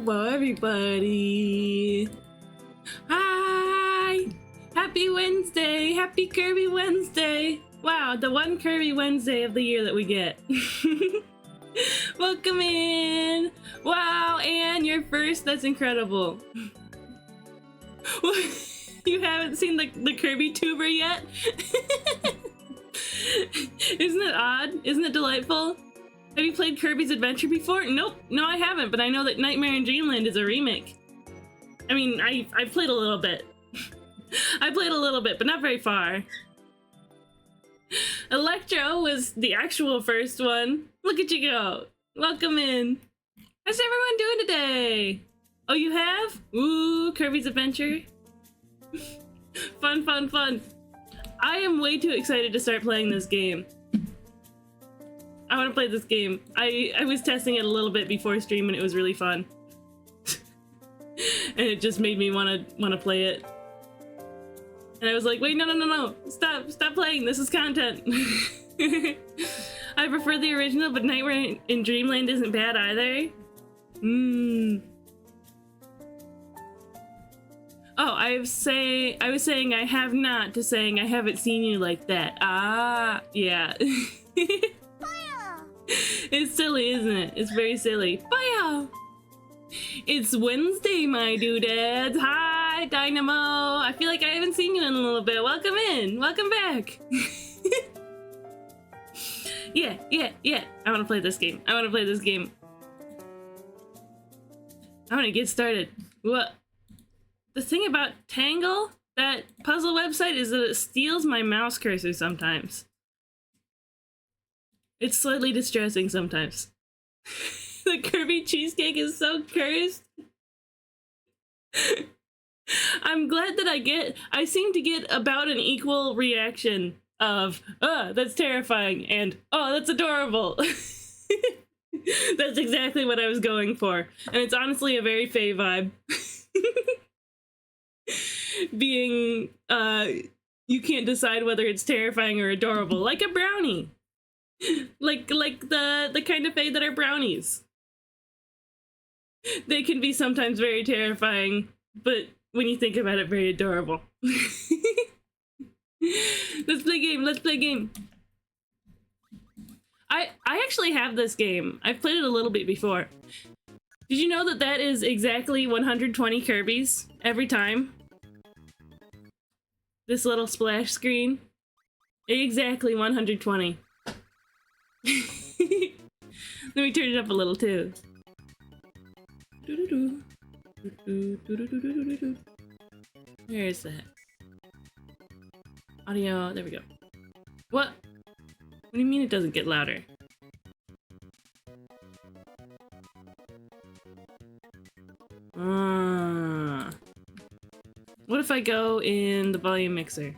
Hello everybody! Hi! Happy Wednesday! Happy Kirby Wednesday! Wow, the one Kirby Wednesday of the year that we get. Welcome in! Wow, Anne, you're first? That's incredible. You haven't seen the Kirby tuber yet? Isn't it odd? Isn't it delightful? Have you played Kirby's Adventure before? Nope, no I haven't, but I know that Nightmare in Dreamland is a remake. I mean, I've played a little bit. I played a little bit, but not very far. Electro was the actual first one. Look at you go. Welcome in. How's everyone doing today? Oh, you have? Ooh, Kirby's Adventure. Fun, fun, fun. I am way too excited to start playing this game. I want to play this game. I was testing it a little bit before stream and it was really fun. And it just made me want to play it. And I was like, wait, no. Stop playing. This is content. I prefer the original, but Nightmare in Dreamland isn't bad either. Oh, I was saying I have not to saying I haven't seen you like that. Ah, yeah. It's silly, isn't it? It's very silly. Bye. It's Wednesday, my doodads. Hi, Dynamo. I feel like I haven't seen you in a little bit. Welcome in. Welcome back. Yeah. I want to play this game. I want to get started. What? The thing about Tangle, that puzzle website, is that it steals my mouse cursor sometimes. It's slightly distressing sometimes. The Kirby Cheesecake is so cursed. I'm glad that I seem to get about an equal reaction of, oh, that's terrifying, and, oh, that's adorable. That's exactly what I was going for. And it's honestly a very Faye vibe. Being, you can't decide whether it's terrifying or adorable, like a brownie. Like the kind of Faye that are brownies. They can be sometimes very terrifying, but when you think about it, very adorable. Let's play game. I actually have this game. I've played it a little bit before. Did you know that that is exactly 120 Kirbys every time? This little splash screen? Exactly 120. Let me turn it up a little too. Where is that? Audio, there we go. What? What do you mean it doesn't get louder? What if I go in the volume mixer?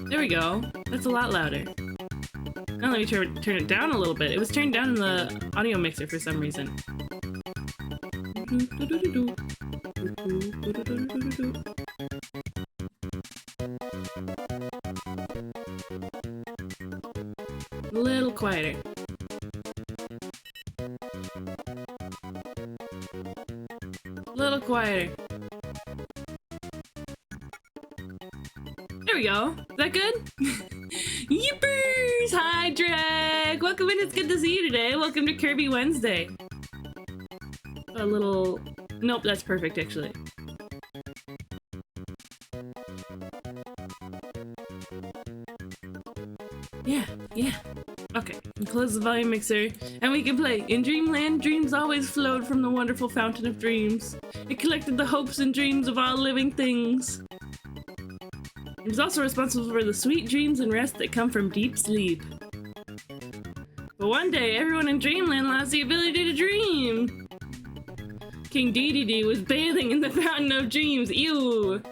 There we go. That's a lot louder. Now let me turn it down a little bit. It was turned down in the audio mixer for some reason. A little quieter. A little quieter. There we go. Is that good? Yippers! Hi, Drag! Welcome in, it's good to see you today. Welcome to Kirby Wednesday. A little... Nope, that's perfect, actually. Yeah. Okay, close the volume mixer, and we can play. In Dreamland, dreams always flowed from the wonderful fountain of dreams. It collected the hopes and dreams of all living things. It is also responsible for the sweet dreams and rest that come from deep sleep. But one day, everyone in Dreamland lost the ability to dream. King Dedede was bathing in the fountain of dreams. Ew!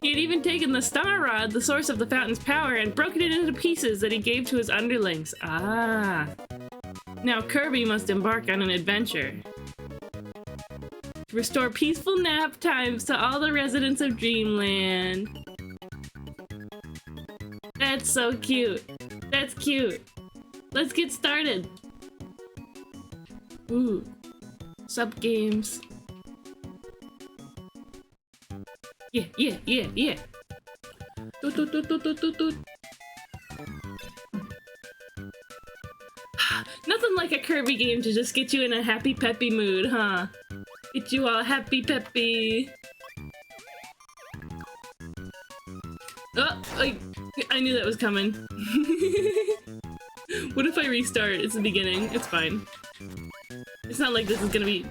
He had even taken the star rod, the source of the fountain's power, and broken it into pieces that he gave to his underlings. Ah! Now Kirby must embark on an adventure to restore peaceful nap times to all the residents of Dreamland. That's so cute. That's cute. Let's get started. Ooh. Sub games. Yeah, yeah, yeah, yeah. Doot, doot, doot, doot, doot, doot, doot. Nothing like a Kirby game to just get you in a happy peppy mood, huh? Get you all happy peppy. Oh, I knew that was coming. What if I restart? It's the beginning. It's fine. It's not like this is gonna be...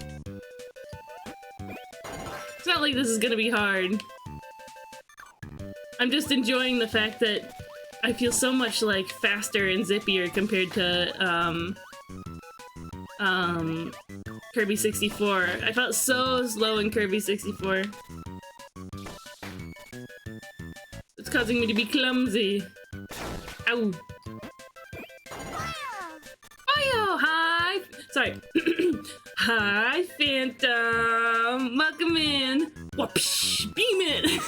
It's not like this is gonna be hard. I'm just enjoying the fact that I feel so much, like, faster and zippier compared to, Kirby 64. I felt so slow in Kirby 64. It's causing me to be clumsy. Ow. Hiyo! Hi! Sorry. Hi, Phantom! Welcome in! Whoopsh! Beam it!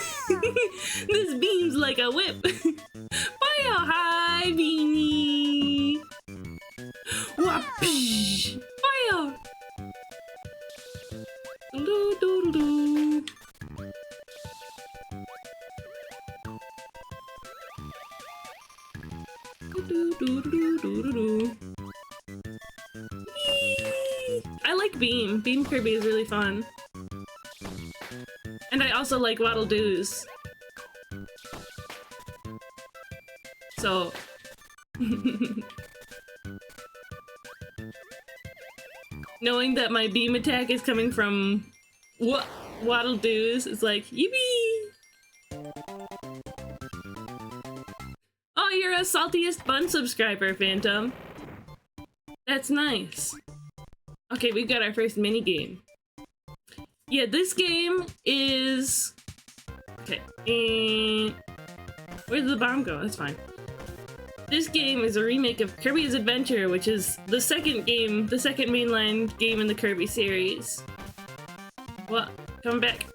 This beam's like a whip! Hiyo! Hi, Beanie! Whoopsh! Hiyo! Doo doo doo. Doo doo doo doo doo. I like Beam. Beam Kirby is really fun. And I also like Waddle Doos. So... Knowing that my beam attack is coming from Waddle Doos is like, yippee! Oh, you're a Saltiest Bun subscriber, Phantom. That's nice. Okay, we've got our first mini game. Yeah, this game is... Okay, and... Where did the bomb go? That's fine. This game is a remake of Kirby's Adventure, which is the second game, the second mainline game in the Kirby series. What? Coming back.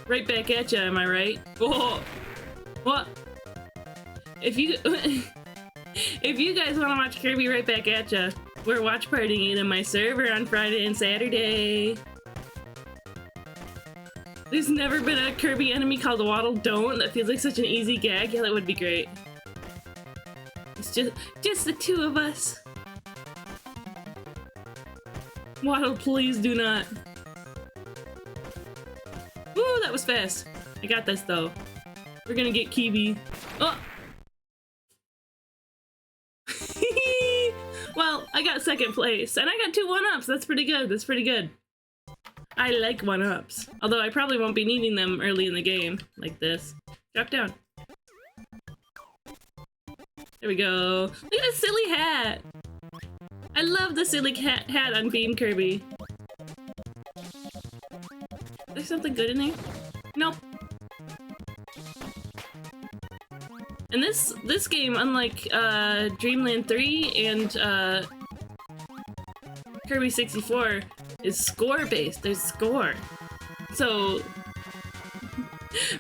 Right back at ya, am I right? Oh! What? If you... if you guys want to watch Kirby Right Back at Ya, we're watch partying it in my server on Friday and Saturday. There's never been a Kirby enemy called Waddle Don't. That feels like such an easy gag. Yeah, that would be great. It's just the two of us. Waddle, please do not. Ooh, that was fast. I got this though. We're gonna get Kirby. Oh! Well, I got second place, and I got 2 1-ups. That's pretty good. That's pretty good. I like 1-ups. Although I probably won't be needing them early in the game, like this. Drop down. There we go. Look at this silly hat! I love the silly hat on Beam Kirby. There's something good in there? Nope. And this game, unlike Dreamland 3 and Kirby 64, is score-based. There's score. So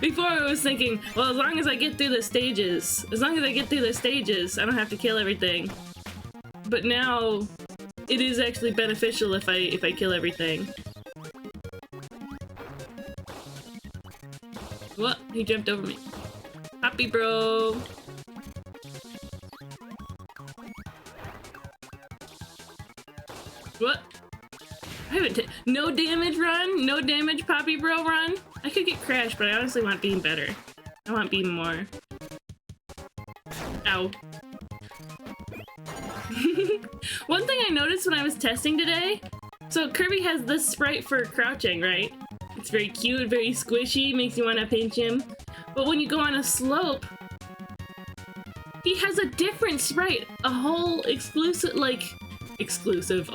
before I was thinking, well, as long as I get through the stages, I don't have to kill everything. But now it is actually beneficial if I kill everything. What? He jumped over me. Happy bro. What? I haven't no damage run? No damage Poppy Bro run? I could get crashed, but I honestly want Beam better. I want Beam more. Ow. One thing I noticed when I was testing today, so Kirby has this sprite for crouching, right? It's very cute, very squishy, makes you want to pinch him. But when you go on a slope, he has a different sprite. A whole a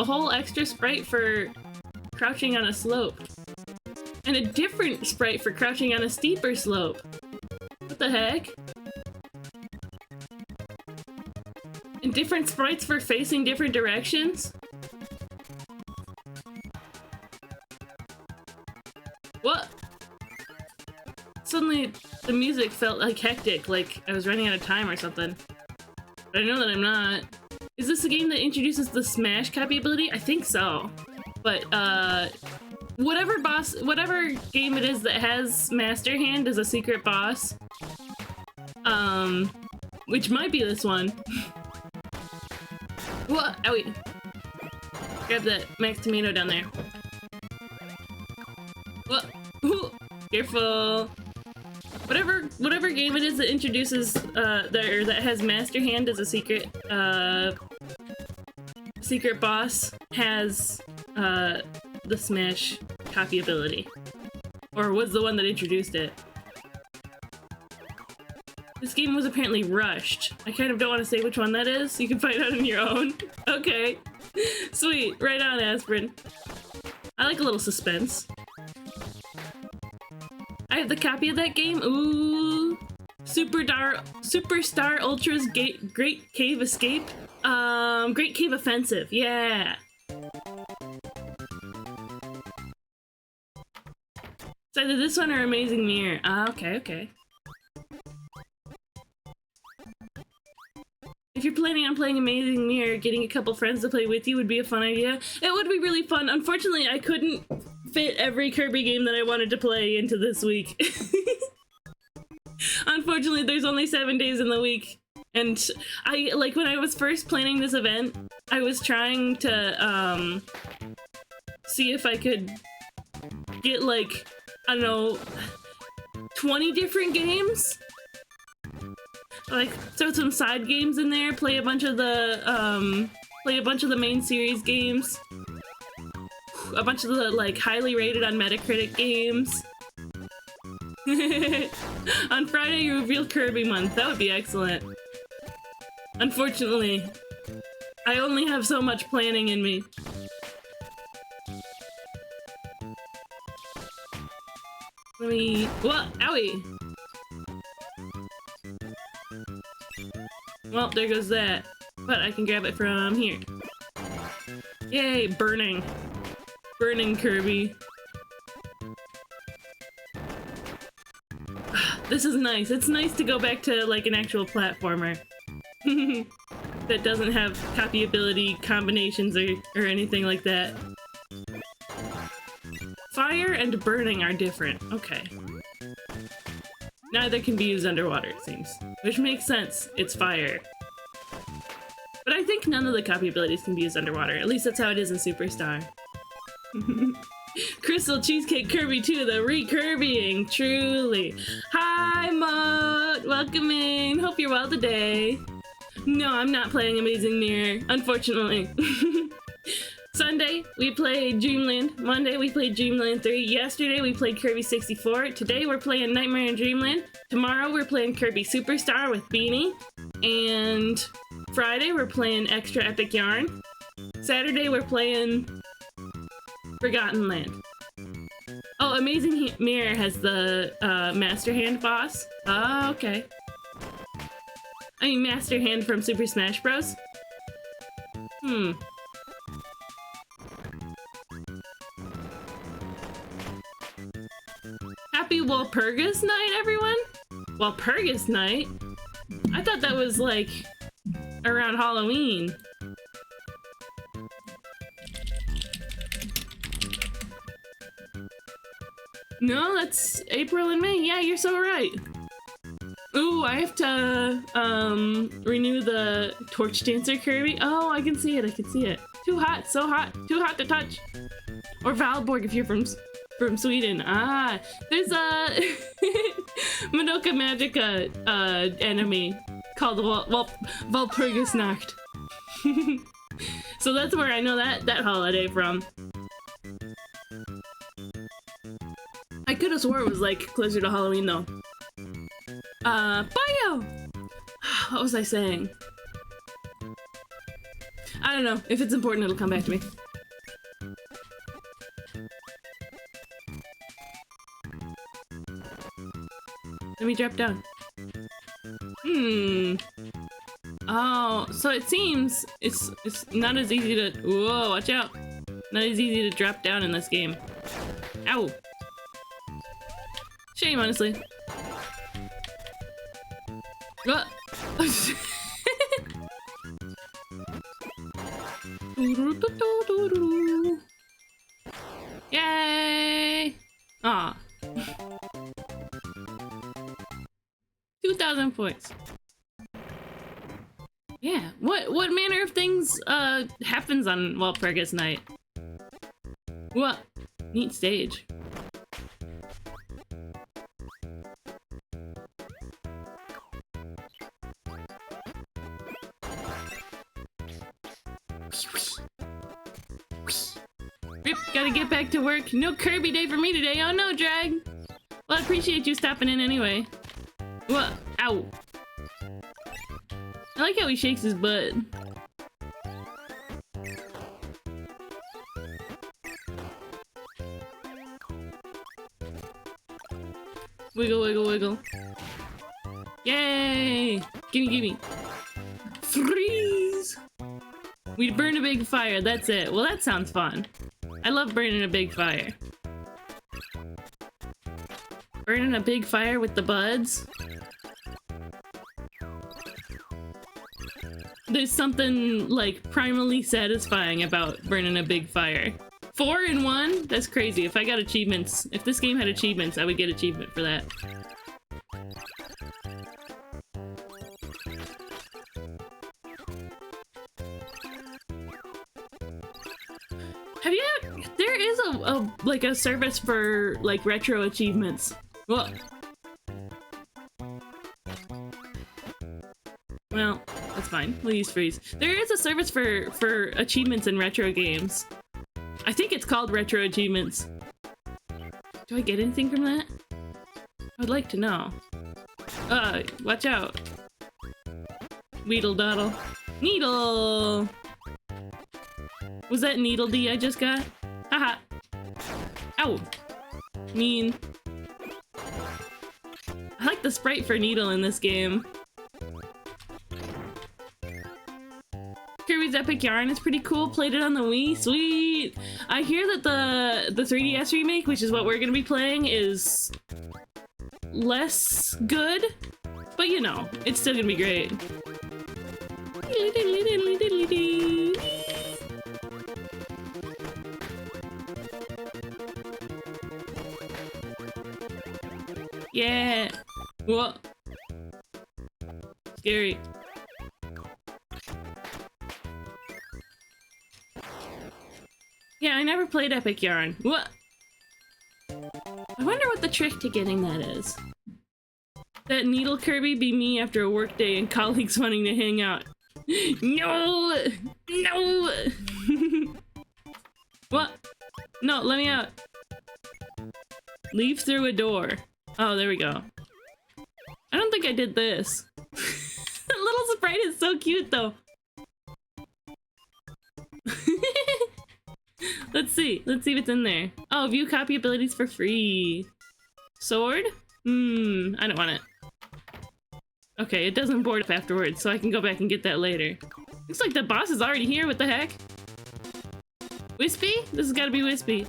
whole extra sprite for crouching on a slope. And a different sprite for crouching on a steeper slope. What the heck? And different sprites for facing different directions? What? Suddenly, the music felt like hectic, like I was running out of time or something. But I know that I'm not. Is this a game that introduces the Smash copy ability? I think so. But, whatever game it is that has Master Hand as a secret boss, which might be this one. What? Oh, wait. Grab that Max Tomato down there. What? Ooh, careful. Whatever game it is that introduces, that has Master Hand as a secret boss has, the Smash copy ability. Or was the one that introduced it. This game was apparently rushed. I kind of don't want to say which one that is. You can find out on your own. Okay. Sweet. Right on, Aspirin. I like a little suspense. I have the copy of that game. Ooh. Superstar Ultra's Great Cave Escape. Great Cave Offensive. Yeah. It's either this one or Amazing Mirror. Ah, okay, okay. If you're planning on playing Amazing Mirror, getting a couple friends to play with you would be a fun idea. It would be really fun. Unfortunately, I couldn't fit every Kirby game that I wanted to play into this week. Unfortunately, there's only 7 days in the week. And when I was first planning this event, I was trying to, see if I could get, like, I don't know, 20 different games? Like, throw some side games in there, play a bunch of the main series games. A bunch of the, like, highly rated on Metacritic games. On Friday, you reveal Kirby month. That would be excellent. Unfortunately, I only have so much planning in me. Let me... What? Owie! Well, there goes that. But I can grab it from here. Yay, burning. Burning Kirby. This is nice. It's nice to go back to, like, an actual platformer. That doesn't have copy ability combinations or anything like that. Fire and burning are different. Okay. Neither can be used underwater, it seems. Which makes sense. It's fire. But I think none of the copy abilities can be used underwater. At least that's how it is in Superstar. Crystal Cheesecake Kirby 2, the re-Kirbying, truly. Hi, Mott! Welcome in. Hope you're well today. No, I'm not playing Amazing Mirror, unfortunately. Sunday, we played Dreamland. Monday, we played Dreamland 3. Yesterday, we played Kirby 64. Today, we're playing Nightmare in Dreamland. Tomorrow, we're playing Kirby Superstar with Beanie. And Friday, we're playing Extra Epic Yarn. Saturday, we're playing Forgotten Land. Oh, Amazing Mirror has the Master Hand boss. Oh, okay. I mean, Master Hand from Super Smash Bros. Happy Walpurgis Night, everyone? Walpurgis Night? I thought that was, like, around Halloween. No, that's April and May. Yeah, you're so right. Ooh, I have to, renew the Torch Dancer Kirby. Oh, I can see it, I can see it. Too hot, so hot, too hot to touch. Or Valborg if you're from Sweden. Ah, there's a Madoka Magica, enemy called Walpurgisnacht. So that's where I know that holiday from. I could have swore it was, like, closer to Halloween, though. Bio! What was I saying? I don't know. If it's important, it'll come back to me. Let me drop down. Oh, so it seems it's not as easy to... Whoa, watch out. Not as easy to drop down in this game. Ow. Shame, honestly. What? Yay! Aw. 2,000 points. Yeah. What manner of things happens on Walpurgis Night? What? Neat stage. Rip, gotta get back to work. No Kirby day for me today. Oh no, Drag. Well, I appreciate you stopping in anyway. What? Ow. I like how he shakes his butt. Wiggle, wiggle, wiggle. Yay! Gimme, gimme. Freeze! We burn a big fire, that's it. Well, that sounds fun. I love burning a big fire. Burning a big fire with the buds. There's something, like, primally satisfying about burning a big fire. 4 in 1? That's crazy. If I got achievements, if this game had achievements, I would get achievement for that. Have you? There is like a service for like retro achievements. Well, that's fine. We'll use freeze. There is a service for achievements in retro games. I think it's called Retro Achievements. Do I get anything from that? I would like to know. Watch out. Weedle doddle. Needle! Was that Needle D I just got? Haha. Ow. Mean. I like the sprite for Needle in this game. Kirby's Epic Yarn is pretty cool. Played it on the Wii. Sweet! I hear that the 3DS remake, which is what we're gonna be playing, is less good. But you know, it's still gonna be great. Yeah! Whoa! Scary. Yeah, I never played Epic Yarn. What? I wonder what the trick to getting that is. That Needle Kirby be me after a work day and colleagues wanting to hang out. No! No! What? No, let me out. Leave through a door. Oh, there we go. I don't think I did this. That little sprite is so cute, though. Let's see. Let's see what's in there. Oh, view copy abilities for free. Sword? I don't want it. Okay, it doesn't board up afterwards, so I can go back and get that later. Looks like the boss is already here. What the heck? Wispy? This has got to be Wispy.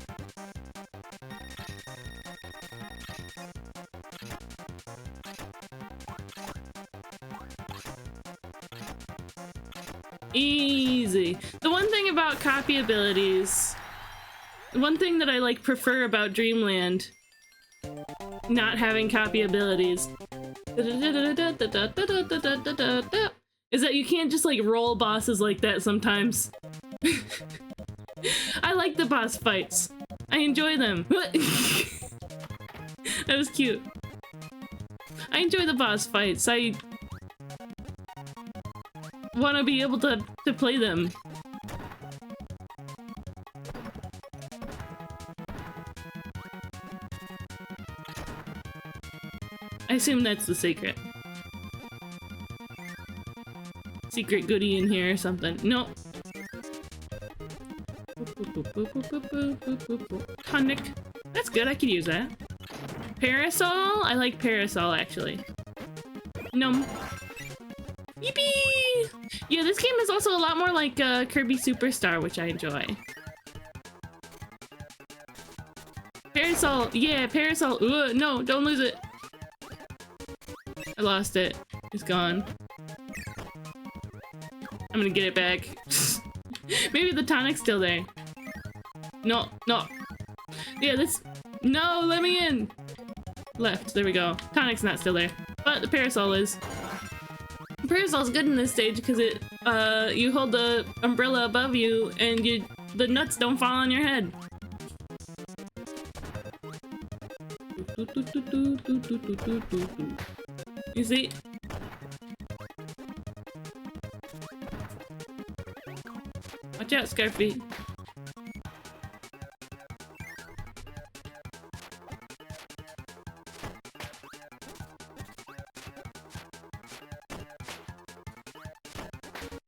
Easy. The one thing about copy abilities, one thing that I like prefer about Dreamland not having copy abilities is that you can't just like roll bosses like that sometimes. I like the boss fights. I enjoy them. That was cute. I enjoy the boss fights. I want to be able to play them. I assume that's the secret. Secret goodie in here or something. No. Tonic. That's good, I could use that. Parasol? I like Parasol, actually. Nom. Yippee! Yeah, this game is also a lot more like Kirby Superstar, which I enjoy. Parasol! Yeah, Parasol! No, don't lose it! I lost it. It's gone. I'm gonna get it back. Maybe the tonic's still there. No, no. Yeah, this... No, let me in! Left, there we go. Tonic's not still there. But the parasol is. The parasol's good in this stage because it, you hold the umbrella above you and the nuts don't fall on your head. You see? Watch out, Scarfy.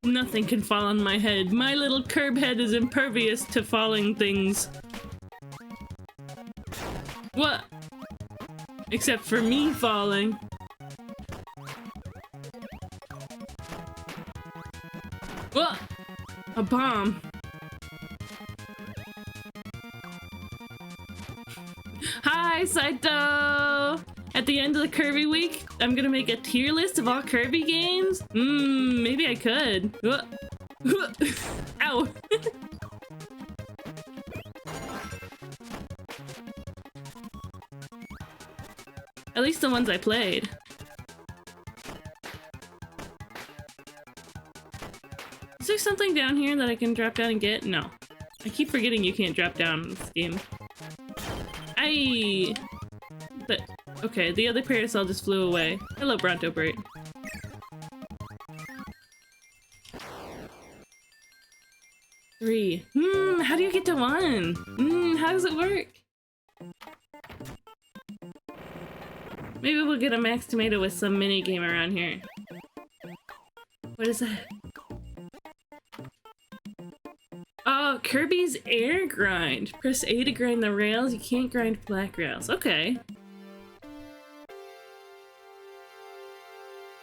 Nothing can fall on my head. My little curb head is impervious to falling things. What? Except for me falling. What? A bomb. Hi, Saito! At the end of the Kirby week, I'm gonna make a tier list of all Kirby games. Maybe I could. Ow! At least the ones I played. Is there something down here that I can drop down and get? No. I keep forgetting you can't drop down in this game. Aye! But, okay, the other parasol just flew away. Hello, Bronto Bird. Three. How do you get to one? How does it work? Maybe we'll get a max tomato with some mini game around here. What is that? Oh, Kirby's air grind. Press A to grind the rails. You can't grind black rails. Okay.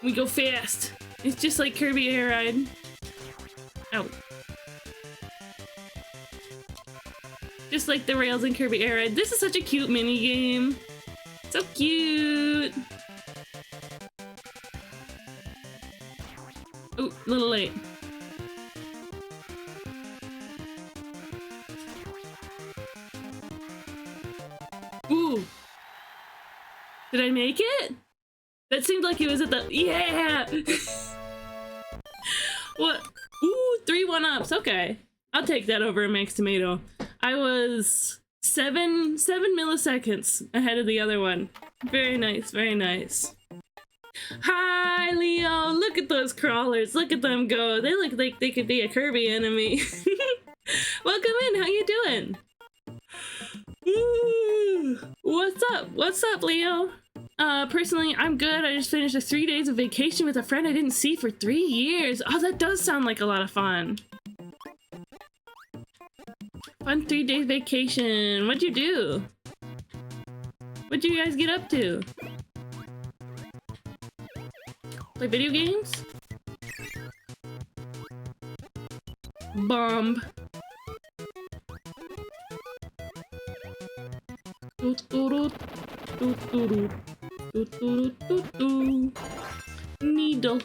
We go fast. It's just like Kirby Air Ride. Ow. Just like the rails in Kirby Air Ride. This is such a cute mini game. So cute. Oh, a little late. Ooh. Did I make it? That seemed like it was at the... Yeah! What? Ooh, 3 1-ups. Okay. I'll take that over a max tomato. I was 7 milliseconds ahead of the other one. Very nice, very nice. Hi, Leo! Look at those crawlers. Look at them go. They look like they could be a Kirby enemy. Welcome in. How you doing? Ooh. What's up? What's up, Leo? Personally, I'm good. I just finished a 3 days of vacation with a friend I didn't see for 3 years. Oh, that does sound like a lot of fun. Fun 3 day vacation. What'd you do? What'd you guys get up to? Play video games? Bomb. Needle.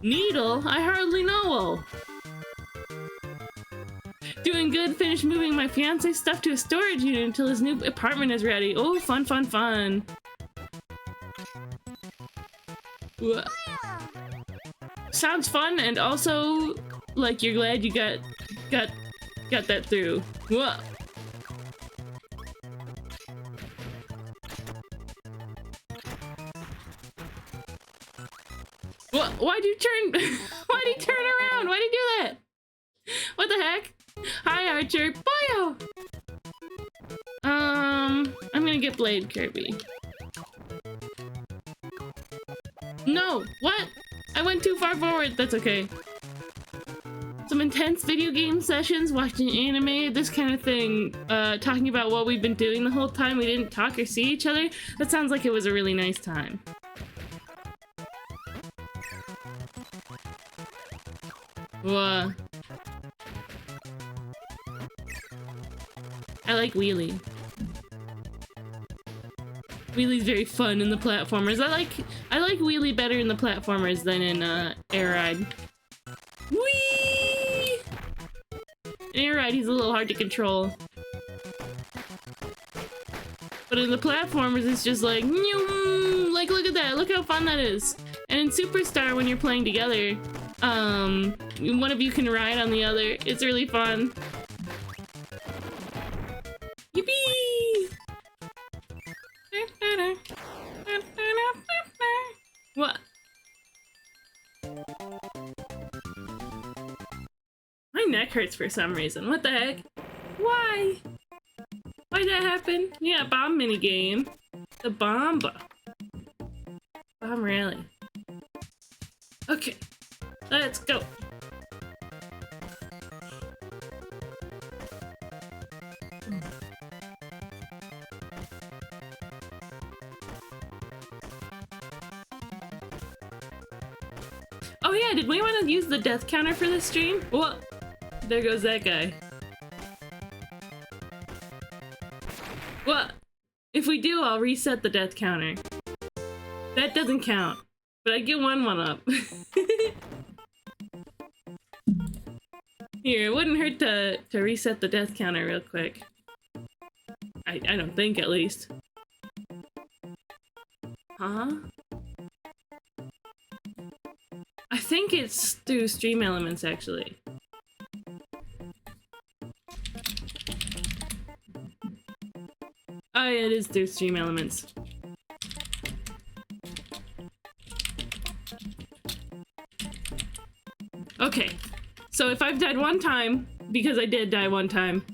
Needle? I hardly know. Doing good. Finished moving my fiance's stuff to a storage unit until his new apartment is ready. Oh, fun, fun, fun. Whoa. Sounds fun, and also like you're glad you got that through. Whoa. What? Why'd you turn? Why'd he turn around? Why'd he do that? What the heck? Hi, Archer. Bio. I'm gonna get Blade Kirby. No. What? I went too far forward. That's okay. Some intense video game sessions, watching anime, this kind of thing. Talking about what we've been doing the whole time we didn't talk or see each other. That sounds like it was a really nice time. Whoa. I like Wheelie. Wheelie's very fun in the platformers. I like Wheelie better in the platformers than in Air Ride. Woo! you're right, he's a little hard to control. But in the platformers, it's just like, like, look at that, look how fun that is. And in Superstar, when you're playing together, one of you can ride on the other. It's really fun. Yippee! What? My neck hurts for some reason. What the heck? Why? Why'd that happen? Yeah, bomb minigame. The bomba. Bomb rally. Okay. Let's go. Oh yeah, did we want to use the death counter for this stream? Well, there goes that guy. Well, if we do, I'll reset the death counter. That doesn't count, but I get one up. Here, it wouldn't hurt to reset the death counter real quick. I don't think, at least. Huh? I think it's through Stream Elements, actually. Oh yeah, it is through Stream Elements. Okay, so if I've died one time, because I did die one time.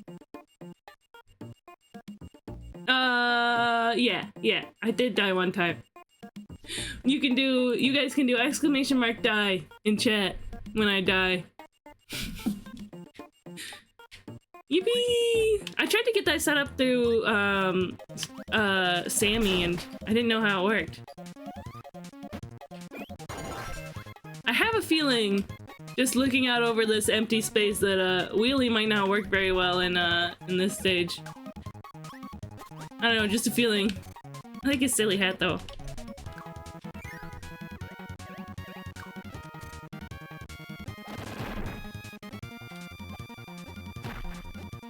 Yeah, I did die one time. You guys can do exclamation mark die in chat when I die. Yippee! I tried to get that set up through, Sammy, and I didn't know how it worked. I have a feeling, just looking out over this empty space, that, wheelie might not work very well in this stage. I don't know, just a feeling. I like his silly hat, though.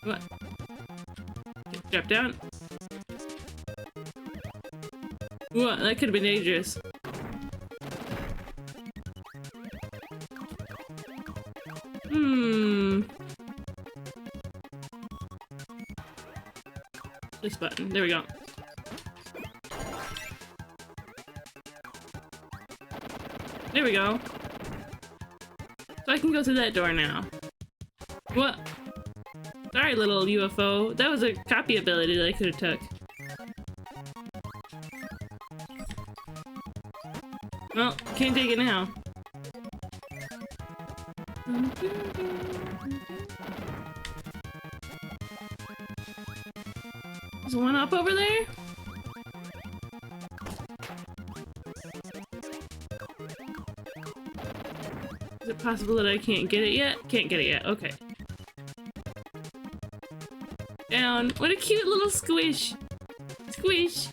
What? Drop down. What? That could have been dangerous. This button. There we go. There we go. So I can go through that door now. What? Sorry, little UFO. That was a copy ability that I could have took. Well, can't take it now. There's one up over there? Is it possible that I can't get it yet? Can't get it yet, okay. Down. What a cute little squish. Squish.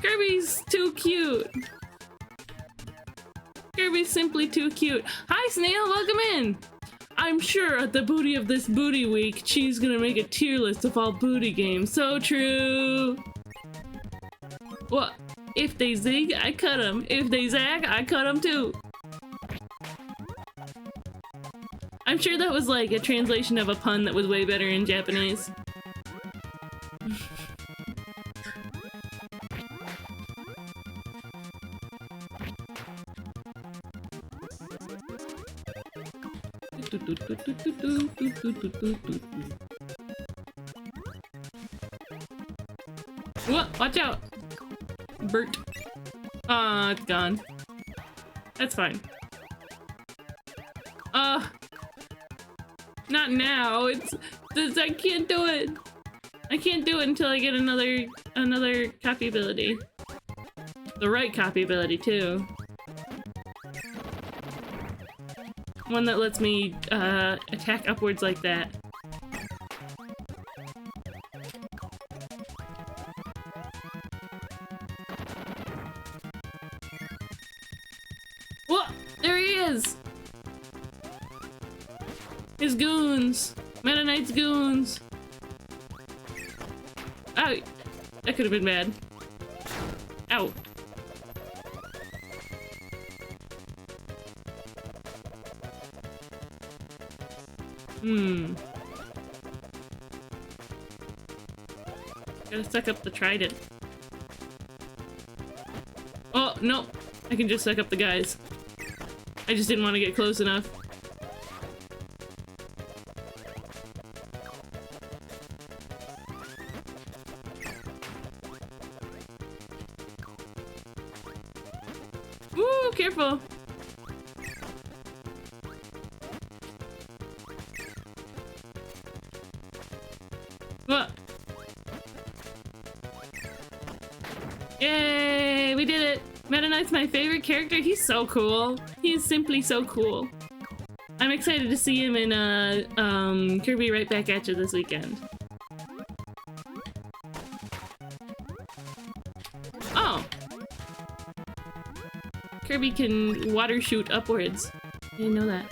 Kirby's too cute. Kirby's simply too cute. Hi, Snail, welcome in. I'm sure at the booty of this booty week, Chee's gonna make a tier list of all booty games. So true. What? If they zig, I cut them. If they zag, I cut them too. I'm sure that was like a translation of a pun that was way better in Japanese. Whoa, watch out! Bert. Ah, it's gone. That's fine. Not now. I can't do it. I can't do it until I get another copy ability. The right copy ability too. One that lets me attack upwards like that. Whoa! There he is! His goons! Meta Knight's goons! Oh, that could have been bad. Ow. Gotta suck up the trident. Oh, no. I can just suck up the guys. I just didn't want to get close enough. Woo, careful. What? Yay, we did it. Meta Knight's my favorite character. He's so cool. He's simply so cool. I'm excited to see him in Kirby Right Back at You this weekend. Oh. Kirby can water shoot upwards. I didn't know that.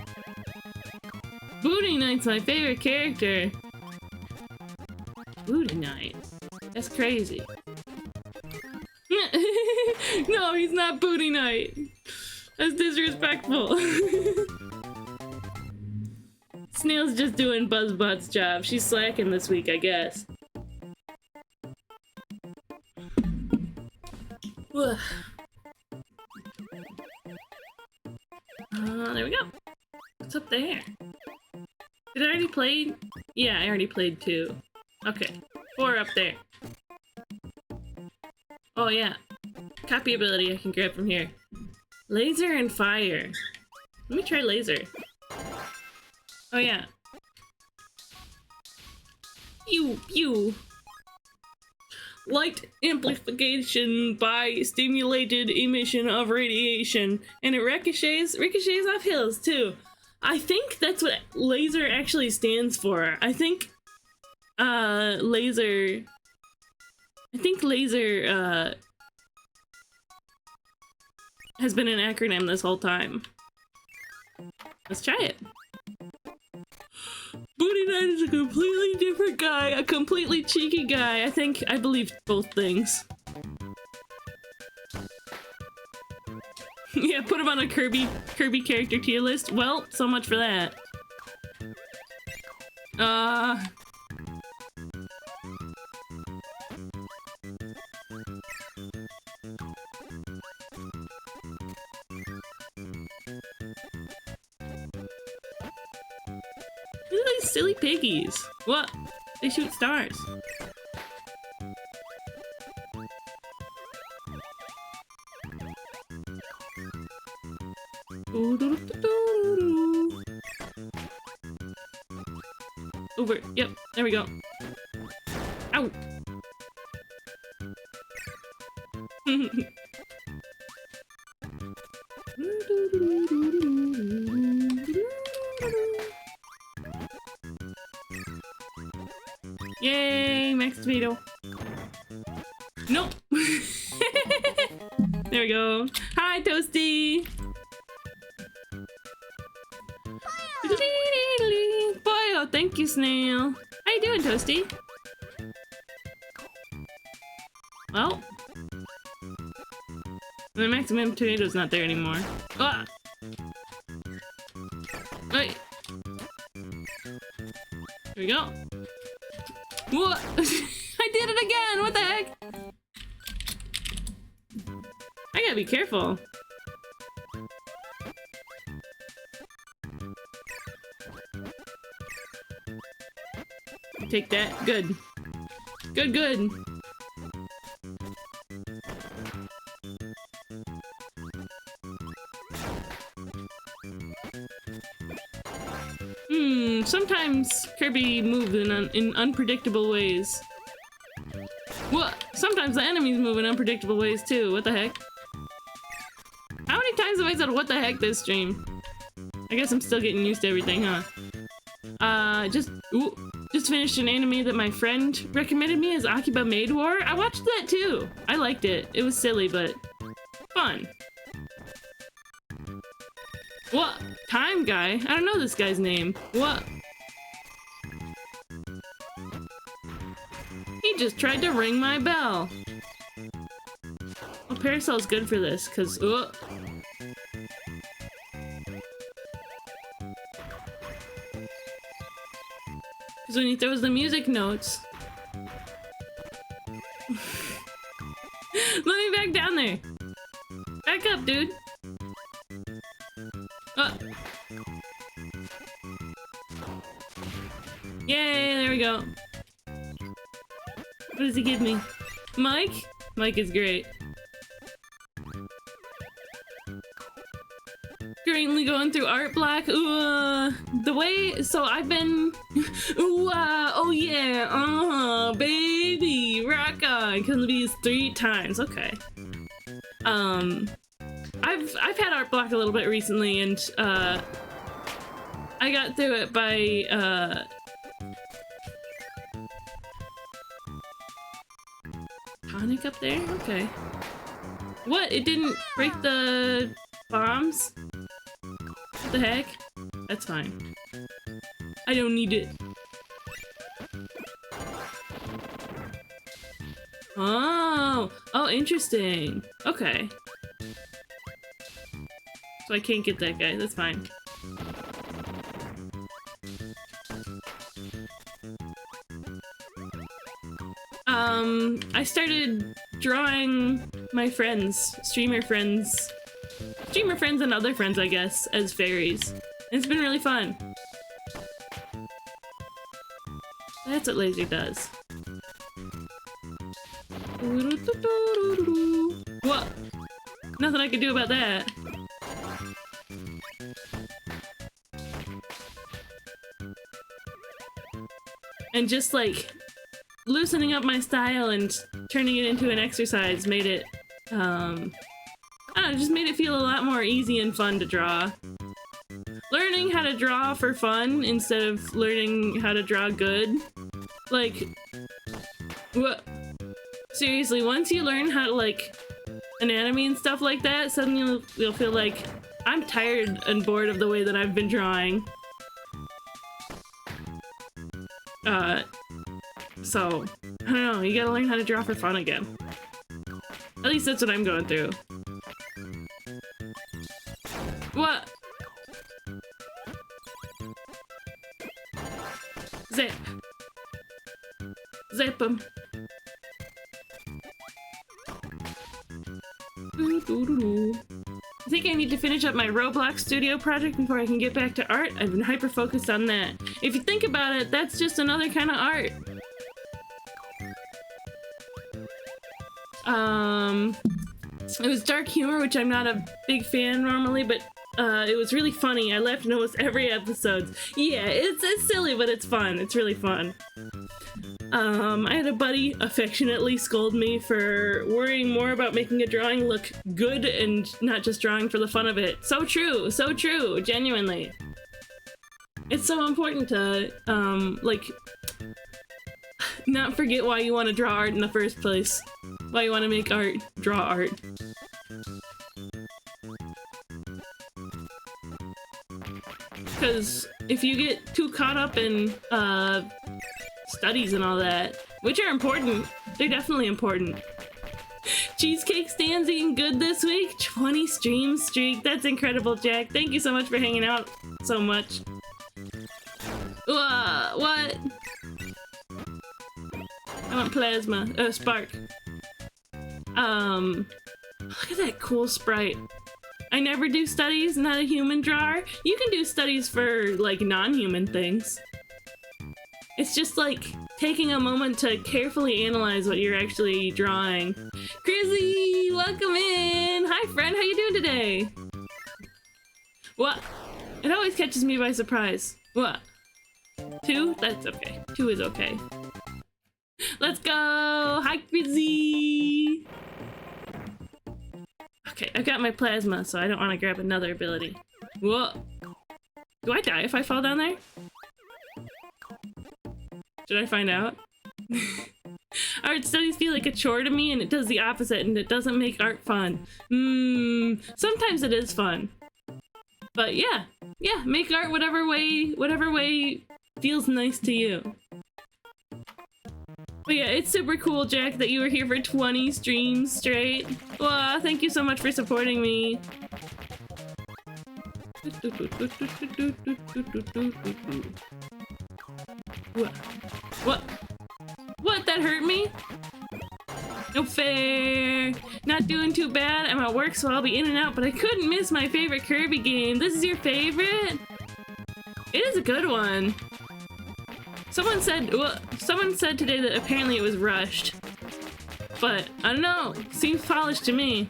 Booty Knight's my favorite character. Booty Knight. That's crazy. No, he's not Booty Knight. That's disrespectful. Snail's just doing Buzzbot's job. She's slacking this week, I guess. There we go. What's up there? Did I already play? Yeah, I already played 2. Okay, 4 up there. Oh yeah. Copy ability I can grab from here. Laser and fire. Let me try laser. Oh yeah. Pew pew. Light amplification by stimulated emission of radiation. And it ricochets off hills too. I think that's what laser actually stands for. I think laser has been an acronym this whole time. Let's try it. Booty Knight is a completely different guy, a completely cheeky guy. I believe both things. Yeah, put him on a Kirby character tier list. Well, so much for that. Look at these silly piggies. What? They shoot stars. Over. Yep. There we go. Ow. Yay, Max Tomato. Nope. There we go. Hi, Toasty. Boy, oh, thank you, Snail. How you doing, Toasty? Well, the maximum tomato's not there anymore. Ah! Wait. Here we go. What? I did it again! What the heck? I gotta be careful. Take that. Good. Good, good. Sometimes Kirby moves in unpredictable ways. What? Sometimes the enemies move in unpredictable ways too. What the heck? How many times have I said what the heck this stream? I guess I'm still getting used to everything, huh? Just finished an anime that my friend recommended me as Akiba Maid War. I watched that too. I liked it. It was silly, but fun. What? Time Guy? I don't know this guy's name. What? just tried to ring my bell. Well, Parasol's good for this, because... Because when he throws the music notes... Let me back down there! Back up, dude! Yay, there we go. What does he give me? Mike? Mike is great. Currently going through art block. The way, so I've been, oh yeah, baby, rock on. Could these 3 times, okay. I've had art block a little bit recently, and I got through it by tonic up there? Okay. What? It didn't break the bombs? What the heck? That's fine. I don't need it. Oh! Oh, interesting. Okay. So I can't get that guy. That's fine. I started drawing my friends, streamer friends and other friends, I guess, as fairies. And it's been really fun. That's what laser does. What? Nothing I can do about that. And just like loosening up my style and turning it into an exercise made it, I don't know, just made it feel a lot more easy and fun to draw. Learning how to draw for fun instead of learning how to draw good. Like, what? Seriously, once you learn how to, like, anatomy and stuff like that, suddenly you'll feel like, I'm tired and bored of the way that I've been drawing. So, I don't know, you gotta learn how to draw for fun again. At least that's what I'm going through. What? Zap. Zap him. I think I need to finish up my Roblox studio project before I can get back to art. I've been hyper-focused on that. If you think about it, that's just another kind of art. It was dark humor, which I'm not a big fan normally, but it was really funny. I laughed in almost every episode. Yeah, it's silly, but it's fun. It's really fun. I had a buddy affectionately scold me for worrying more about making a drawing look good and not just drawing for the fun of it. So true, genuinely. It's so important to, like, not forget why you want to draw art in the first place. Why you want to make art, draw art. Because if you get too caught up in, studies and all that, which are important, they're definitely important. Cheesecake stands eating good this week. 20 stream streak. That's incredible, Jack. Thank you so much for hanging out so much. What? I want plasma. Spark. Look at that cool sprite. I never do studies, not a human drawer. You can do studies for, like, non-human things. It's just like taking a moment to carefully analyze what you're actually drawing. Chrissy, welcome in! Hi friend, how you doing today? What? It always catches me by surprise. What? 2? That's okay. 2 is okay. Let's go! Hi Chrissy! Okay, I've got my plasma, so I don't want to grab another ability. Whoa! Do I die if I fall down there? Should I find out? Art studies feel like a chore to me, and it does the opposite, and it doesn't make art fun. Sometimes it is fun. But yeah, make art whatever way feels nice to you. But yeah, it's super cool, Jack, that you were here for 20 streams straight. Wow, thank you so much for supporting me. What? What? That hurt me? No fair. Not doing too bad. I'm at work, so I'll be in and out, but I couldn't miss my favorite Kirby game. This is your favorite? It is a good one. Someone said today that apparently it was rushed. But, I don't know. Seems polished to me.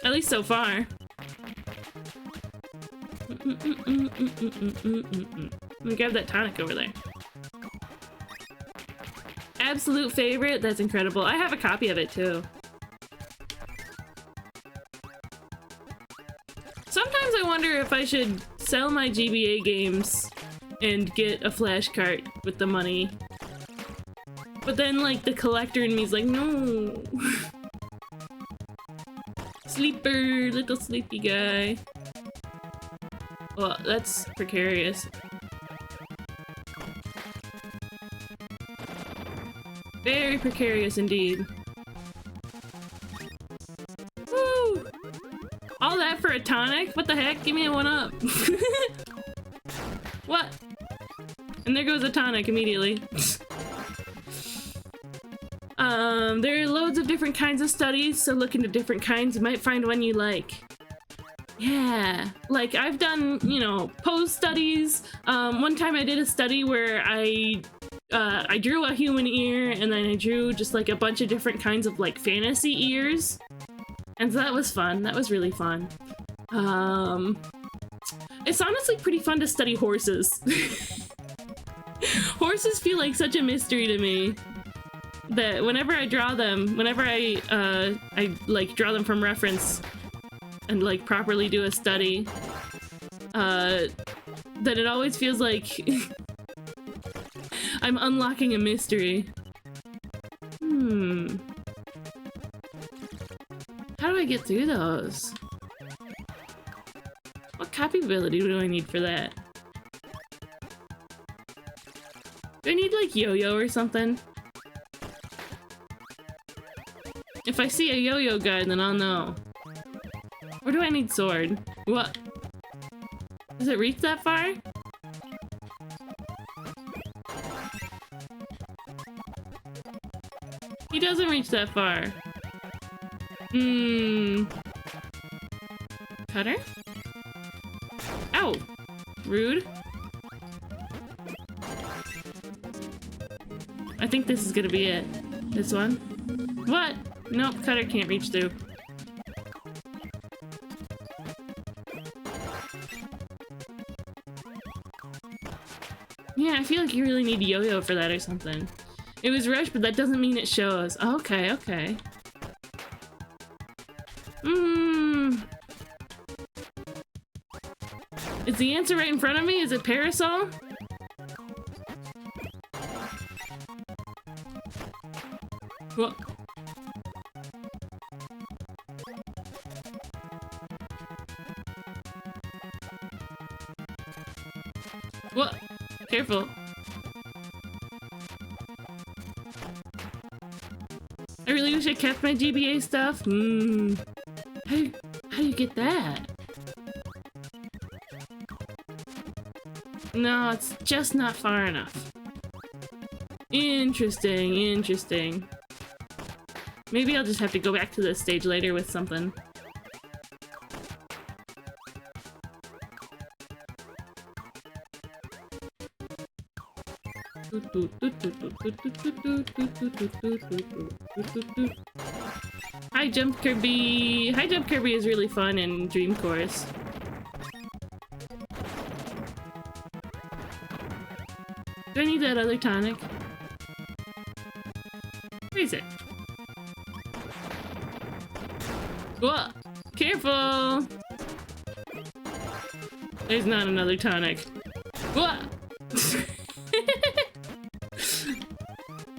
At least so far. Let me grab that tonic over there. Absolute favorite? That's incredible. I have a copy of it too. Sometimes I wonder if I should sell my GBA games and get a flash cart with the money. But then, like, the collector in me is like, no. Sleeper, little sleepy guy. Well, that's precarious. Very precarious indeed. Woo! All that for a tonic? What the heck? Give me a 1-up. What? And there goes a tonic immediately. There are loads of different kinds of studies, so look into different kinds. You might find one you like. Yeah, like I've done, you know, pose studies. One time I did a study where I drew a human ear and then I drew just like a bunch of different kinds of like fantasy ears. And so that was fun. That was really fun. It's honestly pretty fun to study horses. Horses feel like such a mystery to me that whenever I draw them, whenever I like draw them from reference and like properly do a study, that it always feels like I'm unlocking a mystery. How do I get through those? What copy ability do I need for that? Do I need like yo-yo or something? If I see a yo-yo guide, then I'll know. Or do I need sword? What? Does it reach that far? He doesn't reach that far. Cutter? Ow! Rude. I think this is gonna be it. This one? What? Nope, cutter can't reach through. Yeah, I feel like you really need yo-yo for that or something. It was rushed, but that doesn't mean it shows. Okay, okay. Is the answer right in front of me? Is it parasol? What? What? Careful. I really wish I kept my GBA stuff. How do you get that? No, it's just not far enough. Interesting, interesting. Maybe I'll just have to go back to this stage later with something. High Jump Kirby! High Jump Kirby is really fun in Dream Course. Do I need that other tonic? Where is it? Whoa! Careful! There's not another tonic. Whoa!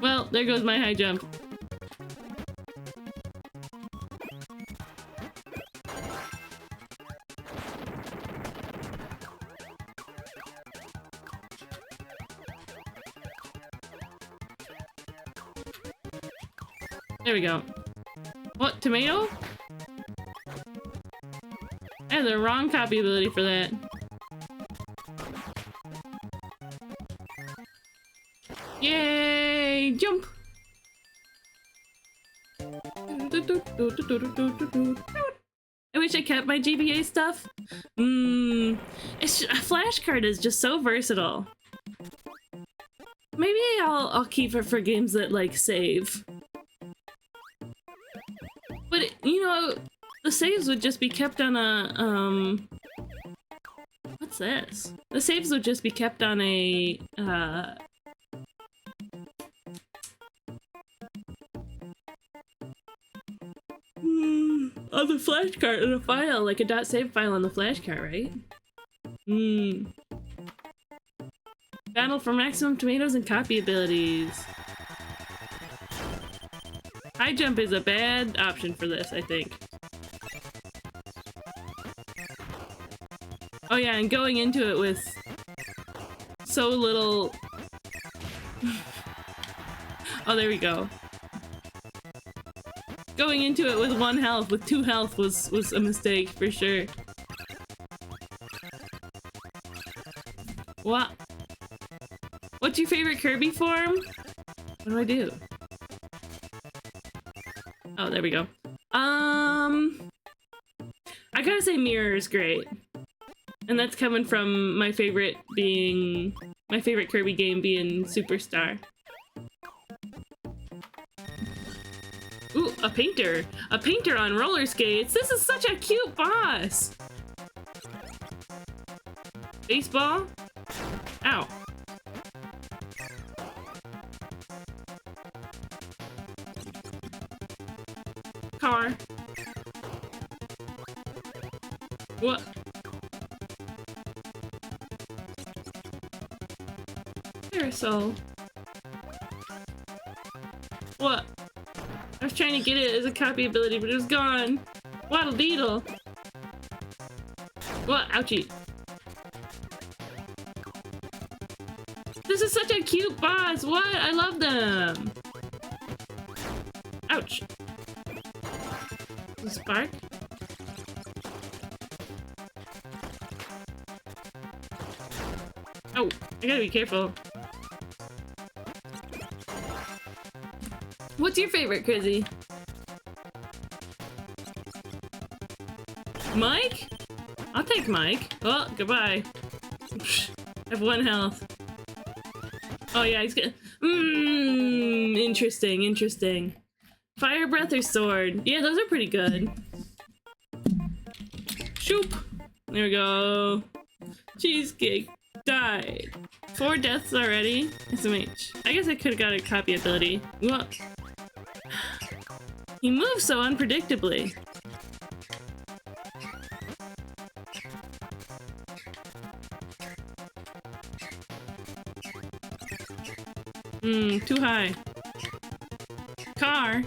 Well, there goes my high jump. There we go. What, tomato? I had the wrong copy ability for that. Yay! Jump! I wish I kept my GBA stuff. A flashcard is just so versatile. Maybe I'll keep it for games that like save. But you know, the saves would just be kept on a what's this? The saves would just be kept on a on the flash card, in a file, like a .save file on the flash card, right? Battle for maximum tomatoes and copy abilities. High jump is a bad option for this, I think. Oh yeah, and going into it with so little... Oh, there we go. Going into it with 1 health, with 2 health was a mistake, for sure. What? What's your favorite Kirby form? What do I do? Oh, there we go. I gotta say Mirror is great. And that's coming from my favorite Kirby game being Superstar. Ooh, a painter! A painter on roller skates! This is such a cute boss! Baseball? Ow. Car. What? Parasol. What? I was trying to get it as a copy ability, but it was gone. Waddle Deedle. What? Ouchie. This is such a cute boss. What? I love them. Ouch. Spark. Oh, I gotta be careful. What's your favorite, Krizzy? Mike? I'll take Mike. Well, goodbye. I have 1 health. Oh yeah, he's gonna... Interesting, interesting. Fire breath or sword? Yeah, those are pretty good. Shoop! There we go. Cheesecake died. 4 deaths already? SMH. I guess I could've got a copy ability. What? He moves so unpredictably. Too high. Car.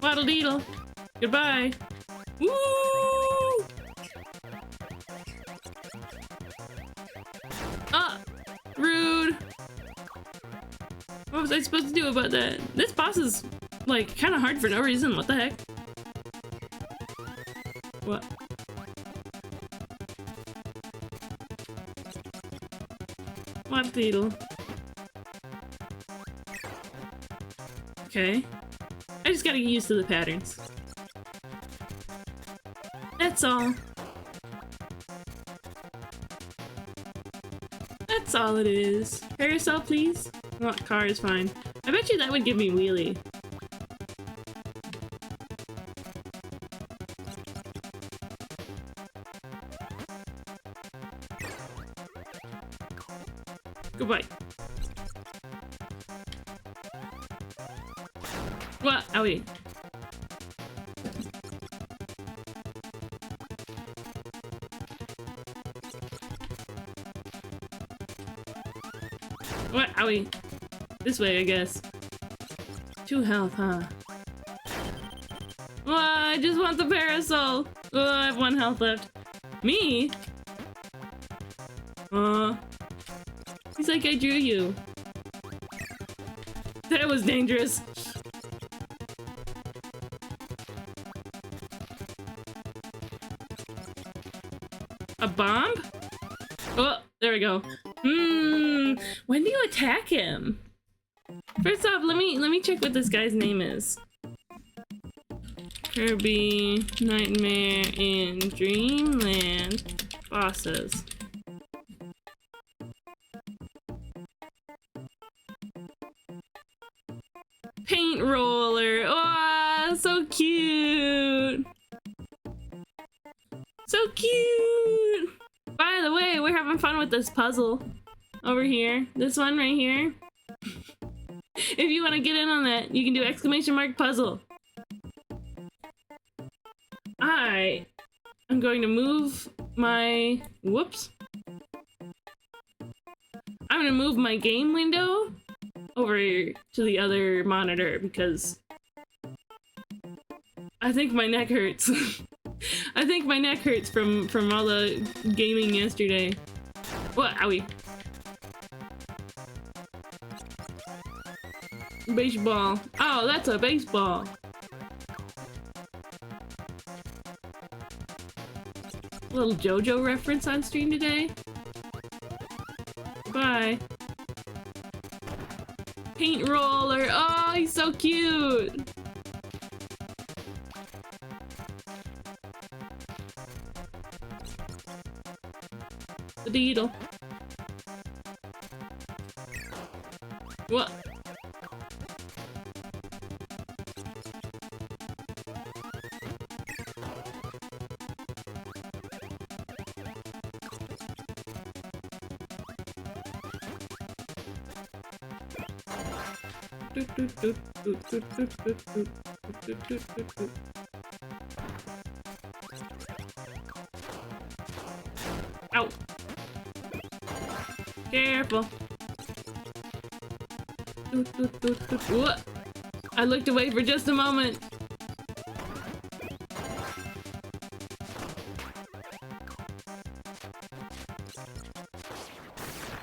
Waddle Deedle. Goodbye. Woo! Ah! Rude! What was I supposed to do about that? This boss is, like, kind of hard for no reason. What the heck? What? Waddle Deedle. Okay. I just gotta get used to the patterns. That's all. That's all it is. Parasol, please? Oh, car is fine. I bet you that would give me wheelie. Goodbye. What? Owie. What? Owie. This way, I guess. 2 health, huh? Oh, I just want the parasol. Oh, I have 1 health left. Me? He's like, I drew you. That was dangerous. A bomb? Oh, there we go. When do you attack him? First off, let me check what this guy's name is. Kirby Nightmare in Dreamland bosses. Paint roller. Oh, so cute. So cute. By the way, we're having fun with this puzzle over here. This one right here. If you want to get in on that, you can do exclamation mark puzzle. I'm going to move my... Whoops. I'm going to move my game window over to the other monitor because I think my neck hurts. I think my neck hurts from all the gaming yesterday. What? Owie. Baseball. Oh, that's a baseball. Little JoJo reference on stream today. Bye. Paint roller. Oh, he's so cute. The Beetle. What? Ow! Careful! What? I looked away for just a moment.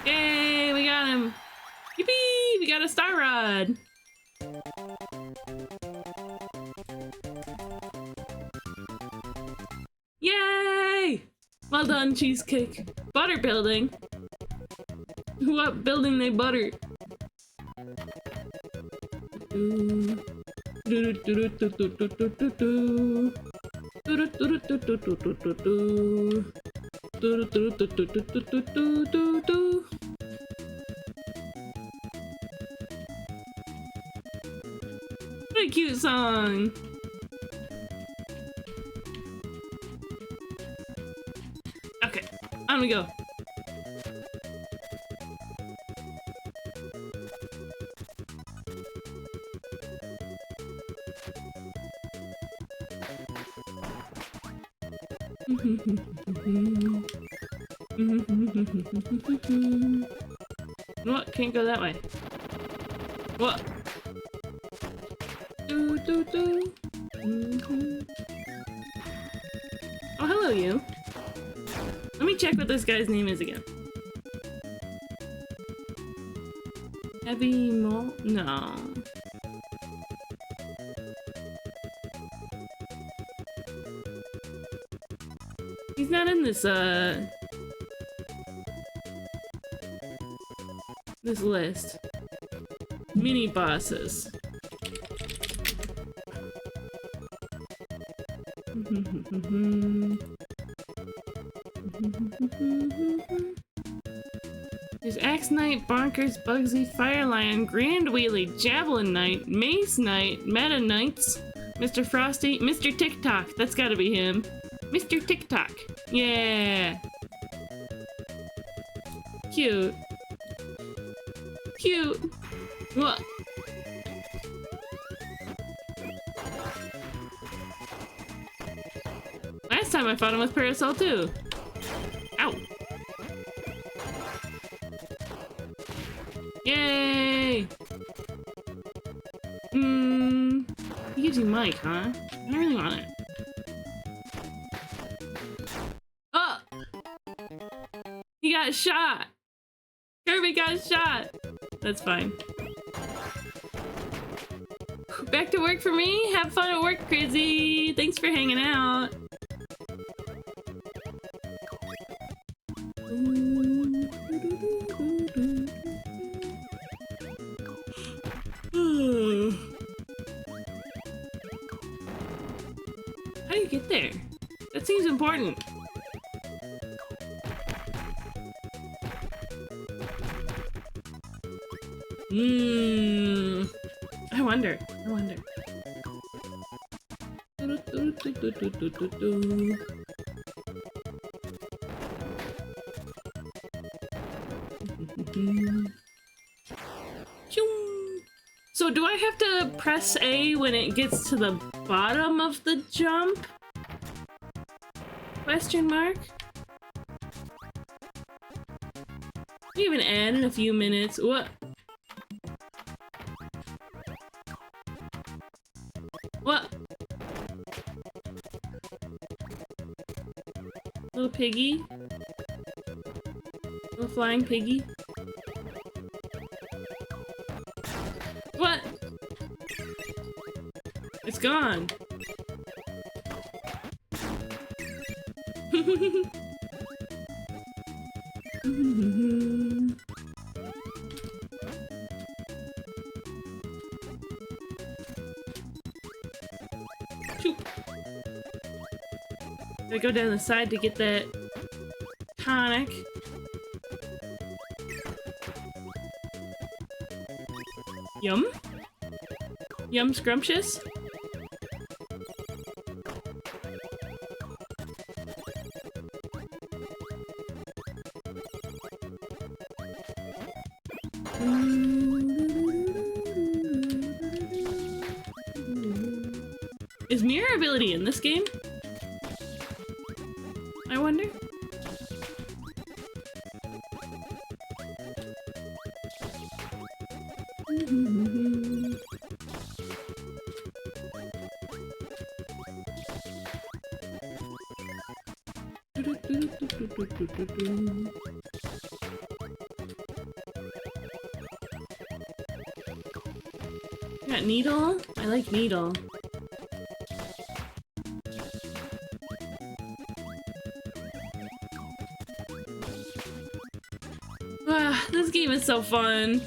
Yay! We got him! Yippee! We got a star rod! Yay! Well done, Cheesecake. Butter building. What building they butter? What a cute song! Okay, on we go. What? Can't go that way. What? Oh, hello, you. Let me check what this guy's name is again. Heavy Mo? No. He's not in this, this list. Mini bosses. There's Axe Knight, Bonkers, Bugsy, Fire Lion, Grand Wheelie, Javelin Knight, Mace Knight, Meta Knights, Mr. Frosty, Mr. TikTok. That's gotta be him. Mr. TikTok. Yeah. Cute. Cute. What? Last time I fought him with Parasol too. Ow. Yay! He gives you mic, huh? I really want it. Oh! He got shot! Kirby got shot! That's fine. Back to work for me? Have fun at work, Crazy! Thanks for hanging out! How do you get there? That seems important. I wonder. So do I have to press A when it gets to the bottom of the jump? Question mark? Even add in a few minutes. What? What? Little piggy? Little flying piggy? What? It's gone. I go down the side to get that tonic. Yum? Yum scrumptious? Is mirror ability in this game? I wonder. Got needle? I like needle. This game is so fun.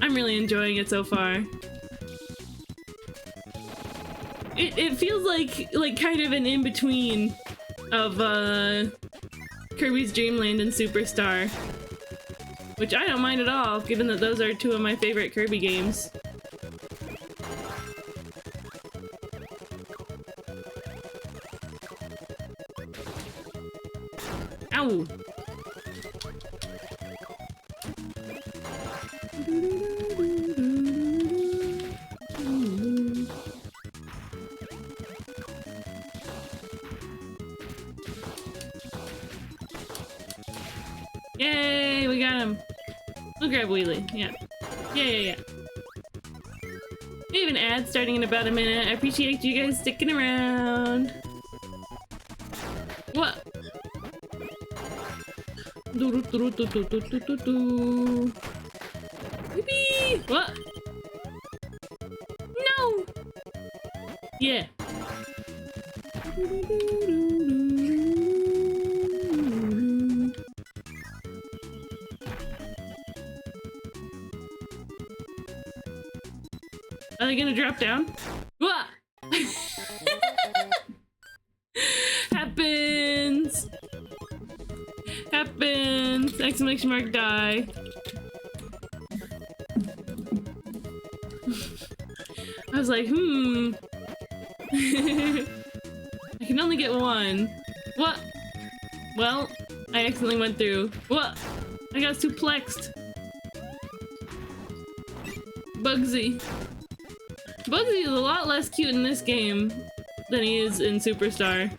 I'm really enjoying it so far. It feels like kind of an in-between of Kirby's Dream Land and Superstar. Which I don't mind at all, given that those are two of my favorite Kirby games. Ow! Yay, we got him. We'll grab Wheelie, yeah. Yeah. We have an ad starting in about a minute. I appreciate you guys sticking around. What? Yippee! What? No! Yeah. Are they gonna drop down? What? Happens! Happens! Exclamation mark die. I was like, I can only get one. What? Well, I accidentally went through. What? I got suplexed. Bugsy. Bugsy is a lot less cute in this game than he is in Superstar.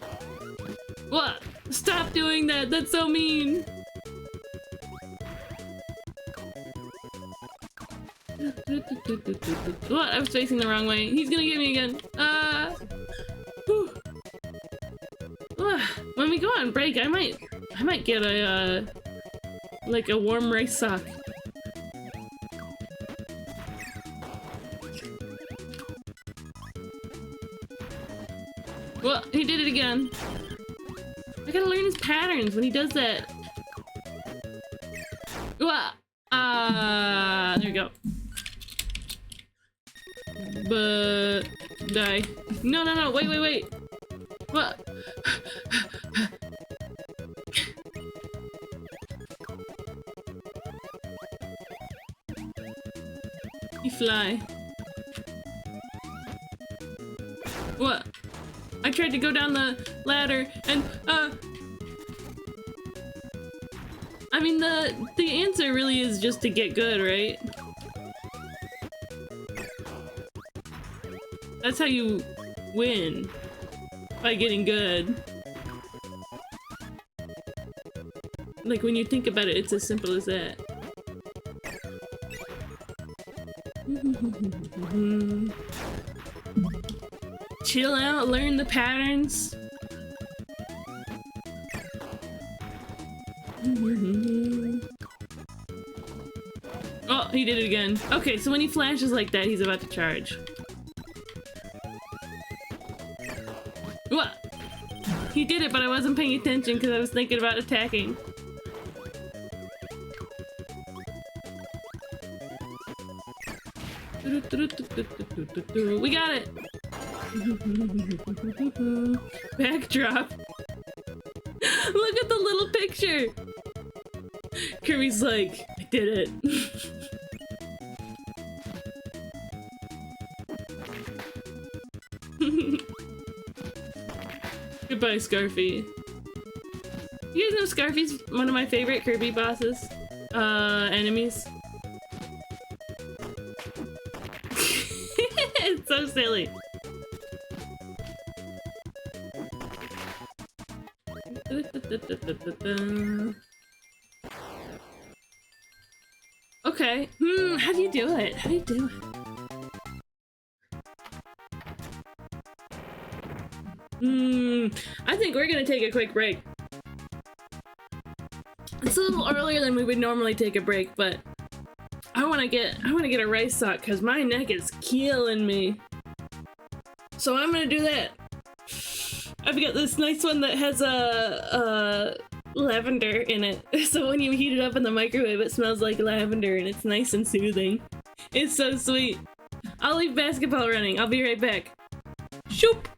What? Stop doing that! That's so mean! What? I was facing the wrong way. He's gonna get me again. When we go on break, I might get a like a warm rice sock. Well, he did it again. I gotta learn his patterns when he does that. Well, there we go. But die. No, no, no, wait, wait, wait. What? You fly. What? I tried to go down the ladder and I mean the answer really is just to get good, right? That's how you win. By getting good. Like when you think about it, it's as simple as that. Chill out, learn the patterns. Oh, he did it again. Okay, so when he flashes like that, he's about to charge. What? He did it, but I wasn't paying attention because I was thinking about attacking. We got it! Backdrop. Look at the little picture! Kirby's like, I did it. Goodbye, Scarfy. You guys know Scarfy's one of my favorite Kirby bosses? Enemies. It's so silly. Okay. How do you do it? How do you do it? I think we're gonna take a quick break. It's a little earlier than we would normally take a break, but I wanna get a rice sock because my neck is killing me. So I'm gonna do that. I've got this nice one that has a lavender in it. So when you heat it up in the microwave, it smells like lavender and it's nice and soothing. It's so sweet. I'll leave basketball running. I'll be right back. Shoop!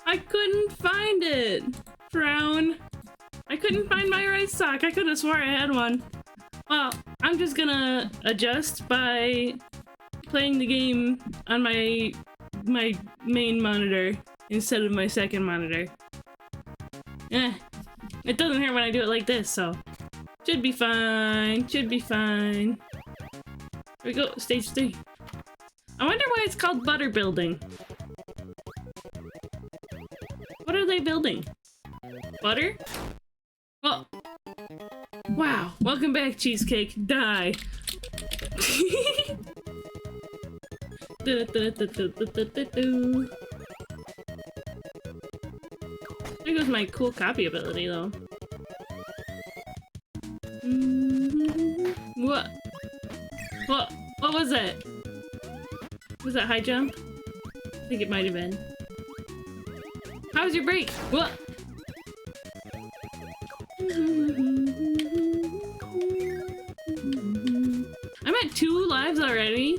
I couldn't find it. Frown. I couldn't find my right sock. I could have swore I had one. Well, I'm just gonna adjust by playing the game on my main monitor instead of my second monitor. It doesn't hurt when I do it like this, so should be fine. Should be fine. Here we go, stage 3. I wonder why it's called butter building. What are they building? Butter? Oh. Wow. Welcome back, Cheesecake. Die. There goes my cool copy ability, though. What? What was that? Was that high jump? I think it might have been. How was your break? What? I'm at 2 lives already?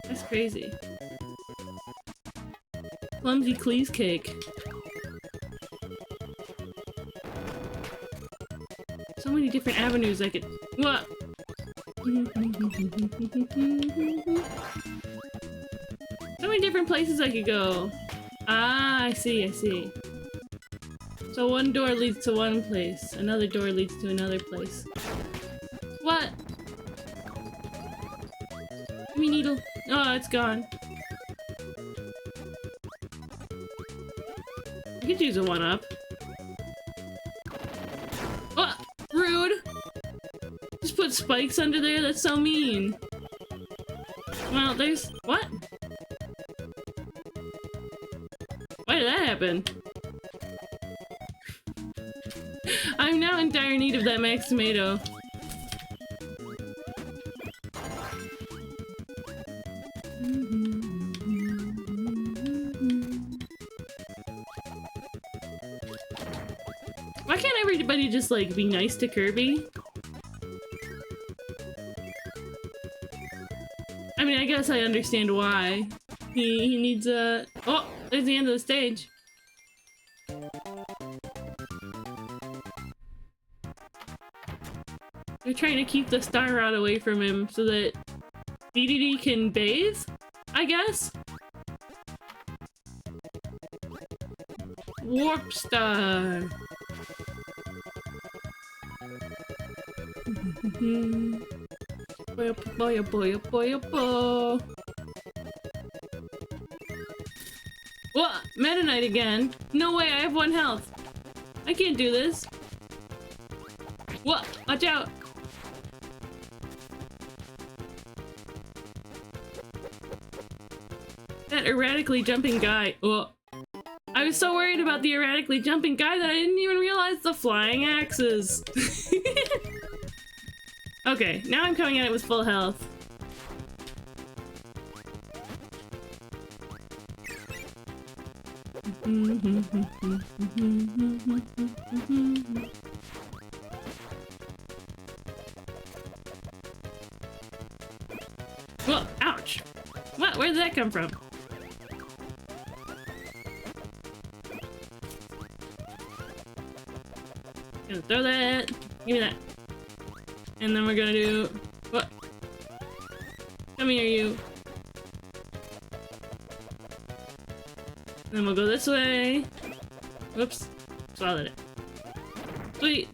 That's crazy. Clumsy Cheesecake. So many different avenues I could— What? So many different places I could go. Ah, I see, I see. So one door leads to one place, another door leads to another place. What? Give me needle. Oh, it's gone. I could use a 1-up. What? Rude! Just put spikes under there? That's so mean. Well, there's— What? Why did that happen? I'm now in dire need of that max tomato. Why can't everybody just, like, be nice to Kirby? I mean, I guess I understand why. He needs a— Oh! There's the end of the stage. They're trying to keep the star rod away from him so that DDD can bathe, I guess? Warp star! Boy, boy, boy, boy, boy. What? Meta Knight again? No way, I have 1 health. I can't do this. What? Watch out! That erratically jumping guy. Oh. I was so worried about the erratically jumping guy that I didn't even realize the flying axes. Okay, now I'm coming at it with full health. Whoa, ouch! What? Where did that come from? Gonna throw that. Give me that. And then we're gonna do— What? Come here, you. Then we'll go this way. Whoops. Swallowed it. Sweet.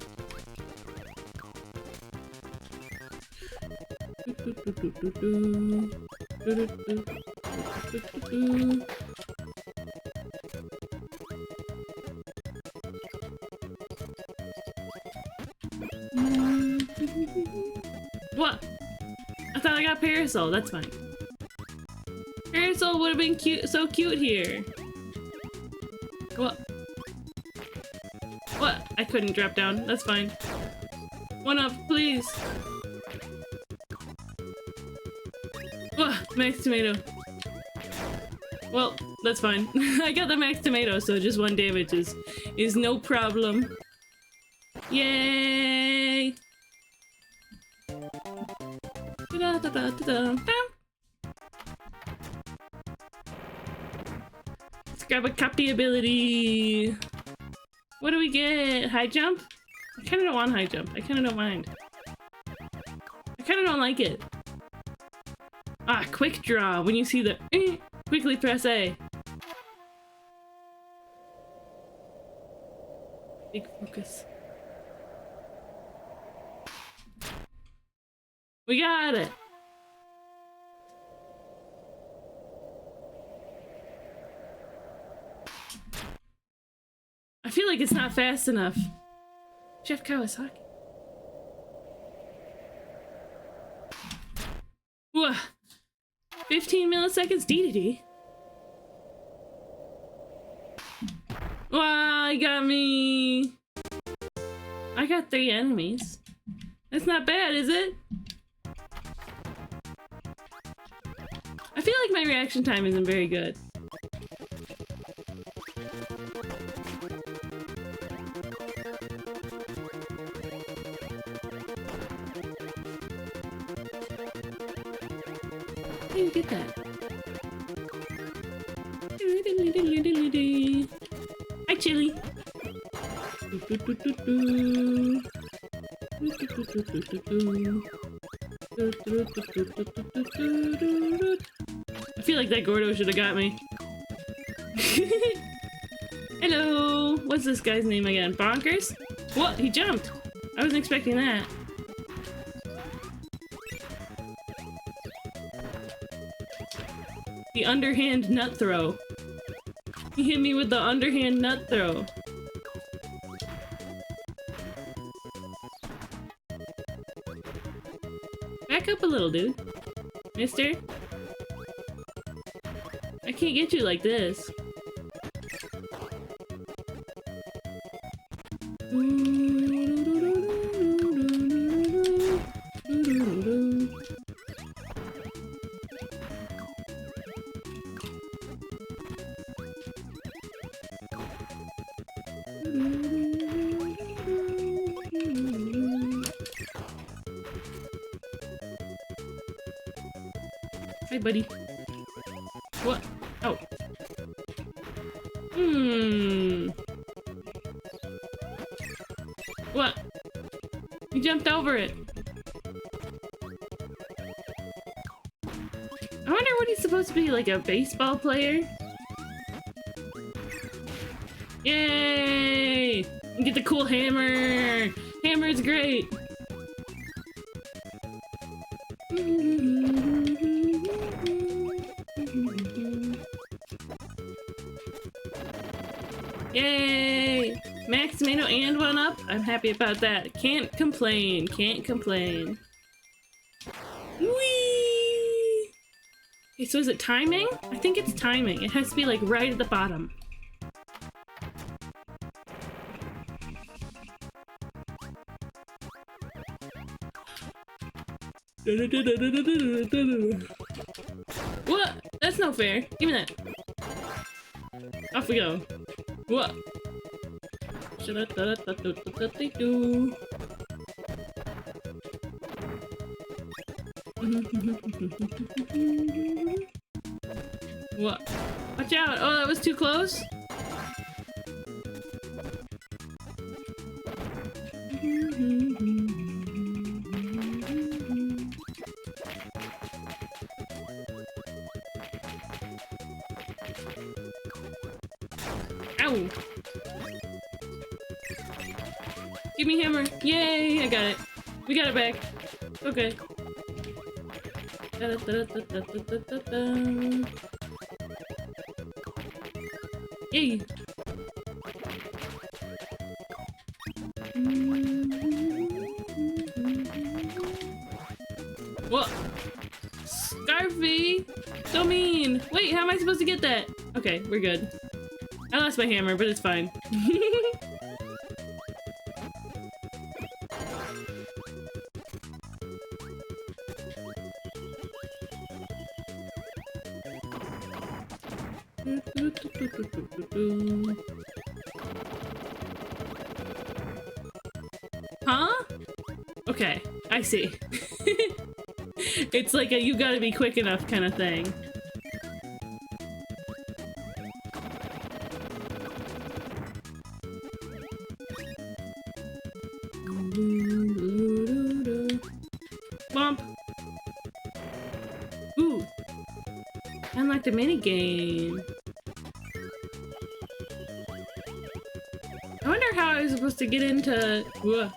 What? I thought I got Parasol. That's fine. Parasol would have been cute, so cute here. What? What? I couldn't drop down. That's fine. 1-up, please. What? Max tomato. Well, that's fine. I got the max tomato, so just 1 damage is no problem. Yay! Da-da-da-da-da-da. grab a copy ability. What do we get? High jump? I kinda don't want high jump. I kinda don't mind. I kinda don't like it. Ah, quick draw. When you see the quickly press A. Big focus. We got it! I feel like it's not fast enough. Chef Kawasaki. Whoa. 15 milliseconds DDD. Wow, he got me. I got 3 enemies. That's not bad, is it? I feel like my reaction time isn't very good. How do you get that? Hi, Chili. I feel like that Gordo should have got me. Hello! What's this guy's name again? Bonkers? What? He jumped! I wasn't expecting that. The underhand nut throw. He hit me with the underhand nut throw. Back up a little, dude. Mister? I can't get you like this. Hi, buddy. What? Oh. What? He jumped over it. I wonder what he's supposed to be, like a baseball player? Yay! You get the cool hammer! Hammer's great! Yay! Max tomato and 1-up? I'm happy about that. Can't complain. Can't complain. Whee! Okay, so is it timing? I think it's timing. It has to be like right at the bottom. What? That's no fair. Give me that. Off we go. What? What? Watch out! Oh, that was too close? Ow! Give me hammer! Yay! I got it. We got it back. Okay. Yay! What? Scarfy! So mean! Wait, how am I supposed to get that? Okay, we're good. I lost my hammer, but it's fine. Huh? Okay, I see. It's like a you gotta be quick enough kind of thing. Bump. Ooh. Unlocked a mini game. I wonder how I was supposed to get into. Whoa.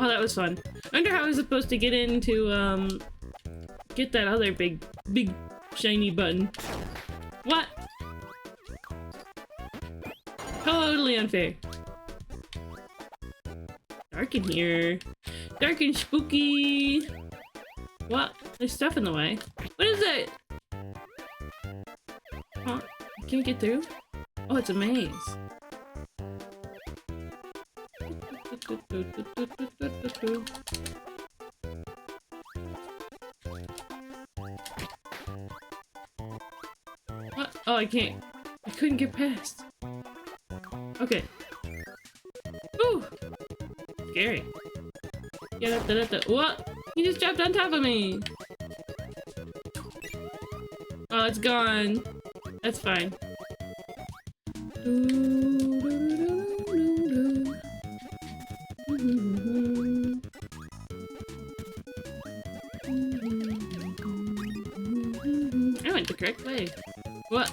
Oh, that was fun. I wonder how I was supposed to get into get that other big shiny button. What? Totally unfair. Dark in here. Dark and spooky. What? There's stuff in the way. What is it? Huh? Can you get through? Oh, it's a maze. What? Oh, I can't. I couldn't get past. Okay. Ooh! Scary. What? He just jumped on top of me! Oh, it's gone. That's fine. I went the correct way. What?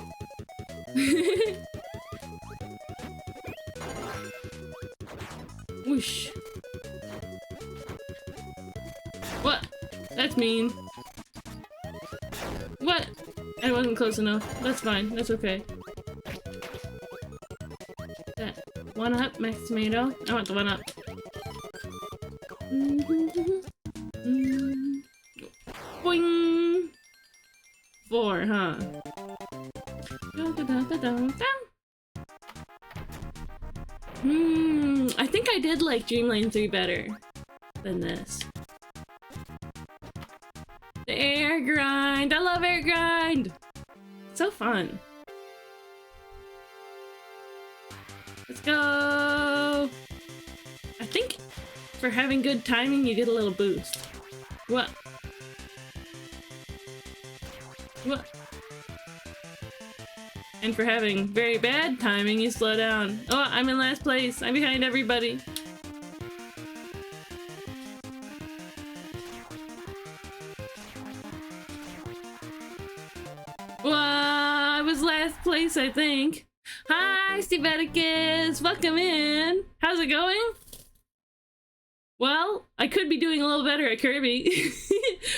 Whoosh. What? That's mean. What? I wasn't close enough. That's fine. That's okay. That one up, Max Tomato. I want the one up. Boing! 4, huh? I think I did like Dreamland 3 better than this. The air grind! I love air grind! So fun. Let's go! I think for having good timing, you get a little boost. What? What? And for having very bad timing, you slow down. Oh, I'm in last place. I'm behind everybody. Well, I was last place, I think. Hi, Steveticus! Welcome in! How's it going? Well, I could be doing a little better at Kirby,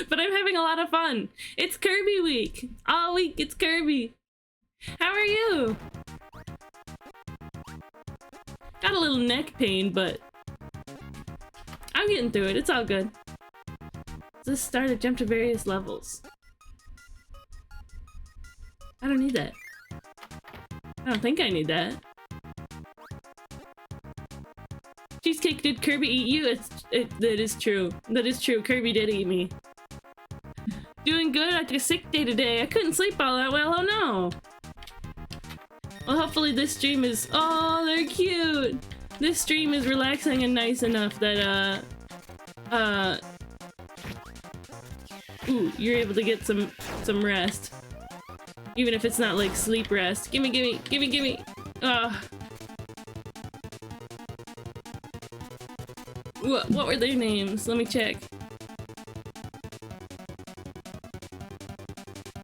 but I'm having a lot of fun. It's Kirby week! All week, it's Kirby! How are you? Got a little neck pain, but I'm getting through it. It's all good. Let's start a jump to various levels. I don't need that. I don't think I need that. Cheesecake, did Kirby eat you? That is true. That is true. Kirby did eat me. Doing good. I took a sick day today. I couldn't sleep all that well. Oh no. Well, hopefully this stream is— oh, they're cute! This stream is relaxing and nice enough that, ooh, you're able to get some rest. Even if it's not like sleep rest. Gimme, gimme, gimme, gimme! What were their names? Let me check.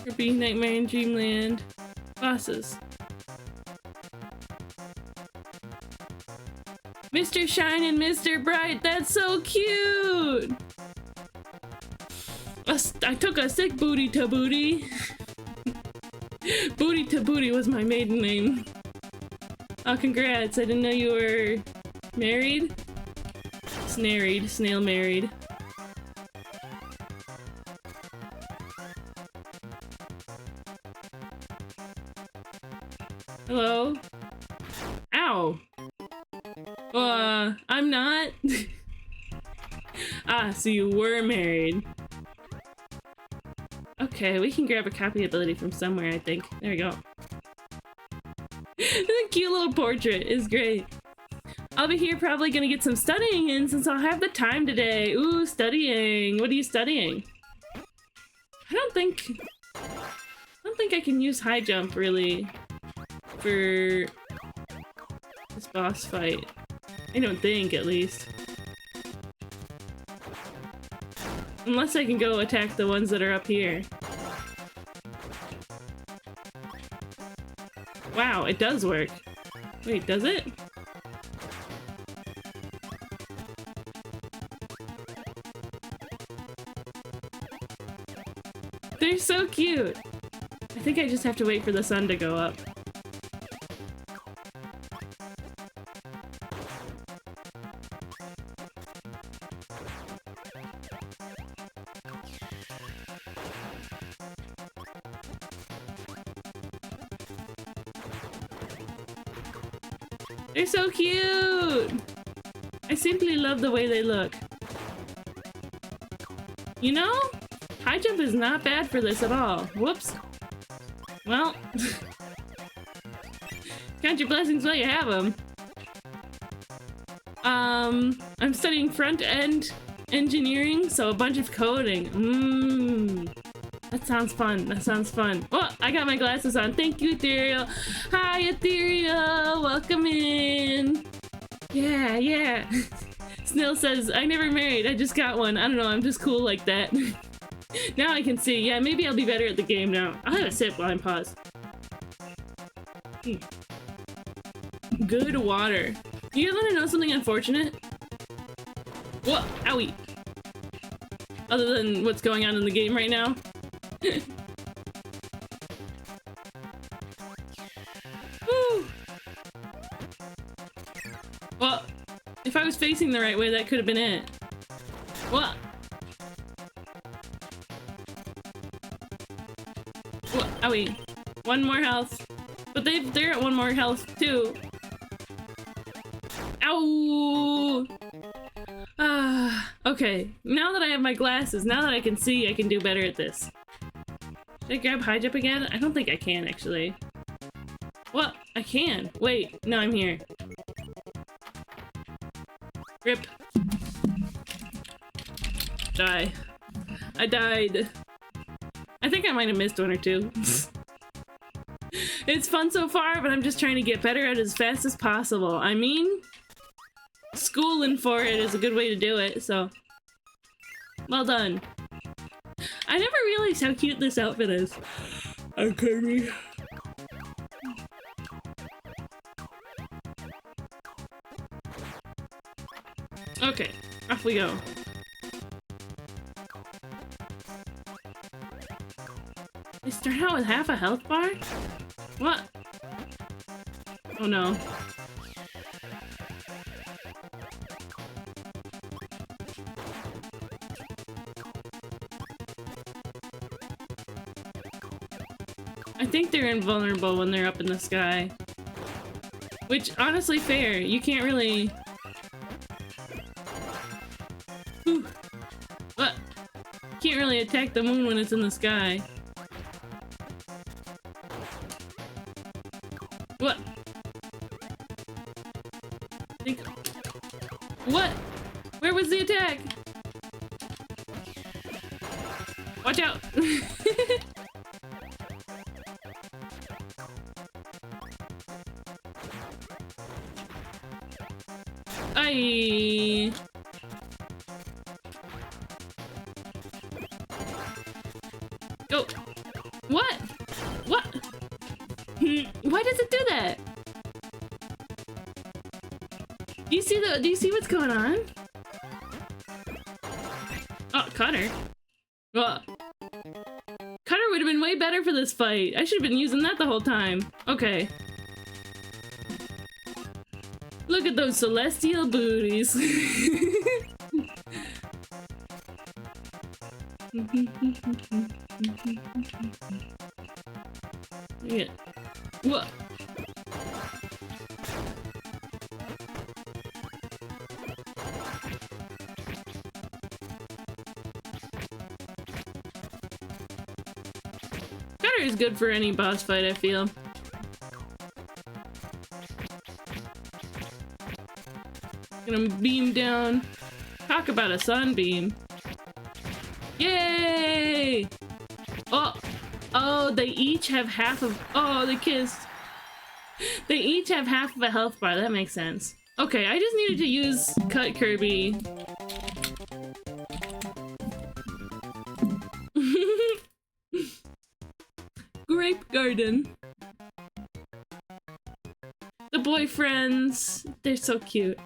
Kirby, Nightmare in Dreamland. Bosses. Mr. Shine and Mr. Bright, that's so cute! I took a sick booty to booty. Booty to booty was my maiden name. Oh, congrats, I didn't know you were married? Snarried, snail married. Hello? Ow! I'm not. Ah, so you were married. Okay, we can grab a copy ability from somewhere, I think. There we go. The cute little portrait is great. I'll be here probably gonna get some studying in since I'll have the time today. Ooh, studying. What are you studying? I don't think I can use high jump really for this boss fight. I don't think, at least. Unless I can go attack the ones that are up here. Wow, it does work. Wait, does it? They're so cute! I think I just have to wait for the sun to go up. They're so cute! I simply love the way they look. You know, high jump is not bad for this at all. Whoops. Well, count your blessings while you have them. I'm studying front-end engineering, so a bunch of coding. That sounds fun. That sounds fun. Oh, I got my glasses on. Thank you, Ethereal. Hi, Ethereal. Welcome in. Yeah, yeah. Snail says, I never married. I just got one. I don't know. I'm just cool like that. Now I can see. Yeah, maybe I'll be better at the game now. I'll have a sip while I'm paused. Good water. You guys want to know something unfortunate? Whoa, owie. Other than what's going on in the game right now. Woo. Well, if I was facing the right way, that could have been it. What? What? Owie. One more health. But they're at one more health too. Ow! Okay. Now that I have my glasses, now that I can see, I can do better at this. Should I grab high jump again? I don't think I can, actually. What? I can. Wait. No, I'm here. Rip. Die. I died. I think I might have missed one or two. It's fun so far, but I'm just trying to get better at it as fast as possible. I mean, schooling for it is a good way to do it, so well done. I never realized how cute this outfit is. I'm Kirby. Okay, off we go. They start out with half a health bar? What? Oh no. I think they're invulnerable when they're up in the sky. Which, honestly, fair. You can't really... Whew. What? Can't really attack the moon when it's in the sky. What? What? Where was the attack? Watch out! Aye. Go. What? What? Why does it do that? Do you see what's going on? Oh, Cutter. Well, Cutter would have been way better for this fight. I should have been using that the whole time. Okay. Look at those celestial booties. Yeah. What? Cutter is good for any boss fight, I feel. Gonna beam down. Talk about a sunbeam. Yay! Oh! Oh, they each have half of... Oh, they kissed. They each have half of a health bar. That makes sense. Okay, I just needed to use Cut Kirby. Grape Garden. The boyfriends. They're so cute.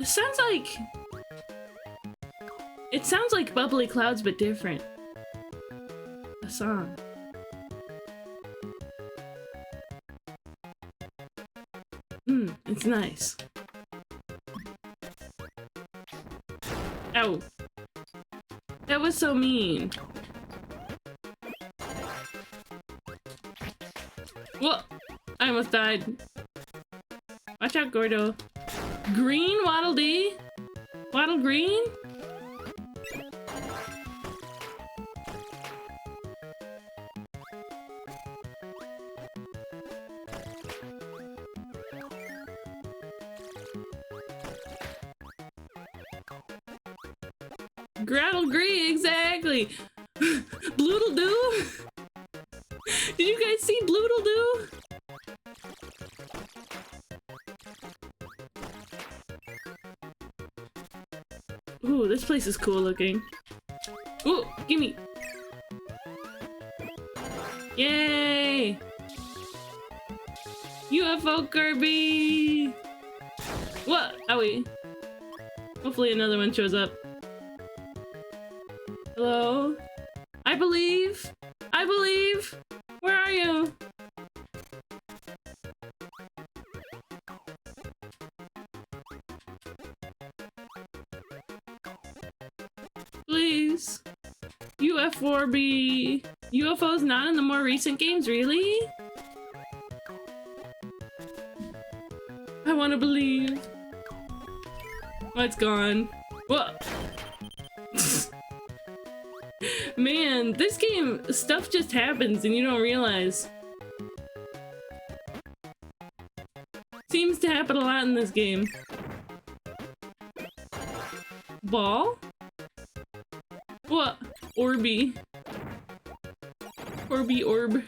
It sounds like... It sounds like Bubbly Clouds, but different. A song. It's nice. Ow. That was so mean. Whoa! I almost died. Watch out, Gordo. Green Waddle Dee? Waddle Green? Grattle Gree, exactly! Bloodle Doo? Did you guys see Bloodle Doo? Ooh, this place is cool looking. Ooh, gimme! Yay! UFO Kirby! What? Owie. Hopefully another one shows up. Hello? I believe! I believe! Where are you? Please. UFORB. UFO's not in the more recent games, really? I want to believe. Oh, it's gone. What? Man, this game, stuff just happens and you don't realize. Seems to happen a lot in this game. Ball? What? Orby. Orby orb.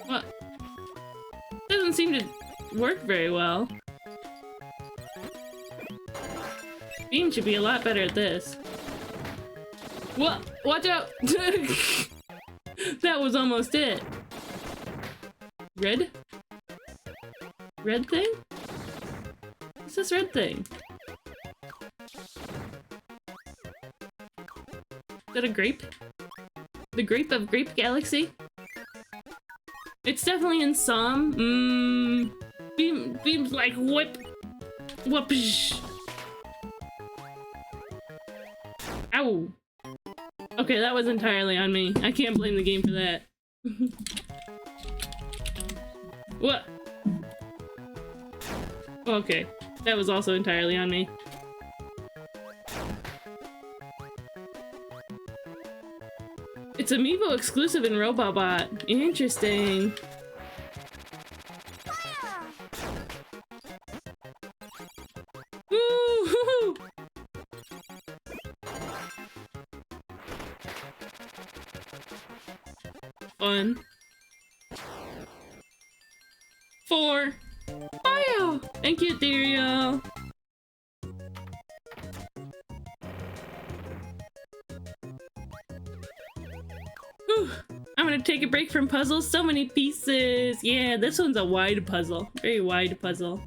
What? Doesn't seem to work very well. Beam should be a lot better at this. What? Watch out! That was almost it. Red? Red thing? What's this red thing? Is that a grape? The grape of Grape Galaxy? It's definitely in some. Beam's like whip. Whoopsh. Ow. Okay, that was entirely on me. I can't blame the game for that. What? Okay, that was also entirely on me. It's Amiibo exclusive in Robobot. Interesting. Woo-hoo-hoo! Fun. 4. Bio! Thank you, Ethereal. Whew. I'm gonna take a break from puzzles. So many pieces. Yeah, this one's a wide puzzle. Very wide puzzle.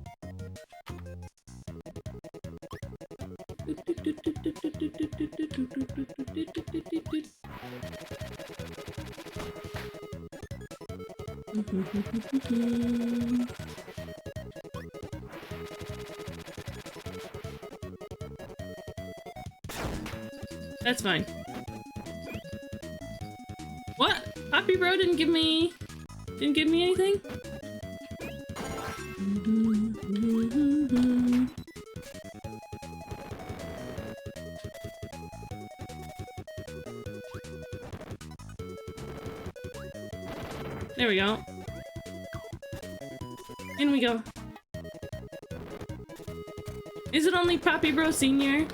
That's fine. What? Poppy Bro didn't give me anything? There we go. In we go. Is it only Poppy Bro Senior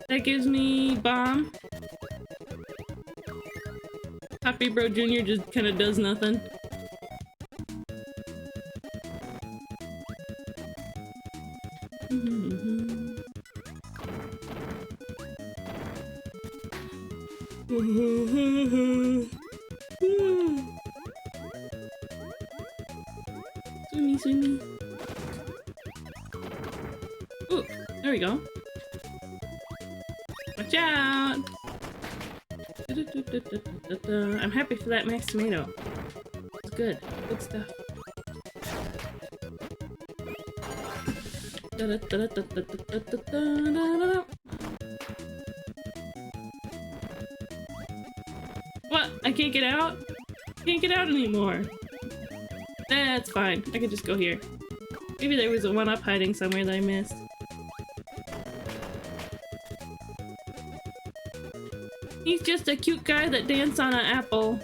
that gives me bomb? Poppy Bro Junior just kind of does nothing. Swimmy, swimmy. Ooh, there we go. Watch out! I'm happy for that max tomato. It's good. Good stuff. What? I can't get out? Can't get out anymore. That's fine. I could just go here. Maybe there was a one-up hiding somewhere that I missed. He's just a cute guy that danced on an apple.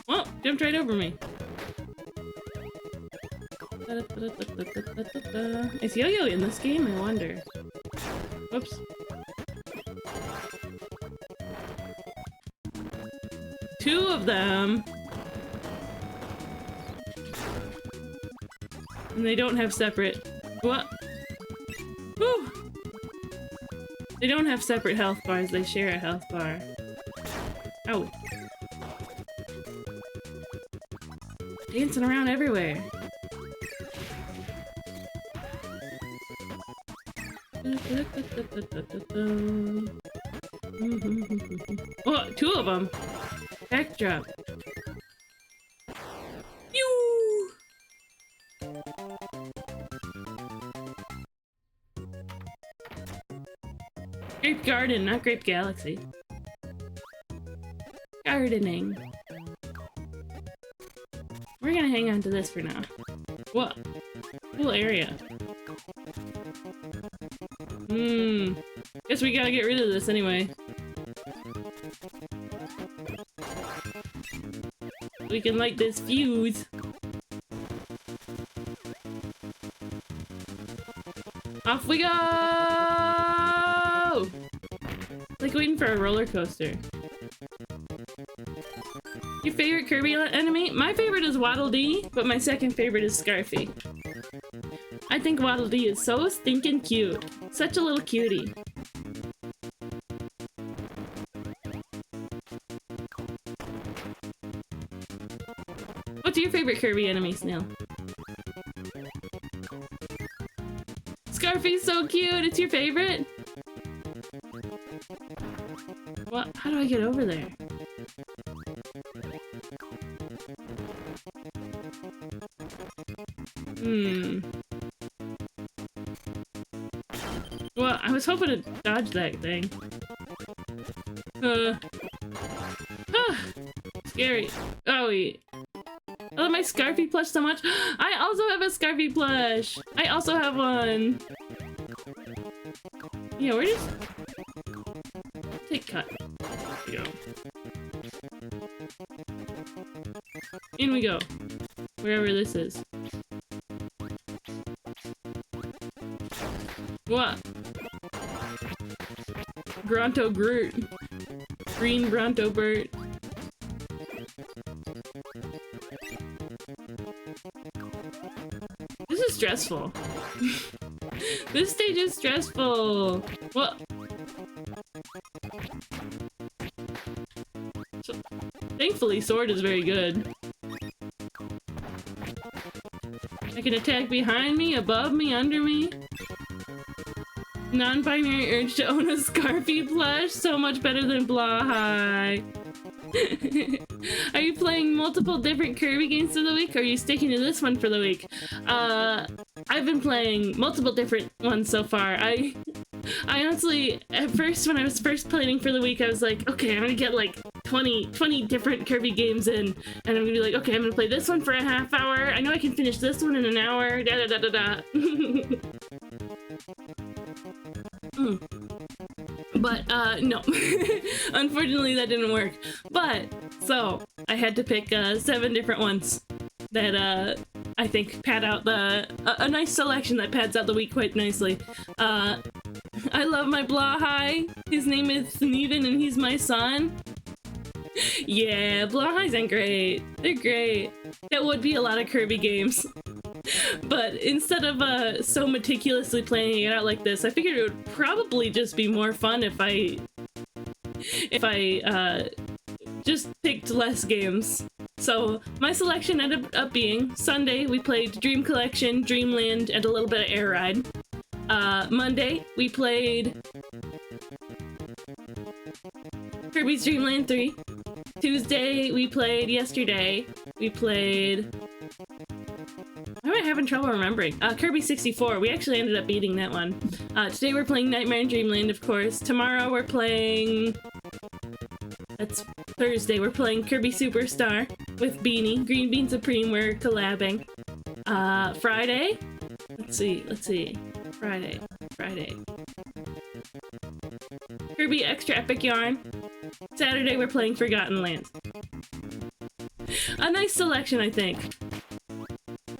Well, jumped right over me. Is Yo-Yo in this game? I wonder. Whoops. Two of them. And they don't have separate. What? Whew. They don't have separate health bars, they share a health bar. Oh. Dancing around everywhere. Oh, two of them. Backdrop. Pew! Grape Garden, not Grape Galaxy. Gardening. We're gonna hang on to this for now. What? Cool area. Guess we gotta get rid of this anyway. We can light this fuse. Off we go! Like waiting for a roller coaster. Your favorite Kirby enemy? My favorite is Waddle Dee, but my second favorite is Scarfy. I think Waddle Dee is so stinking cute. Such a little cutie. What's your favorite Kirby enemy, Snail? Scarfy's so cute! It's your favorite? What? How do I get over there? Well, I was hoping to dodge that thing. Scary. Oh, wait. I love my Scarfy plush so much. I also have a Scarfy plush. I also have one. Yeah, we're just... Take cut. There we go. In we go. Wherever this is. What? Grunto Groot. Green Grunto Bert. This is stressful. This stage is stressful. What? So, thankfully, Sword is very good. I can attack behind me, above me, under me. Non-binary urge to own a Scarfy plush, so much better than Blah High. Are you playing multiple different Kirby games for the week, or are you sticking to this one for the week? I've been playing multiple different ones so far. I honestly, at first, when I was first planning for the week, I was like, okay, I'm gonna get like 20 different Kirby games in, and I'm gonna be like, okay, I'm gonna play this one for a half hour. I know I can finish this one in an hour, da da da da da. But, no. Unfortunately, that didn't work. But, so, I had to pick 7 different ones that, I think pad out a nice selection that pads out the week quite nicely. I love my Blahai. His name is Sneven and he's my son. Yeah, Blahais are great. They're great. That would be a lot of Kirby games. But instead of so meticulously planning it out like this, I figured it would probably just be more fun if I just picked less games. So my selection ended up being Sunday we played Dream Collection, Dreamland, and a little bit of Air Ride. Monday we played Kirby's Dream Land 3. Tuesday we played Yesterday. We played... Why am I having trouble remembering? Kirby 64. We actually ended up beating that one. Today we're playing Nightmare in Dreamland, of course. Tomorrow we're playing... That's Thursday. We're playing Kirby Superstar with Beanie. Green Bean Supreme, we're collabing. Friday? Let's see. Friday. Kirby Extra Epic Yarn. Saturday we're playing Forgotten Lands. A nice selection, I think.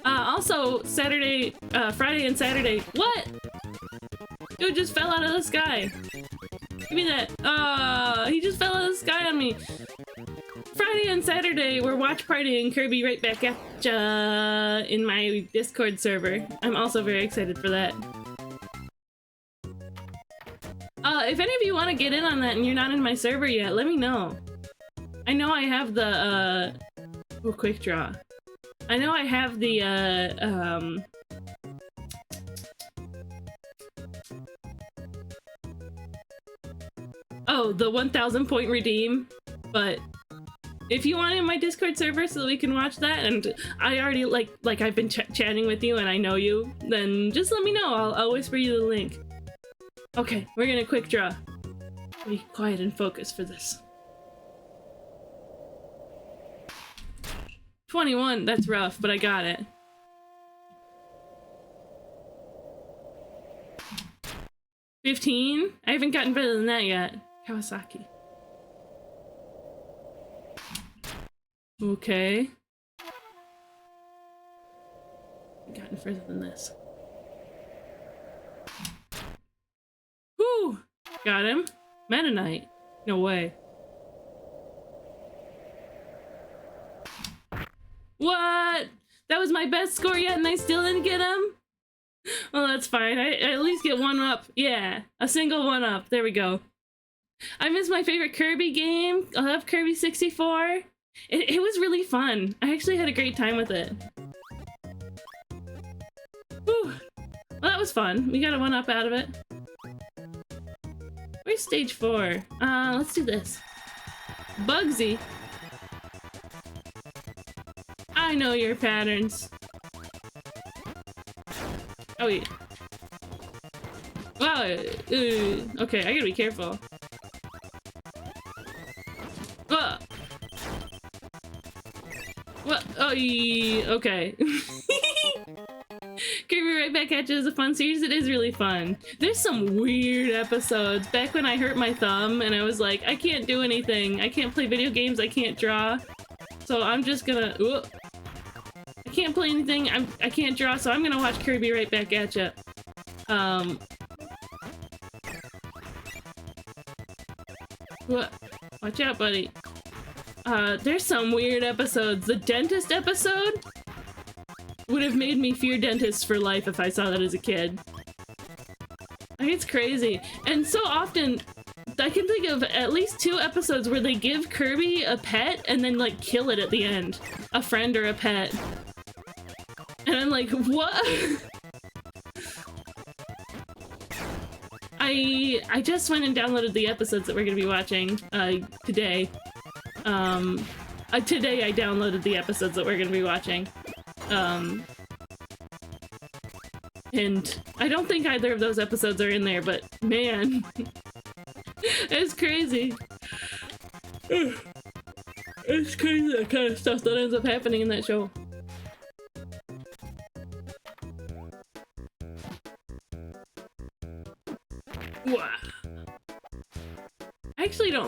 Also, Friday and Saturday. What? Dude just fell out of the sky. Give me that. He just fell out of the sky on me. Friday and Saturday, we're watch partying Kirby right back at ya in my Discord server. I'm also very excited for that. If any of you want to get in on that and you're not in my server yet, let me know. I know I have the, quick draw. I know I have the, oh, the 1,000 point redeem, but if you want in my Discord server so that we can watch that, and I already, like I've been chatting with you and I know you, then just let me know. I'll whisper you the link. Okay, we're gonna quick draw. Be quiet and focus for this. 21, that's rough, but I got it. $15? I haven't gotten better than that yet. Kawasaki. Okay. I've gotten further than this. Whew! Got him. Meta Knight. No way. What? That was my best score yet and I still didn't get him? Well, that's fine. I at least get one up. Yeah, a single one up. There we go. I miss my favorite Kirby game. I love Kirby 64. It was really fun. I actually had a great time with it. Whew. Well, that was fun. We got a one up out of it. Where's stage 4? Let's do this. Bugsy. I know your patterns. Oh, yeah. Wow. Okay, I gotta be careful. What? Oh, okay. Kirby Right Back At You is a fun series. It is really fun. There's some weird episodes. Back when I hurt my thumb and I was like, I can't do anything. I can't play video games. I can't draw. So I'm just gonna... I can't play anything. I can't draw, so I'm gonna watch Kirby Right Back At You. Watch out, buddy. There's some weird episodes. The dentist episode would have made me fear dentists for life if I saw that as a kid. Like, it's crazy. And so often, I can think of at least 2 episodes where they give Kirby a pet and then, like, kill it at the end. A friend or a pet. And I'm like, what? I just went and downloaded the episodes that we're gonna be watching, today. Today I downloaded the episodes that we're gonna be watching. And I don't think either of those episodes are in there, but man, it's crazy. It's crazy, that kind of stuff that ends up happening in that show. Wow.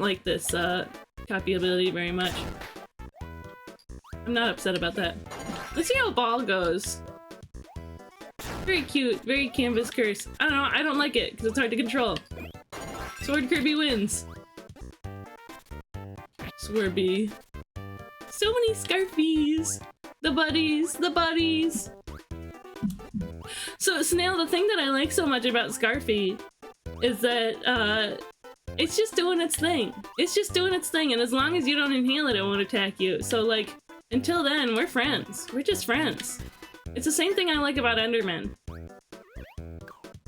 don't like this copy ability very much. I'm not upset about that. Let's see how ball goes. Very cute, very canvas curse. I don't know, I don't like it because it's hard to control. Sword Kirby wins. Swirby. So many Scarfies. The buddies, the buddies. So Snail, the thing that I like so much about Scarfy is that it's just doing its thing. It's just doing its thing, and as long as you don't inhale it, it won't attack you. So like, until then, we're friends. We're just friends. It's the same thing I like about Endermen.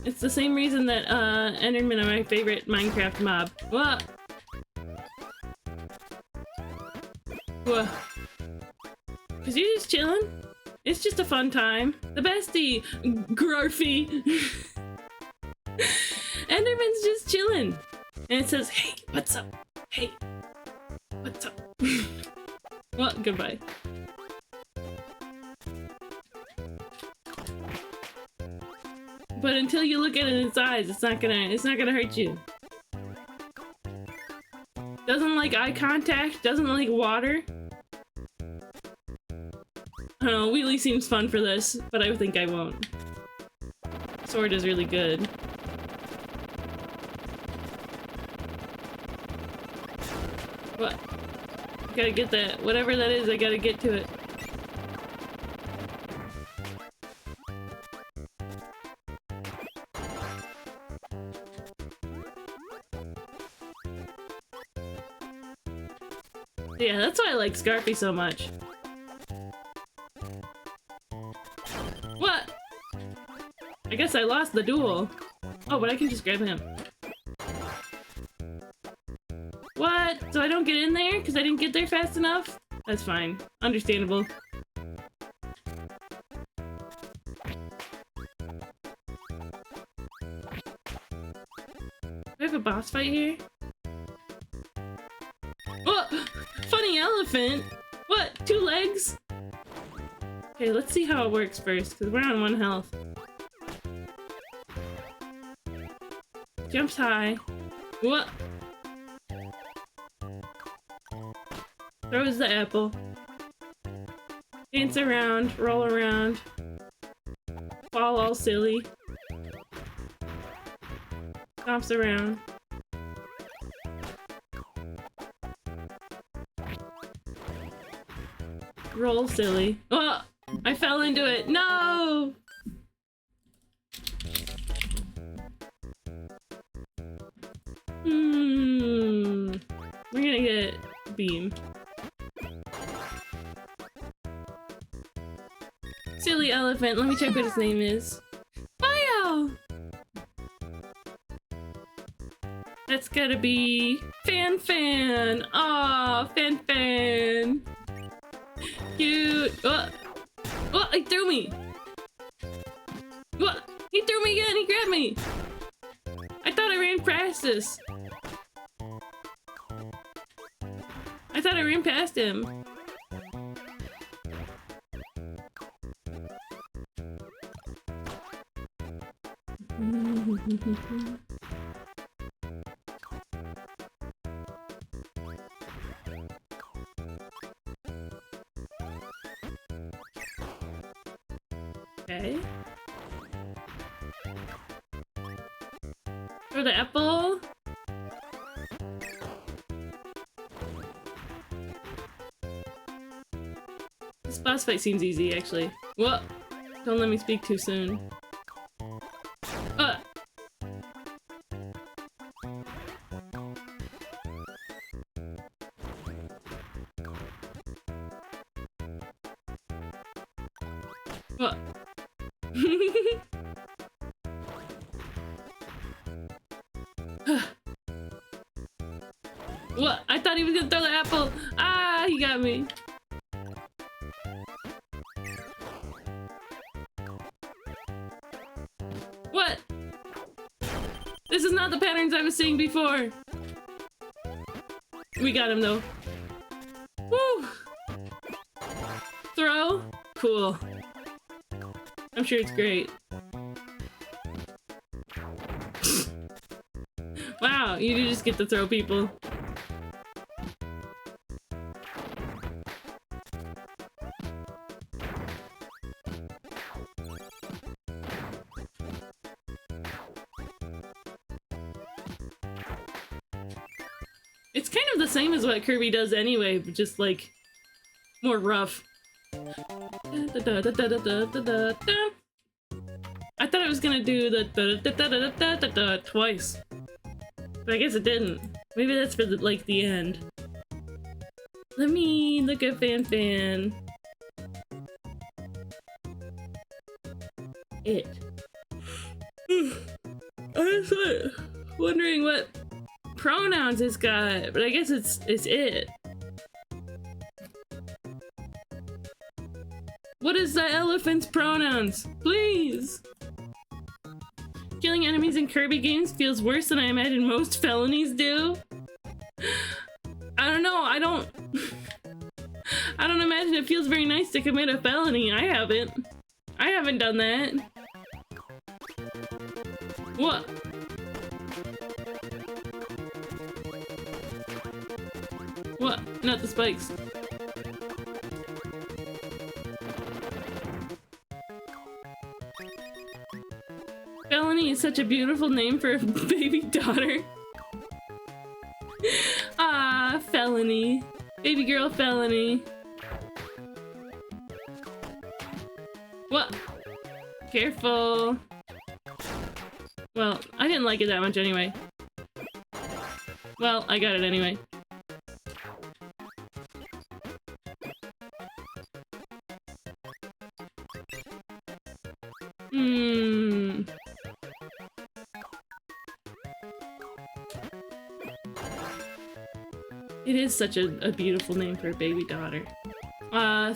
It's the same reason that Endermen are my favorite Minecraft mob. Whoa! Whoa. Cause you're just chilling. It's just a fun time. The bestie, Grarfy. Enderman's just chilling. And it says, hey, what's up? Hey, what's up? Well, goodbye. But until you look at it in its eyes, it's not gonna hurt you. Doesn't like eye contact, doesn't like water. I don't know, Wheelie seems fun for this, but I think I won't. Sword is really good. What? I gotta get that. Whatever that is, I gotta get to it. Yeah, that's why I like Scarfy so much. What? I guess I lost the duel. Oh, but I can just grab him. What? So I don't get in there because I didn't get there fast enough? That's fine. Understandable. Do I have a boss fight here? Oh! Funny elephant! What? 2 legs? Okay, let's see how it works first, because we're on 1 health. Jumps high. What? Throws the apple. Dance around, roll around. Fall all silly. Stomps around. Roll silly. Oh! I fell into it. No! We're gonna get beam. Silly elephant. Let me check what his name is. Bio! That's gotta be Fan Fan. Aw, Fan Fan. Cute. Oh, oh, he threw me. What? He threw me again. He grabbed me. I thought I ran past this. I thought I ran past him. Okay. For the apple. This boss fight seems easy, actually. Whoa! Don't let me speak too soon. What? What? I thought he was gonna throw the apple! Ah, he got me! What? This is not the patterns I was seeing before! We got him though. Woo! Throw? Cool. I'm sure it's great. Wow, you do just get to throw people. It's kind of the same as what Kirby does anyway, but just like more rough. I thought I was gonna do the twice, but I guess it didn't. Maybe that's for the end. Let me look at Fan. It. I was wondering what pronouns it's got, but I guess it's it. What is the elephant's pronouns? Please! Killing enemies in Kirby games feels worse than I imagine most felonies do. I don't know, I don't imagine it feels very nice to commit a felony. I haven't done that. What? What? Not the spikes. Felony is such a beautiful name for a baby daughter. Ah, Felony. Baby girl Felony. What? Careful. Well, I didn't like it that much anyway. Well, I got it anyway. It is such a beautiful name for a baby daughter.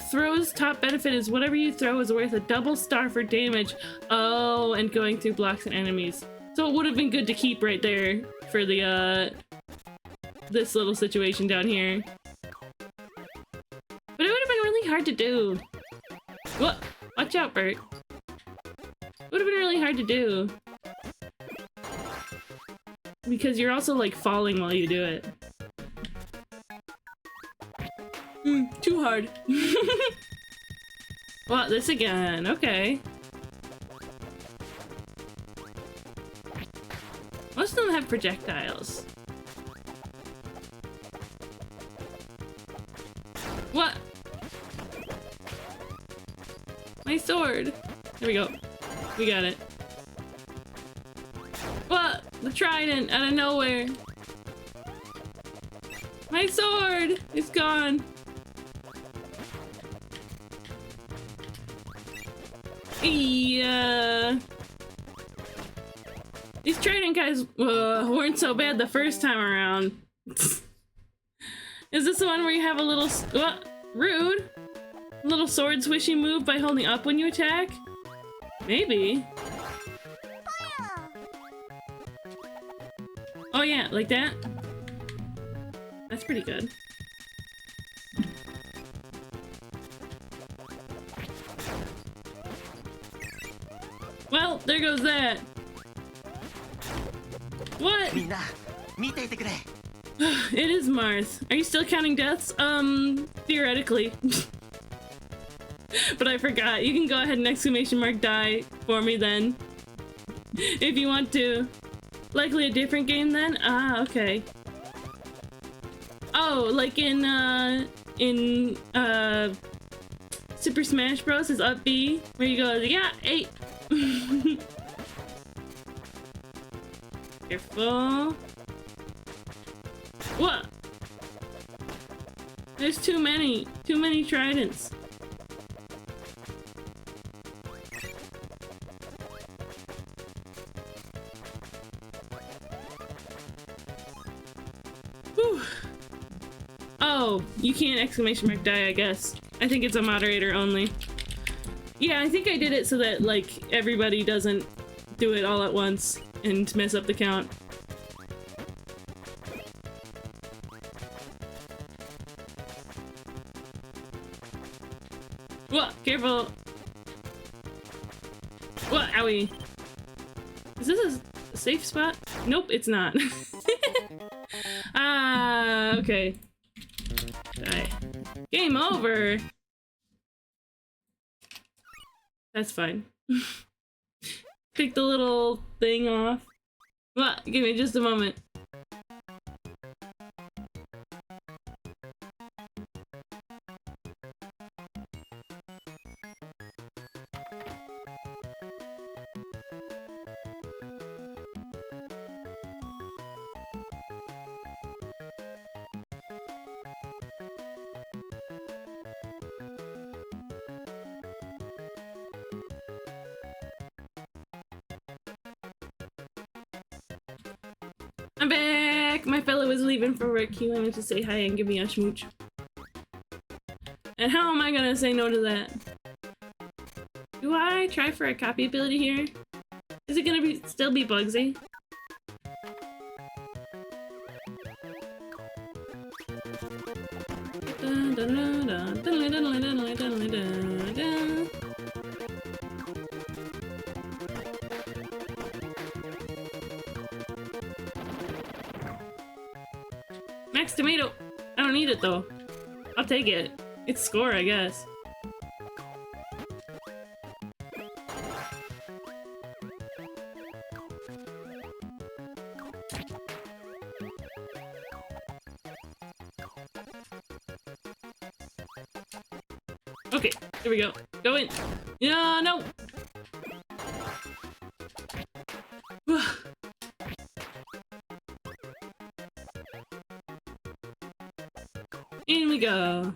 Throw's top benefit is whatever you throw is worth a double star for damage. Oh, and going through blocks and enemies. So it would have been good to keep right there for the, this little situation down here. But it would have been really hard to do. What? Watch out, Bert. It would have been really hard to do. Because you're also, like, falling while you do it. Too hard. What? This again. Okay. Most of them have projectiles. What? My sword. There we go. We got it. What? The trident out of nowhere. My sword is gone. Yeah. These trident guys weren't so bad the first time around. Is this the one where you have a little what? Rude? A little sword swishy move by holding up when you attack? Maybe. Oh yeah, like that? That's pretty good. Well, there goes that. What? It is Marth. Are you still counting deaths? Theoretically. But I forgot. You can go ahead and exclamation mark die for me then. If you want to. Likely a different game then? Ah, okay. Oh, like in Super Smash Bros. Is up B, where you go, yeah, 8. Careful. What? There's too many tridents. Whew. Oh, you can't exclamation mark die, I guess. I think it's a moderator only. Yeah, I think I did it so that, like, everybody doesn't do it all at once and mess up the count. What? Careful! What? Owie! Is this a safe spot? Nope, it's not. Ah, okay. Die. Game over! That's fine. Pick the little thing off. What? Give me just a moment. I'm back! My fellow was leaving for work. He wanted to say hi and give me a smooch. And how am I gonna say no to that? Do I try for a copy ability here? Is it gonna still be Bugsy? Max tomato! I don't need it though. I'll take it. It's score, I guess. Okay, here we go. Go in. Yeah, no! In we go.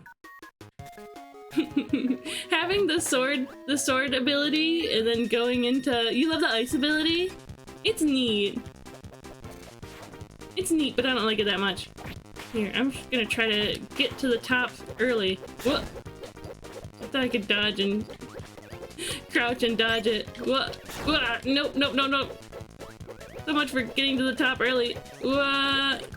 Having the sword ability and then going into— you love the ice ability? It's neat. It's neat, but I don't like it that much. Here, I'm just gonna try to get to the top early. Whoa! I thought I could dodge and crouch and dodge it. What? Nope, nope, nope, nope. So much for getting to the top early. What?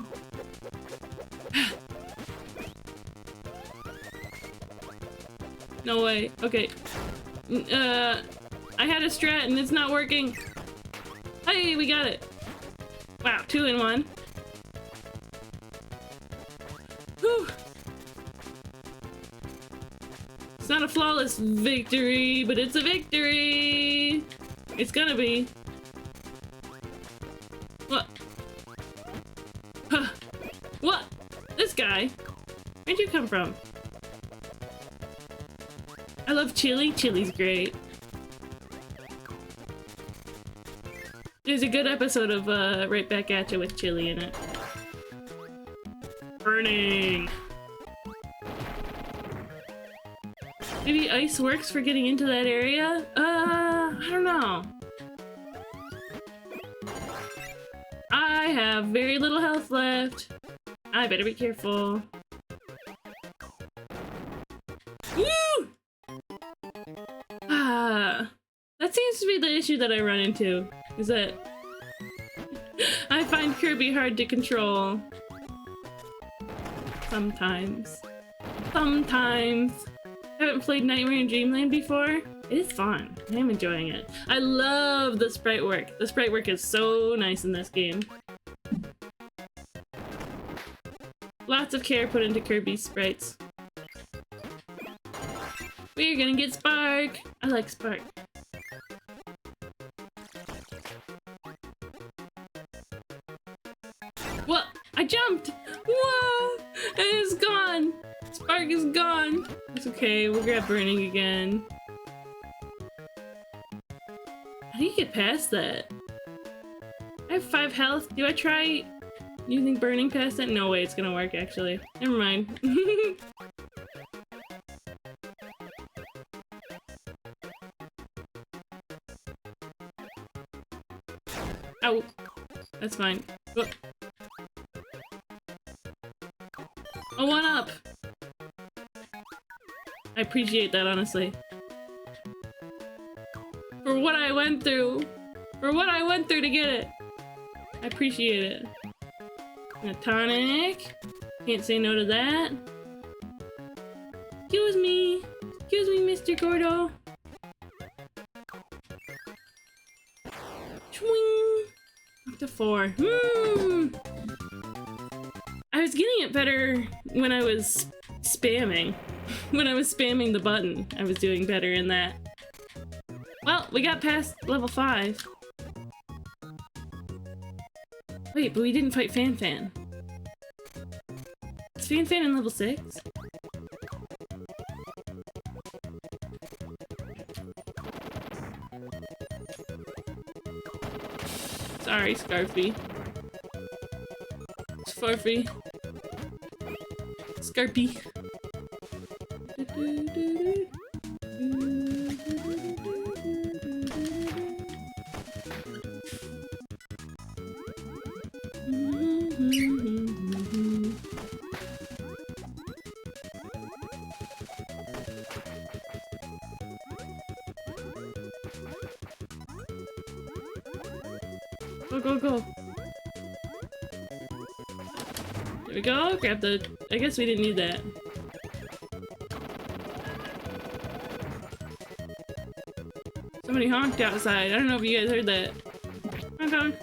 No way. Okay. I had a strat and it's not working. Hey, we got it. Wow, 2 in 1. Whew. It's not a flawless victory, but it's a victory. It's gonna be. What? Huh. What? This guy? Where'd you come from? I love chili. Chili's great. There's a good episode of Right Back At You with chili in it. Burning! Maybe ice works for getting into that area? I don't know. I have very little health left. I better be careful. Woo! That seems to be the issue that I run into, is that I find Kirby hard to control. Sometimes. Sometimes. Haven't played Nightmare in Dreamland before? It is fun. I am enjoying it. I love the sprite work. The sprite work is so nice in this game. Lots of care put into Kirby's sprites. We're gonna get Spark! I like Spark. What? I jumped! Whoa! And it's gone! Spark is gone! It's okay, we'll grab Burning again. How do you get past that? I have 5 health. Do I try using Burning past that? No way it's gonna work, actually. Never mind. Oh, that's fine. Oh. A 1-up! I appreciate that, honestly. For what I went through! For what I went through to get it! I appreciate it. And a tonic. Can't say no to that. Excuse me! Excuse me, Mr. Gordo! Swing! Up to 4. I was getting it better when I was spamming. When I was spamming the button, I was doing better in that. Well, we got past level 5. Wait, but we didn't fight Fan Fan. Is Fan Fan in level 6? Sorry, Scarfy. Scarfy. Scarpy. Go, go, go. There we go. Grab the... I guess we didn't need that. Somebody honked outside. I don't know if you guys heard that. Honk, honk.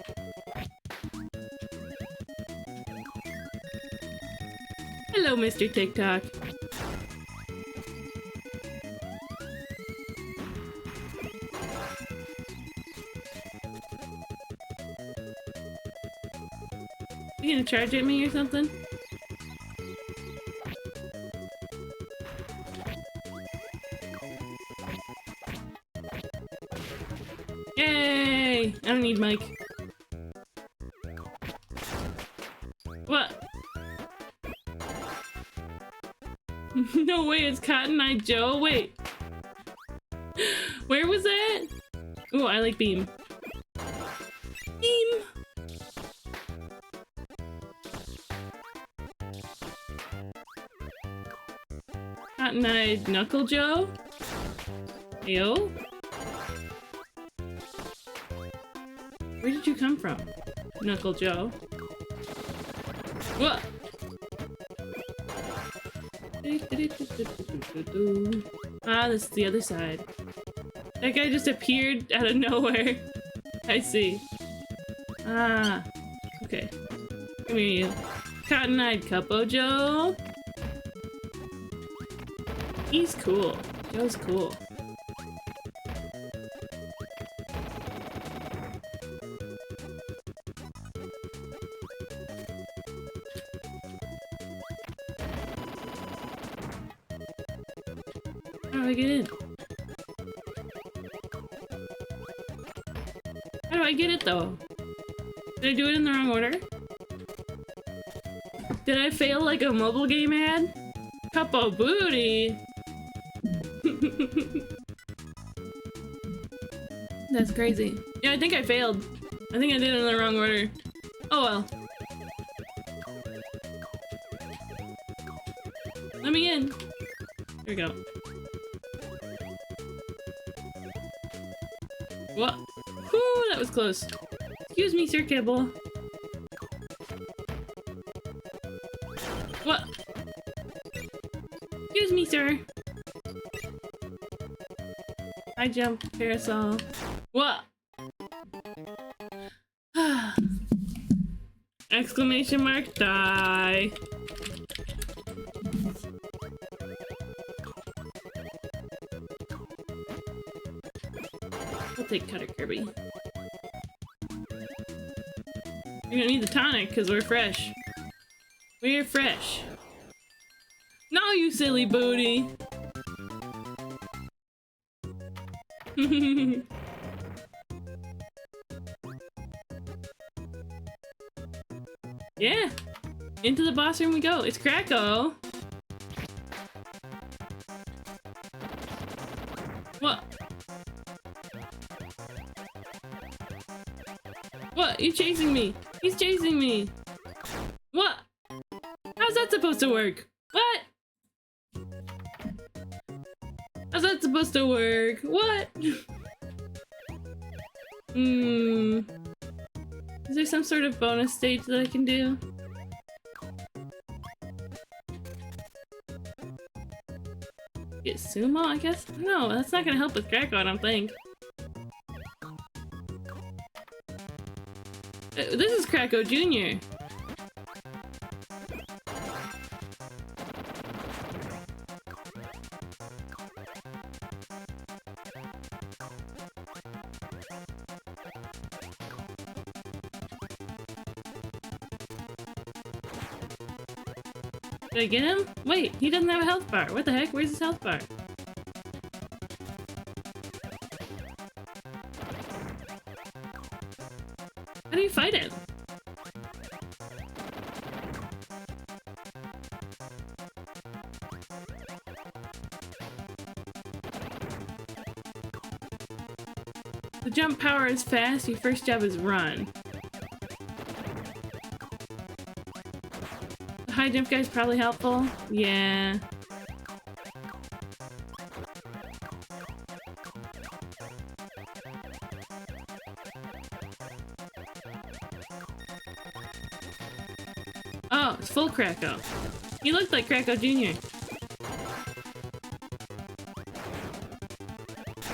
Hello, Mr. TikTok. You gonna charge at me or something? Yay! I don't need Mike. What? No way, it's Cotton Eye Joe. Wait. Where was that? Oh, I like Beam. Beam! Cotton-eyed Knuckle Joe? Yo? Where did you come from, Knuckle Joe? What? Ah, this is the other side. That guy just appeared out of nowhere. I see. Ah. Okay. Come here, you. Cotton-eyed Cuppo Joe? He's cool. Joe's cool. How do I get in? How do I get it though? Did I do it in the wrong order? Did I fail like a mobile game ad? Cuppo booty! That's crazy. Yeah, I think I failed. I think I did it in the wrong order. Oh well. Let me in. Here we go. What? Whew, that was close. Excuse me, Sir Kibble. What? Excuse me, sir. I jump parasol. What? Exclamation mark, die. I'll take Cutter Kirby. We don't need the tonic because we're fresh. We're fresh. No, you silly booty. Yeah. Into the boss room we go. It's Kracko. What? What? You're chasing me. He's chasing me. What? How's that supposed to work? What? How's that supposed to work? What? Is there some sort of bonus stage that I can do? Get sumo, I guess? No, that's not gonna help with Kracko, I don't think. This is Kracko Jr. Did I get him? Wait, he doesn't have a health bar. What the heck? Where's his health bar? How do you fight it? The jump power is fast, your first job is run. The high jump guy's probably helpful. Yeah. full Krakow. He looked like Krakow Jr.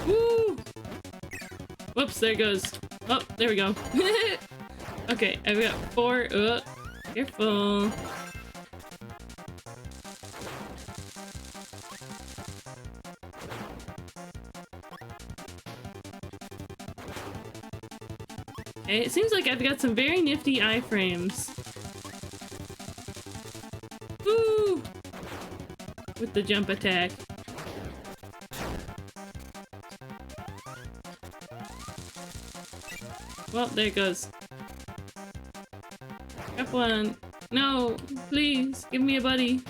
Woo! Whoops, there it goes. Oh, there we go. Okay, I've got 4. Careful. Okay, it seems like I've got some very nifty iframes. Woo! With the jump attack. Well, there it goes. F1. No, please, give me a buddy.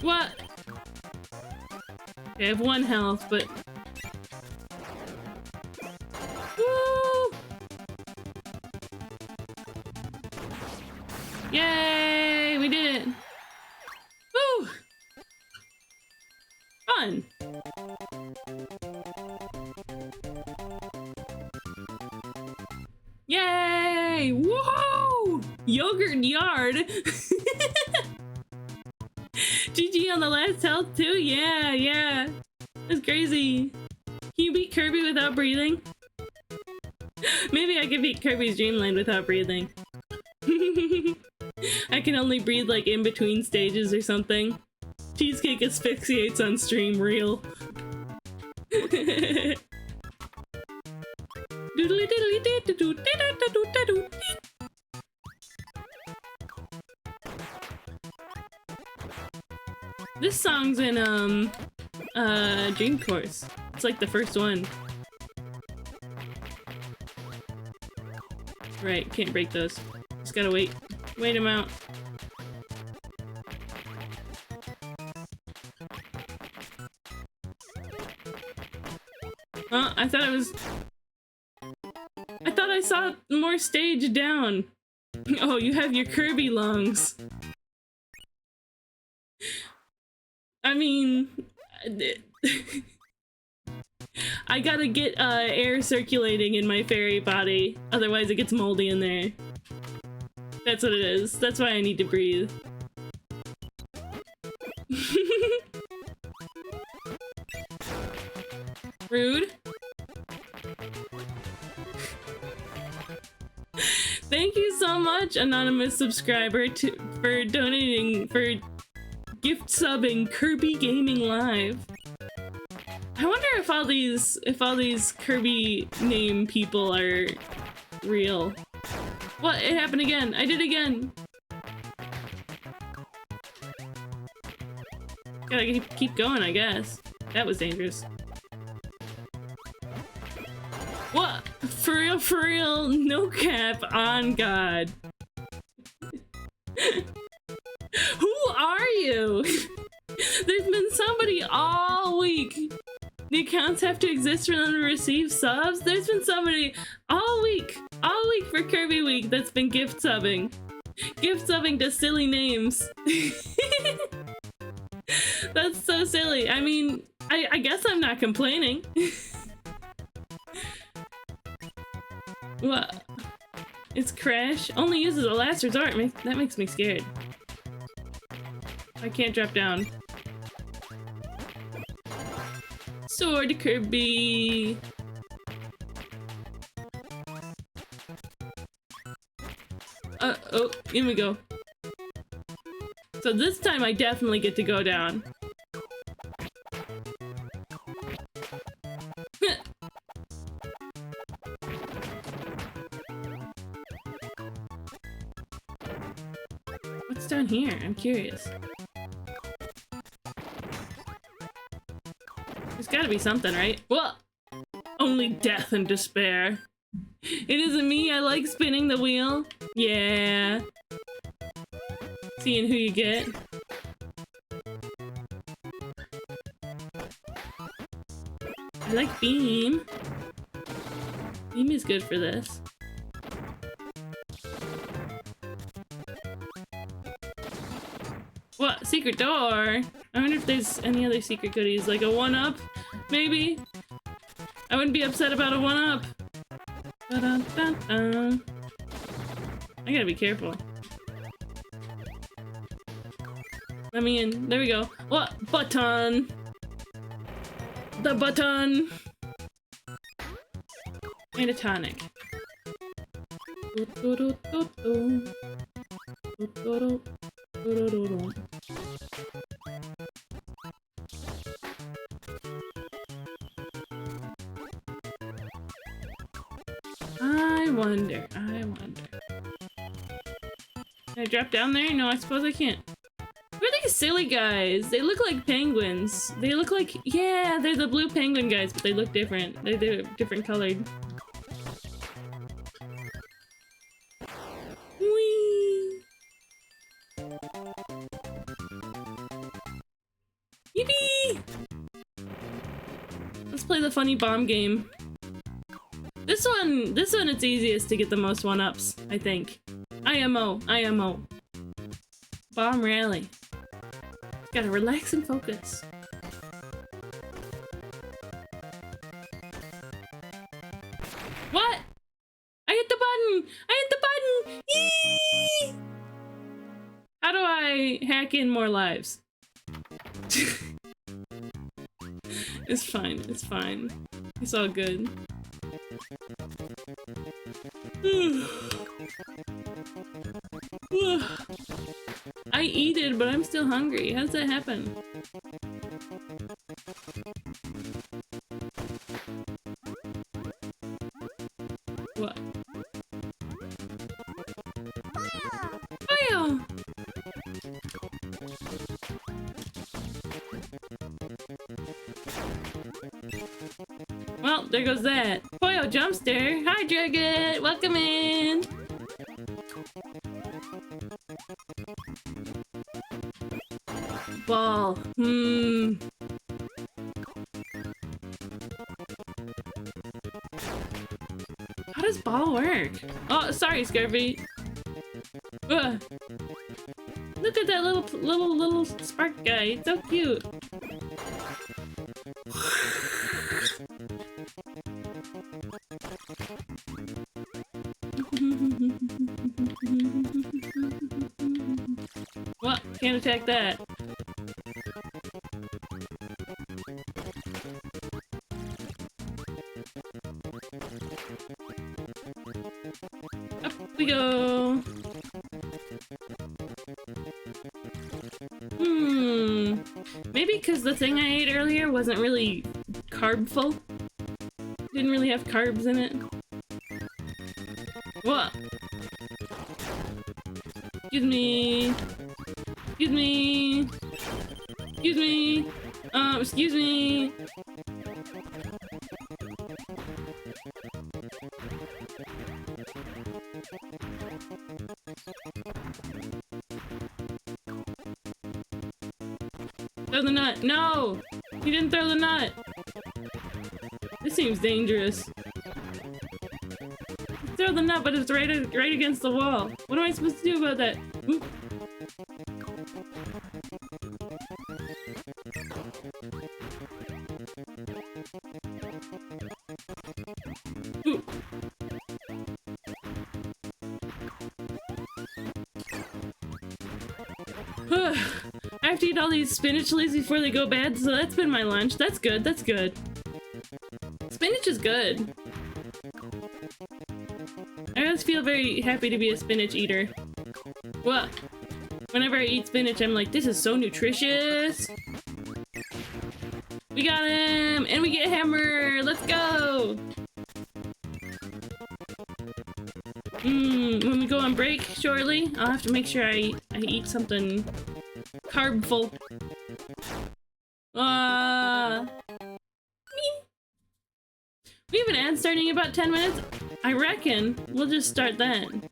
What? Okay, I have 1 health, but... Woo! Yay! We did it! Woo! Fun! Yay! Whoa! Yogurt yard! GG on the last health too? Yeah, yeah. That's crazy. Can you beat Kirby without breathing? Maybe I can beat Kirby's Dreamland without breathing. I can only breathe like in between stages or something. Cheesecake asphyxiates on stream, real. This song's in, Dream Course. It's like the first one. Right, can't break those. Just gotta wait. Wait them out. Huh? I thought I saw more stage down. Oh, you have your Kirby lungs. I mean, I gotta get air circulating in my fairy body, otherwise it gets moldy in there. That's what it is. That's why I need to breathe. Rude. Thank you so much, anonymous subscriber, for donating, for gift subbing Kirby Gaming Live. I wonder if all these Kirby name people are real. What? It happened again. I did it again. Gotta keep going, I guess. That was dangerous. What? For real, no cap, on God. Who are you? There's been somebody all week. The accounts have to exist for them to receive subs. There's been somebody all week for Kirby Week that's been gift subbing. Gift subbing to silly names. That's so silly. I mean, I guess I'm not complaining. What? It's Crash? Only uses a last resort. That makes me scared. I can't drop down. Sword Kirby! Oh, here we go. So this time I definitely get to go down. What's down here? I'm curious. There's gotta be something, right? Well, only death and despair. It isn't me, I like spinning the wheel. Yeah. Seeing who you get. I like Beam. Beam is good for this. secret door. I wonder if there's any other secret goodies, like a 1-up, maybe? I wouldn't be upset about a 1-up. I gotta be careful. Let me in. There we go. What? Button! The button! And a tonic. I wonder. Can I drop down there? No, I suppose I can't. Who are these silly guys? They look like penguins. They look like... Yeah, they're the blue penguin guys, but they look different. They're different colored. Whee! Yippee! Let's play the funny bomb game. This one it's easiest to get the most 1-ups, I think. IMO. Bomb rally. Gotta relax and focus. What? I hit the button! Yee! How do I hack in more lives? It's fine. It's all good. I eat it, but I'm still hungry. How does that happen? What? Fire! Well, there goes that. Poyo Jumpster! Hi, Dragon! Welcome in! Ball. How does ball work? Oh, sorry, Kirby. Ugh. Look at that little spark guy. It's so cute. What? Can't attack that. Up we go. Maybe because the thing I ate earlier wasn't really carb-full. Didn't really have carbs in it. What? Excuse me. Excuse me. Excuse me. Excuse me. Throw the nut. No! He didn't throw the nut. This seems dangerous. Throw the nut, but it's right against the wall. What am I supposed to do about that? Ooh. Ooh. I have to eat all these spinach leaves before they go bad, so that's been my lunch. That's good, that's good. Spinach is good. I always feel very happy to be a spinach eater. Well, whenever I eat spinach, I'm like, this is so nutritious. We got him! And we get hammer! Let's go! When we go on break shortly, I'll have to make sure I eat something carb-full. We have an ad starting in about 10 minutes. I reckon we'll just start then.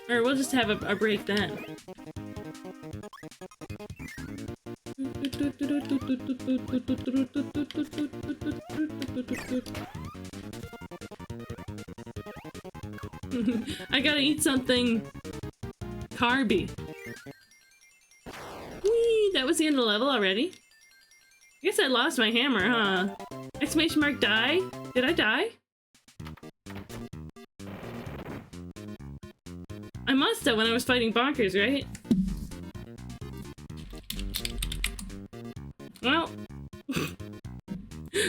Or we'll just have a break then. I gotta eat something. Kirby. Whee! That was the end of the level already? I guess I lost my hammer, huh? Exclamation mark die? Did I die? I must have when I was fighting Bonkers, right? Well.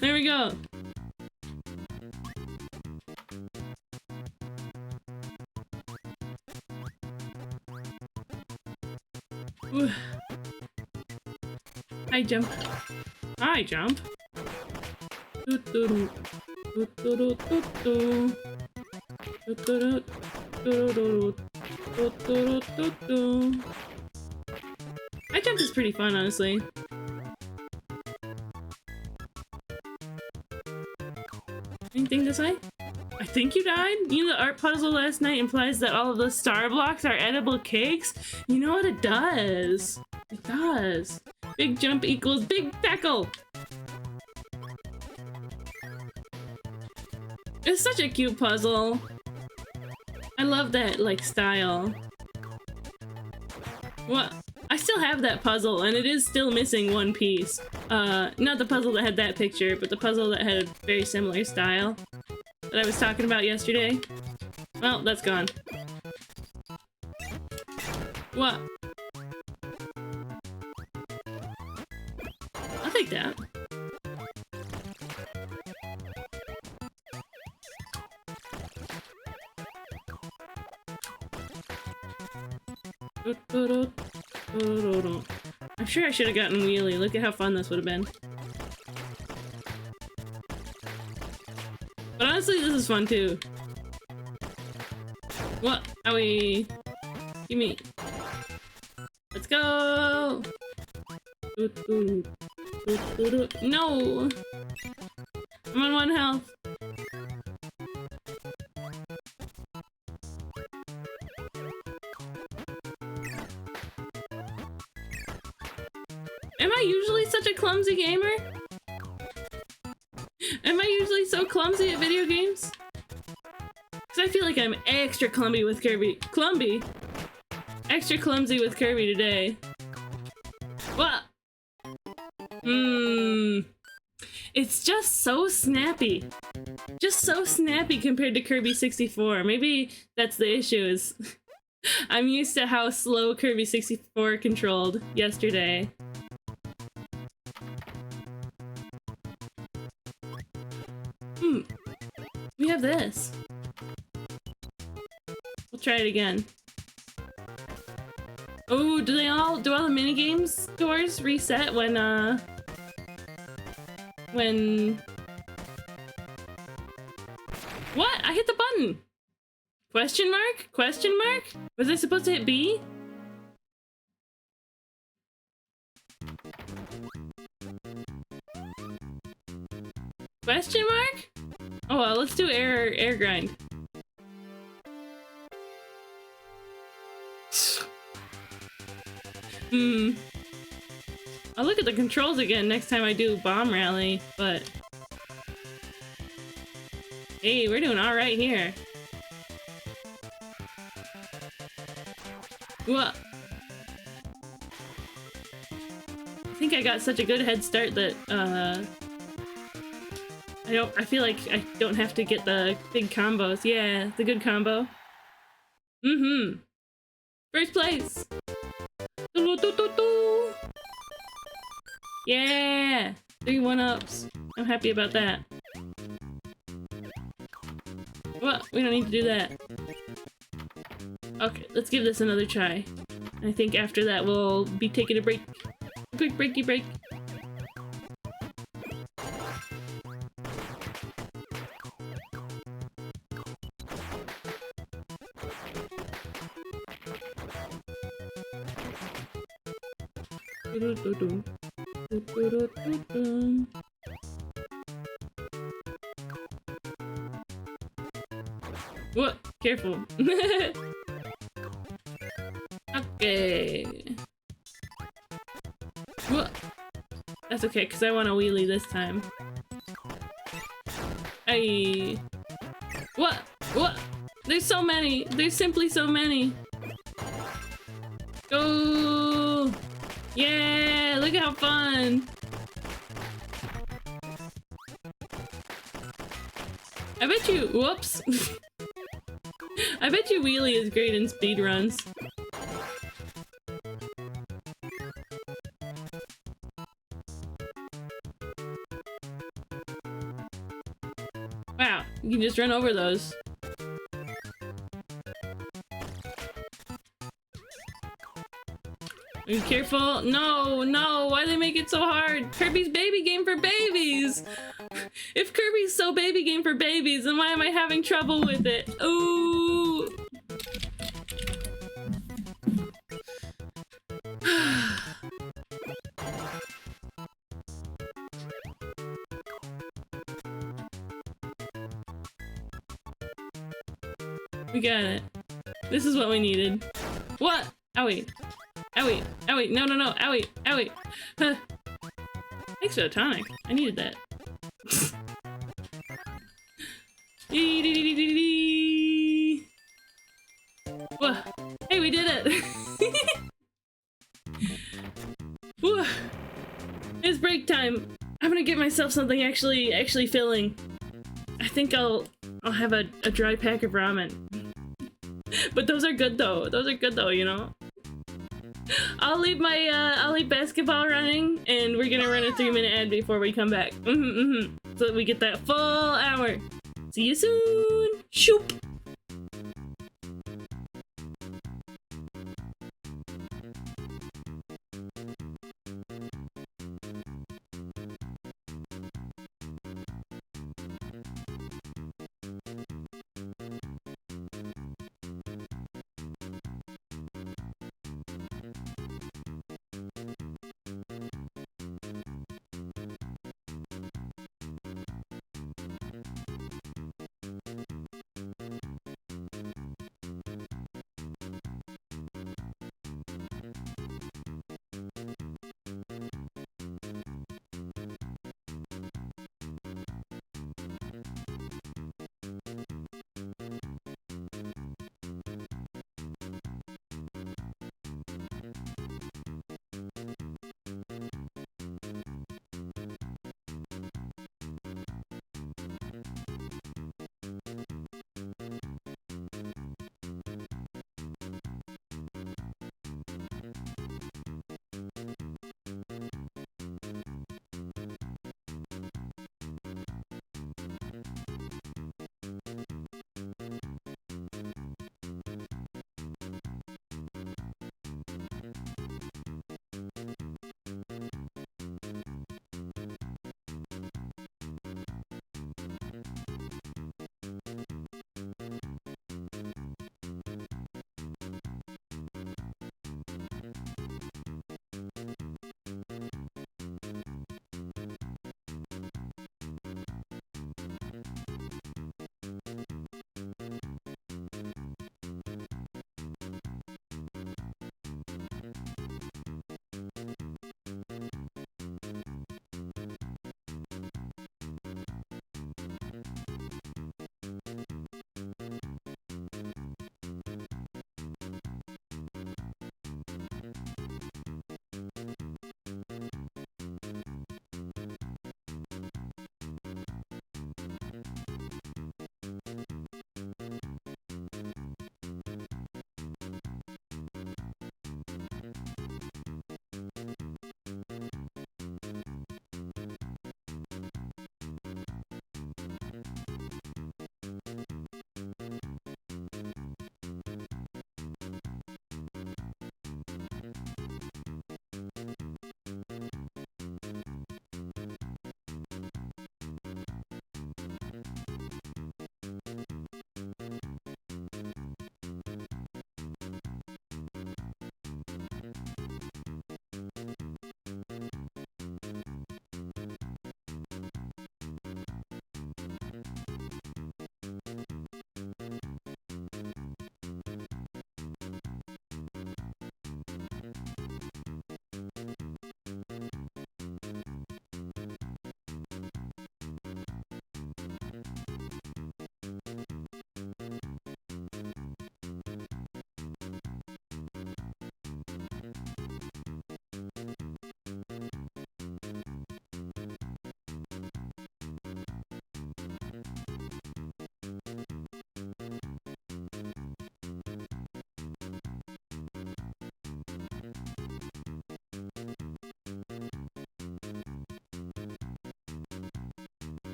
There we go. Ooh. High jump. High jump. High jump is pretty fun, honestly. Anything to say? I think you died? You know the art puzzle last night implies that all of the star blocks are edible cakes? You know what it does? It does. Big jump equals big tackle! It's such a cute puzzle. I love that, like, style. What? I still have that puzzle, and it is still missing one piece. Not the puzzle that had that picture, but the puzzle that had a very similar style that I was talking about yesterday. Well, that's gone. What? I'll take that. I'm sure I should have gotten wheelie. Look at how fun this would have been. But honestly, this is fun too. What? Owie. Give me. Let's go! No! I'm on 1 health. Am I usually such a clumsy gamer? Am I usually so clumsy at video games? Because I feel like I'm extra clumsy with Kirby. Extra clumsy with Kirby today. What? It's just so snappy. Just so snappy compared to Kirby 64. Maybe that's the issue is I'm used to how slow Kirby 64 controlled yesterday. We have this. We'll try it again. Oh, do all the minigames doors reset when what? I hit the button! Question mark? Question mark? Was I supposed to hit B? Question mark? Oh well, let's do air grind. I'll look at the controls again next time I do bomb rally, but hey, we're doing alright here. What? I think I got such a good head start that I feel like I don't have to get the big combos. Yeah, the good combo. First place! Yeah! 3 1-ups. I'm happy about that. Well, we don't need to do that. Okay, let's give this another try. I think after that we'll be taking a break. A quick breaky break. What? Careful. Okay. What? That's okay, because I want to wheelie this time. Hey. What? What? There's so many. There's simply so many. Yeah, look how fun. I bet you, whoops. I bet you Wheelie is great in speedruns. Wow, you can just run over those. Be careful. No, no, why do they make it so hard? Kirby's baby game for babies! If Kirby's so baby game for babies, then why am I having trouble with it? Ooh! We got it. This is what we needed. What? Owie. Owie. Owie. No, no, no. Owie. Owie. Huh. Thanks for the tonic. I needed that. Whoa. Hey, we did it! Whoa. It's break time. I'm gonna get myself something actually filling. I think I'll have a dry pack of ramen. But those are good though. Those are good though, you know? I'll leave basketball running, and we're gonna run a 3-minute ad before we come back. So that we get that full hour. See you soon! Shoop!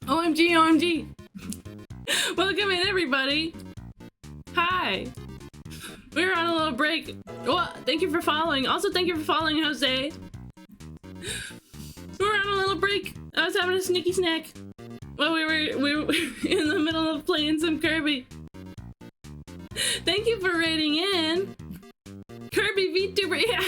OMG, OMG. Welcome in, everybody. Hi. We're on a little break. Well, thank you for following. Also, thank you for following, Jose. We're on a little break. I was having a sneaky snack while we were in the middle of playing some Kirby. Thank you for raiding in. Kirby VTuber, yeah.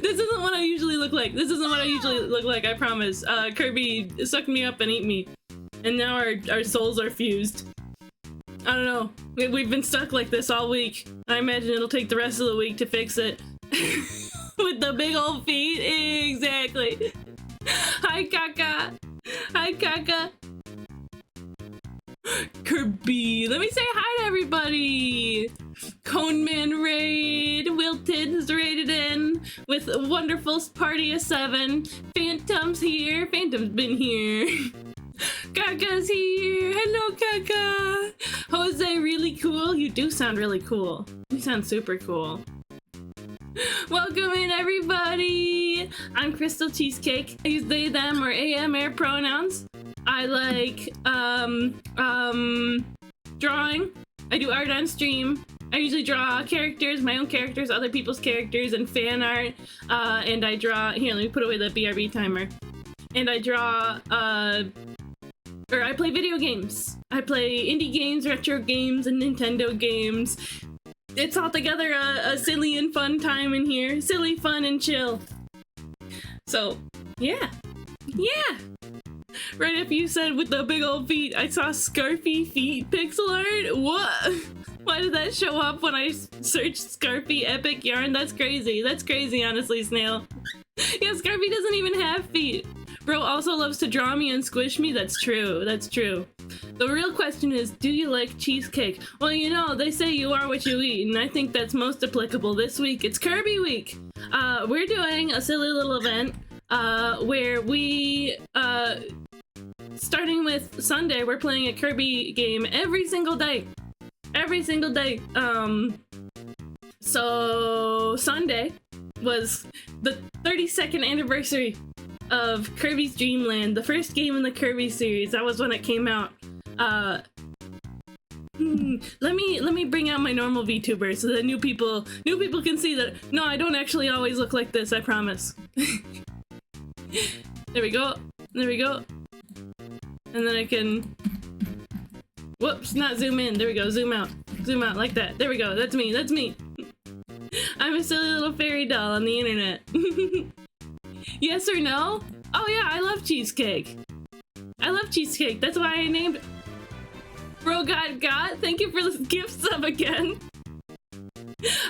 This isn't what I usually look like. This isn't what I usually look like, I promise. Kirby sucked me up and ate me. And now our souls are fused. I don't know. We've been stuck like this all week. I imagine it'll take the rest of the week to fix it. With the big old feet. Exactly. Hi, Kaka. Hi, Kaka. Kirby. Let me say hi to everybody. Coneman raid. Wilted has raided in with a wonderful party of 7. Phantom's here. Phantom's been here. Kaka's here. Hello, Kaka. Jose, really cool. You do sound really cool. You sound super cool. Welcome in, everybody. I'm Crystal Cheesecake. I use they, them, or air pronouns. I like drawing. I do art on stream. I usually draw characters, my own characters, other people's characters, and fan art. And I draw. Here, let me put away the BRB timer. And I draw. Or I play video games. I play indie games, retro games, and Nintendo games. It's all together a silly and fun time in here. Silly, fun, and chill. So, yeah. Yeah! Right after you said with the big old feet, I saw Scarfy feet pixel art? What? Why did that show up when I searched Scarfy epic yarn? That's crazy. That's crazy, honestly, Snail. Yeah, Scarfy doesn't even have feet. Bro also loves to draw me and squish me. That's true. That's true. The real question is, do you like cheesecake? Well, you know, they say you are what you eat, and I think that's most applicable this week. It's Kirby week. We're doing a silly little event where we, starting with Sunday, we're playing a Kirby game every single day. Every single day. So Sunday was the 32nd anniversary of Kirby's Dream Land, the first game in the Kirby series. That was when it came out. Let me bring out my normal VTuber so that new people can see that no, I don't actually always look like this, I promise. There we go. There we go. And then I can whoops, not zoom in. There we go. Zoom out. Zoom out like that. There we go. That's me. That's me. I'm a silly little fairy doll on the internet. Yes or no? Oh yeah, I love cheesecake. I love cheesecake. That's why I named Bro got. Thank you for the gift sub again.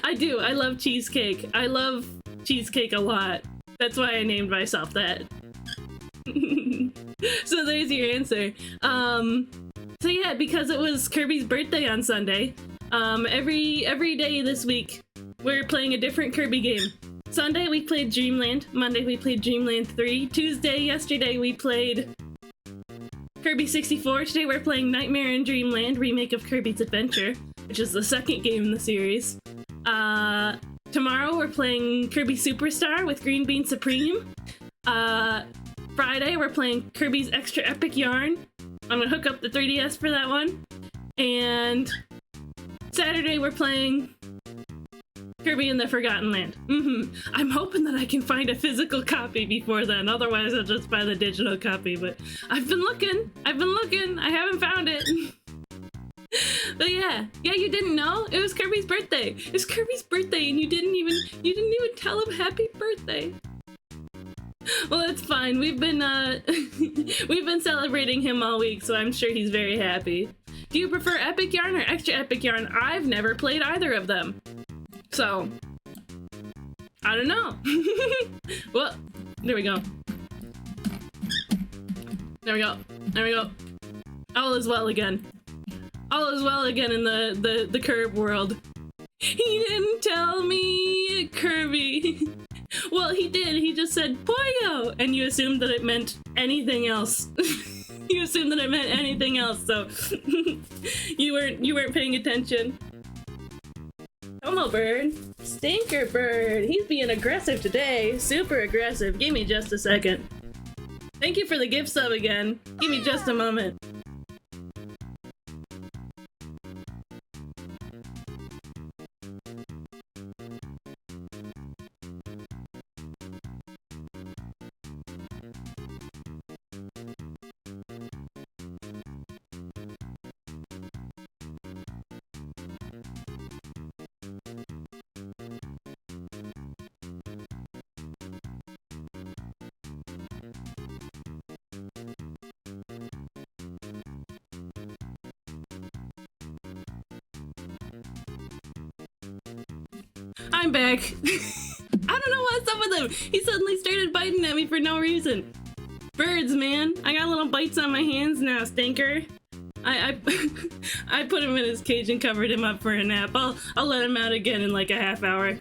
I do. I love cheesecake. I love cheesecake a lot. That's why I named myself that. So there's your answer. So yeah, because it was Kirby's birthday on Sunday, every day this week we're playing a different Kirby game. Sunday we played Dreamland, Monday we played Dreamland 3, yesterday we played Kirby 64, today we're playing Nightmare in Dreamland, remake of Kirby's Adventure, which is the second game in the series. Tomorrow we're playing Kirby Superstar with Green Bean Supreme. Friday we're playing Kirby's Extra Epic Yarn. I'm gonna hook up the 3DS for that one. And Saturday we're playing Kirby in the Forgotten Land. I'm hoping that I can find a physical copy before then, otherwise I'll just buy the digital copy, but I've been looking, I haven't found it. But yeah, you didn't know? It was Kirby's birthday. It was Kirby's birthday and you didn't even tell him happy birthday. Well, that's fine. We've been celebrating him all week, so I'm sure he's very happy. Do you prefer Epic Yarn or Extra Epic Yarn? I've never played either of them. So, I don't know. Well, there we go. There we go. There we go. All is well again. All is well again in the Kirby world. He didn't tell me, Kirby. Well, he did. He just said Poyo, and you assumed that it meant anything else. You assumed that it meant anything else, so you weren't paying attention. Homo bird. Stinker bird. He's being aggressive today. Super aggressive. Give me just a second. Thank you for the gift sub again. Give me just a moment. I'm back. I don't know what's up with him. He suddenly started biting at me for no reason. Birds, man. I got little bites on my hands now, stinker. I I put him in his cage and covered him up for a nap. I'll let him out again in like a half hour.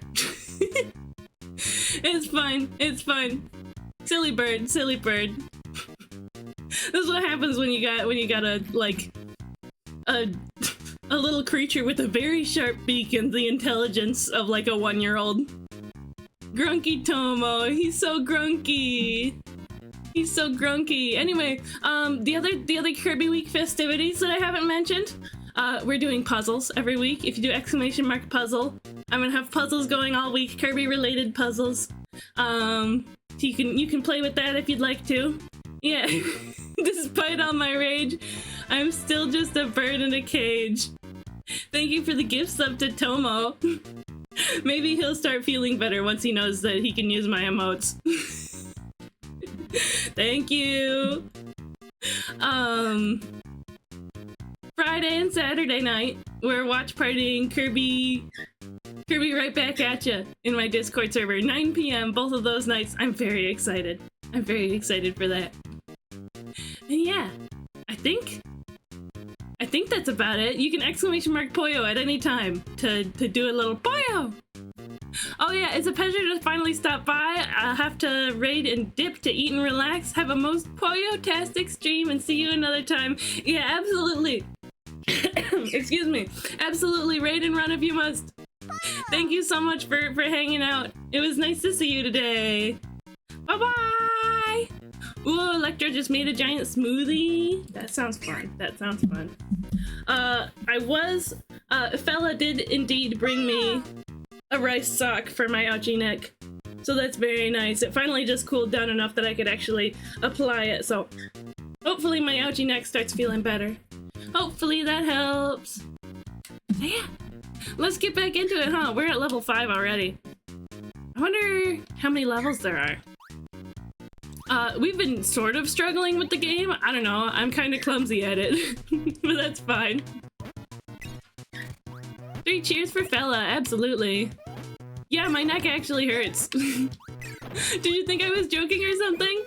It's fine. It's fine. Silly bird. Silly bird. This is what happens when you got a like a little creature with a very sharp beak and the intelligence of like a 1-year-old. Grunky Tomo, he's so grunky. He's so grunky. Anyway, the other Kirby Week festivities that I haven't mentioned, we're doing puzzles every week. If you do ! puzzle, I'm gonna have puzzles going all week, Kirby related puzzles. You can play with that if you'd like to. Yeah. Despite all my rage, I'm still just a bird in a cage. Thank you for the gift sub to Tomo. Maybe he'll start feeling better once he knows that he can use my emotes. Thank you. Friday and Saturday night, we're watch partying Kirby right back at ya in my Discord server. 9 p.m. both of those nights. I'm very excited. I'm very excited for that. And yeah, I think that's about it. You can ! Poyo at any time to do a little Poyo! Oh yeah, it's a pleasure to finally stop by. I'll have to raid and dip to eat and relax. Have a most Poyo-tastic stream and see you another time. Yeah, absolutely. Excuse me. Absolutely, raid and run if you must. Thank you so much for hanging out. It was nice to see you today. Bye-bye! Ooh, Electro just made a giant smoothie. That sounds fun. That sounds fun. Fella did indeed bring me a rice sock for my ouchie neck. So that's very nice. It finally just cooled down enough that I could actually apply it. So hopefully my ouchie neck starts feeling better. Hopefully that helps. Yeah. Let's get back into it, huh? We're at level 5 already. I wonder how many levels there are. We've been sort of struggling with the game. I don't know. I'm kind of clumsy at it. But that's fine. 3 cheers for Fella. Absolutely. Yeah, my neck actually hurts. Did you think I was joking or something?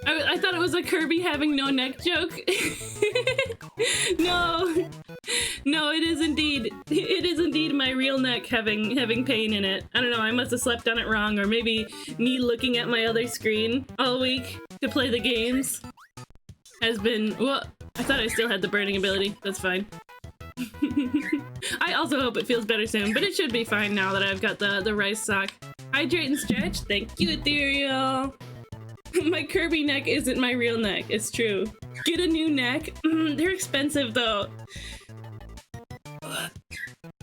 I thought it was a Kirby having no neck joke. No. No, it is indeed. It is indeed my real neck having pain in it. I don't know, I must have slept on it wrong, or maybe me looking at my other screen all week to play the games has been... Well, I thought I still had the burning ability. That's fine. I also hope it feels better soon, but it should be fine now that I've got the rice sock. Hydrate and stretch. Thank you, Ethereal. My Kirby neck isn't my real neck. It's true. Get a new neck. They're expensive though.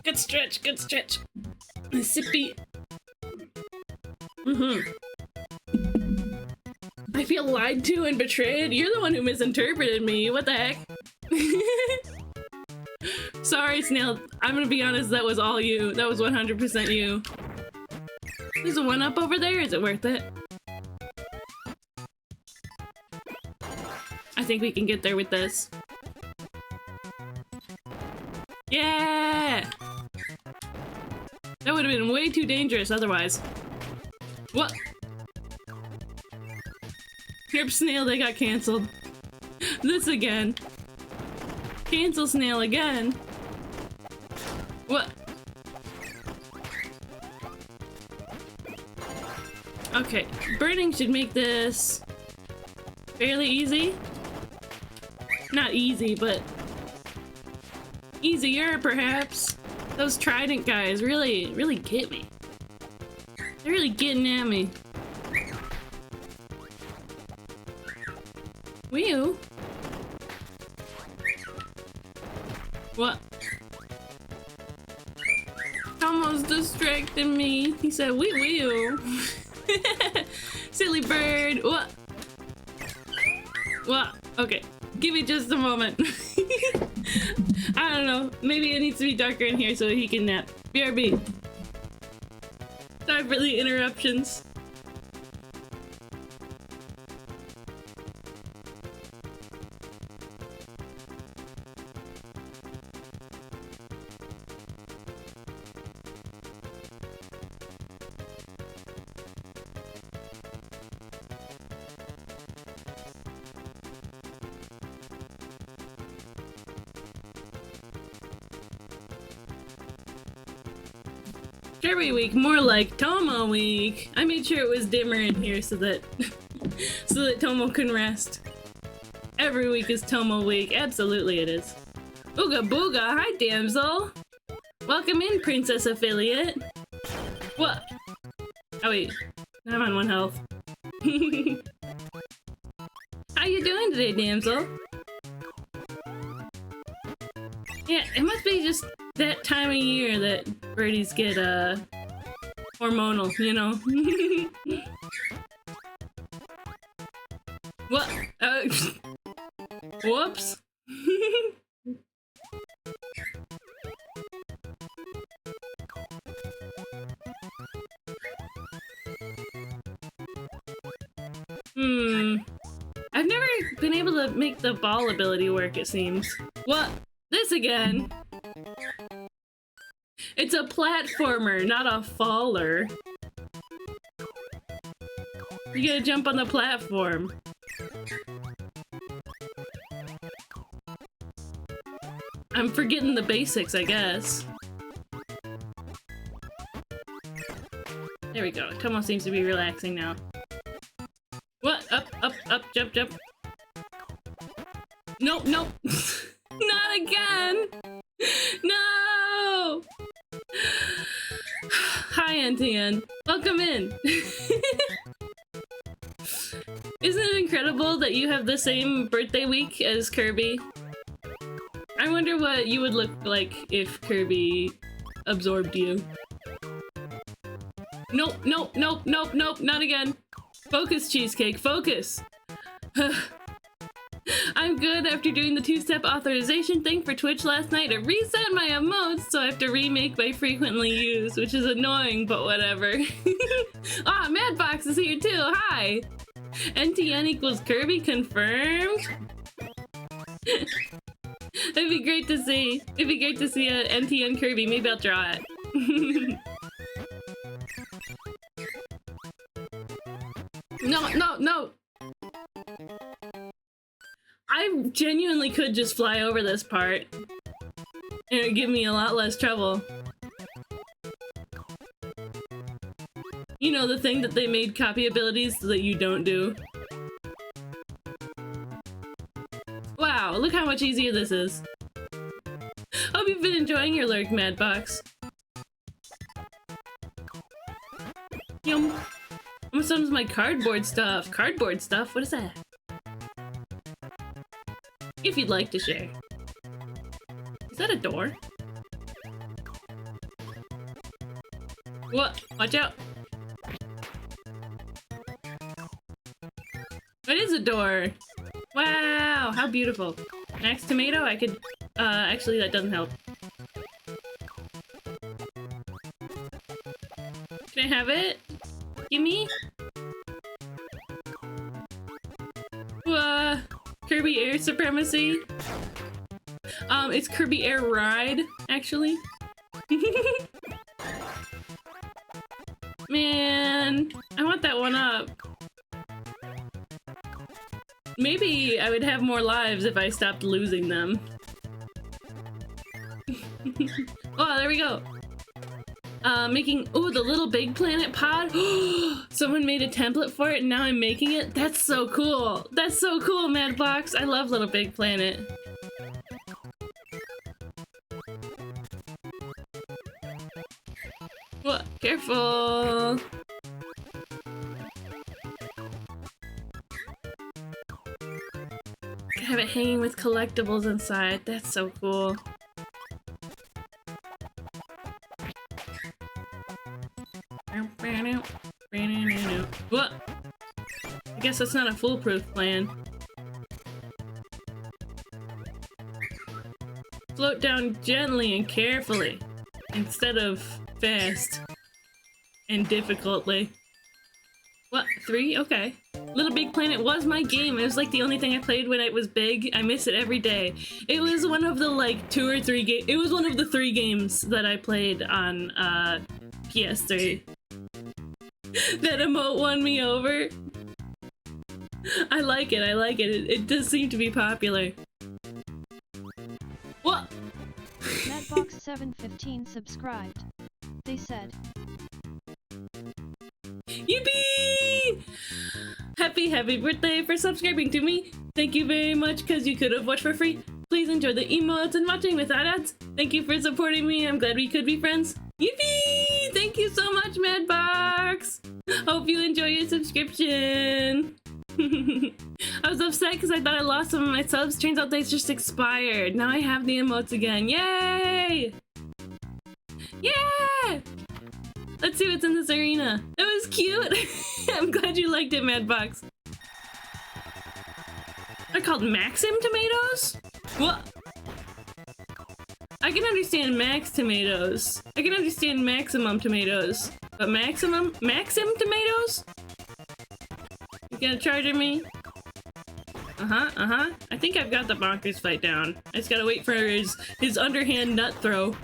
Good stretch. Good stretch. Sippy. I feel lied to and betrayed. You're the one who misinterpreted me. What the heck? Sorry, Snail. I'm gonna be honest, that was all you. That was 100% you. There's a 1-up over there. Is it worth it? I think we can get there with this. Yeah! That would have been way too dangerous otherwise. What? Herb Snail, they got canceled. This again. Cancel Snail again. What? Okay, burning should make this fairly easy. Not easy, but easier, perhaps. Those Trident guys really get me. They're really getting at me. Wii U? What? Almost distracted me. He said, Wii U. Silly bird. What? What? Okay. Give me just a moment. I don't know. Maybe it needs to be darker in here so he can nap. BRB. Sorry for the interruptions. Kirby week, more like Tomo week. I made sure it was dimmer in here so that so that Tomo can rest. Every week is Tomo week. Absolutely it is. Ooga booga, hi damsel. Welcome in, princess affiliate. What? Oh wait, I'm on 1 health. How you doing today, damsel? Yeah, it must be just that time of year that birdies get, hormonal, you know? What? Whoops. I've never been able to make the ball ability work, it seems. What? This again? It's a platformer, not a faller. You gotta jump on the platform. I'm forgetting the basics, I guess. There we go. Tomo seems to be relaxing now. What? Up, up, up, jump, jump. Nope, nope. Not again! No! Hi, Antian. Welcome in. Isn't it incredible that you have the same birthday week as Kirby? I wonder what you would look like if Kirby absorbed you. Nope, nope, nope, nope, nope, not again. Focus, Cheesecake, focus! I'm good after doing the 2-step authorization thing for Twitch last night. It reset my emotes, so I have to remake my frequently used, which is annoying, but whatever. Ah, Madbox is here too, hi! NTN equals Kirby confirmed? It'd be great to see. It'd be great to see a NTN Kirby. Maybe I'll draw it. No, no, no! I genuinely could just fly over this part. And it would give me a lot less trouble. You know, the thing that they made copy abilities so that you don't do. Wow, look how much easier this is. Hope you've been enjoying your lurk, Madbox. Yum. Almost done with my cardboard stuff. Cardboard stuff? What is that? If you'd like to share. Is that a door? What? Watch out! It is a door! Wow! How beautiful. Next tomato, I could... actually that doesn't help. Can I have it? Gimme? Kirby Air Supremacy? It's Kirby Air Ride, actually. Man, I want that one up. Maybe I would have more lives if I stopped losing them. Oh, there we go. Making, ooh, the Little Big Planet pod. Someone made a template for it and now I'm making it? That's so cool. That's so cool, Madbox. I love Little Big Planet. What? Careful. could have it hanging with collectibles inside. That's so cool. What? I guess that's not a foolproof plan. Float down gently and carefully, instead of fast and difficultly. What? 3? Okay. Little Big Planet was my game. It was like the only thing I played when it was big. I miss it every day. It was one of the like 2 or 3 games. It was one of the 3 games that I played on PS3. That emote won me over. I like it. I like it. It does seem to be popular. What? Madbox715 subscribed. They said, yippee! Happy birthday for subscribing to me. Thank you very much, because you could have watched for free. Please enjoy the emotes and watching without ads. Thank you for supporting me. I'm glad we could be friends. Yippee! Thank you so much, Madbox. Hope you enjoy your subscription. I was upset because I thought I lost some of my subs. Turns out they just expired. Now I have the emotes again. Yay! Yeah! Let's see what's in this arena. It was cute. I'm glad you liked it, Madbox. They're called Maxim tomatoes? What? I can understand max tomatoes. I can understand maximum tomatoes. But Maxim tomatoes? You gonna charge at me? I think I've got the bonkers fight down. I just gotta wait for his underhand nut throw.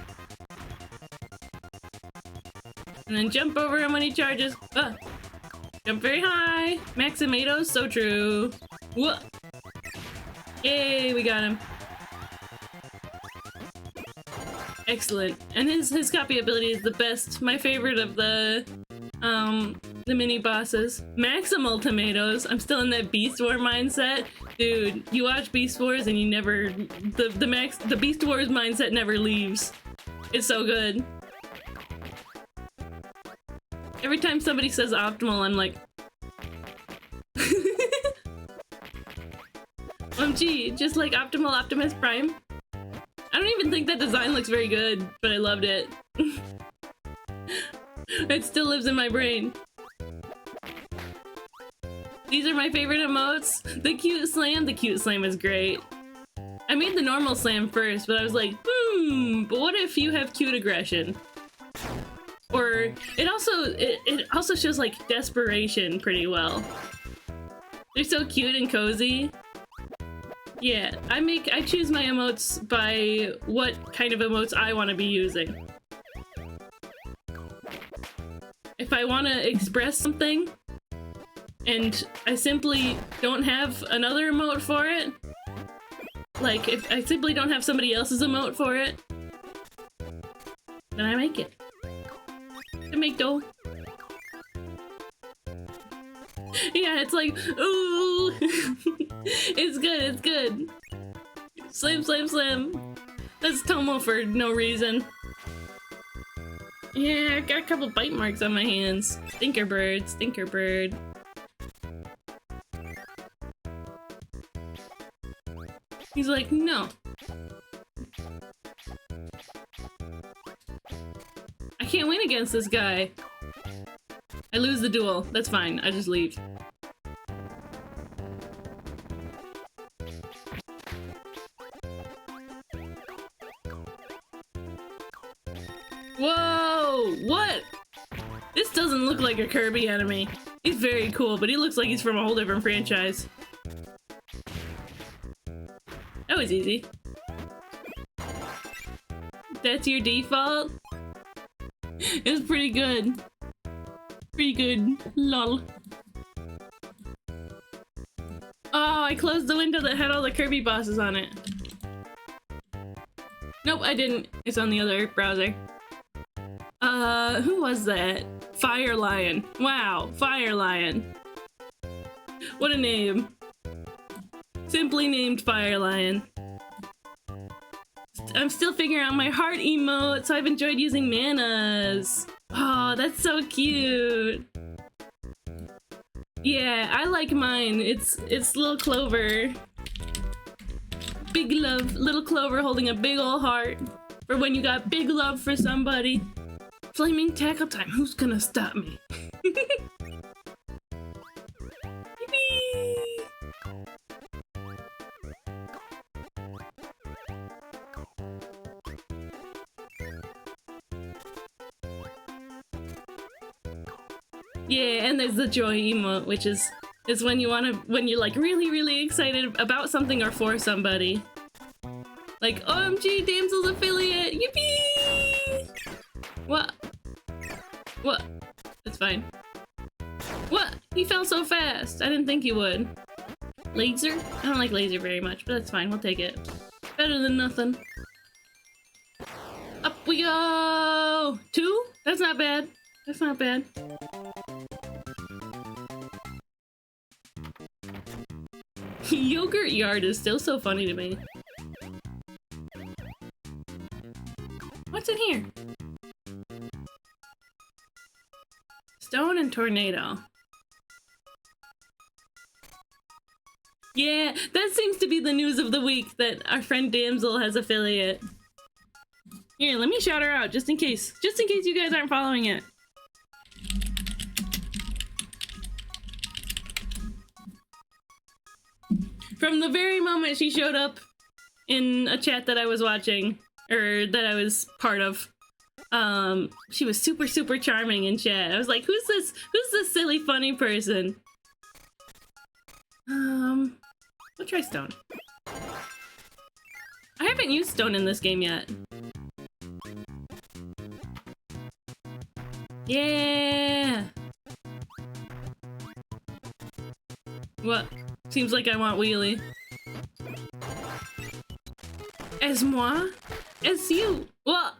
And then jump over him when he charges. Jump very high. Maximatoes, so true. What? Yay, we got him. Excellent. And his copy ability is the best. My favorite of the mini bosses. Maximal tomatoes. I'm still in that Beast War mindset. Dude, you watch Beast Wars and you never the Beast Wars mindset never leaves. It's so good. Every time somebody says optimal, I'm like OMG, just like Optimal Optimus Prime. I don't even think that design looks very good, but I loved it. It still lives in my brain. These are my favorite emotes. The cute slam is great. I made the normal slam first, but I was like, but what if you have cute aggression? Or it also shows like desperation pretty well. They're so cute and cozy. Yeah, I choose my emotes by what kind of emotes I want to be using. If I want to express something and I simply don't have another emote for it, like if I simply don't have somebody else's emote for it, then I make it. I make dough. Yeah, it's like, ooh! It's good, it's good. Slam, slam, slam. That's Tomo for no reason. Yeah, I've got a couple bite marks on my hands. Stinker bird, stinker bird. He's like, no. I can't win against this guy. I lose the duel. That's fine. I just leave. Whoa! What? This doesn't look like a Kirby enemy. He's very cool, but he looks like he's from a whole different franchise. That was easy. That's your default? It was pretty good. Pretty good. Lol. Oh, I closed the window that had all the Kirby bosses on it. Nope, I didn't. It's on the other browser. Who was that? Fire Lion. Wow, Fire Lion. What a name. Simply named Fire Lion. I'm still figuring out my heart emote, so I've enjoyed using manas. Oh, that's so cute. Yeah, I like mine. It's little Clover. Big love. Little Clover holding a big ol' heart. For when you got big love for somebody. Flaming tackle time. Who's gonna stop me? Yippee! Yeah, and there's the joy emote, which is when you're like really excited about something or for somebody. Like, OMG, Damsel's affiliate! Yippee! What? What? That's fine. What? He fell so fast! I didn't think he would. Laser? I don't like laser very much, but that's fine, we'll take it. Better than nothing. Up we go! 2? That's not bad. That's not bad. Yogurt Yard is still so funny to me. What's in here? Stone and tornado. Yeah, that seems to be the news of the week, that our friend Damsel has affiliate. Here, let me shout her out just in case you guys aren't following it. From the very moment she showed up in a chat that I was watching, or that I was part of, she was super charming in chat. I was like, who's this silly funny person? We'll try stone. I haven't used stone in this game yet. Yeah! What? Seems like I want wheelie. As moi? As you? What?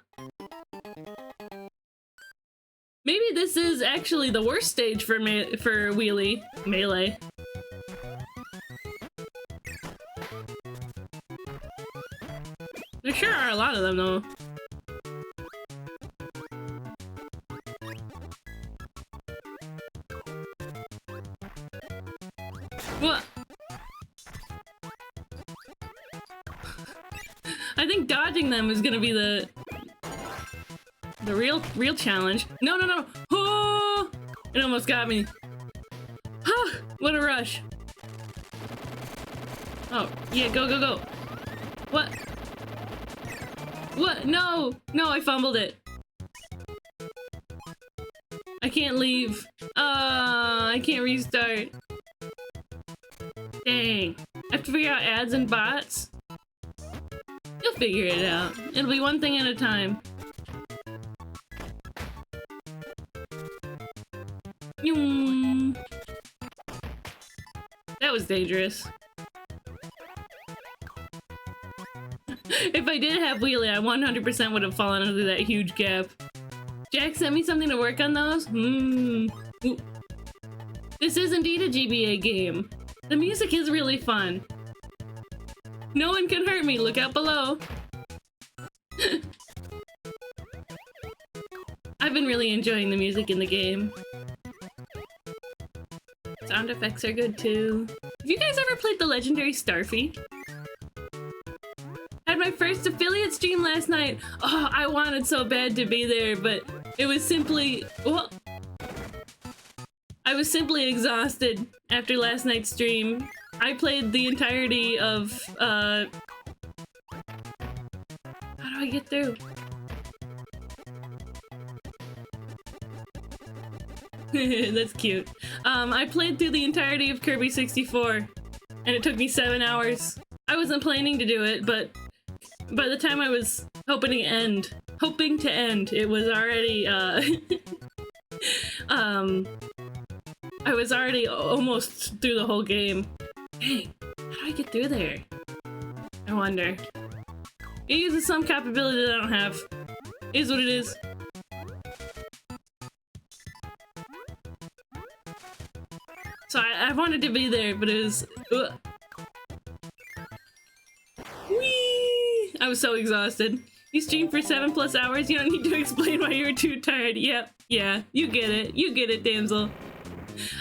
Maybe this is actually the worst stage for wheelie. Melee. There sure are a lot of them though. What? I think dodging them is gonna be the real challenge. No. Oh! It almost got me. Huh, what a rush. Oh, yeah, go. What? What? No, I fumbled it. I can't leave. I can't restart. Dang. I have to figure out ads and bots. You'll figure it out. It'll be one thing at a time. That was dangerous. If I did have wheelie, I 100% would have fallen under that huge gap. Jack sent me something to work on those? Ooh. This is indeed a GBA game. The music is really fun. No one can hurt me, look out below. I've been really enjoying the music in the game. Sound effects are good too. Have you guys ever played the legendary Starfy? Had my first affiliate stream last night. Oh, I wanted so bad to be there, but it was simply... well, I was simply exhausted after last night's stream. I played the entirety of, how do I get through? That's cute. I played through the entirety of Kirby 64, and it took me 7 hours. I wasn't planning to do it, but by the time I was hoping to end, it was already, I was already almost through the whole game. Dang, how do I get through there? I wonder. It uses some capability that I don't have. It is what it is. So I wanted to be there, but it was... Whee! I was so exhausted. You streamed for 7+ hours, you don't need to explain why you were too tired. Yep, yeah, you get it. You get it, damsel.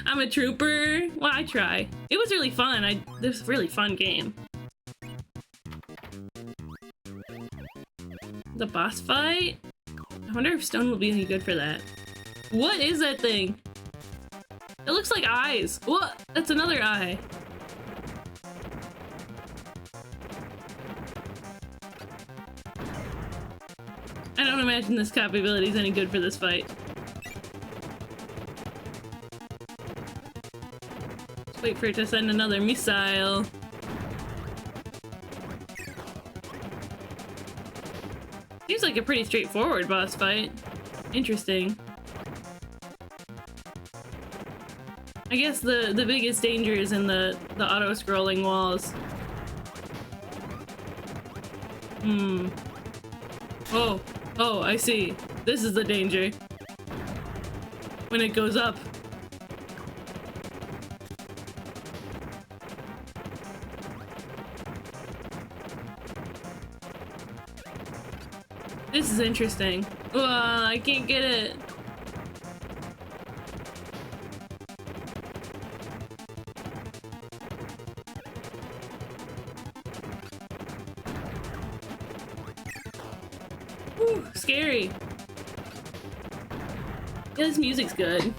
I'm a trooper. Well, I try. It was really fun. This was a really fun game. The boss fight? I wonder if stone will be any good for that. What is that thing? It looks like eyes. What? That's another eye. I don't imagine this copy ability is any good for this fight. Just wait for it to send another missile. Seems like a pretty straightforward boss fight. Interesting. I guess the biggest danger is in the auto-scrolling walls. Oh. Oh, I see. This is the danger. When it goes up. This is interesting. I can't get it. Whew, scary. Yeah, this music's good.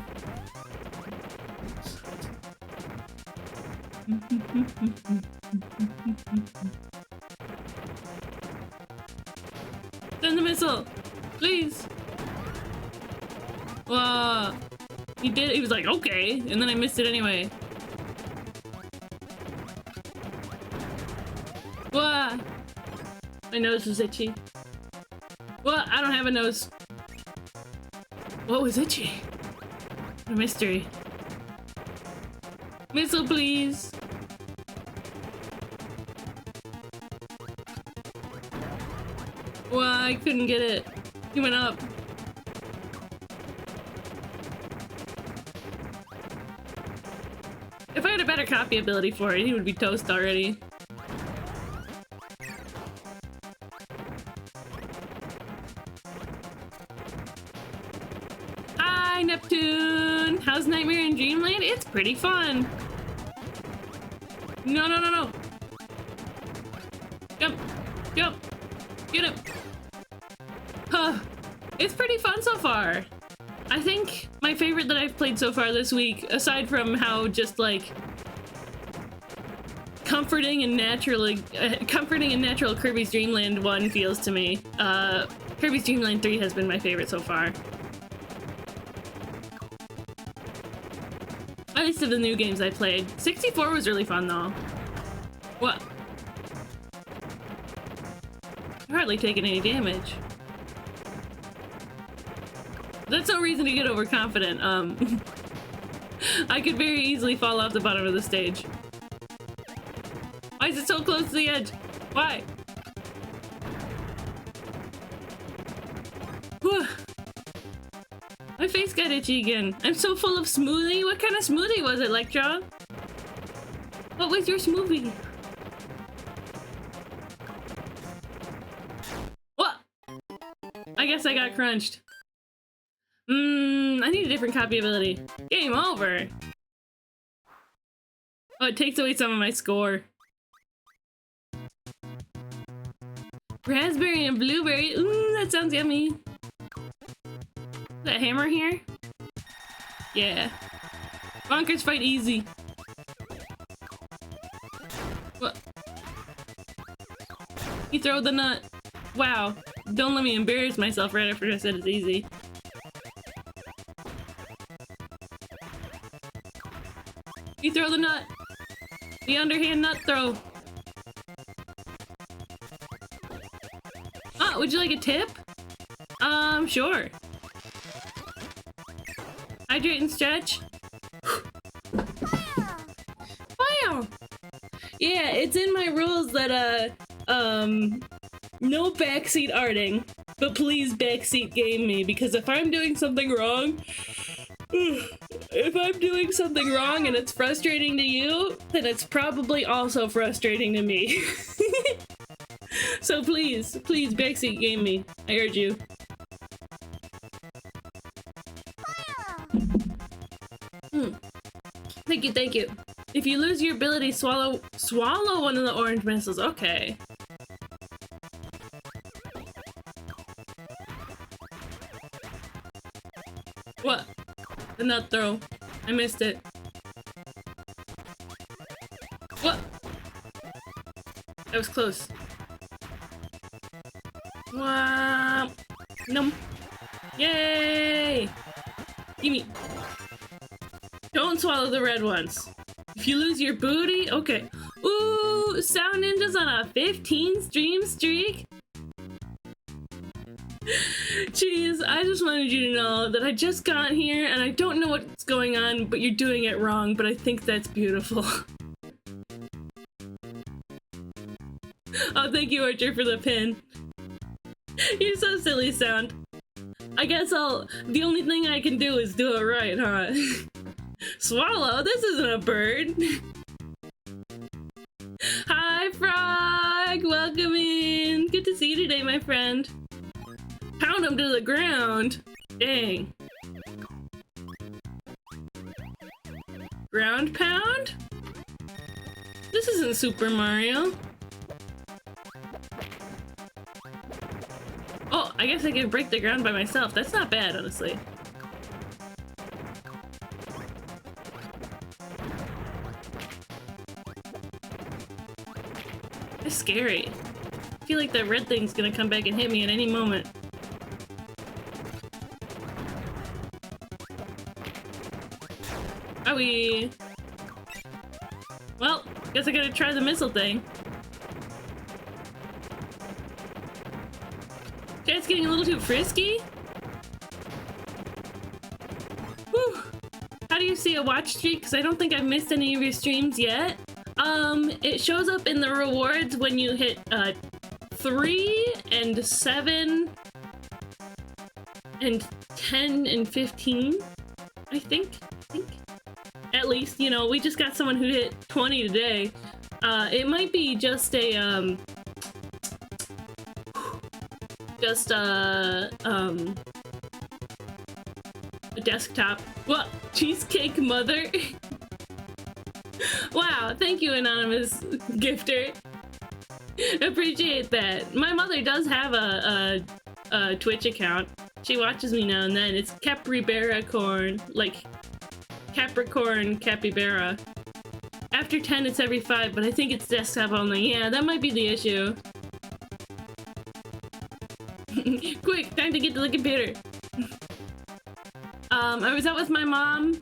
Send the missile! Please! Whoa! He did. He was like, okay, and then I missed it anyway. Whoa! My nose was itchy. What? I don't have a nose. What was itchy? A mystery. Missile, please. Well, I couldn't get it. He went up. If I had a better copy ability for it, he would be toast already. Hi, Neptune! How's Nightmare in Dreamland? It's pretty fun. No, no, no, no. Jump. Jump. Get him. Huh. It's pretty fun so far. I think my favorite that I've played so far this week, aside from how just like comforting and natural Kirby's Dream Land 1 feels to me, Kirby's Dream Land 3 has been my favorite so far. At least of the new games I played. 64 was really fun though. What? I'm hardly taking any damage. That's no reason to get overconfident. I could very easily fall off the bottom of the stage. Why is it so close to the edge? Why? Whew. My face got itchy again. I'm so full of smoothie. What kind of smoothie was it, Electron? What was your smoothie? What? I guess I got crunched. I need a different copy ability. Game over. Oh, it takes away some of my score. Raspberry and blueberry. Ooh, that sounds yummy. Is that hammer here? Yeah. Bonkers fight easy. What? You throw the nut. Wow. Don't let me embarrass myself right after I said it's easy. You throw the nut. The underhand nut throw. Ah, would you like a tip? Sure. Hydrate and stretch. Wow. Yeah, it's in my rules that, no backseat arting, but please backseat game me, because if I'm doing something wrong, if I'm doing something wrong and it's frustrating to you, then it's probably also frustrating to me. So please, please backseat game me. I urge you. Thank you, thank you. If you lose your ability, swallow one of the orange missiles. Okay. The nut throw. I missed it. What? That was close. Wow. Nom. Yay! Gimme. Don't swallow the red ones. If you lose your booty, okay. Ooh, Sound Ninja's on a 15 stream streak. Jeez, I just wanted you to know that I just got here and I don't know what's going on, but you're doing it wrong, but I think that's beautiful. Oh, thank you, Archer, for the pin. You're so silly, Sound. I guess the only thing I can do is do it right, huh? Swallow? This isn't a bird. Hi, Frog! Welcome in! Good to see you today, my friend. Pound him to the ground! Dang. Ground pound? This isn't Super Mario. Oh, I guess I can break the ground by myself. That's not bad, honestly. It's scary. I feel like that red thing's gonna come back and hit me at any moment. Owie! Well, guess I gotta try the missile thing. Okay, it's getting a little too frisky. Whew. How do you see a watch streak? Because I don't think I've missed any of your streams yet. It shows up in the rewards when you hit 3 and 7 and 10 and 15. I think. At least, you know, we just got someone who hit 20 today. It might be just a desktop. What? Cheesecake mother? Wow, thank you, anonymous gifter. Appreciate that. My mother does have a Twitch account. She watches me now and then. It's Capybara Corn, like Capricorn Capybara. After 10, it's every 5, but I think it's desktop only. Yeah, that might be the issue. Quick, time to get to the computer. I was out with my mom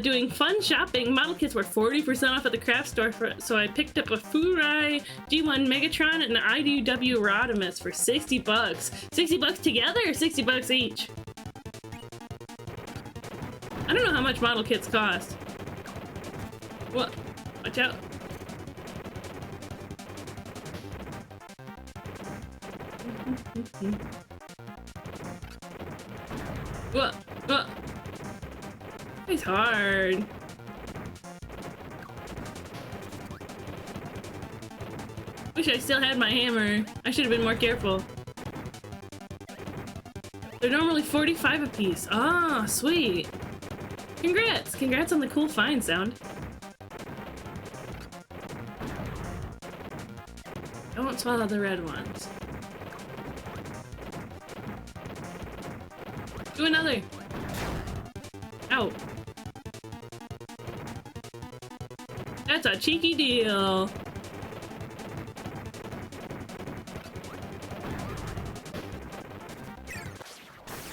doing fun shopping. Model kits were 40% off at the craft store, so I picked up a Furai G1 Megatron and an IDW Rodimus for 60 bucks. 60 bucks together or 60 bucks each? I don't know how much model kits cost. What? Watch out. What? What? It's hard. Wish I still had my hammer. I should have been more careful. They're normally 45 a piece. Ah, sweet. Congrats! Congrats on the cool find, Sound. Don't swallow the red ones. Do another! Ow. That's a cheeky deal.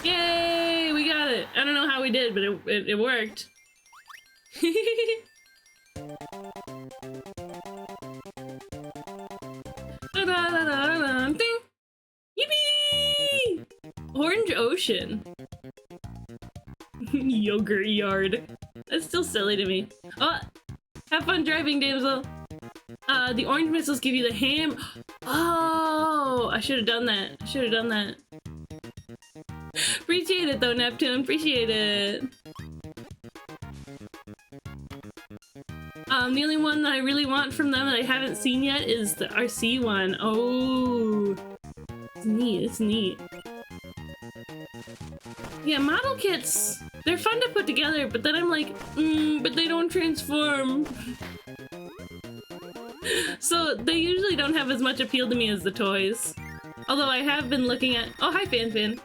Yay! We got it! I don't know how we did, but it worked. Ding! Yippee! Orange Ocean. Yogurt yard. That's still silly to me. Oh! Have fun driving, damsel! The orange missiles give you the ham. Oh! I should have done that. I should have done that. Appreciate it though, Neptune. Appreciate it. The only one that I really want from them that I haven't seen yet is the RC one. Oh, it's neat. It's neat. Yeah, model kits. They're fun to put together, but then I'm like, but they don't transform. So they usually don't have as much appeal to me as the toys. Although I have been looking at. Oh, hi, Fan.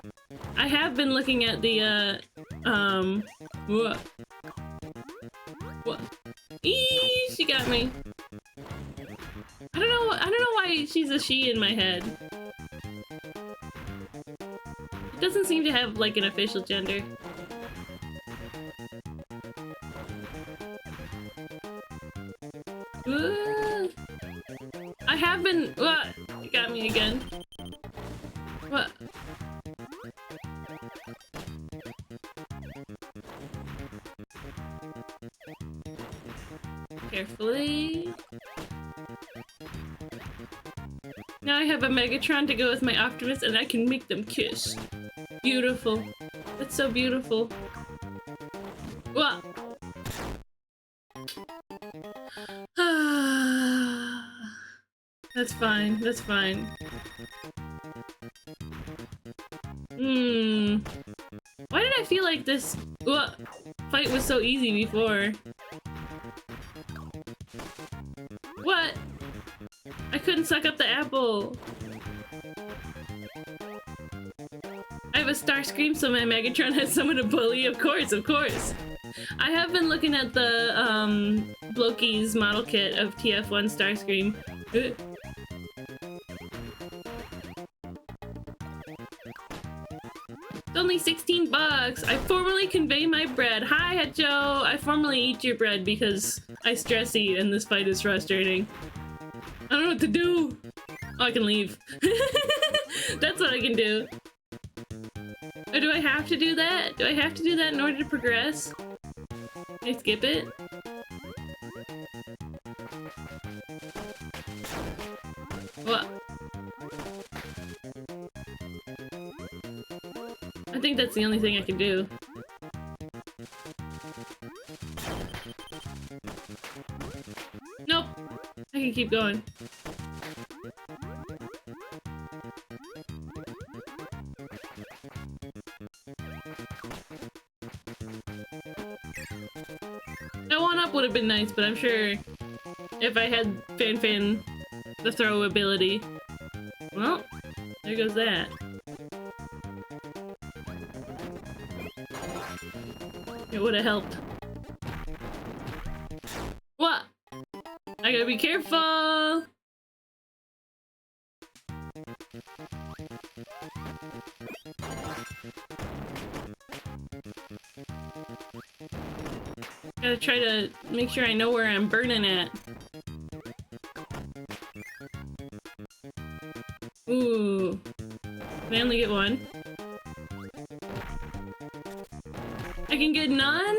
I have been looking at the What? What? Eee, she got me. I don't know why she's a she in my head. It doesn't seem to have like an official gender. I have been. What? You got me again. What? Carefully. Now I have a Megatron to go with my Optimus and I can make them kiss. Beautiful. That's so beautiful. What? That's fine. That's fine. Why did I feel like this fight was so easy before? What? I couldn't suck up the apple. I have a Starscream, so my Megatron has someone to bully. Of course, of course. I have been looking at the Loki's model kit of TF1 Starscream. It's only 16 bucks. I formally convey my bread. Hi, Joe. I formally eat your bread because I stress eat and this fight is frustrating. I don't know what to do. Oh, I can leave. That's what I can do. Or do I have to do that? Do I have to do that in order to progress? Can I skip it? What? I think that's the only thing I can do. Nope. I can keep going. That one up would have been nice, but I'm sure if I had Fan the throw ability. Well, there goes that. It would have helped. What? I gotta be careful! Gotta try to make sure I know where I'm burning at. Ooh. Can I only get one? I can get none?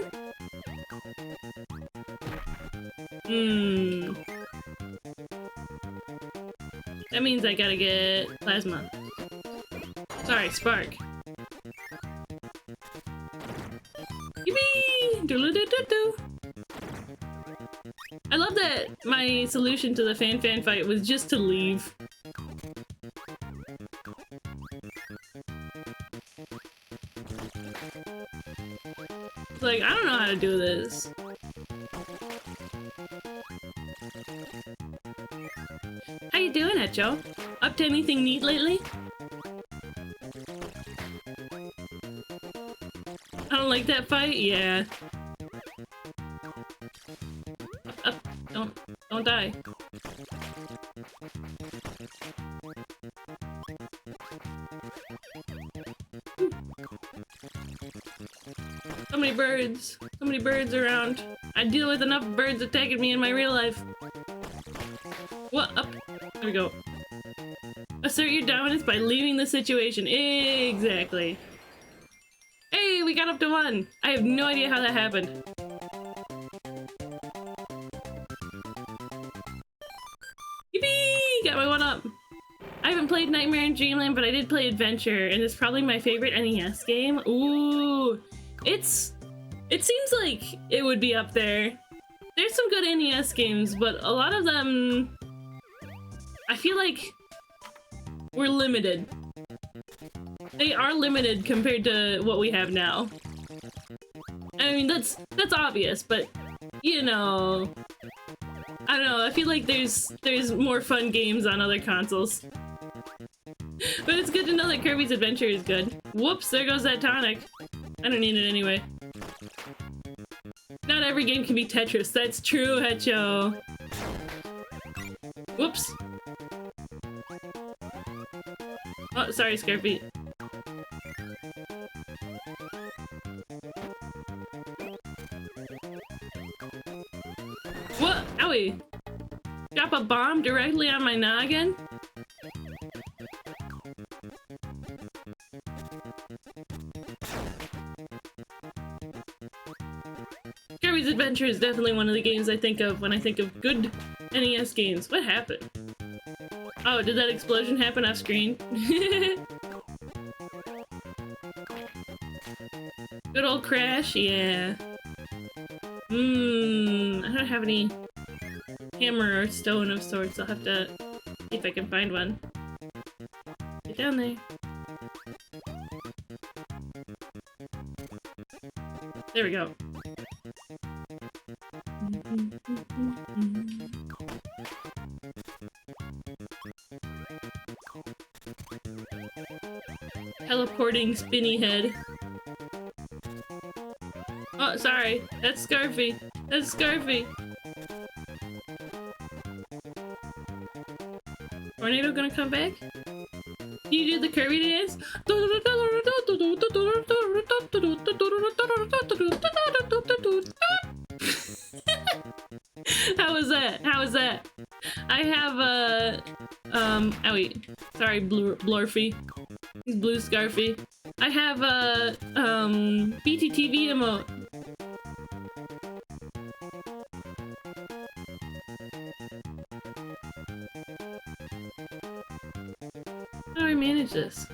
That means I gotta get plasma. Sorry, spark. Yippee! Doodle-doo-doo-doo. I love that my solution to the fan fight was just to leave. It's like, I don't know how to do this. How you doing, Echo? Up to anything neat lately? I don't like that fight? Yeah. Up. Don't die. So many birds. So many birds around. I deal with enough birds attacking me in my real life. What? Up. There we go. Assert your dominance by leaving the situation. Exactly. Hey, we got up to 1. I have no idea how that happened. Yippee! Got my 1 up. I haven't played Nightmare in Dreamland, but I did play Adventure, and it's probably my favorite NES game. Ooh. It seems like it would be up there. There's some good NES games, but a lot of them, I feel like we're limited. They are limited compared to what we have now. I mean, that's obvious, but you know, I don't know. I feel like there's more fun games on other consoles. But it's good to know that Kirby's Adventure is good. Whoops, there goes that tonic. I don't need it anyway. every game can be Tetris. That's true, Hecho. Whoops. Oh, sorry, Scarpy. What? Owie! Drop a bomb directly on my noggin? Kirby's Adventure is definitely one of the games I think of when I think of good NES games. What happened? Oh, did that explosion happen off screen? Good old Crash, yeah. I don't have any hammer or stone of sorts. I'll have to see if I can find one. Get down there. There we go. Teleporting spinny head. Oh, sorry. That's Scarfy. That's Scarfy. Tornado gonna come back? Can you do the Kirby dance? How was that? How was that? I have a owie. Sorry, Blorfy. He's Blue Scarfy. I have a BTTV emote. How do I manage this?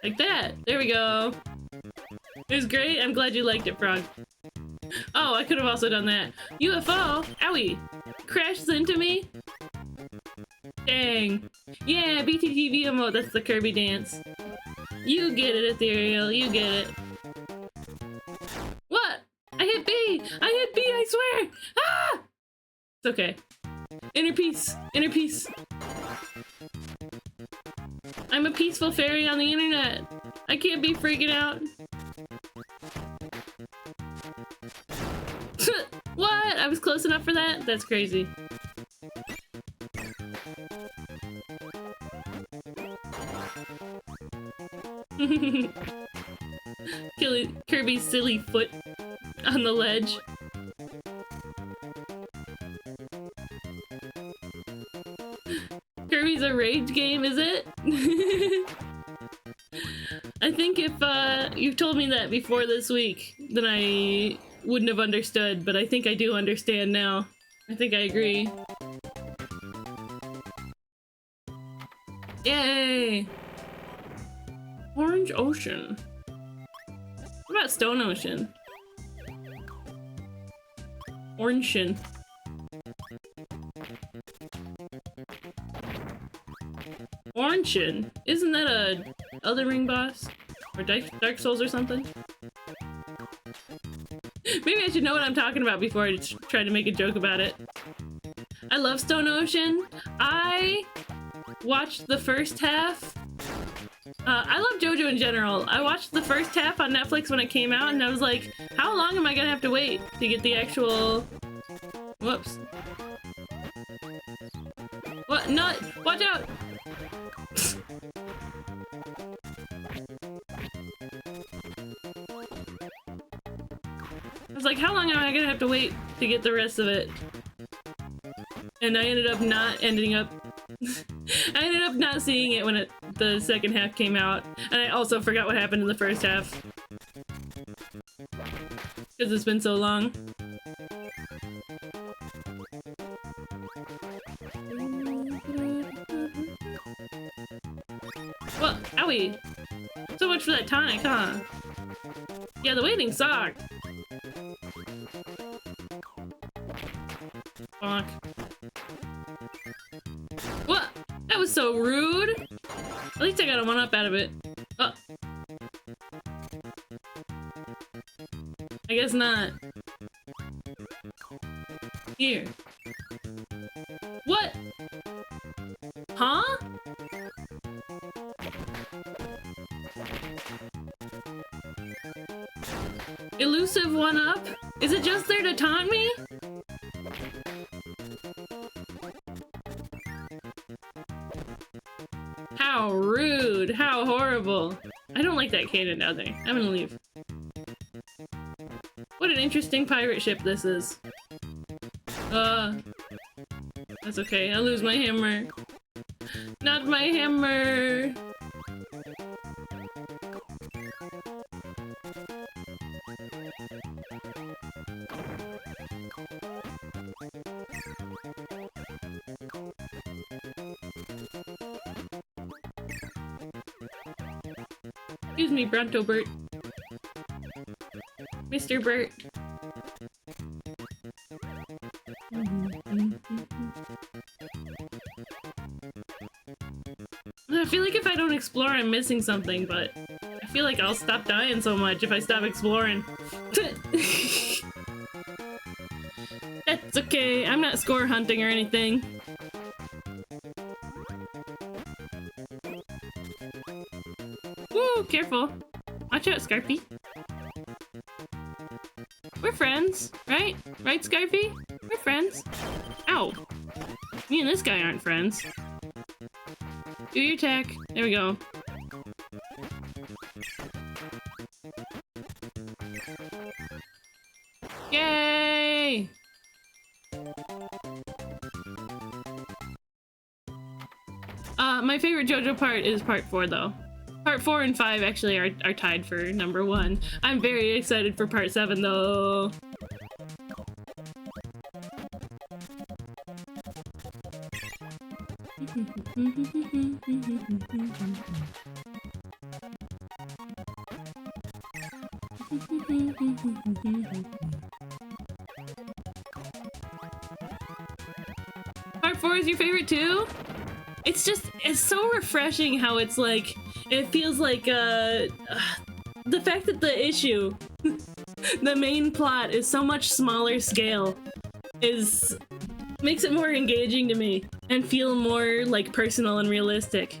Like that! There we go! It was great, I'm glad you liked it, Frog. Oh, I could have also done that. UFO! Owie! Crashes into me? Dang. Yeah, BTTV emote, that's the Kirby dance. You get it, Ethereal, you get it. What? I hit B! I hit B, I swear! Ah! It's okay. Inner peace! Inner peace! I'm a peaceful fairy on the internet! I can't be freaking out! What? I was close enough for that? That's crazy. Kirby's silly foot on the ledge. Kirby's a rage game, is it? I think if you told me that before this week, then I wouldn't have understood, but I think I do understand now. I think I agree. Yay! Orange Ocean. What about Stone Ocean? Orangean. Orangean? Isn't that a Elden Ring boss? Or Dark Souls or something? Maybe I should know what I'm talking about before I try to make a joke about it. I love Stone Ocean. I watched the first half. I love JoJo in general. I watched the first half on Netflix when it came out, and I was like, how long am I gonna have to wait to get the actual... Whoops. What? Nut! Watch out! I was like, how long am I gonna have to wait to get the rest of it? And I ended up not I ended up not seeing it when the second half came out. And I also forgot what happened in the first half. Because it's been so long. Well, owie! So much for that tonic, huh? Yeah, the waiting sucked. Bonk. What? That was so rude! At least I got a 1-up out of it. Oh. I guess not. Here. What? Huh? Elusive one-up? Is it just there to taunt me? How rude! How horrible! I don't like that cannon down there. I'm gonna leave. What an interesting pirate ship this is. That's okay. I'll lose my hammer. Not my hammer! Excuse me, Bronto Bert. Mr. Bert. I feel like if I don't explore, I'm missing something, but I feel like I'll stop dying so much if I stop exploring. That's okay, I'm not score hunting or anything. Woo, careful. Watch out, Scarpy. We're friends, right? Right, Scarpy? We're friends. Ow. Me and this guy aren't friends. Do your attack. There we go. Yay! My favorite JoJo part is part 4 though. Part 4 and 5 actually are tied for number 1. I'm very excited for part 7 though. Part 4 is your favorite too? It's so refreshing how it's like, it feels like, the fact that the issue, the main plot is so much smaller scale, makes it more engaging to me, and feel more, like, personal and realistic.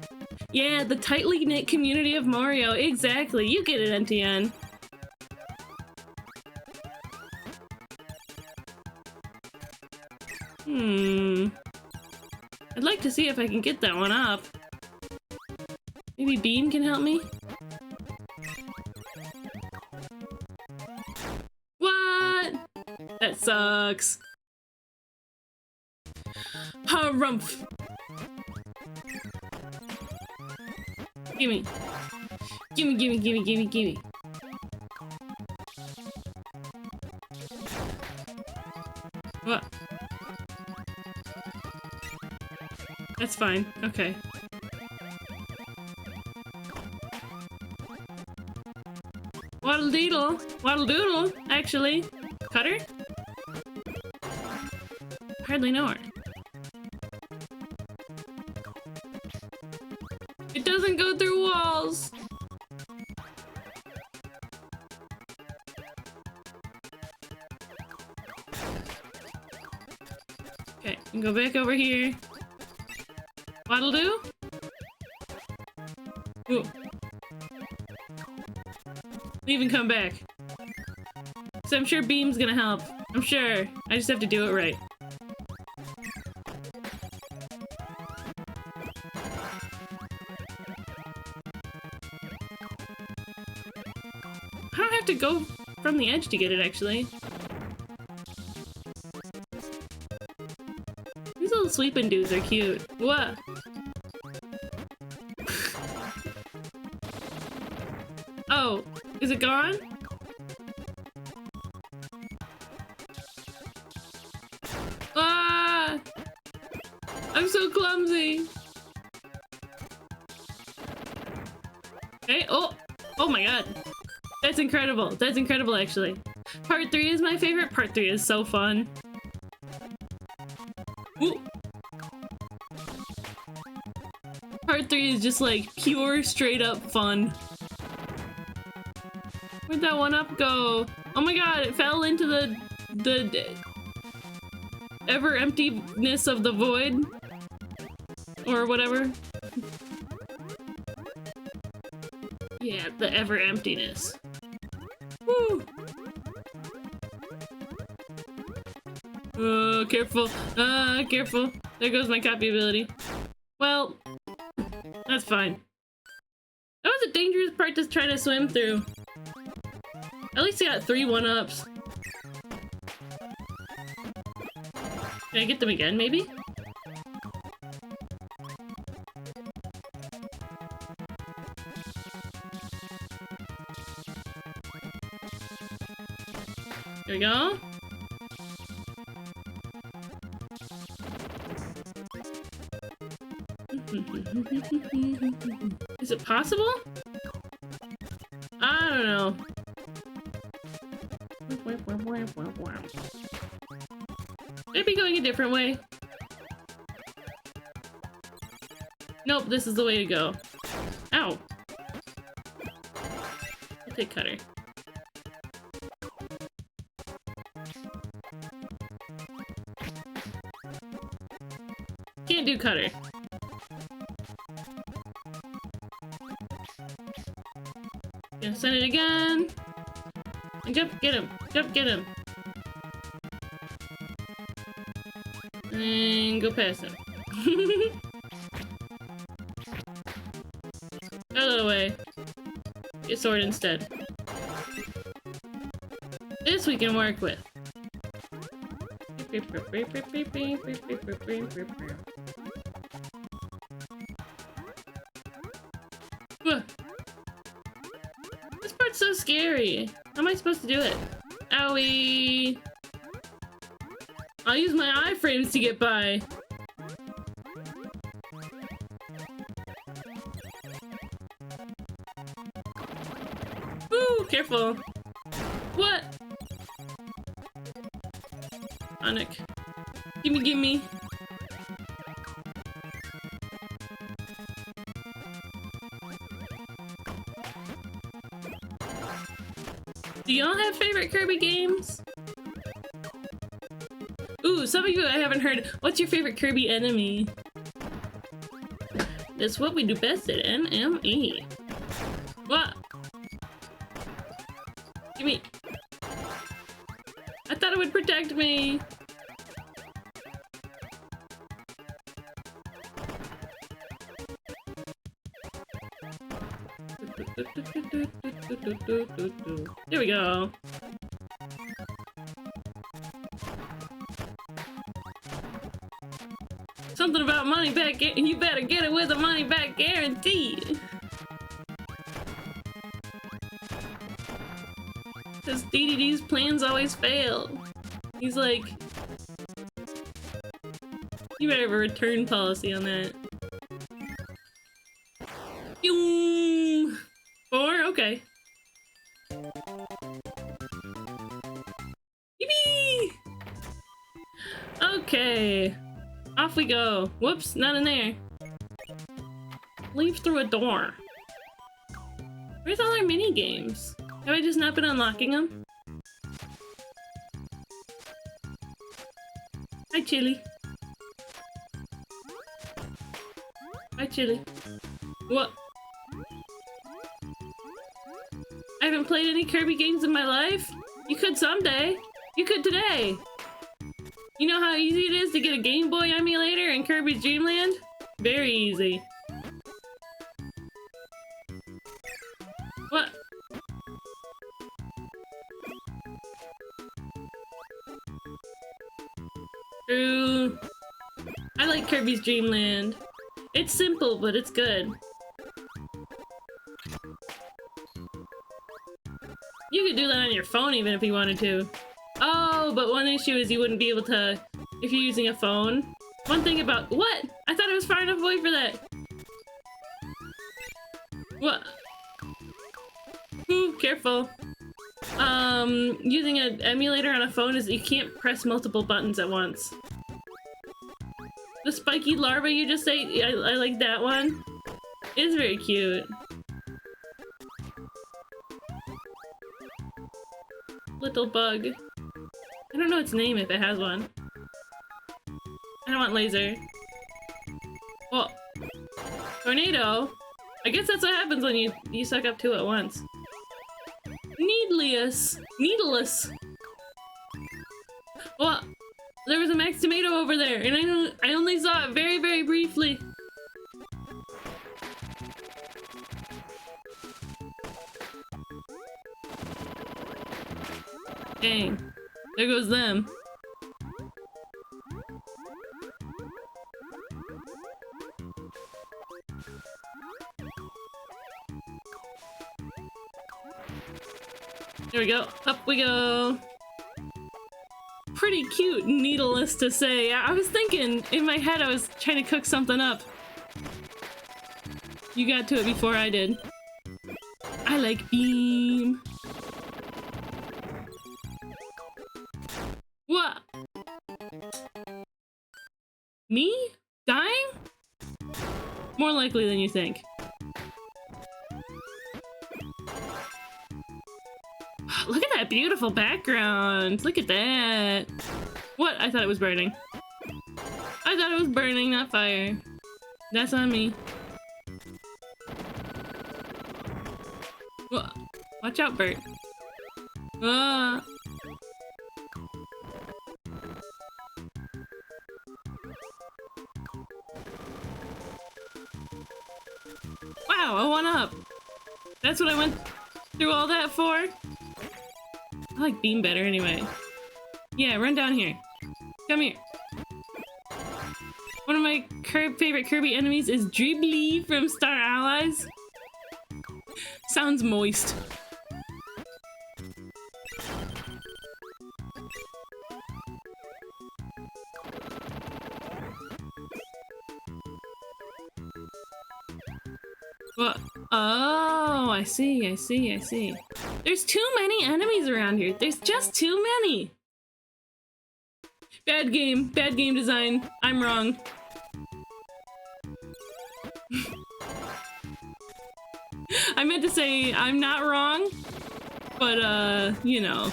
Yeah, the tightly knit community of Mario, exactly, you get it, NTN. I'd like to see if I can get that one up. Maybe Bean can help me? What? That sucks. Harumph. Gimme. Gimme, gimme, gimme, gimme, gimme. What? That's fine. Okay. Waddle deedle. Waddle doodle, actually. Cutter? Hardly know her. It doesn't go through walls! Okay, go back over here. Waddle do? Ooh. Leave and come back. So I'm sure Beam's gonna help. I'm sure. I just have to do it right. I don't have to go from the edge to get it, actually. These little sweeping dudes are cute. What? Oh, is it gone? Ah! I'm so clumsy. Okay, oh! Oh my god. That's incredible. That's incredible, actually. Part 3 is my favorite. Part 3 is so fun. Ooh. Part 3 is just like pure, straight up fun. Where'd that one up go? Oh my god, it fell into the ever emptiness of the void. Or whatever. Yeah, the ever emptiness. Woo! Careful. Careful. There goes my copy ability. Well, that's fine. That was a dangerous part to try to swim through. At least I got 3 1-ups. Can I get them again, maybe? Here we go. Is it possible? I don't know. Maybe going a different way. Nope, this is the way to go. Ow. I'll take cutter. Can't do cutter. Gonna send it again. And jump, get him. Jump, get him. And go past him. Out of the way. Get sword instead. This we can work with. This part's so scary. How am I supposed to do it? Owie! I'll use my iframes to get by. Ooh, careful. What? Sonic. Gimme, gimme. Do y'all have favorite Kirby games? Ooh, some of you I haven't heard. What's your favorite Kirby enemy? That's what we do best at NME. What? Gimme. I thought it would protect me. There we go. Something about money back. You better get it with a money back guarantee. Because DDD's plans always fail. He's like, you better have a return policy on that. 4? Okay. Yippee! Okay. Off we go. Whoops, not in there. Leave through a door. Where's all our mini games? Have I just not been unlocking them? Hi, Chili. Hi, Chili. What? I haven't played any Kirby games in my life? You could someday. You could today. You know how easy it is to get a Game Boy emulator in Kirby's Dream Land? Very easy. What? True. I like Kirby's Dream Land. It's simple, but it's good. You could do that on your phone even if you wanted to. Oh, but one issue is you wouldn't be able to if you're using a phone. One thing about— what? I thought it was far enough away for that. What? Ooh, careful. Using an emulator on a phone is you can't press multiple buttons at once. The spiky larva you just ate, I like that one. It is very cute. Little bug. I don't know its name if it has one. I don't want laser. Well, tornado? I guess that's what happens when you suck up two at once. Needless. Needless. Well, there was a Max Tomato over there, and I only saw it very, very briefly. Dang. There goes them. There we go. Up we go. Pretty cute, needless to say. I was thinking, in my head, I was trying to cook something up. You got to it before I did. I like beam. What? Me? Dying? More likely than you think. Look at that beautiful background. Look at that. What? I thought it was burning. I thought it was burning, not fire. That's on me. Whoa. Watch out, Bert. Ah. Wow, a 1-up. That's what I went through all that for? I like beam better anyway. Yeah, run down here. Come here. One of my favorite Kirby enemies is Dribbly from Star Allies. Sounds moist. What? Oh, I see, I see, I see. There's too many enemies around here. There's just too many. Bad game design. I'm wrong. I meant to say I'm not wrong, but you know.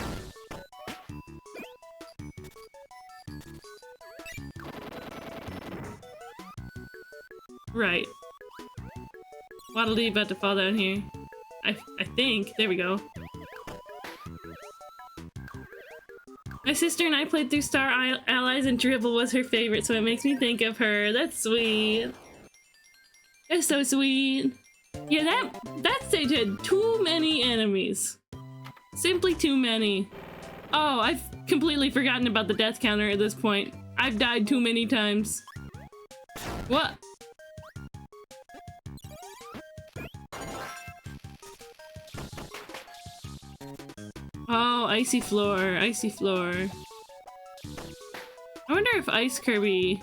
Right. Waddle Dee about to fall down here. I think. There we go. My sister and I played through Star Allies and Dribble was her favorite, so it makes me think of her. That's sweet. That's so sweet. Yeah, that stage had too many enemies. Simply too many. Oh, I've completely forgotten about the death counter at this point. I've died too many times. What? Oh, icy floor, icy floor. I wonder if Ice Kirby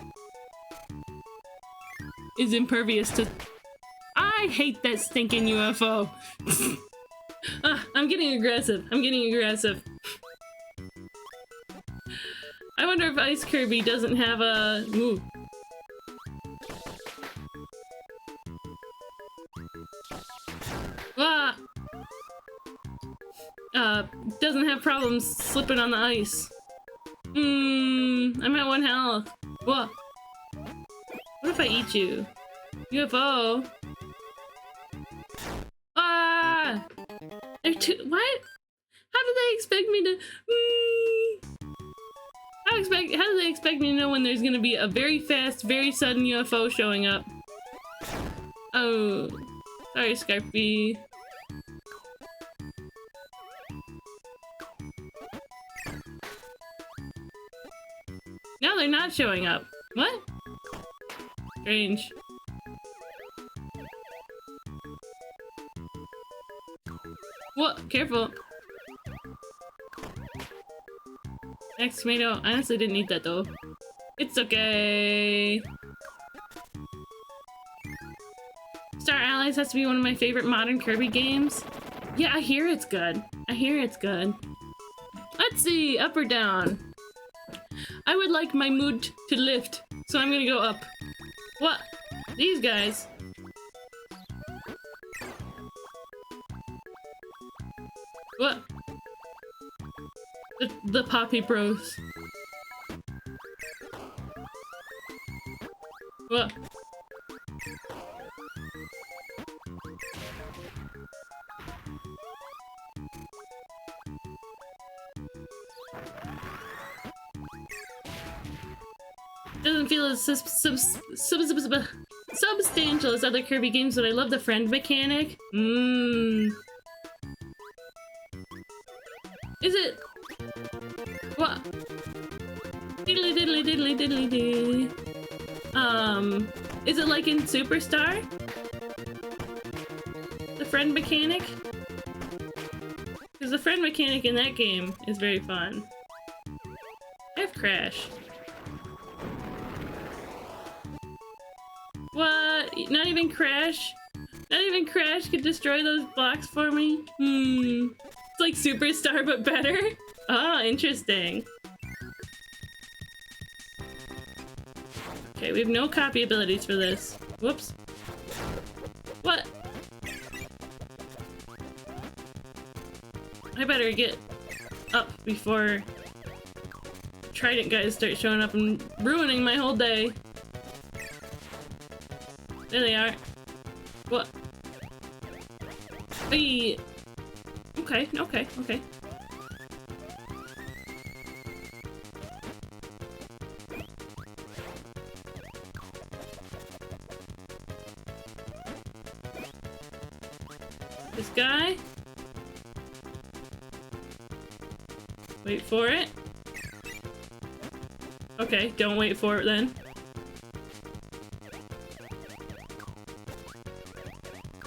is impervious to... I hate that stinking UFO. I'm getting aggressive. I'm getting aggressive. I wonder if Ice Kirby doesn't have a... Ooh. Ah! Doesn't have problems slipping on the ice. I'm at 1 health. What? What if I eat you? UFO? Ah! They're too- what? How do they expect me to- How do they expect me to know when there's gonna be a very fast, very sudden UFO showing up? Oh. Sorry, Scarpy. No, they're not showing up. What? Strange. What? Careful. Next tomato. I honestly didn't eat that though. It's okay. Star Allies has to be one of my favorite modern Kirby games. Yeah, I hear it's good. I hear it's good. Let's see, up or down? I would like my mood to lift, so I'm gonna go up. What? These guys. What? The Poppy Bros. What? Doesn't feel as substantial as other Kirby games, but I love the friend mechanic. Is it? What? Diddly diddly diddly diddly dee. Is it like in Superstar? The friend mechanic? Because the friend mechanic in that game is very fun. I have Crash. What? Not even Crash? Not even Crash could destroy those blocks for me? It's like Superstar but better? Oh, interesting. Okay, we have no copy abilities for this. Whoops. What? I better get up before Trident guys start showing up and ruining my whole day. There they are. What? Hey. Okay, okay, okay. This guy. Wait for it. Okay, don't wait for it then.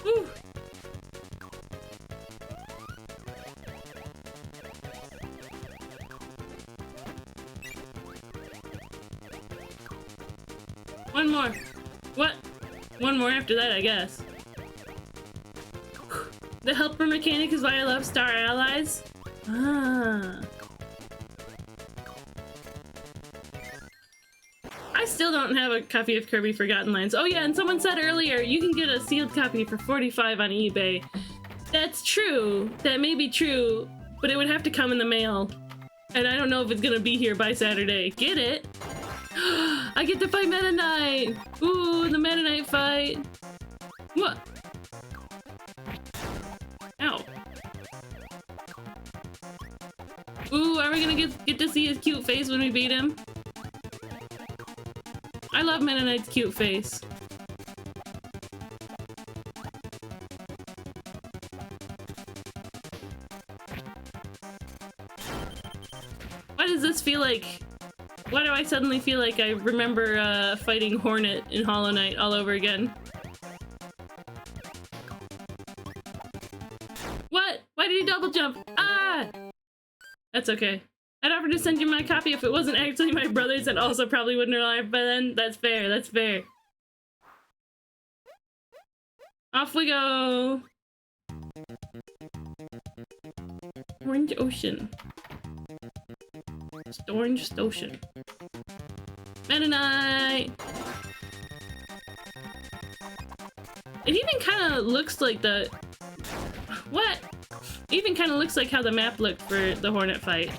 Whew. One more. What? One more after that, I guess. The helper mechanic is why I love Star Allies. Ah. I still don't have a copy of Kirby Forgotten Lands. Oh yeah, and someone said earlier you can get a sealed copy for 45 on eBay. That's true. That may be true, but it would have to come in the mail. And I don't know if it's gonna be here by Saturday. Get it? I get to fight Meta Knight! Ooh, the Meta Knight fight! What? Ow. Ooh, are we gonna get to see his cute face when we beat him? I love Meta Knight's cute face. Why does this feel like... Why do I suddenly feel like I remember fighting Hornet in Hollow Knight all over again? What? Why did he double jump? Ah! That's okay. I'd offer to send you my copy if it wasn't actually my brother's and also probably wouldn't arrive by then. That's fair, that's fair. Off we go! Orange Ocean. It's Orange Ocean. Meta Knight! It even kind of looks like the... What? It even kind of looks like how the map looked for the Hornet fight.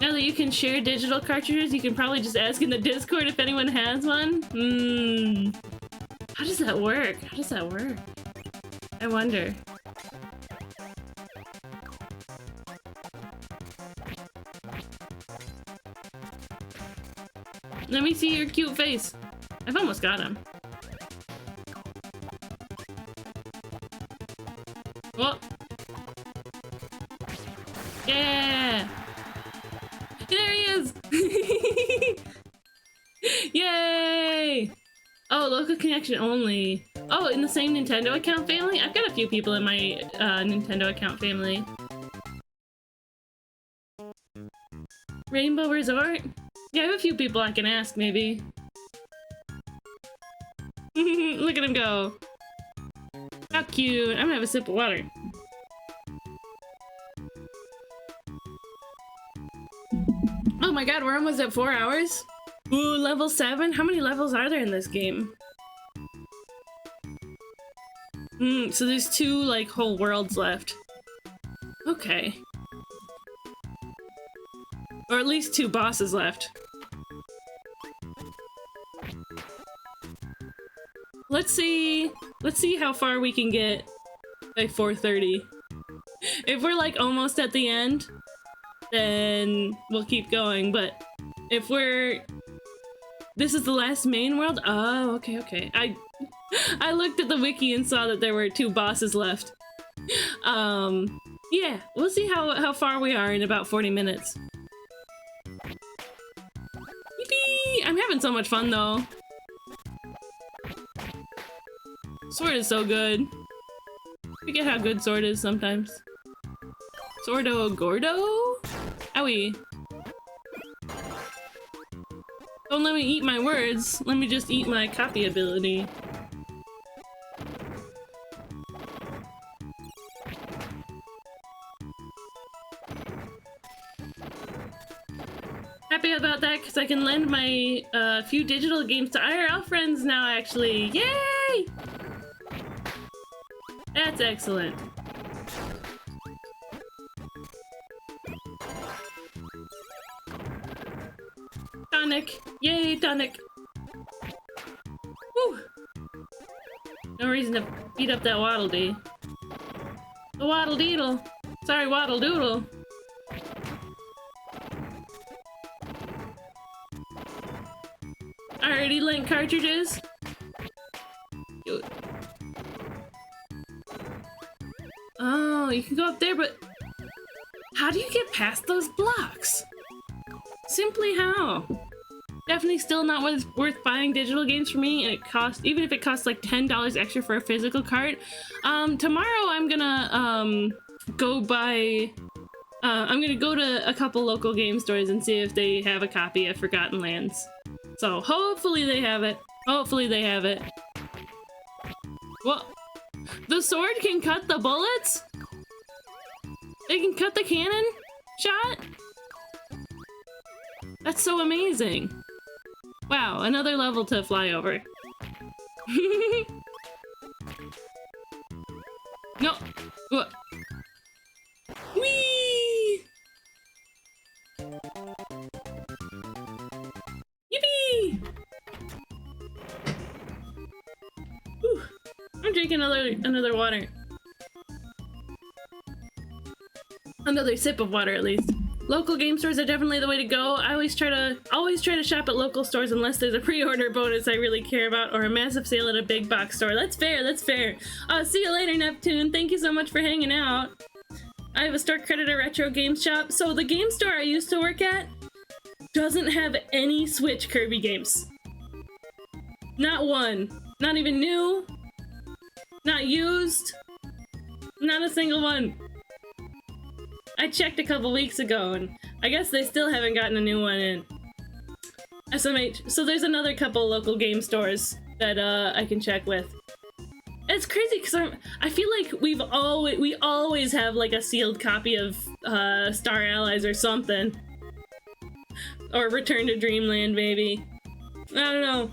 Now that you can share digital cartridges, you can probably just ask in the Discord if anyone has one. How does that work? How does that work? I wonder. Let me see your cute face. I've almost got him. Well. Yeah! There he is! Yay! Oh, local connection only. Oh, in the same Nintendo account family? I've got a few people in my Nintendo account family. Rainbow Resort? Yeah, I have a few people I can ask, maybe. Look at him go. How cute. I'm gonna have a sip of water. Oh my god, we're almost at 4 hours? Ooh, level 7? How many levels are there in this game? So there's 2, like, whole worlds left. Okay. Or at least 2 bosses left. Let's see how far we can get by 4:30. If we're like almost at the end, then we'll keep going, but if we're... This is the last main world? Oh, okay, okay. I looked at the wiki and saw that there were 2 bosses left. Yeah, we'll see how far we are in about 40 minutes. Yippee! I'm having so much fun though. Sword is so good. Forget how good Sword is sometimes. Sordo Gordo? Owie. Don't let me eat my words. Let me just eat my copy ability. Happy about that because I can lend my few digital games to IRL friends now, actually. Yay! That's excellent. Tonic! Yay, tonic! Woo! No reason to beat up that Waddle Dee. The Waddle Deedle! Sorry, Waddle Doodle! Alrighty, link cartridges! Oh, you can go up there, but... How do you get past those blocks? Simply how? Definitely still not worth buying digital games for me, and it costs, even if it costs like $10 extra for a physical cart. Tomorrow I'm gonna go buy, I'm gonna go to a couple local game stores and see if they have a copy of Forgotten Lands. So hopefully they have it. Hopefully they have it. What? The sword can cut the bullets? They can cut the cannon shot? That's so amazing. Wow, another level to fly over. No. What? Whee! Yippee! Whew. I'm drinking another water. Another sip of water, at least. Local game stores are definitely the way to go. I always try to shop at local stores unless there's a pre-order bonus I really care about or a massive sale at a big box store. That's fair, that's fair. See you later, Neptune. Thank you so much for hanging out. I have a store credit at Retro Game Shop. So the game store I used to work at doesn't have any Switch Kirby games. Not one. Not even new. Not used. Not a single one. I checked a couple weeks ago, and I guess they still haven't gotten a new one in. SMH. So there's another couple local game stores that I can check with. It's crazy because I feel like we always have like a sealed copy of Star Allies or something, or Return to Dreamland maybe. I don't know.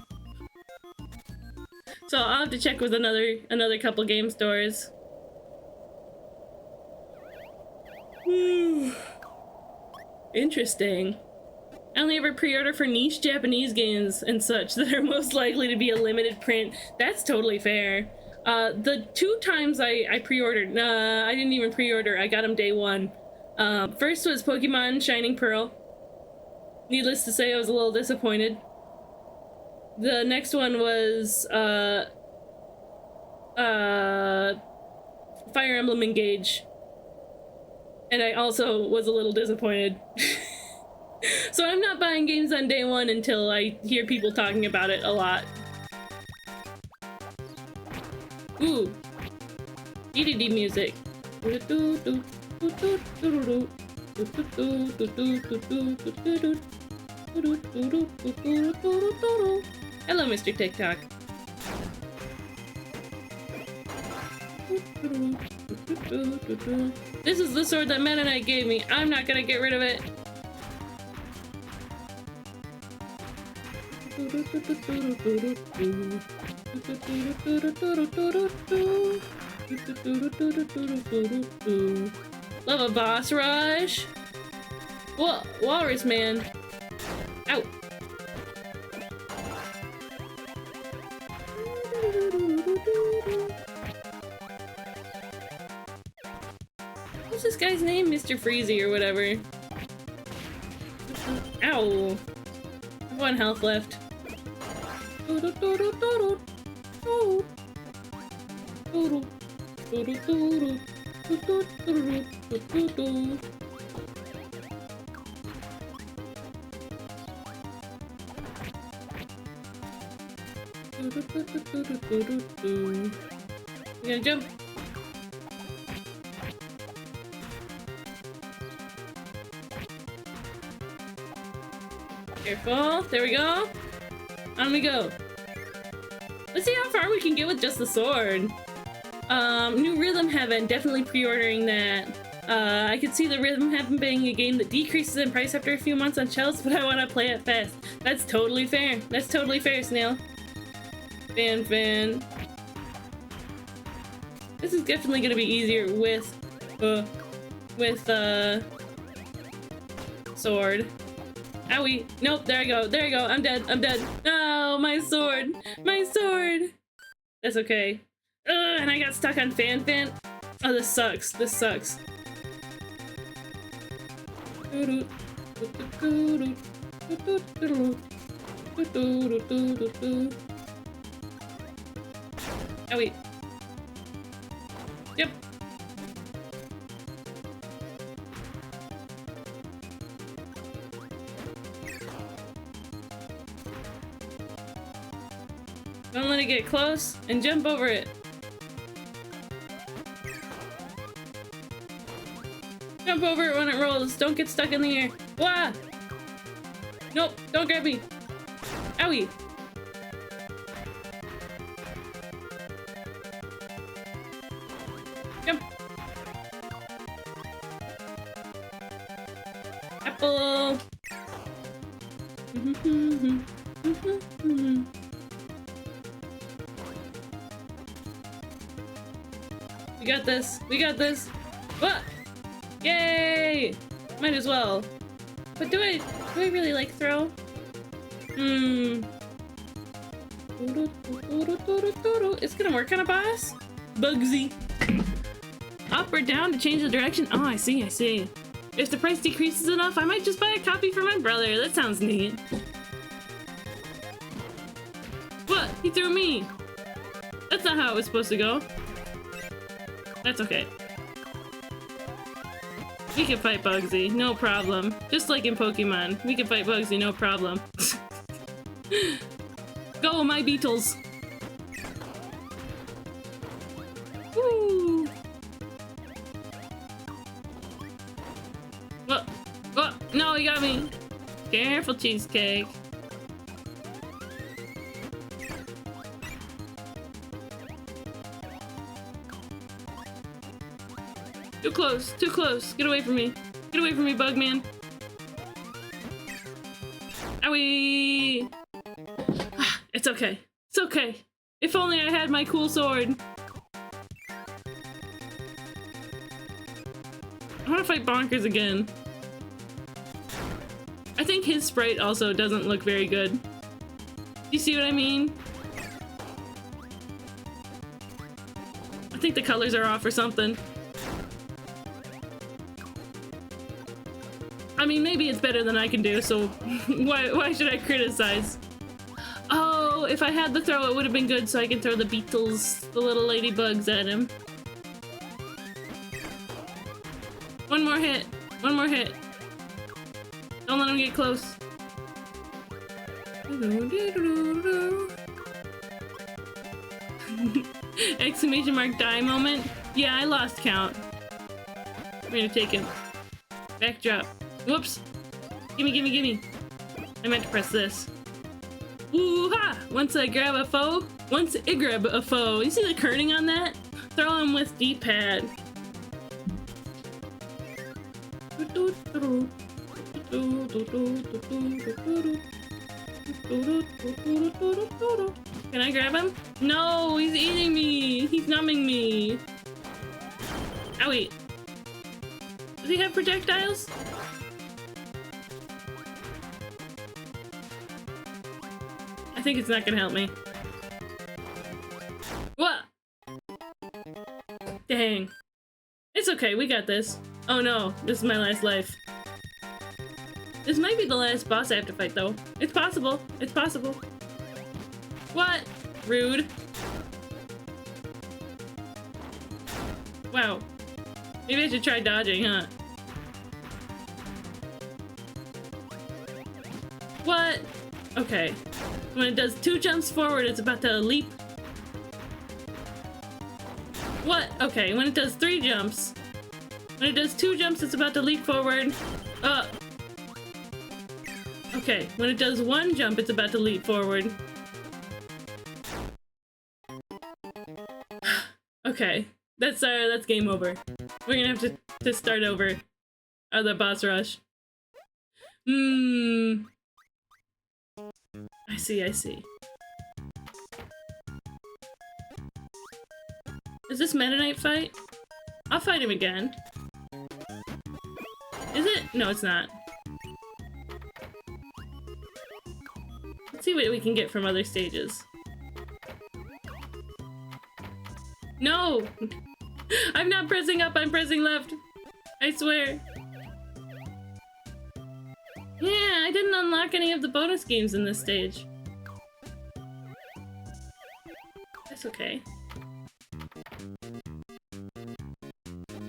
So I'll have to check with another couple game stores. Interesting. I only ever pre-order for niche Japanese games and such that are most likely to be a limited print. That's totally fair. The 2 times I pre-ordered, I didn't even pre-order, I got them day 1. First was Pokemon Shining Pearl. Needless to say, I was a little disappointed. The next one was, Fire Emblem Engage. And I also was a little disappointed. So I'm not buying games on day 1 until I hear people talking about it a lot. Ooh. DDD music. Hello, Mr. TikTok. This is the sword that Meta Knight gave me. I'm not gonna get rid of it. Love a boss rush. Whoa, Walrus Man. Ow. What's this guy's name? Mr. Freezy or whatever. Ow. I have 1 health left. You gotta jump. Careful. There we go. On we go. Let's see how far we can get with just the sword. New Rhythm Heaven. Definitely pre-ordering that. I could see the Rhythm Heaven being a game that decreases in price after a few months on shelves, but I want to play it fast. That's totally fair. That's totally fair, Snail. Fan. This is definitely gonna be easier with sword. Owie. Nope, there I go. There I go. I'm dead. I'm dead. Oh, my sword. My sword. That's okay. Ugh, and I got stuck on Fan. Oh, this sucks. This sucks. Owie. Yep. Don't let it get close and jump over it. Jump over it when it rolls. Don't get stuck in the air. Wah! Nope, don't grab me. Owie. Jump. Apple. We got this. We got this. What? Yay! Might as well. But do I really like throw? It's gonna work on a boss? Bugsy. Up or down to change the direction? Oh, I see. If the price decreases enough, I might just buy a copy for my brother. That sounds neat. What? He threw me! That's not how it was supposed to go. That's okay. We can fight Bugsy, no problem. Just like in Pokemon, we can fight Bugsy, no problem. Go, my Beetles! Woo! What? No, he got me! Careful, Cheesecake. Too close, too close. Get away from me. Get away from me, Bugman. Owie! It's okay. It's okay. If only I had my cool sword. I want to fight Bonkers again. I think his sprite also doesn't look very good. You see what I mean? I think the colors are off or something. I mean, maybe it's better than I can do, so why should I criticize? Oh, if I had the throw, it would have been good so I can throw the beetles, the little ladybugs at him. One more hit. One more hit. Don't let him get close. Exclamation mark die moment. Yeah, I lost count. I'm gonna take him. Backdrop. Whoops! Gimme! I meant to press this. Woo-ha! Once I grab a foe, you see the kerning on that? Throw him with D-pad. Can I grab him? No, he's eating me! He's numbing me! Owie! Does he have projectiles? I think it's not gonna help me. What? Dang. It's okay, we got this. Oh no, this is my last life. This might be the last boss I have to fight, though. It's possible. It's possible. What? Rude. Wow. Maybe I should try dodging, huh? What? Okay. When it does 2 jumps forward, it's about to leap. What? Okay, when it does 3 jumps. When it does 2 jumps, it's about to leap forward. Okay, when it does 1 jump, it's about to leap forward. Okay, that's game over. We're gonna have to start over. The boss rush. I see, I see. Is this Meta Knight fight? I'll fight him again. Is it? No, it's not. Let's see what we can get from other stages. No! I'm not pressing up, I'm pressing left. I swear. Yeah, I didn't unlock any of the bonus games in this stage. That's okay.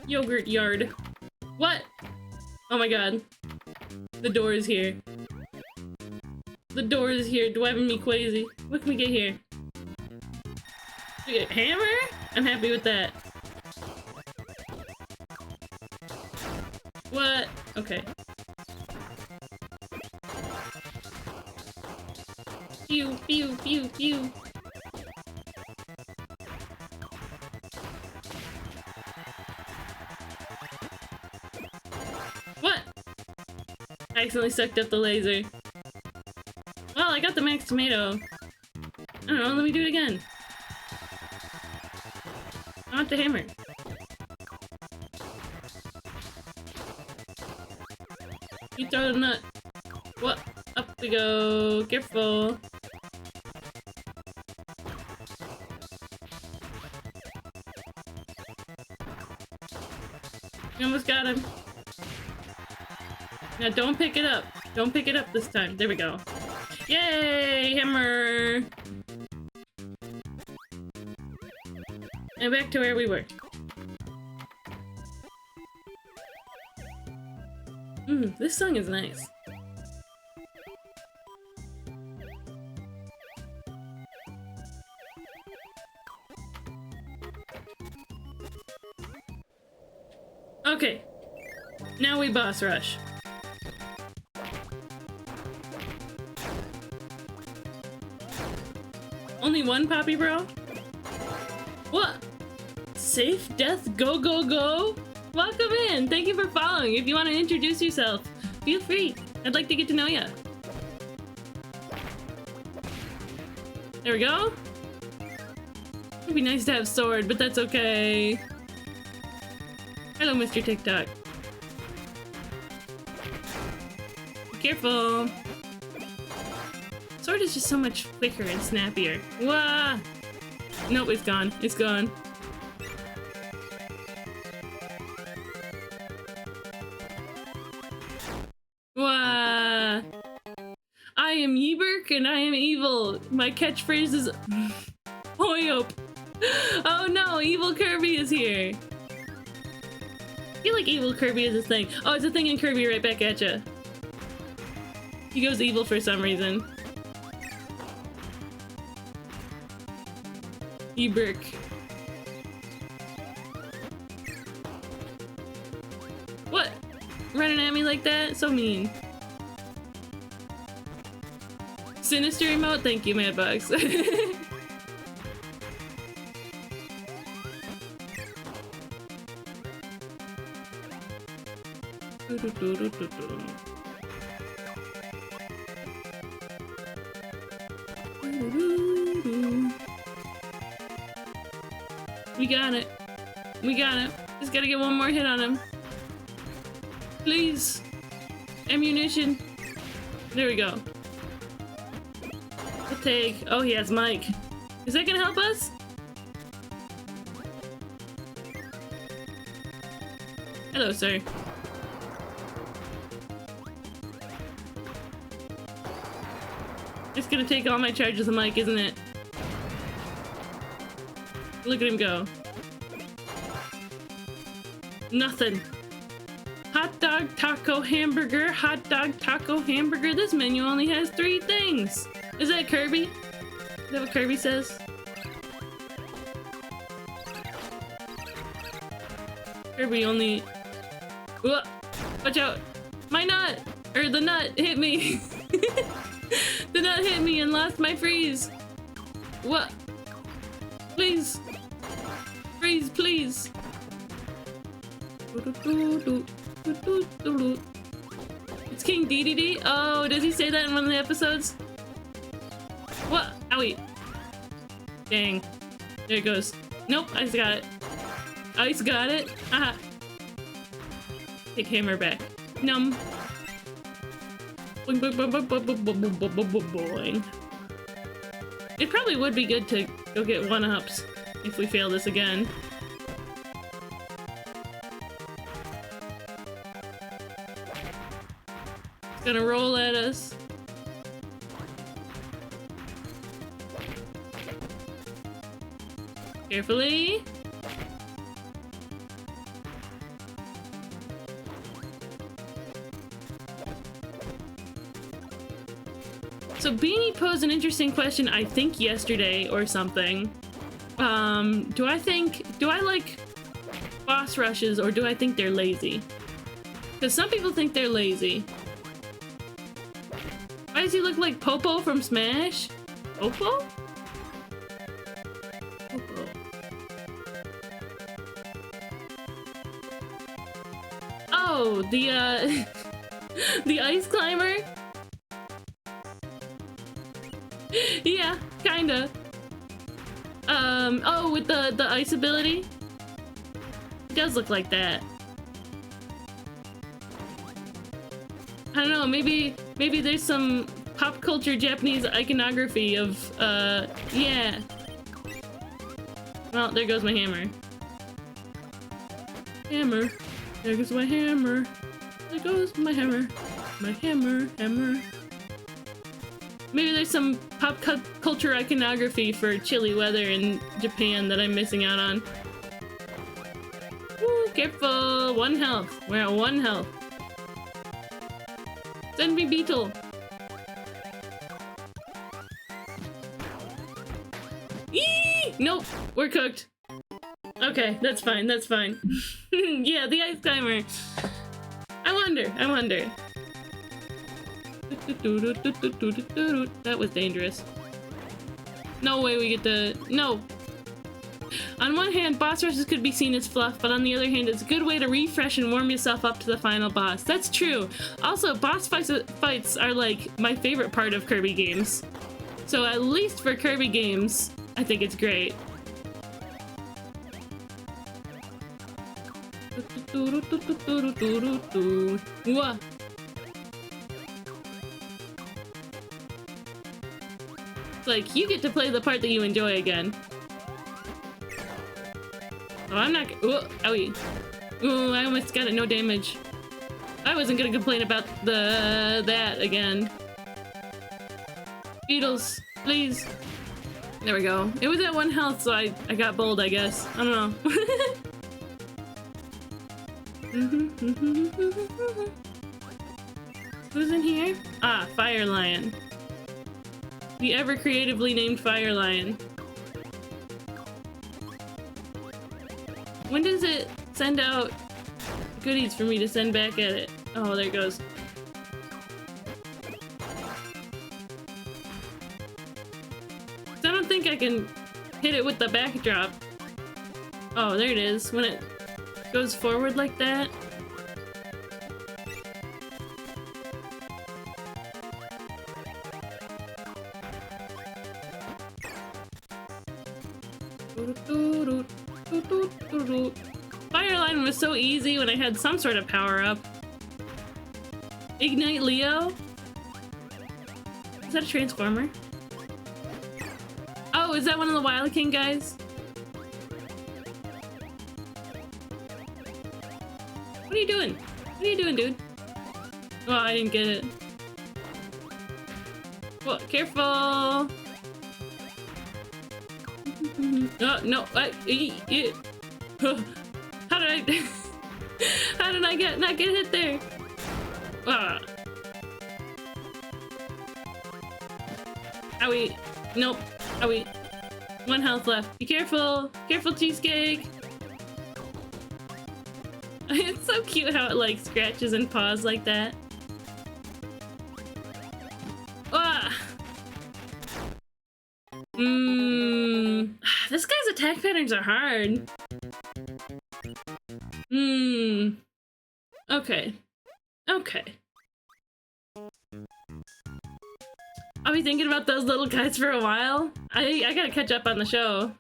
Yogurt yard. What? Oh my god. The door is here. The door is here, driving me crazy. What can we get here? We get a hammer? I'm happy with that. What? Okay. Pew, pew, pew, pew. What? I accidentally sucked up the laser. Well, I got the max tomato. I don't know, let me do it again. I want the hammer. You throw the nut. What? Up we go. Careful. You almost got him. Now don't pick it up. Don't pick it up this time. There we go. Yay! Hammer! And back to where we were. This song is nice. Okay. Now we boss rush. Only one Poppy Bro? What? Safe death go go go? Welcome in! Thank you for following. If you want to introduce yourself, feel free. I'd like to get to know ya. There we go. It'd be nice to have sword, but that's okay. Hello, Mr. TikTok. Be careful. Sword is just so much quicker and snappier. Wah! Nope, it's gone. It's gone. Wah! I am Yeberk and I am evil. My catchphrase is Hoyop. Oh no, evil Kirby is here. I feel like evil Kirby is a thing. Oh, it's a thing in Kirby right back at ya. He goes evil for some reason. Yeberk. What? Running at me like that? So mean. Sinister emote? Thank you, Madbox. We got it. We got it. Just gotta get one more hit on him. Please. Ammunition. There we go. We'll take... Oh, he has Mike. Is that gonna help us? Hello, sir. It's gonna take all my charges, I'm like, isn't it? Look at him go. Nothing. Hot dog, taco, hamburger, hot dog, taco, hamburger. This menu only has 3 things. Is that Kirby? Is that what Kirby says? Kirby only... Whoa! Watch out! My nut! Or the nut hit me! The nut hit me and lost my freeze! What? Please! Freeze, please! It's King DDD? Oh, does he say that in one of the episodes? What? Owie. Dang. There it goes. Nope, Ice got it. Ice got it. Aha. Take hammer back. Num. Boing, boing, boing, boing, boing, boing, boing, boing, boing. It probably would be good to go get 1-ups if we fail this again. It's gonna roll at us. Carefully. So Beanie posed an interesting question, I think yesterday or something. Do I like boss rushes or do I think they're lazy? Because some people think they're lazy. Why does he look like Popo from Smash? Popo? Popo. Oh, the the ice climber? Yeah, kinda. Oh, with the ice ability? It does look like that. I don't know, maybe there's some pop culture Japanese iconography of, yeah. Well, there goes my hammer. Hammer. There goes my hammer. There goes my hammer. My hammer, hammer. Maybe there's some pop culture iconography for chilly weather in Japan that I'm missing out on. Woo, careful! 1 health. We're at 1 health. Send me Beetle. Eee! Nope, we're cooked. Okay, that's fine, that's fine. Yeah, the ice timer. I wonder. That was dangerous. No way we get the... No! On one hand, boss rushes could be seen as fluff, but on the other hand, it's a good way to refresh and warm yourself up to the final boss. That's true. Also, boss fights are like my favorite part of Kirby games. So at least for Kirby games, I think it's great. Whoa. It's like, you get to play the part that you enjoy again. Oh, I'm not. Ooh, owie. Ooh, I almost got it. No damage. I wasn't gonna complain about that again. Beetles, please. There we go. It was at 1 health, so I got bold, I guess. I don't know. Who's in here? Ah, Fire Lion. The ever creatively named Fire Lion. When does it send out goodies for me to send back at it? Oh, there it goes. I don't think I can hit it with the backdrop. Oh, there it is. When it goes forward like that. Fireline was so easy when I had some sort of power-up. Ignite Leo? Is that a transformer? Oh, is that one of the Wild King guys? What are you doing? What are you doing, dude? Oh, I didn't get it. Well, careful! Oh, no, how did I... how did I not get hit there? Ah. Owie. Nope. Owie. 1 health left. Be careful! Careful, Cheesecake! It's so cute how it like scratches and paws like that. Ah! This guy's attack patterns are hard. Okay. Okay. I'll be thinking about those little guys for a while. I gotta catch up on the show.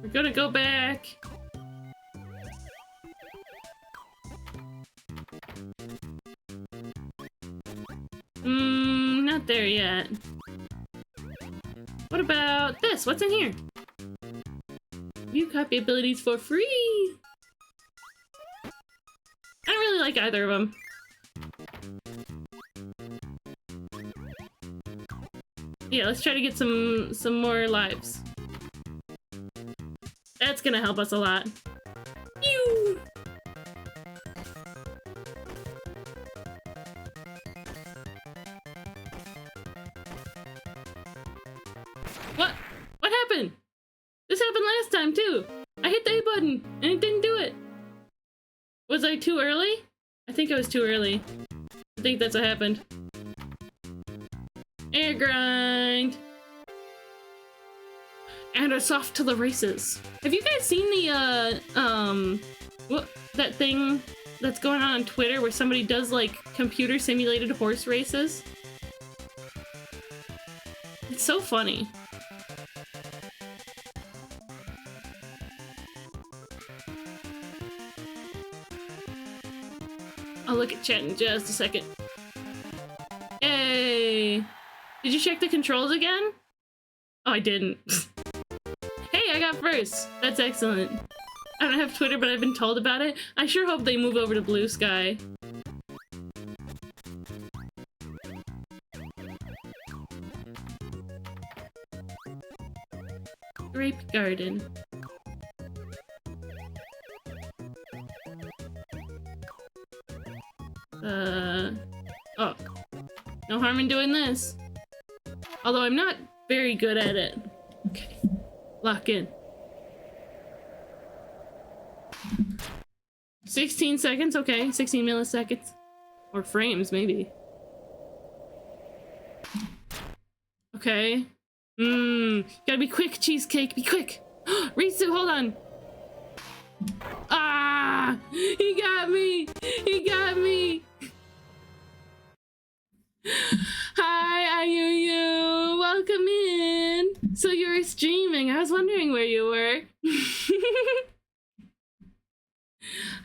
We're gonna go back. Not there yet. What about this? What's in here? You copy abilities for free! I don't really like either of them. Yeah, let's try to get some more lives. That's gonna help us a lot. Pew! What? What happened? This happened last time too. I hit the A button and it didn't do it. Was I too early? I think I was too early. I think that's what happened. Air grind. And it's off to the races. Have you guys seen the that thing that's going on Twitter where somebody does like computer simulated horse races? It's so funny. I'll look at chat in just a second. Hey! Did you check the controls again? Oh, I didn't. Hey, I got first! That's excellent. I don't have Twitter, but I've been told about it. I sure hope they move over to Blue Sky. Grape Garden. Oh. No harm in doing this. Although I'm not very good at it. Okay. Lock in. 16 seconds, okay. 16 milliseconds. Or frames, maybe. Okay. Gotta be quick, Cheesecake, be quick! Risu, hold on! Ah! He got me! He got me! Hi, Ayuyu! Welcome in! So you were streaming, I was wondering where you were.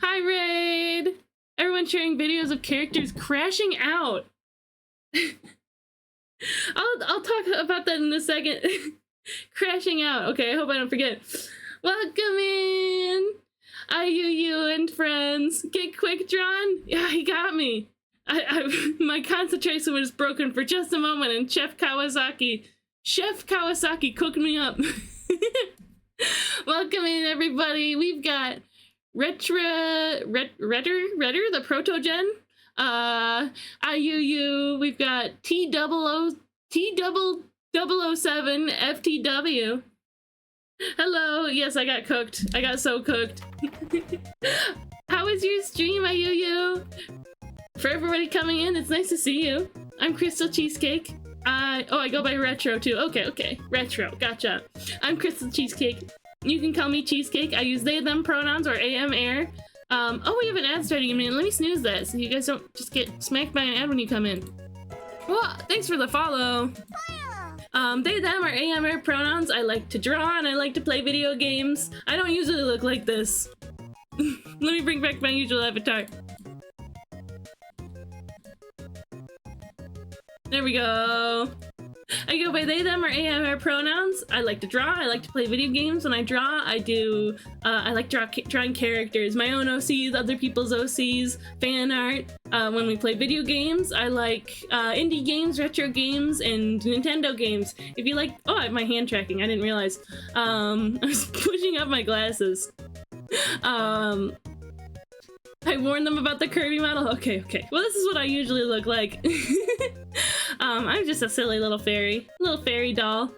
Hi, Raid! Everyone sharing videos of characters crashing out. I'll talk about that in a second. Crashing out. Okay, I hope I don't forget. Welcome in! Ayuyu and friends. Get quick drawn? Yeah, he got me. My concentration was broken for just a moment and Chef Kawasaki cooked me up. Welcome in, everybody. We've got Redder, the Protogen. IUU, we've got T007 FTW. Hello, yes, I got cooked. I got so cooked. How was your stream, IUU? For everybody coming in, it's nice to see you. I'm Crystal Cheesecake. I go by Retro too. Okay. Retro, gotcha. I'm Crystal Cheesecake. You can call me Cheesecake. I use they, them pronouns or AM air. Oh, we have an ad starting in a minute. Let me snooze that so you guys don't just get smacked by an ad when you come in. Well, thanks for the follow. They, them, or AM air pronouns. I like to draw and I like to play video games. I don't usually look like this. Let me bring back my usual avatar. There we go. I go by they, them, or AMR pronouns. I like to draw. I like to play video games. When I draw, I like drawing characters, my own OCs, other people's OCs, fan art. When we play video games, I like indie games, retro games, and Nintendo games. If you like, oh, I have my hand tracking. I didn't realize. I was pushing up my glasses. I warned them about the Kirby model. Okay. Well, this is what I usually look like. I'm just a silly little fairy doll.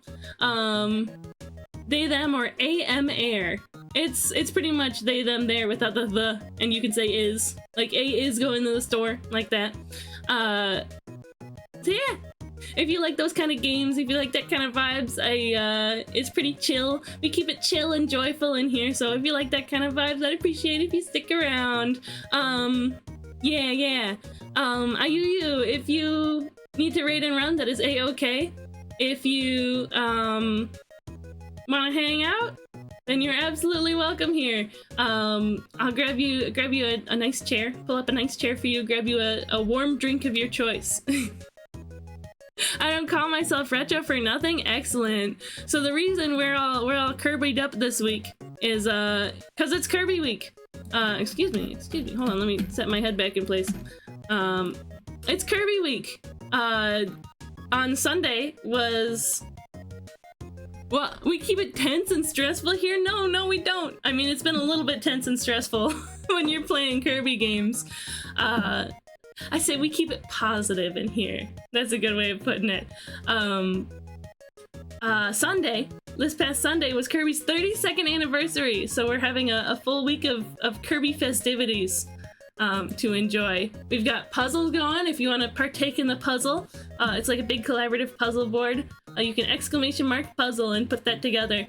They, them, or AM air. It's pretty much they, them, there without the, and you can say is. Like A is going to the store, like that. So yeah. If you like those kind of games, if you like that kind of vibes, it's pretty chill. We keep it chill and joyful in here, so if you like that kind of vibes, I'd appreciate if you stick around. Yeah. If you need to raid and run, that is a-okay. If you, wanna hang out, then you're absolutely welcome here. I'll grab you a nice chair, pull up a nice chair for you, grab you a warm drink of your choice. I don't call myself retro for nothing. Excellent. So the reason we're all Kirby'd up this week is cause it's Kirby week. Excuse me. Hold on, let me set my head back in place. It's Kirby week. On Sunday was, well, we keep it tense and stressful here. No, we don't. I mean, it's been a little bit tense and stressful when you're playing Kirby games. I say we keep it positive in here. That's a good way of putting it. Sunday, this past Sunday was Kirby's 32nd anniversary, so we're having a full week of Kirby festivities to enjoy. We've got puzzles going if you want to partake in the puzzle. It's like a big collaborative puzzle board. You can exclamation mark puzzle and put that together.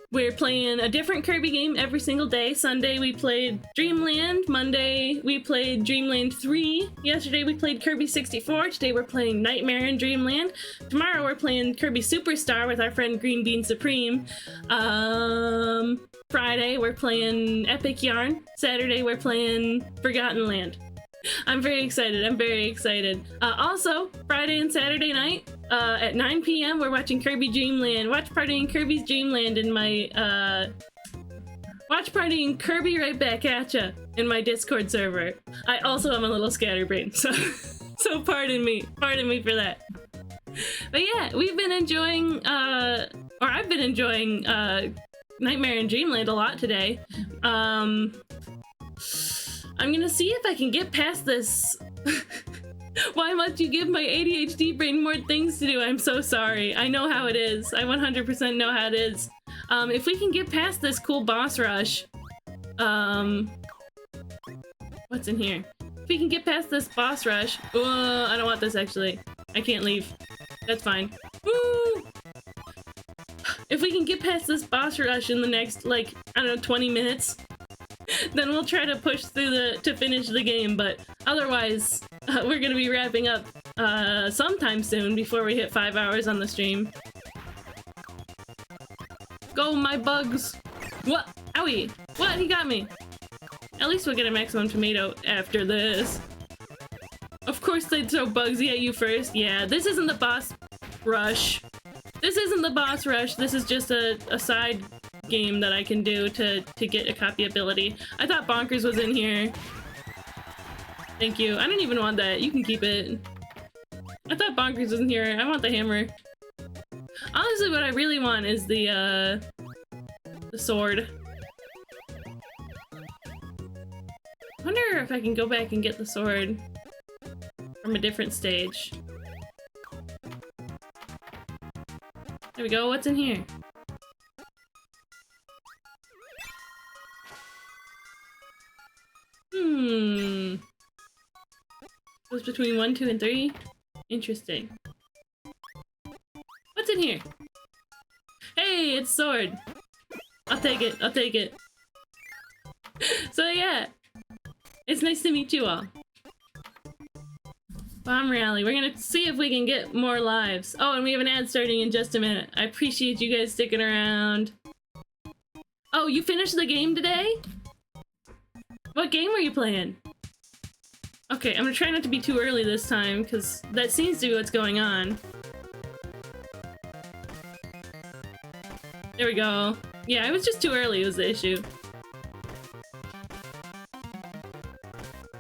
We're playing a different Kirby game every single day. Sunday we played Dreamland. Monday we played Dreamland 3. Yesterday we played Kirby 64. Today we're playing Nightmare in Dreamland. Tomorrow we're playing Kirby Superstar with our friend Green Bean Supreme. Friday we're playing Epic Yarn. Saturday we're playing Forgotten Land. I'm very excited. Also, Friday and Saturday night, at 9 p.m. we're watching Kirby Dreamland. Watch party in Kirby's Dreamland in my, watch party in Kirby right back at ya in my Discord server. I also am a little scatterbrained, so pardon me for that. But yeah, we've been enjoying, I've been enjoying, Nightmare in Dreamland a lot today. I'm gonna see if I can get past this. Why must you give my ADHD brain more things to do? I'm so sorry. I know how it is. I 100% know how it is. If we can get past this cool boss rush, what's in here? If we can get past this boss rush, I don't want this actually. I can't leave. That's fine. Woo! If we can get past this boss rush in the next, like, I don't know, 20 minutes, then we'll try to push through to finish the game, but otherwise, we're gonna be wrapping up sometime soon before we hit 5 hours on the stream. Go, my bugs! What? Owie! What? He got me! At least we'll get a maximum tomato after this. Of course they'd throw Bugsy at you first. Yeah, this isn't the boss rush. This is just a side game that I can do to get a copy ability. I thought Bonkers was in here. Thank you. I don't even want that. You can keep it. I thought Bonkers was in here. I want the hammer. Honestly, what I really want is the sword. I wonder if I can go back and get the sword from a different stage. There we go. What's in here? Goes between 1, 2, and 3? Interesting. What's in here? Hey, it's sword! I'll take it. So yeah, it's nice to meet you all. Bomb rally. We're gonna see if we can get more lives. Oh, and we have an ad starting in just a minute. I appreciate you guys sticking around. Oh, you finished the game today? What game were you playing? Okay, I'm gonna try not to be too early this time, because that seems to be what's going on. There we go. Yeah, it was just too early was the issue.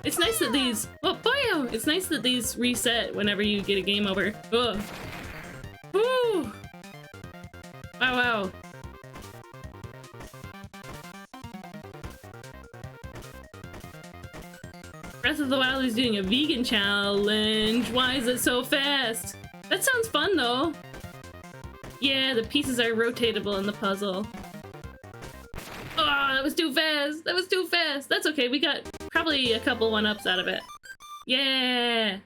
It's nice that these... Oh, boyo! It's nice that these reset whenever you get a game over. Ugh. Woo! Wow, wow. Breath of the Wild is doing a vegan challenge. Why is it so fast? That sounds fun, though. Yeah, the pieces are rotatable in the puzzle. Oh, that was too fast. That was too fast. That's okay. We got probably a couple one-ups out of it. Yeah.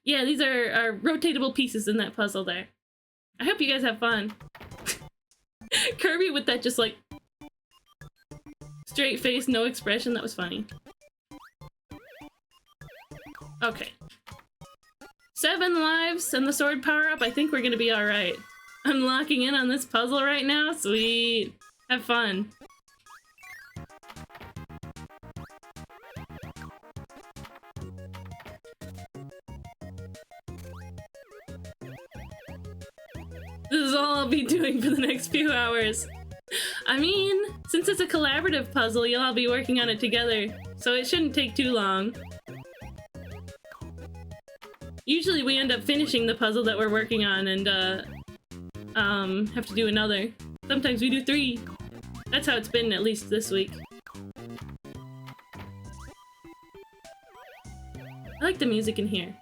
Yeah, these are rotatable pieces in that puzzle there. I hope you guys have fun. Kirby with that just like straight face, no expression. That was funny. Okay. 7 lives and the sword power-up. I think we're gonna be alright. I'm locking in on this puzzle right now. Sweet. Have fun. This is all I'll be doing for the next few hours. I mean, since it's a collaborative puzzle, you'll all be working on it together, so it shouldn't take too long. Usually we end up finishing the puzzle that we're working on and, have to do another. Sometimes we do 3. That's how it's been, at least this week. I like the music in here.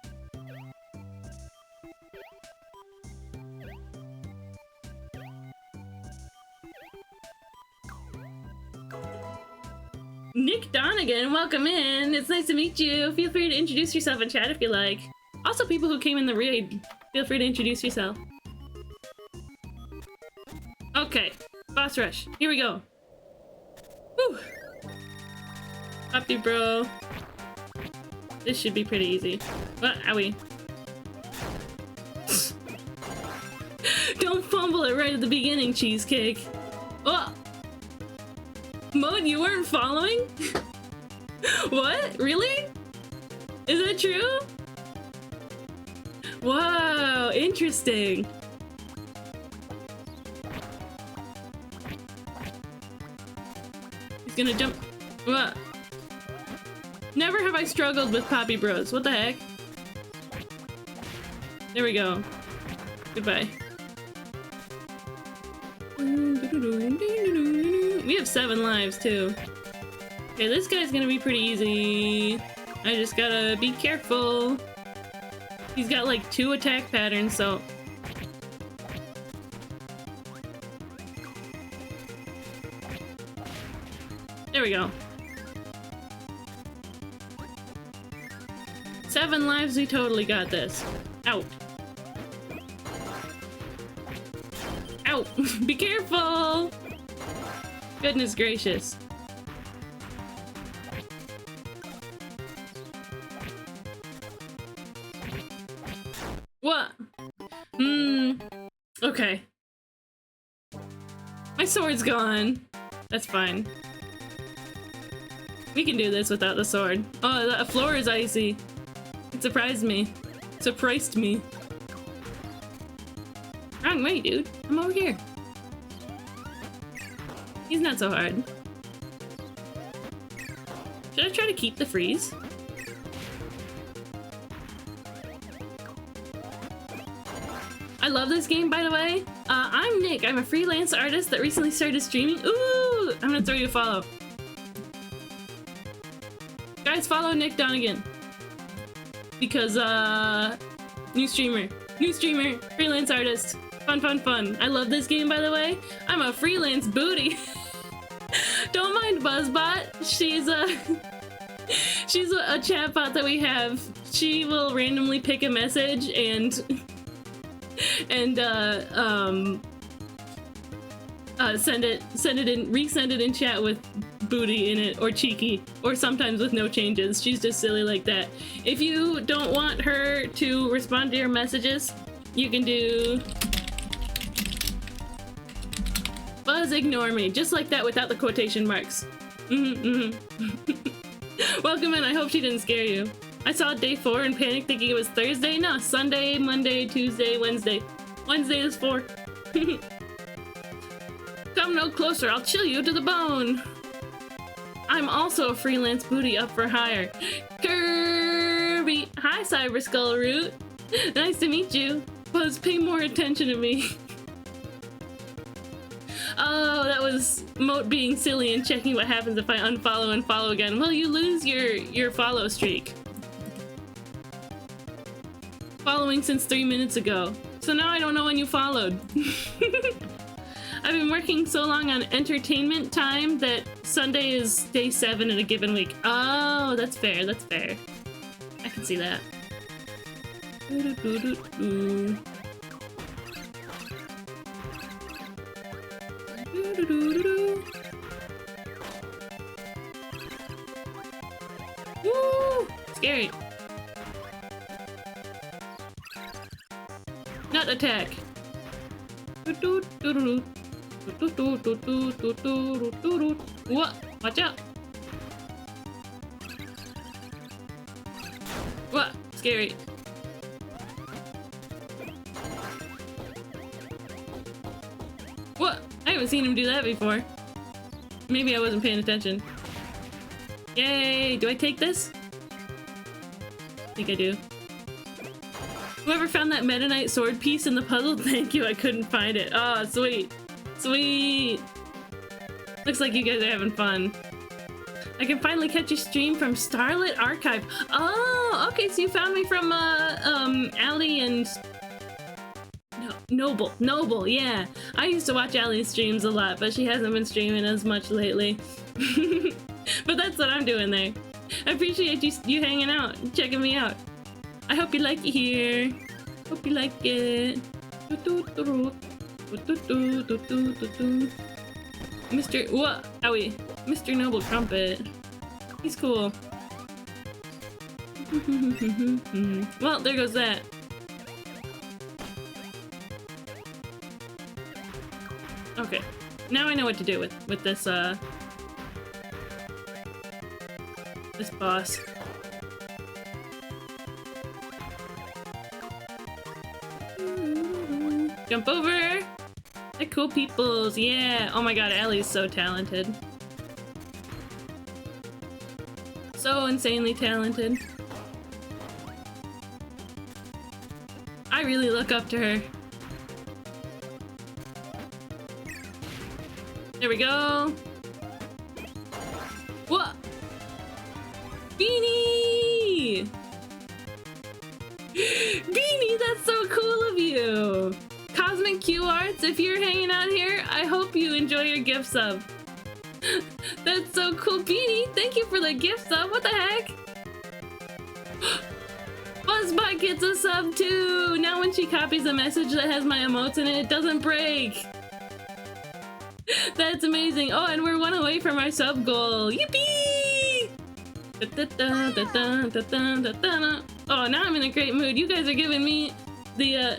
Nick Donegan, welcome in! It's nice to meet you! Feel free to introduce yourself in chat if you like. Also, people who came in the raid, feel free to introduce yourself. Okay, boss rush. Here we go. Woo! Poppy bro. This should be pretty easy. What? Owie. Don't fumble it right at the beginning, Cheesecake. Oh! Mode, you weren't following? What? Really? Is that true? Wow, interesting. He's gonna jump. What? Never have I struggled with Poppy Bros. What the heck? There we go. Goodbye. We have 7 lives too. Okay, this guy's gonna be pretty easy. I just gotta be careful. He's got like 2 attack patterns, so... There we go. 7 lives, we totally got this. Ow. Ow! Be careful! Goodness gracious. What? Okay. My sword's gone. That's fine. We can do this without the sword. Oh, the floor is icy. It surprised me. Surprised me. Wrong way, dude. I'm over here. He's not so hard. Should I try to keep the freeze? I love this game, by the way. I'm Nick. I'm a freelance artist that recently started streaming. Ooh! I'm gonna throw you a follow. Guys, follow Nick Donegan. Because, new streamer, freelance artist. Fun, fun, fun. I love this game, by the way. I'm a freelance booty. Don't mind Buzzbot. She's a chatbot that we have. She will randomly pick a message and resend it in chat with booty in it, or cheeky, or sometimes with no changes. She's just silly like that. If you don't want her to respond to your messages, you can do Buzz ignore me, just like that without the quotation marks. Welcome in, I hope she didn't scare you. I saw day 4 and panicked thinking it was Thursday. No, Sunday, Monday, Tuesday, Wednesday. Wednesday is 4. Come no closer, I'll chill you to the bone. I'm also a freelance booty up for hire. Kirby! Hi, Cyber Skull Root. Nice to meet you. Buzz, pay more attention to me. Oh, that was Moat being silly and checking what happens if I unfollow and follow again. Well, you lose your follow streak. Following since 3 minutes ago. So now I don't know when you followed. I've been working so long on entertainment time that Sunday is day 7 in a given week. Oh, that's fair, that's fair. I can see that. Woo! Scary. Not attack. What? Watch out. What? Scary. What? I haven't seen him do that before. Maybe I wasn't paying attention. Yay! Do I take this? I think I do. Whoever found that Meta Knight sword piece in the puzzle, thank you, I couldn't find it. Oh, sweet. Sweet. Looks like you guys are having fun. I can finally catch a stream from Starlit Archive. Oh, okay, so you found me from, Allie and... No, Noble, yeah. I used to watch Allie's streams a lot, but she hasn't been streaming as much lately. But that's what I'm doing there. I appreciate you hanging out, checking me out. I hope you like it here. Hope you like it. Mr. What? Owie. Mr. Noble Trumpet. He's cool. Well, there goes that. Okay. Now I know what to do with this this boss. Jump over! The cool peoples, yeah! Oh my god, Ellie's so talented. So insanely talented. I really look up to her. There we go! What? Beanie! Beanie, that's so cool of you! Cosmic Q Arts, if you're hanging out here, I hope you enjoy your gift sub. That's so cool, Beanie! Thank you for the gift sub, what the heck? Buzzbot gets a sub too! Now when she copies a message that has my emotes in it, it doesn't break! That's amazing! Oh, and we're one away from our sub goal! Yippee! Oh, now I'm in a great mood. You guys are giving me the,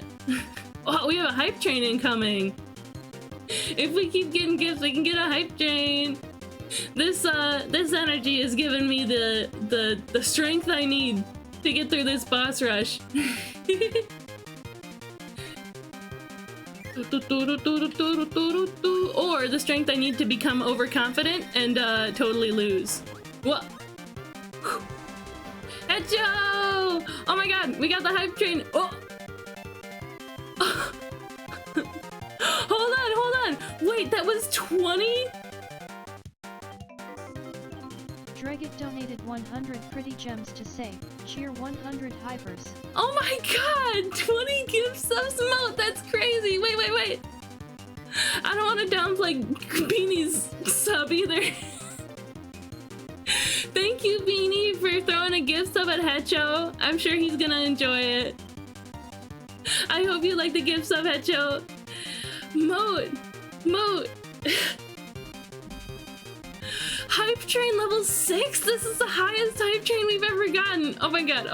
Oh, we have a hype train incoming! If we keep getting gifts, we can get a hype train! This energy is giving me the strength I need to get through this boss rush. Or the strength I need to become overconfident and totally lose. What? Hecho! Oh my god, we got the hype train. Oh! Hold on! Wait, that was 20? Dregit donated 100 pretty gems to say, cheer 100 hypers. Oh my god! 20 gift subs Moat! That's crazy! Wait! I don't want to downplay Beanie's sub either. Thank you, Beanie, for throwing a gift sub at Hecho. I'm sure he's gonna enjoy it. I hope you like the gift sub, Hecho. Moat! Hype train level 6? This is the highest hype train we've ever gotten. Oh my god.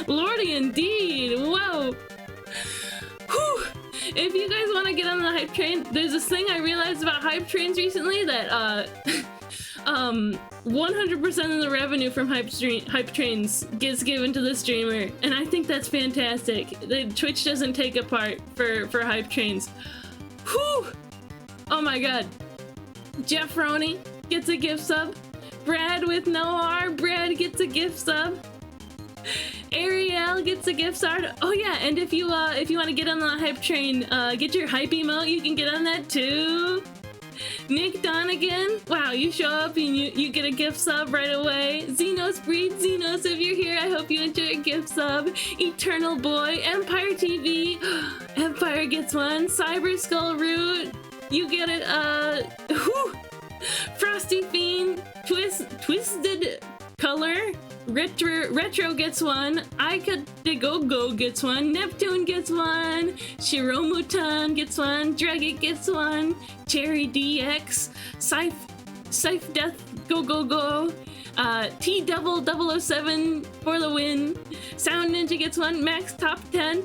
Lordy indeed. Whoa. Whew. If you guys want to get on the hype train, there's this thing I realized about hype trains recently that 100% of the revenue from hype trains gets given to the streamer, and I think that's fantastic. Twitch doesn't take a part for hype trains. Whew! Oh my god. Jeff Roney gets a gift sub. Brad with no R, Brad gets a gift sub. Ariel gets a gift sub. Oh yeah, and if you want to get on the hype train, get your hype emote, you can get on that too. Nick Donegan, wow, you show up and you get a gift sub right away. Xenos Breed, Xenos, if you're here, I hope you enjoy a gift sub. Eternal Boy, Empire TV, Empire gets one. Cyber Skull Root, you get it, whew. Frosty Fiend, Twisted Color, Retro gets one. Aika de Go gets one. Neptune gets one. Shiromutan gets one. Dragit gets one. Cherry DX. Scythe Death Go. T-007 for the win. Sound Ninja gets one. Max Top 10.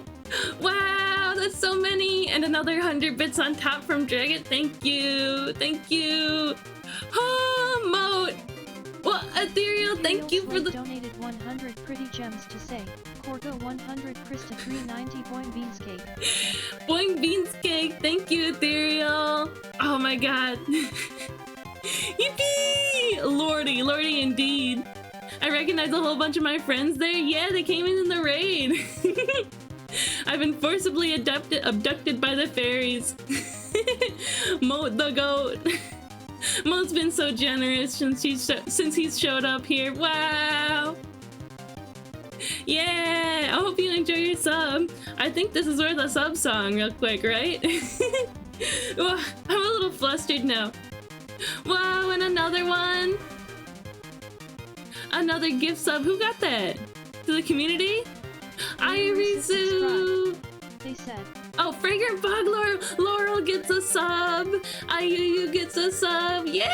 Wow, that's so many. And another 100 bits on top from Dragit. Thank you. Thank you. Oh, Moat. Well, Ethereal, thank you for the donated 100 pretty gems to say. Corgo 100 Krista 390 Boing Beanscake. Boing Beanscake, thank you, Ethereal. Oh my god. Yippee! Lordy indeed. I recognize a whole bunch of my friends there. Yeah, they came in the raid. I've been forcibly abducted by the fairies. Moat the goat. Mo's been so generous since he's showed up here. Wow! Yeah! I hope you enjoy your sub. I think this is worth a sub song real quick, right? Well, I'm a little flustered now. Wow, and another one! Another gift sub. Who got that? To the community? Irisu! They said. Oh, Fragrant Bug Laurel gets a sub. IUU gets a sub. Yeah!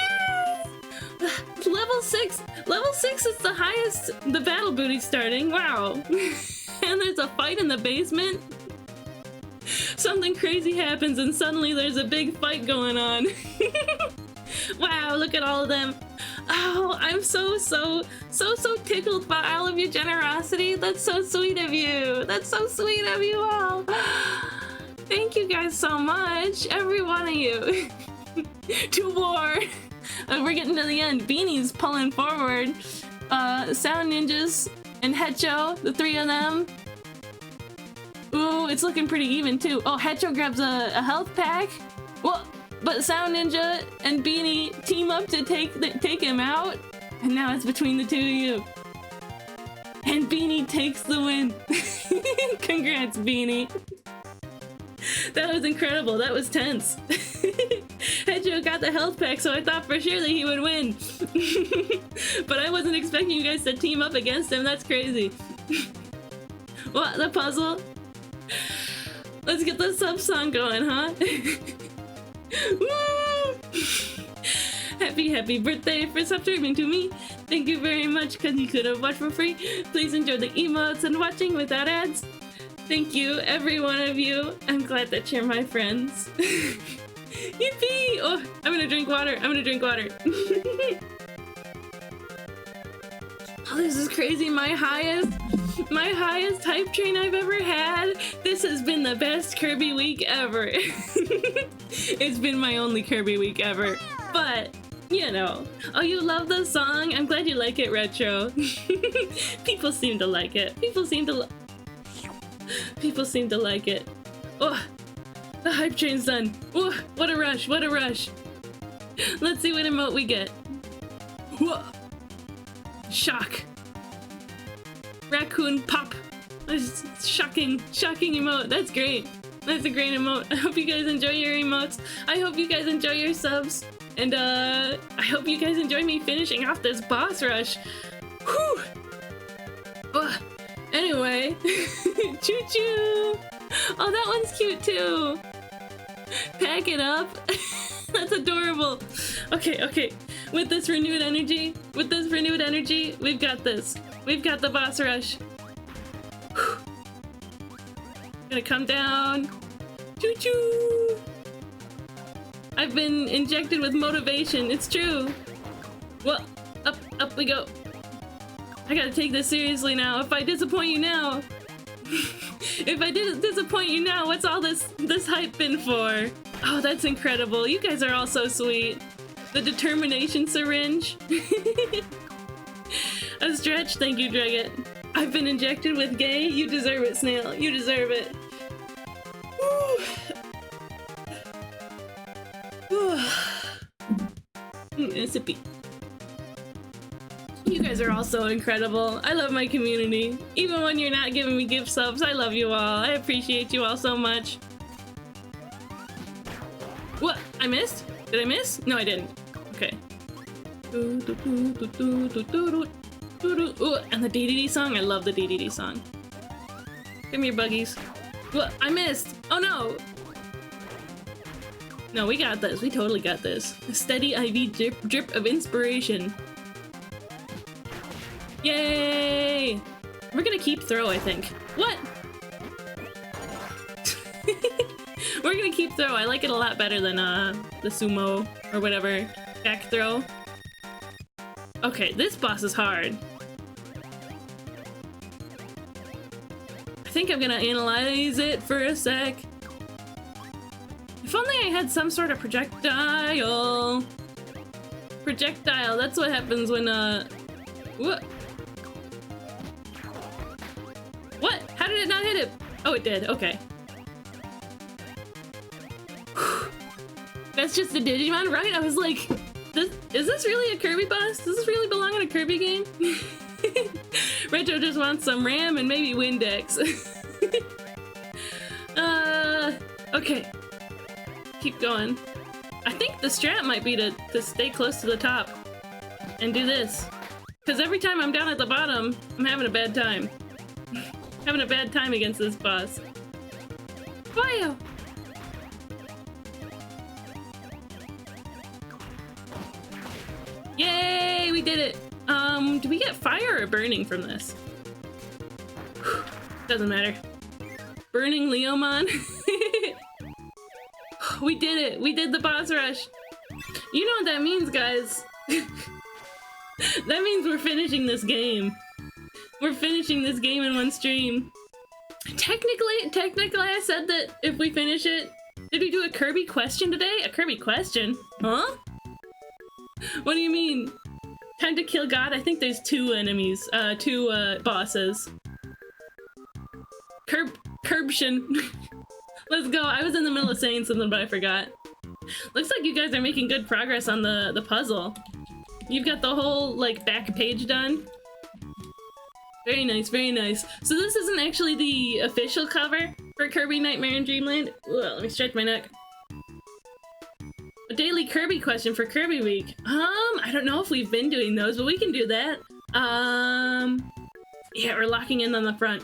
Level 6. Level 6 is the highest the battle booty's starting. Wow. And there's a fight in the basement. Something crazy happens and suddenly there's a big fight going on. Wow, look at all of them. Oh, I'm so tickled by all of your generosity. That's so sweet of you. That's so sweet of you all. Thank you guys so much, every one of you. To war. We're getting to the end. Beanie's pulling forward. Sound Ninjas and Hecho, the three of them. Ooh, it's looking pretty even too. Oh, Hecho grabs a health pack. Well, but Sound Ninja and Beanie team up to take him out. And now it's between the two of you. And Beanie takes the win. Congrats, Beanie. That was incredible. That was tense. Hedgehog got the health pack, so I thought for sure that he would win. But I wasn't expecting you guys to team up against him. That's crazy. What? The puzzle? Let's get the sub song going, huh? Woo! Happy birthday for subscribing to me. Thank you very much, because you could have watched for free. Please enjoy the emotes and watching without ads. Thank you, every one of you. I'm glad that you're my friends. Yippee! Oh, I'm gonna drink water. Oh, this is crazy. My highest hype train I've ever had. This has been the best Kirby week ever. It's been my only Kirby week ever. But, you know. Oh, you love the song? I'm glad you like it, Retro. People seem to like it. People seem to like it. Oh, the hype train's done. Oh, what a rush, what a rush. Let's see what emote we get. Whoa. Shock. Raccoon pop. Shocking emote. That's great. That's a great emote. I hope you guys enjoy your emotes. I hope you guys enjoy your subs. And I hope you guys enjoy me finishing off this boss rush. Whew. Ugh. Anyway, choo choo! Oh, that one's cute too! Pack it up! That's adorable! Okay. With this renewed energy, we've got this. We've got the boss rush. Whew. Gonna come down. Choo choo! I've been injected with motivation, it's true! Well, up we go. I gotta take this seriously now. If I disappoint you now, what's all this hype been for? Oh, that's incredible. You guys are all so sweet. The determination syringe. A stretch, thank you, Dragget. I've been injected with gay. You deserve it, Snail. You deserve it. A sippy. You guys are all so incredible. I love my community. Even when you're not giving me gift subs, I love you all. I appreciate you all so much. What? I missed? Did I miss? No, I didn't. Okay. Ooh, and the DDD song? I love the DDD song. Come here, buggies. What? I missed! Oh no! No, we got this. We totally got this. A steady IV drip of inspiration. Yay! We're gonna keep throw, I think. What? We're gonna keep throw. I like it a lot better than the sumo or whatever. Back throw. Okay, this boss is hard. I think I'm gonna analyze it for a sec. If only I had some sort of projectile. Projectile, that's what happens when what? What? How did it not hit it? Oh, it did. Okay. That's just a Digimon, right? I was like, is this really a Kirby boss? Does this really belong in a Kirby game? Retro just wants some RAM and maybe Windex. Okay. Keep going. I think the strat might be to stay close to the top and do this. Because every time I'm down at the bottom, I'm having a bad time. Having a bad time against this boss. Wow! Yay! We did it! Do we get fire or burning from this? Doesn't matter. Burning Leomon? We did it! We did the boss rush! You know what that means, guys? That means we're finishing this game. We're finishing this game in one stream. Technically I said that if we finish it... Did we do a Kirby question today? A Kirby question? Huh? What do you mean? Time to kill God? I think there's two enemies. Two bosses. Curbtion. Let's go. I was in the middle of saying something, but I forgot. Looks like you guys are making good progress on the puzzle. You've got the whole, like, back page done. Very nice, very nice. So this isn't actually the official cover for Kirby Nightmare in Dreamland. Ugh, let me stretch my neck. A daily Kirby question for Kirby Week. I don't know if we've been doing those, but we can do that. Yeah, we're locking in on the front.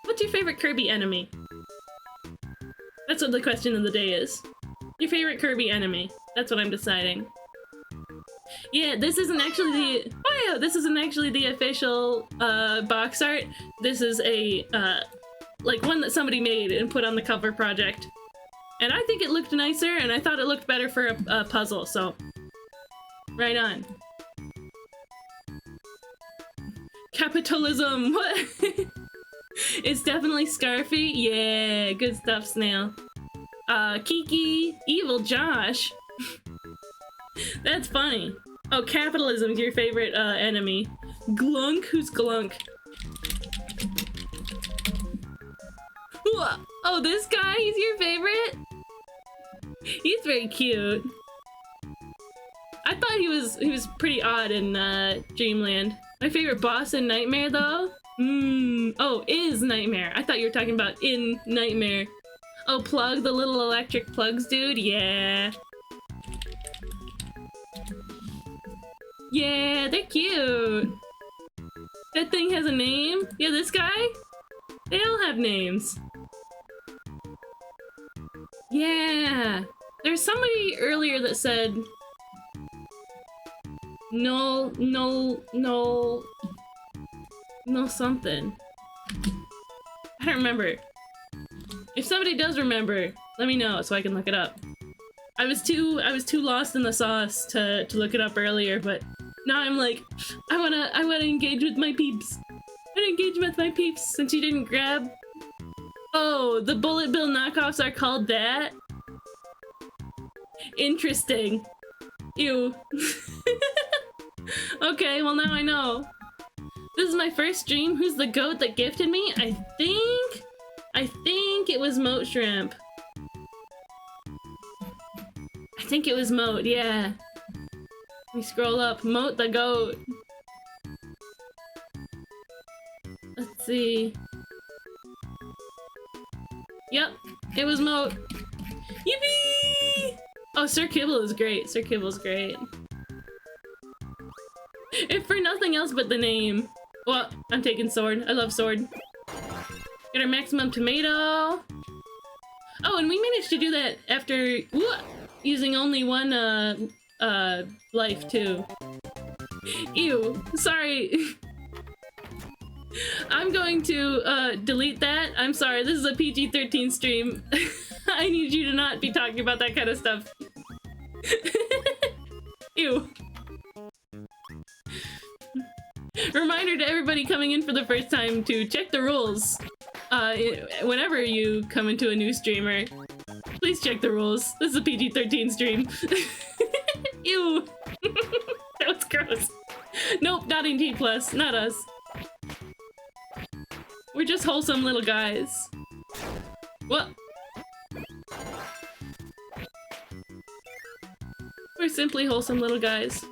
What's your favorite Kirby enemy? That's what the question of the day is. Your favorite Kirby enemy. That's what I'm deciding. Yeah, this isn't actually the... Oh yeah, this isn't actually the official box art. This is a, like one that somebody made and put on the cover project. And I think it looked nicer, and I thought it looked better for a puzzle, so... Right on. Capitalism! What? It's definitely Scarfy. Yeah, good stuff, Snail. Kiki, Evil Josh. That's funny. Oh, capitalism's your favorite enemy. Glunk? Who's Glunk? Oh, this guy? He's your favorite? He's very cute. I thought he was pretty odd in Dreamland. My favorite boss in Nightmare, though? Oh, is Nightmare. I thought you were talking about in Nightmare. Oh, Plug, the little electric plugs dude? Yeah. Yeah, they're cute. That thing has a name? Yeah, this guy? They all have names. Yeah. There's somebody earlier that said... No something. I don't remember. If somebody does remember, let me know so I can look it up. I was too lost in the sauce to look it up earlier, but now I'm like, I wanna engage with my peeps. I wanna engage with my peeps since you didn't grab Oh, the Bullet Bill knockoffs are called that? Interesting. Ew. Okay, well now I know. This is my first stream. Who's the goat that gifted me? I think it was Moat Shrimp. I think it was Moat, yeah. Let me scroll up. Moat the goat. Let's see. Yep, it was Moat. Yippee! Oh, Sir Kibble is great. Sir Kibble's great. If for nothing else but the name. Well, I'm taking Sword. I love Sword. Get our maximum tomato. Oh, and we managed to do that after using only one life too. Ew. Sorry. I'm going to delete that. I'm sorry. This is a PG-13 stream. I need you to not be talking about that kind of stuff. Ew. Reminder to everybody coming in for the first time to check the rules. Whenever you come into a new streamer, please check the rules. This is a PG-13 stream. Ew. That was gross. Nope, not 18+, not us. We're just wholesome little guys. What? We're simply wholesome little guys.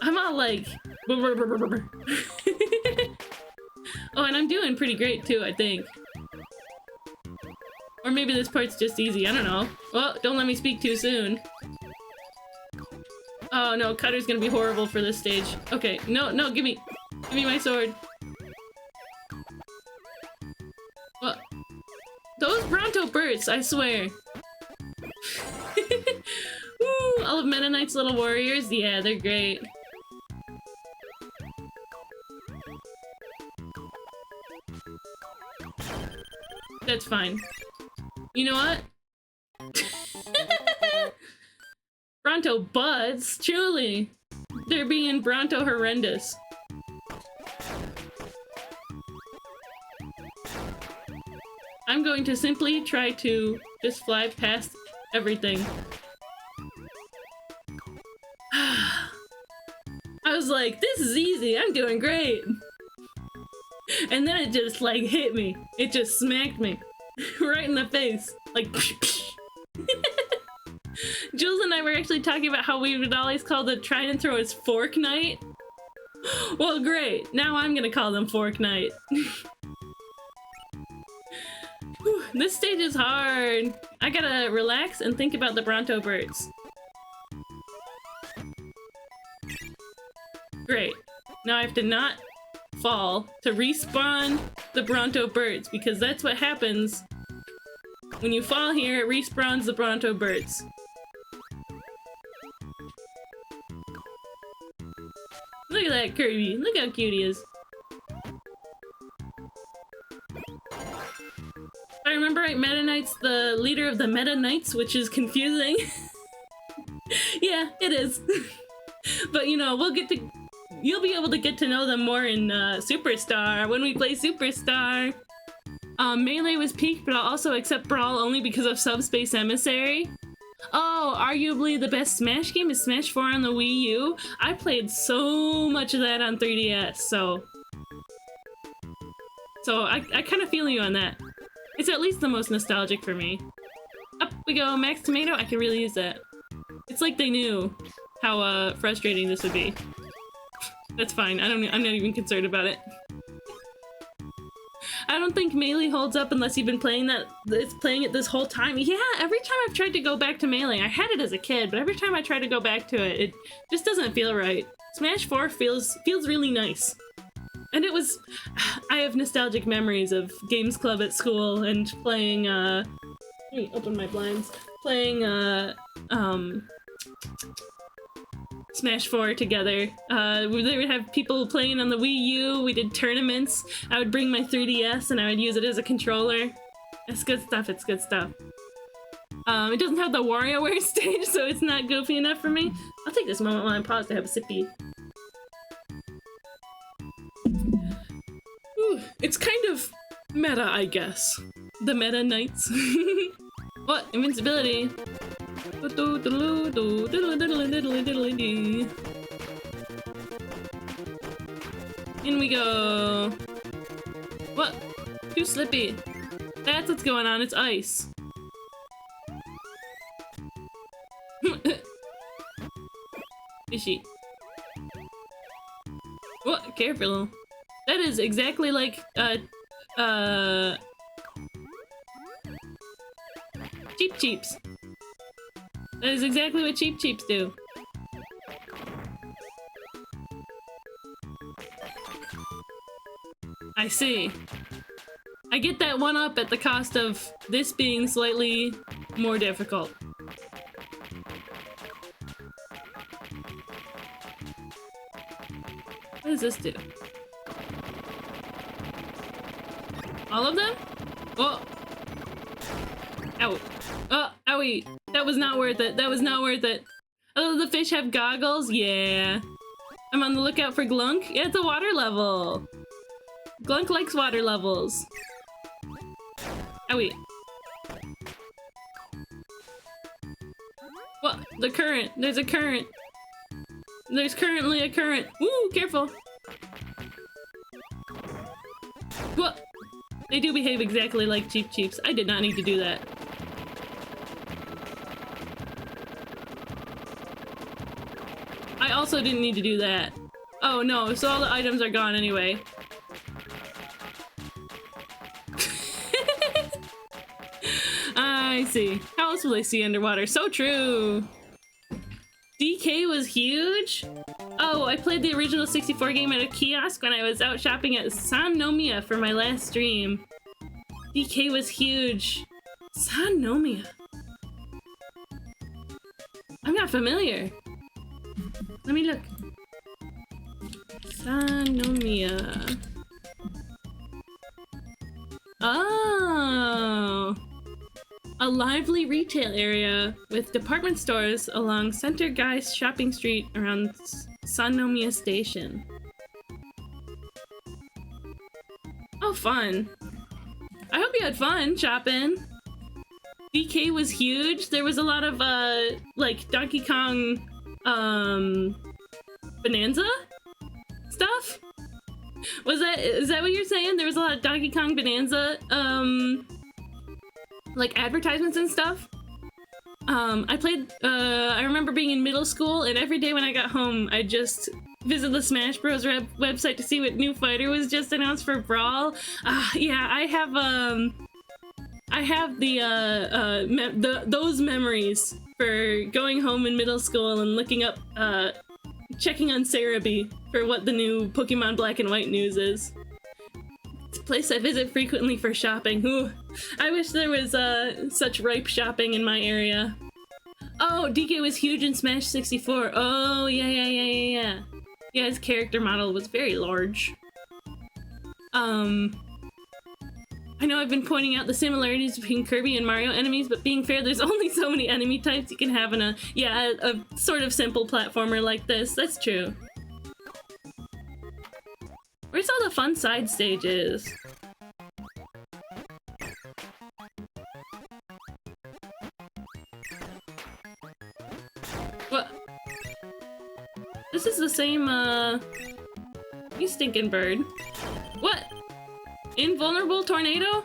I'm all like... Oh, and I'm doing pretty great too, I think. Or maybe this part's just easy, I don't know. Well, don't let me speak too soon. Oh no, Cutter's gonna be horrible for this stage. Okay, no, give me my sword. What? Those Bronto birds, I swear. Woo, all of Meta Knight's little warriors, yeah, they're great. That's fine. You know what? Bronto buds, truly. They're being Bronto horrendous. I'm going to simply try to just fly past everything. I was like, this is easy, I'm doing great. And then it just like hit me. It just smacked me right in the face. Like, Jules and I were actually talking about how we would always call the trying and throw as Fork Night. Well, great. Now I'm gonna call them Fork Night. This stage is hard. I gotta relax and think about the Bronto birds. Great. Now I have to not fall to respawn the Bronto birds, because that's what happens when you fall here. It respawns the Bronto birds. Look at that Kirby. Look how cute he is. If I remember right, Meta Knight's the leader of the Meta Knights, which is confusing. Yeah, it is. But you know, you'll be able to get to know them more in Superstar when we play Superstar. Melee was peaked, but I'll also accept Brawl only because of Subspace Emissary. Oh, arguably the best Smash game is Smash 4 on the Wii U. I played so much of that on 3DS, so I kind of feel you on that. It's at least the most nostalgic for me. Up we go, Max Tomato. I could really use that. It's like they knew how frustrating this would be. That's fine. I'm not even concerned about it. I don't think Melee holds up unless you've been playing it this whole time. Yeah, every time I've tried to go back to Melee, I had it as a kid, but every time I try to go back to it, it just doesn't feel right. Smash 4 feels really nice. And it was... I have nostalgic memories of Games Club at school and playing, let me open my blinds. Playing, Smash 4 together. They would have people playing on the Wii U, we did tournaments, I would bring my 3DS and I would use it as a controller. It's good stuff, it's good stuff. It doesn't have the WarioWare stage, so it's not goofy enough for me. I'll take this moment while I'm paused to have a sippy. It's kind of meta, I guess. The meta knights. What? Invincibility. In we go. What? Too slippy. That's what's going on. It's ice. Fishy. What? Careful. That is exactly like, Cheep Cheeps. That is exactly what Cheep Cheeps do. I see. I get that one up at the cost of this being slightly more difficult. What does this do? All of them? Oh! Ow. Oh, owie. That was not worth it. That was not worth it. Oh, the fish have goggles? Yeah. I'm on the lookout for Glunk. Yeah, it's a water level. Glunk likes water levels. Owie. What? The current. There's a current. There's currently a current. Ooh, careful. What? They do behave exactly like Cheep Cheeps. I did not need to do that. I also didn't need to do that. Oh no, so all the items are gone anyway. I see. How else will I see underwater? So true! DK was huge? Oh, I played the original 64 game at a kiosk when I was out shopping at Sannomiya for my last stream. DK was huge. Sannomiya. I'm not familiar. Let me look. Sannomiya. Oh! A lively retail area with department stores along Center Guys Shopping Street around Sannomiya Station. Oh, fun. I hope you had fun shopping. DK was huge. There was a lot of, like, Donkey Kong, Bonanza stuff? Is that what you're saying? There was a lot of Donkey Kong Bonanza, like advertisements and stuff. I remember being in middle school, and every day when I got home, I just visit the Smash Bros. Website to see what new fighter was just announced for Brawl. Yeah, I have those memories for going home in middle school and looking up, checking on Cerebi for what the new Pokemon Black and White news is. It's a place I visit frequently for shopping. Ooh, I wish there was such ripe shopping in my area. Oh, DK was huge in Smash 64. Oh, yeah. Yeah, his character model was very large. I know I've been pointing out the similarities between Kirby and Mario enemies, but being fair, there's only so many enemy types you can have in a sort of simple platformer like this. That's true. Where's all the fun side stages? What? This is the same, you stinking bird. What? Invulnerable tornado?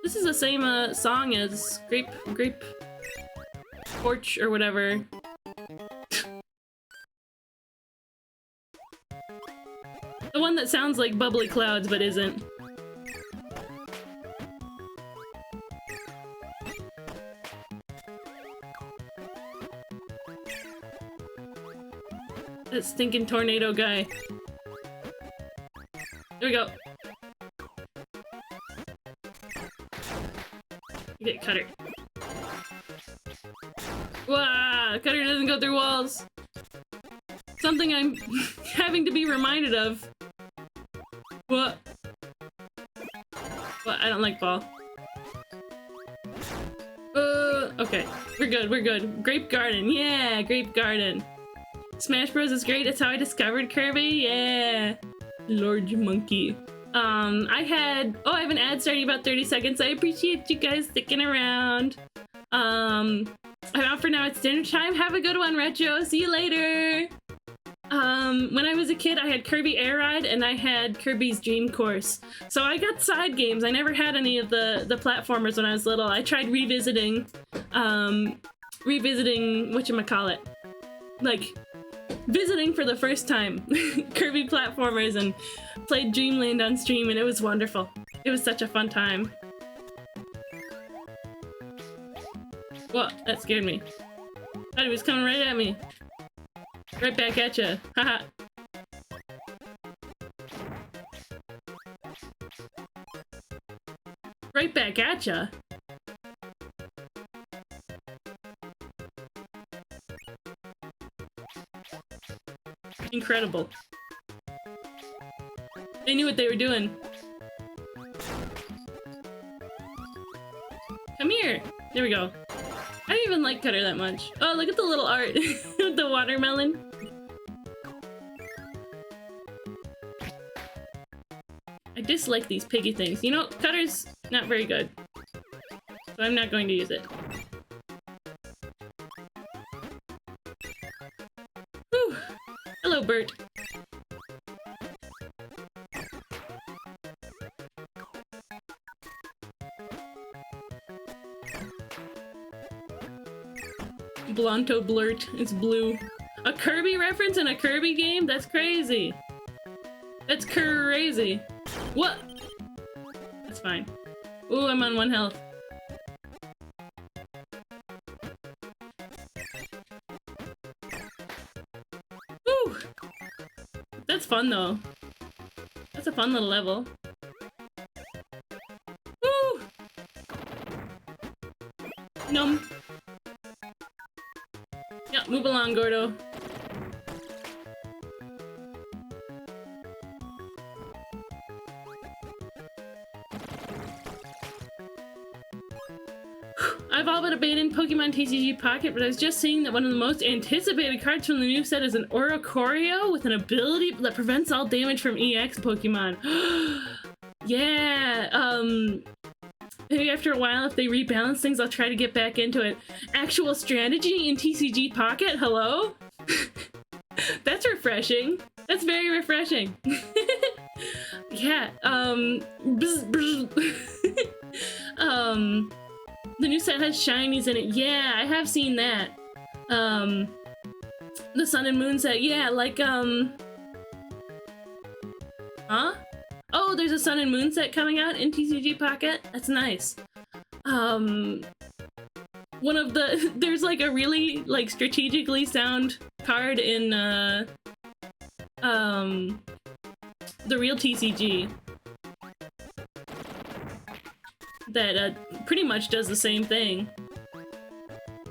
This is the same, song as Grape Porch or whatever. The one that sounds like bubbly clouds but isn't. That stinking tornado guy. There we go. Okay, Cutter. Wow, Cutter doesn't go through walls. Something I'm having to be reminded of. What? What? I don't like ball. Okay. We're good, we're good. Grape Garden. Yeah, Grape Garden. Smash Bros is great. That's how I discovered Kirby. Yeah. Large monkey. I have an ad starting about 30 seconds. I appreciate you guys sticking around. I'm out for now. It's dinner time. Have a good one, Retro. See you later. When I was a kid, I had Kirby Air Ride and I had Kirby's Dream Course. So I got side games. I never had any of the platformers when I was little. I tried revisiting whatchamacallit. Like, visiting for the first time Kirby platformers and played Dreamland on stream, and it was wonderful. It was such a fun time. Whoa, that scared me. Thought he was coming right at me. Right back at ya. Haha. Right back at ya. Incredible. They knew what they were doing. Come here. There we go. I don't even like Cutter that much. Oh, look at the little art with the watermelon. I dislike these piggy things. You know, Cutter's not very good. So I'm not going to use it. Whew. Hello, Bert. Blonto Blurt. It's blue. A Kirby reference in a Kirby game? That's crazy. That's crazy. What? That's fine. Ooh, I'm on 1 health. Woo! That's fun though. That's a fun little level. Woo! Num. Yeah, move along, Gordo. I've all but abandoned Pokemon TCG Pocket, but I was just seeing that one of the most anticipated cards from the new set is an Oricorio with an ability that prevents all damage from EX Pokemon. Yeah, maybe after a while, if they rebalance things, I'll try to get back into it. Actual strategy in TCG Pocket? Hello? That's refreshing. That's very refreshing. Yeah, the new set has shinies in it. Yeah, I have seen that. The Sun and Moon set. Yeah, like, huh? Oh, there's a Sun and Moon set coming out in TCG Pocket? That's nice. One of the... There's, like, a really, like, strategically sound card in, the real TCG. That, pretty much does the same thing.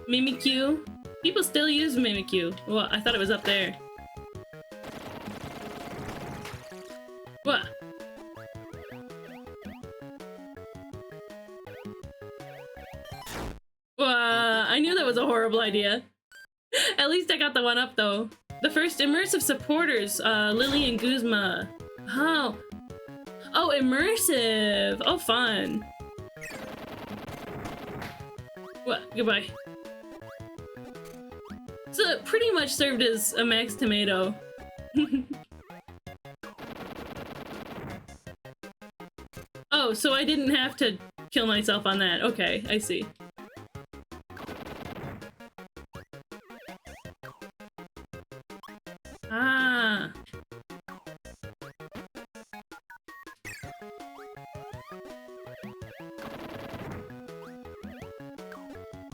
Mimikyu. People still use Mimikyu. Well, I thought it was up there. What? I knew that was a horrible idea. At least I got the one up, though. The first immersive supporters, Lily and Guzma. Oh. Oh, immersive! Oh, fun. What? Goodbye. So it pretty much served as a max tomato. Oh, so I didn't have to kill myself on that. Okay, I see. Ah.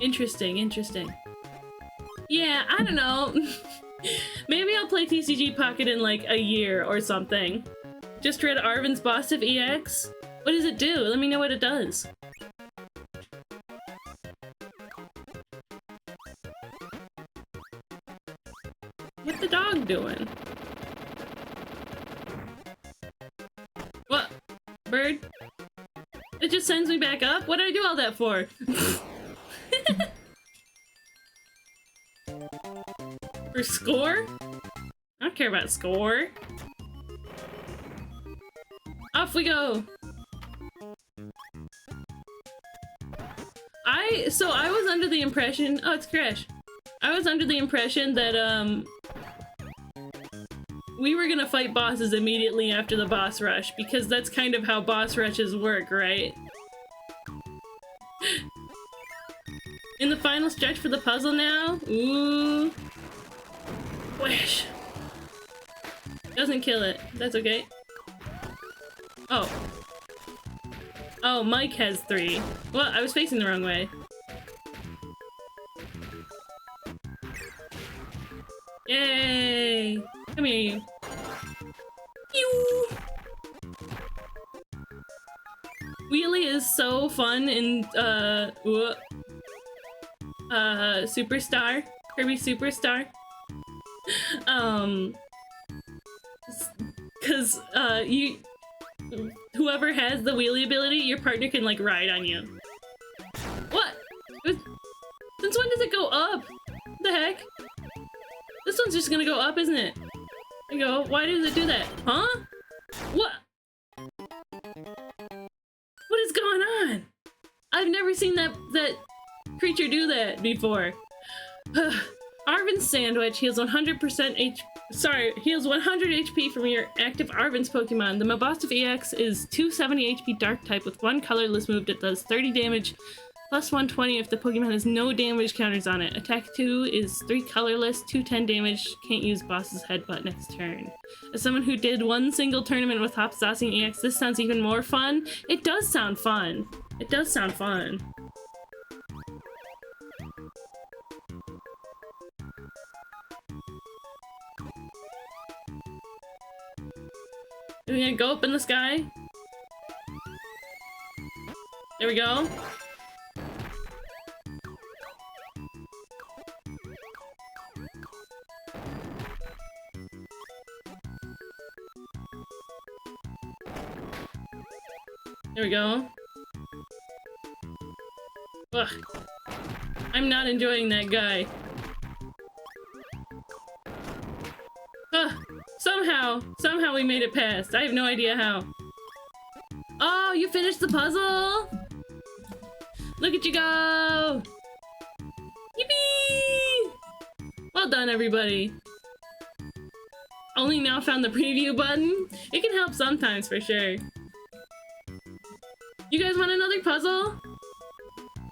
Interesting, interesting. Yeah, I don't know. Maybe I'll play TCG Pocket in like a year or something. Just read Arvin's Boss of EX. What does it do? Let me know what it does. What's the dog doing? What? Bird? It just sends me back up? What did I do all that for? For score? care about score. Off we go. I was under the impression, oh, it's Crash. I was under the impression that, we were gonna fight bosses immediately after the boss rush, because that's kind of how boss rushes work, right? In the final stretch for the puzzle now? Ooh. Wish. Doesn't kill it. That's okay. Oh. Oh, Mike has 3. Well, I was facing the wrong way. Yay! Come here, you. Pew! Wheelie is so fun in, Superstar. Kirby Superstar. Cause, whoever has the wheelie ability, your partner can, like, ride on you. What? Since when does it go up? What the heck? This one's just gonna go up, isn't it? There you go. Why does it do that? Huh? What? What is going on? I've never seen that creature do that before. Arven's Sandwich heals 100% heals 100 HP from your active Arven's Pokemon. The Mabostif EX is 270 HP Dark type with 1 colorless move that does 30 damage plus 120 if the Pokemon has no damage counters on it. Attack 2 is 3 colorless, 210 damage, can't use boss's headbutt next turn. As someone who did 1 single tournament with Hopsassi EX, this sounds even more fun. It does sound fun. It does sound fun. Are we gonna go up in the sky? There we go. There we go. Ugh. I'm not enjoying that guy. Somehow we made it past. I have no idea how. Oh, you finished the puzzle? Look at you go! Yippee! Well done, everybody. Only now found the preview button? It can help sometimes, for sure. You guys want another puzzle?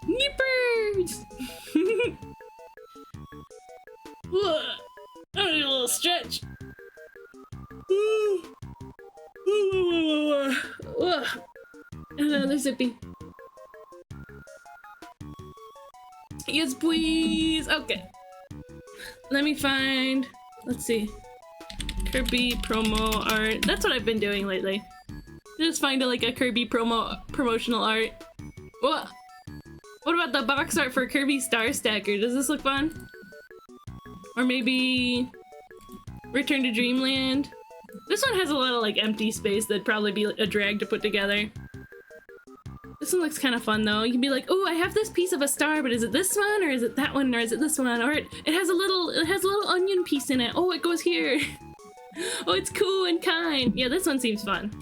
Nippers! I'm gonna do a little stretch. Another sippy. Yes, please. Okay. Let me find. Let's see. Kirby promo art. That's what I've been doing lately. Just find like a Kirby promotional art. What? What about the box art for Kirby Star Stacker? Does this look fun? Or maybe Return to Dreamland. This one has a lot of like empty space that'd probably be a drag to put together. This one looks kind of fun though. You can be like, oh, I have this piece of a star, but is it this one or is it that one or is it this one? Or it has a little onion piece in it. Oh, it goes here. Oh, it's cool and kind. Yeah, this one seems fun.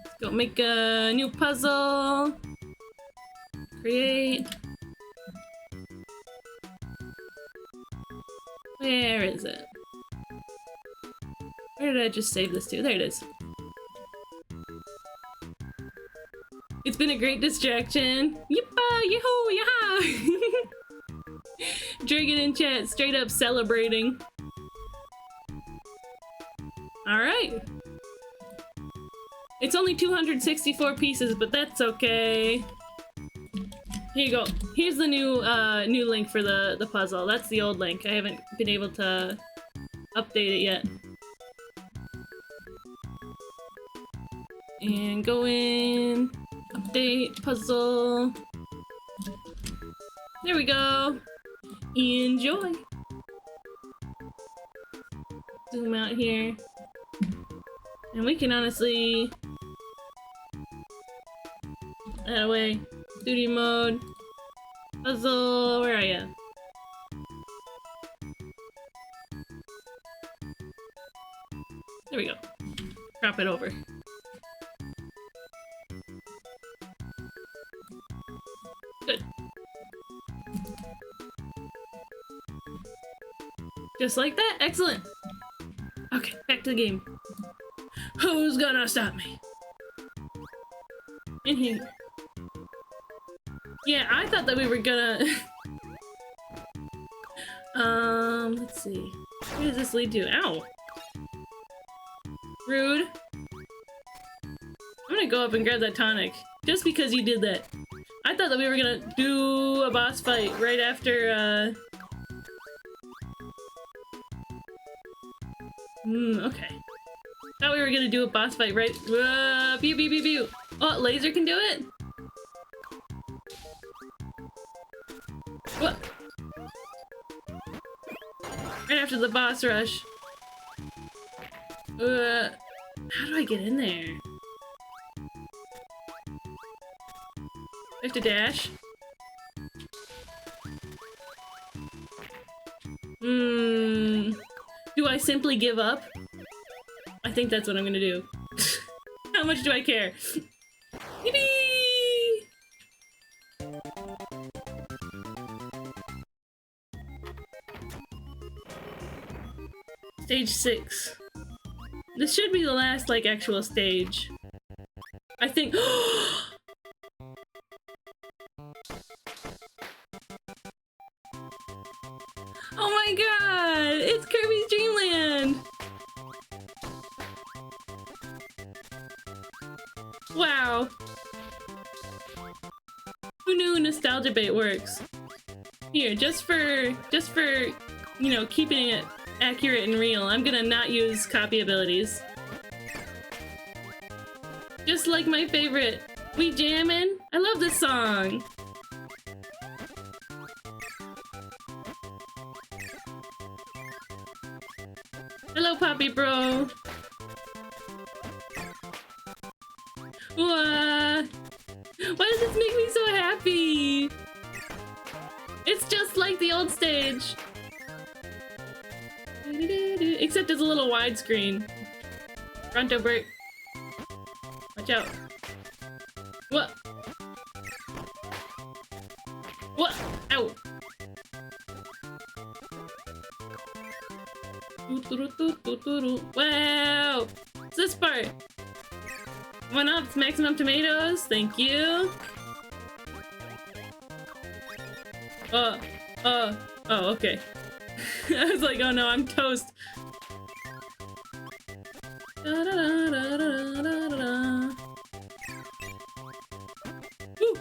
Let's go make a new puzzle. Create. Where is it? Where did I just save this to? There it is. It's been a great distraction. Yippa! Yahoo! Yaha! Dragon in chat, straight up celebrating. Alright. It's only 264 pieces, but that's okay. Here you go. Here's the new new link for the puzzle. That's the old link. I haven't been able to update it yet. And go in, update, puzzle. There we go. Enjoy. Zoom out here. And we can honestly... that away. Studio mode. Puzzle, where are you? There we go. Drop it over. Good. Just like that? Excellent! Okay, back to the game. Who's gonna stop me? In here. Yeah, I thought that we were gonna... let's see. Where does this lead to? Ow! Rude. I'm gonna go up and grab that tonic. Just because you did that. I thought that we were gonna do a boss fight right after, okay. Thought we were gonna do a boss fight right- pew pew pew pew! Oh, laser can do it? What? Right after the boss rush. How do I get in there? I have to dash? Do I simply give up? I think that's what I'm gonna do. How much do I care? Yippee! Stage 6. This should be the last, like, actual stage. I think- Oh my god! It's Kirby's Dream Land! Wow. Who knew nostalgia bait works? Here, just for, you know, keeping it accurate and real, I'm gonna not use copy abilities. Just like my favorite, We Jammin'? I love this song! Hello, Poppy Bro! Why does this make me so happy? It's just like the old stage. Except it's a little widescreen. Fronto break. Watch out. What? What? Ow. Wow! It's this part. 1-ups, maximum tomatoes, thank you. Oh, okay. I was like, oh no, I'm toast. Da, da, da, da, da, da, da. Woo.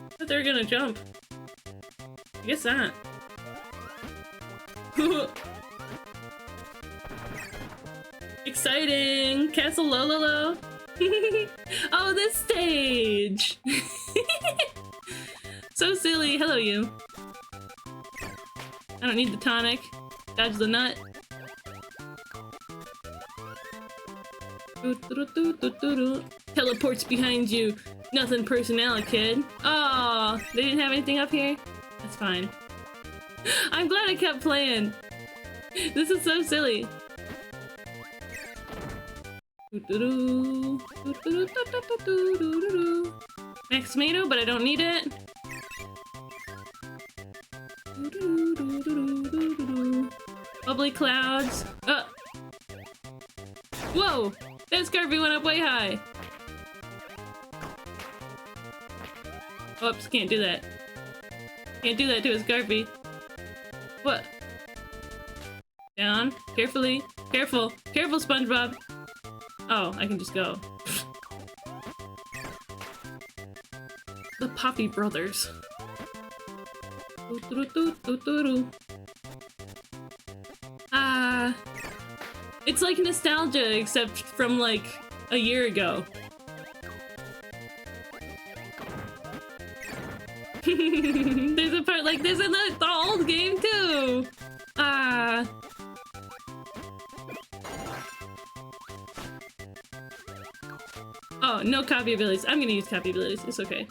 I thought they were gonna jump. I guess not. Exciting! Castle Lololo! Oh, this stage! So silly. Hello, you. I don't need the tonic. Dodge the nut. Teleports behind you. Nothing personal, kid. Oh, they didn't have anything up here? That's fine. I'm glad I kept playing. This is so silly. Max tomato, but I don't need it. Bubbly clouds. Whoa! That Kirby went up way high. Oops, can't do that. Can't do that to a Scarpy. What? Down. Carefully. Careful. Careful, SpongeBob. Oh, I can just go. The Poppy Brothers. It's like nostalgia, except from like a year ago. There's a part like this in the old game too! Oh, no copy abilities. I'm gonna use copy abilities. It's okay.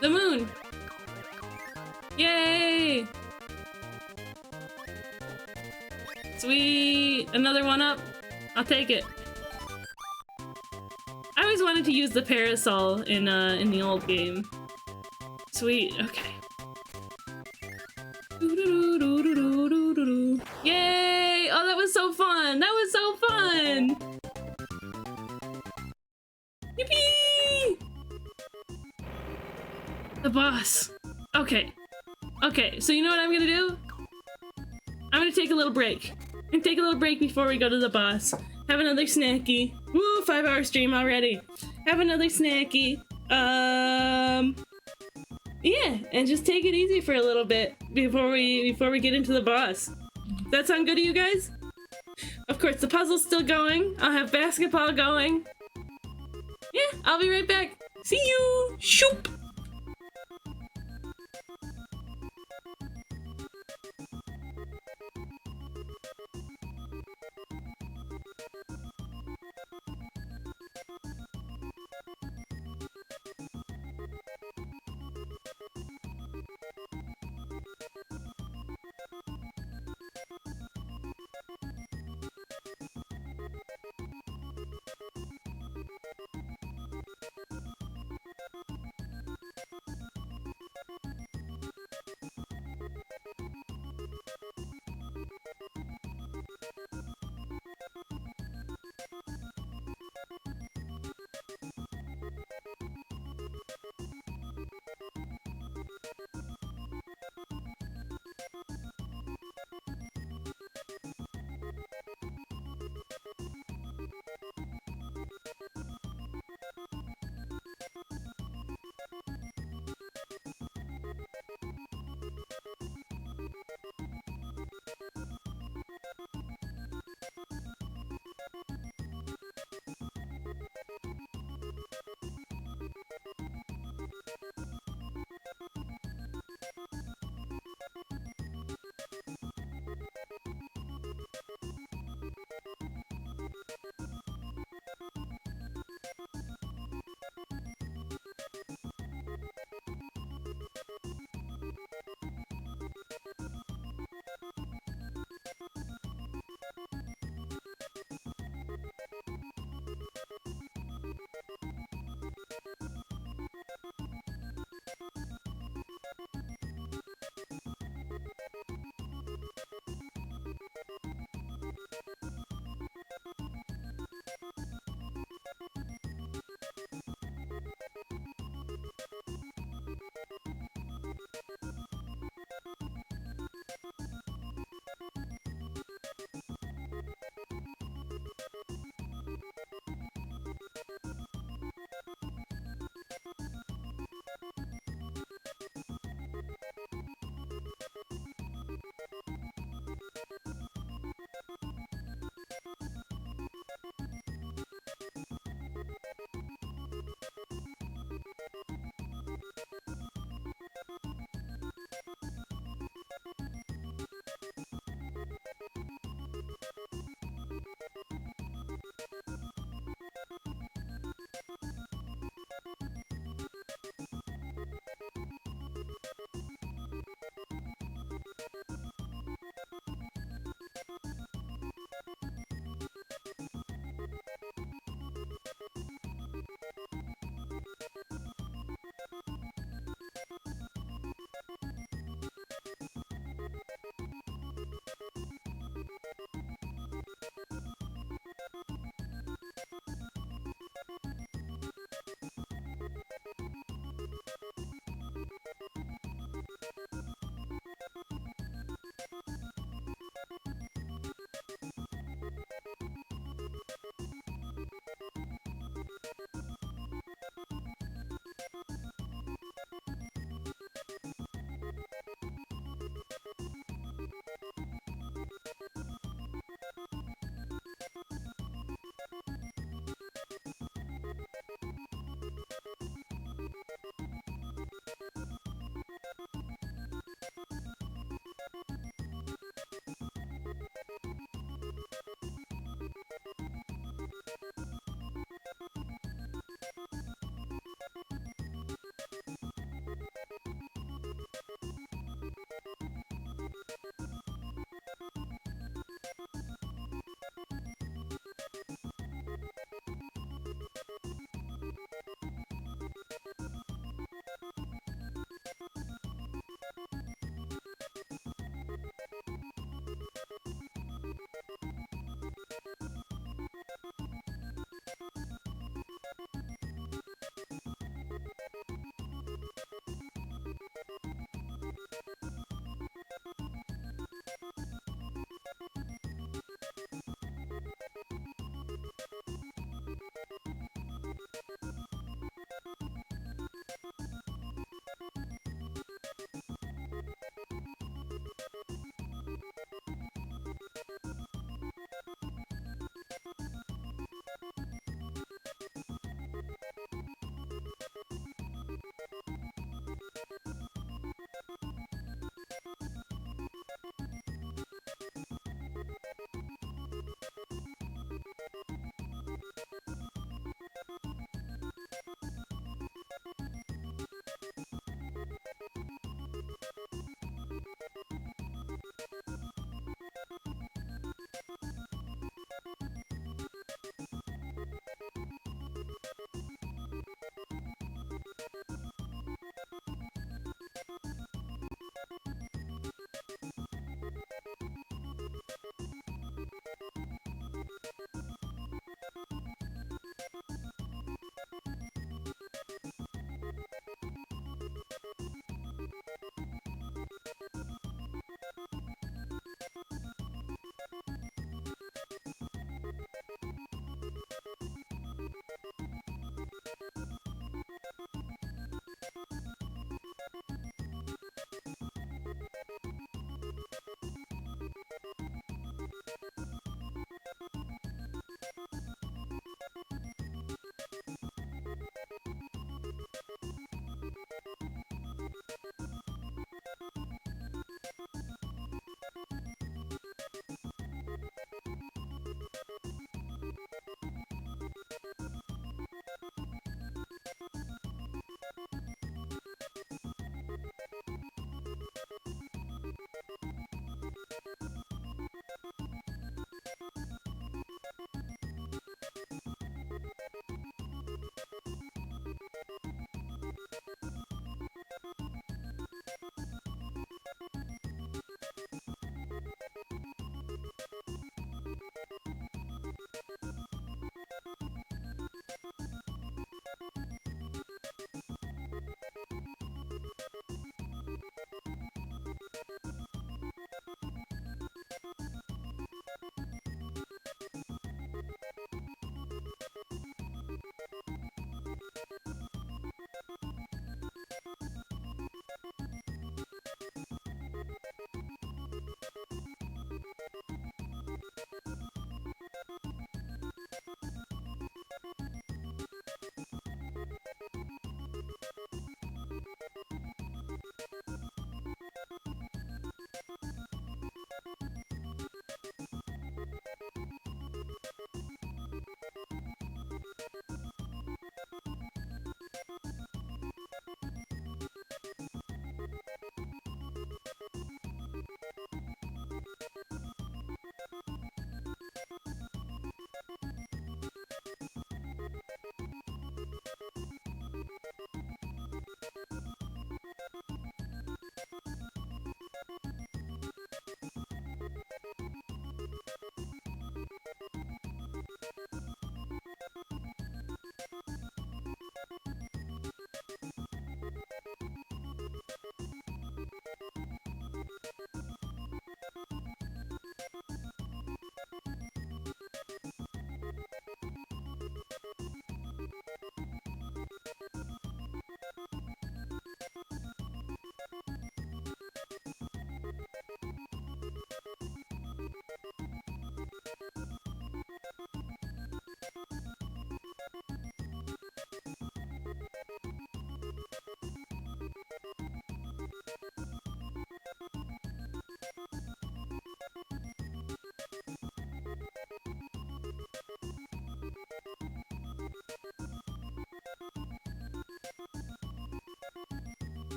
The moon! Yay! Sweet! Another one up. I'll take it. I always wanted to use the parasol in the old game. Sweet. Okay. Yay! Oh, that was so fun! That was so fun! Yippee! The boss. Okay. Okay, so you know what I'm gonna do? I'm gonna take a little break. I'm gonna take a little break before we go to the boss. Have another snacky. Woo, 5-hour stream already. Have another snacky. Yeah, and just take it easy for a little bit before we get into the boss. Does that sound good to you guys? Of course, the puzzle's still going. I'll have basketball going. Yeah, I'll be right back. See you! Shoop!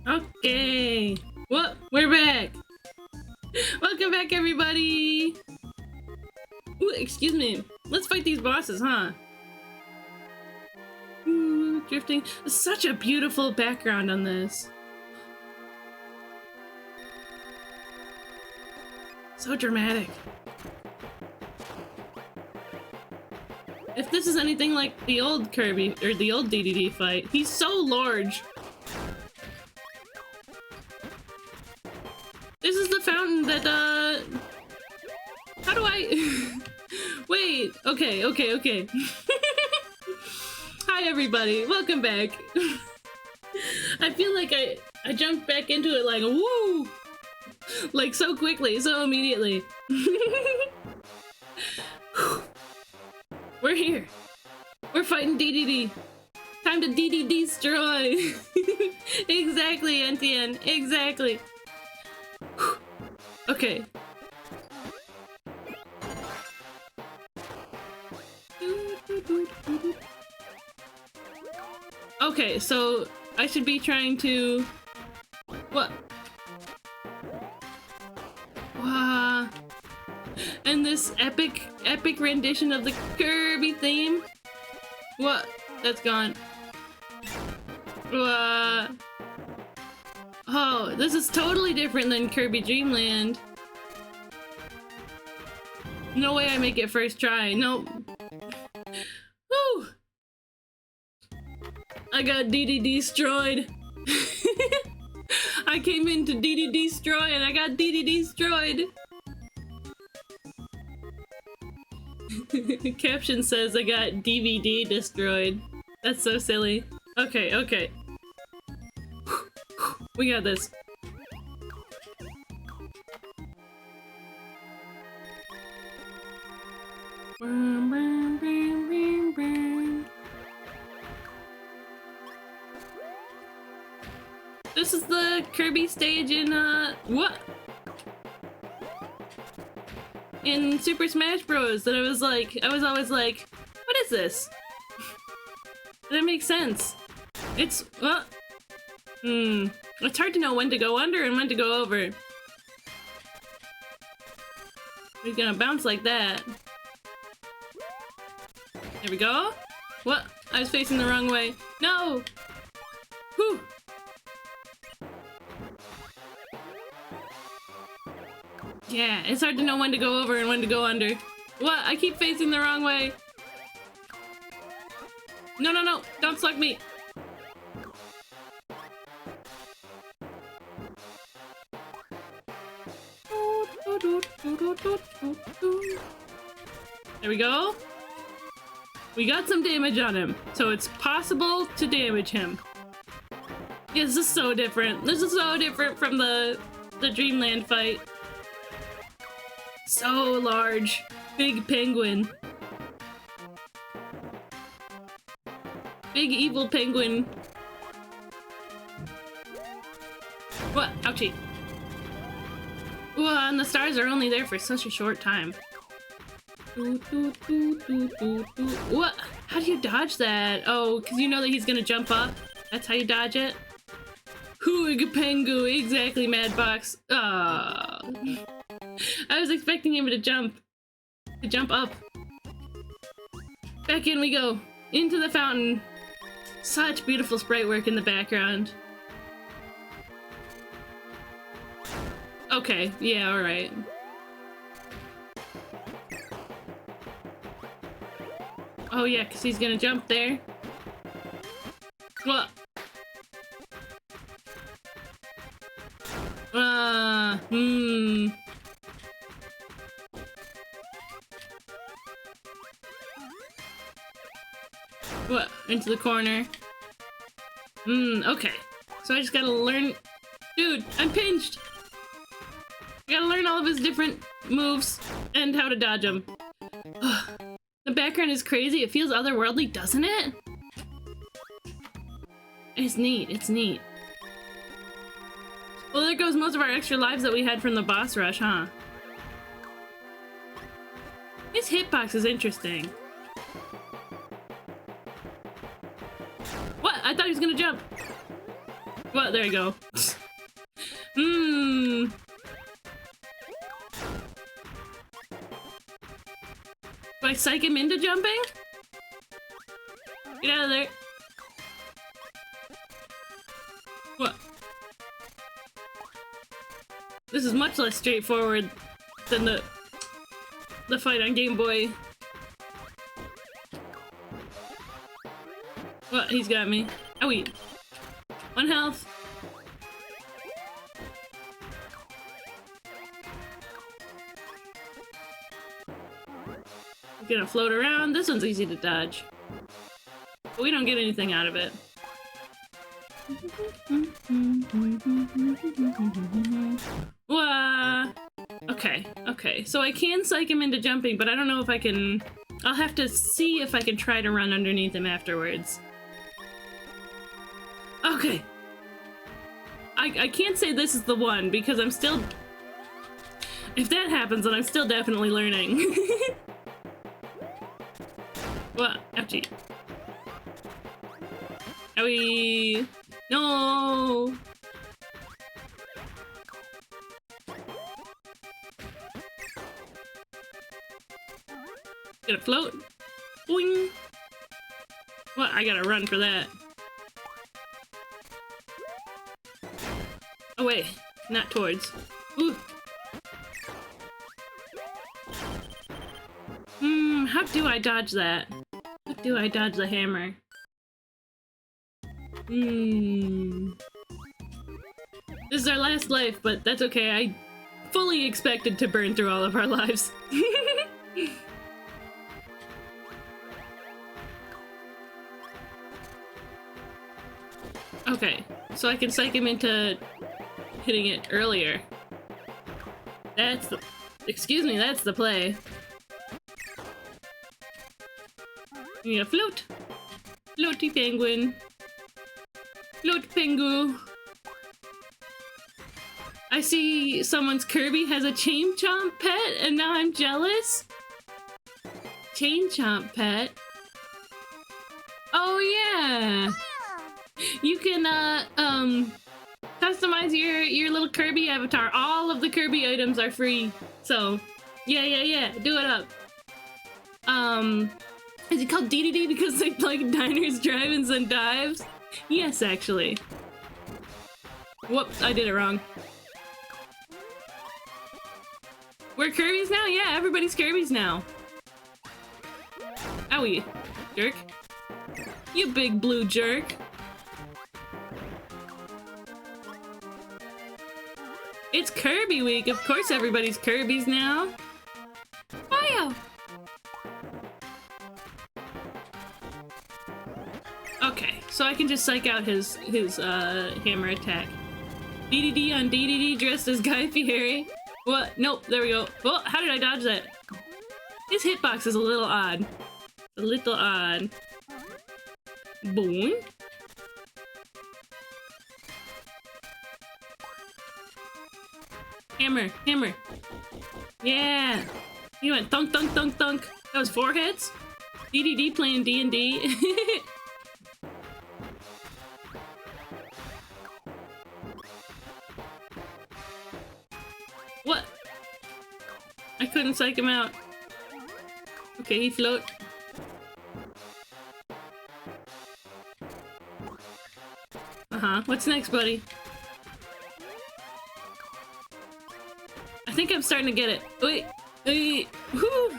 Okay. What? We're back. Welcome back, everybody. Ooh, excuse me. Let's fight these bosses, huh? Ooh, drifting. Such a beautiful background on this. So dramatic. If this is anything like the old Kirby, or the old DDD fight, he's so large. This is the fountain that, how do I... Wait, okay. Hi everybody, welcome back. I feel like I jumped back into it like, woo! Like so quickly, so immediately. We're here. We're fighting DDD. Time to DDD destroy. Exactly, NTN, exactly. Okay. Okay, so I should be trying to... What? Wow. And this epic rendition of the Kirby theme? What? That's gone. Oh, this is totally different than Kirby Dream Land. No way I make it first try. Nope. Woo! I got DD destroyed. I came into DD destroy and I got DD destroyed. Caption says I got DVD destroyed. That's so silly. Okay. We got this. This is the Kirby stage in, what? In Super Smash Bros. That I was always like, what is this? That makes sense. It's, it's hard to know when to go under and when to go over. He's gonna bounce like that. There we go. What? I was facing the wrong way. No! Whew! Yeah, it's hard to know when to go over and when to go under. What? I keep facing the wrong way. No, don't slug me. There we go. We got some damage on him, so it's possible to damage him. Yeah, this is so different. This is so different from the Dreamland fight. So large. Big penguin. Big evil penguin. What? Ouchie. Ooh, and the stars are only there for such a short time. What? How do you dodge that? Oh, because you know that he's gonna jump up? That's how you dodge it? Hooig pengu, exactly, Madbox. Oh. I was expecting him to jump up. Back in we go. Into the fountain. Such beautiful sprite work in the background. Okay, yeah, alright. Oh yeah, because he's gonna jump there. What? What? Into the corner. Okay. So I just gotta learn... Dude, I'm pinched! I gotta learn all of his different moves and how to dodge them. The background is crazy. It feels otherworldly, doesn't it? It's neat. It's neat. Well, there goes most of our extra lives that we had from the boss rush, huh? His hitbox is interesting. What? I thought he was gonna jump. Well, there you go. Hmm. Do I psych him into jumping? Get out of there. What? This is much less straightforward than the fight on Game Boy. What? He's got me. Oh wait. 1 health. Gonna float around. This one's easy to dodge. But we don't get anything out of it. Wah! Okay, okay. So I can psych him into jumping, but I don't know if I can... I'll have to see if I can try to run underneath him afterwards. Okay. I can't say this is the one, because I'm still... If that happens, then I'm still definitely learning. What? Ouchie. Owie! No! Gonna float. Boing! What? I gotta run for that. Oh wait, not towards. Ooh! How do I dodge that? How do I dodge the hammer? This is our last life, but that's okay. I fully expected to burn through all of our lives. Okay, so I can psych him into hitting it earlier. That's the... Excuse me, that's the play. You need a float. Floaty penguin. Float pengu. I see someone's Kirby has a chain chomp pet, and now I'm jealous. Chain chomp pet. Oh yeah. You can customize your little Kirby avatar. All of the Kirby items are free. So yeah. Do it up. Is it called DDD because they like diners, drive-ins, and dives? Yes, actually. Whoops, I did it wrong. We're Kirby's now? Yeah, everybody's Kirby's now. Owie, jerk. You big blue jerk. It's Kirby week. Of course everybody's Kirby's now. Fire! Okay, so I can just psych out his hammer attack. DDD on DDD dressed as Guy Fieri. What? Nope, there we go. Well, how did I dodge that? His hitbox is a little odd. A little odd. Boom. Hammer, hammer. Yeah. He went thunk, thunk, thunk, thunk. That was 4 hits? DDD playing D&D. What? I couldn't psych him out. Okay, he float. Uh-huh. What's next, buddy? I think I'm starting to get it. Wait. Wait. Whoo!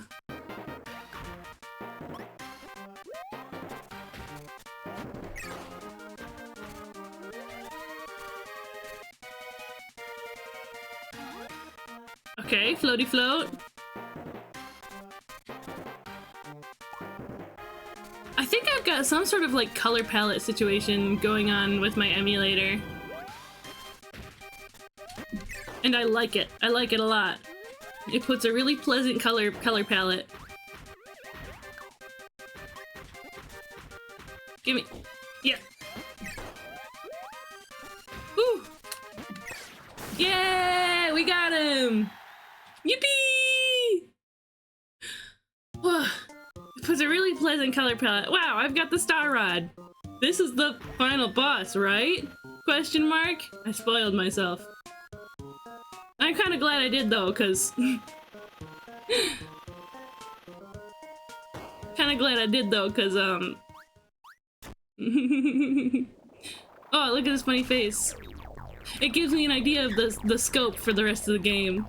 Okay, floaty float. I think I've got some sort of like color palette situation going on with my emulator. And I like it. I like it a lot. It puts a really pleasant color palette. Gimme. Yeah. Woo! Yeah! We got him! Yippee! Whoa. It puts a really pleasant color palette. Wow, I've got the Star Rod. This is the final boss, right? Question mark? I spoiled myself. I'm kind of glad I did though, cause Oh, look at his funny face. It gives me an idea of the scope for the rest of the game.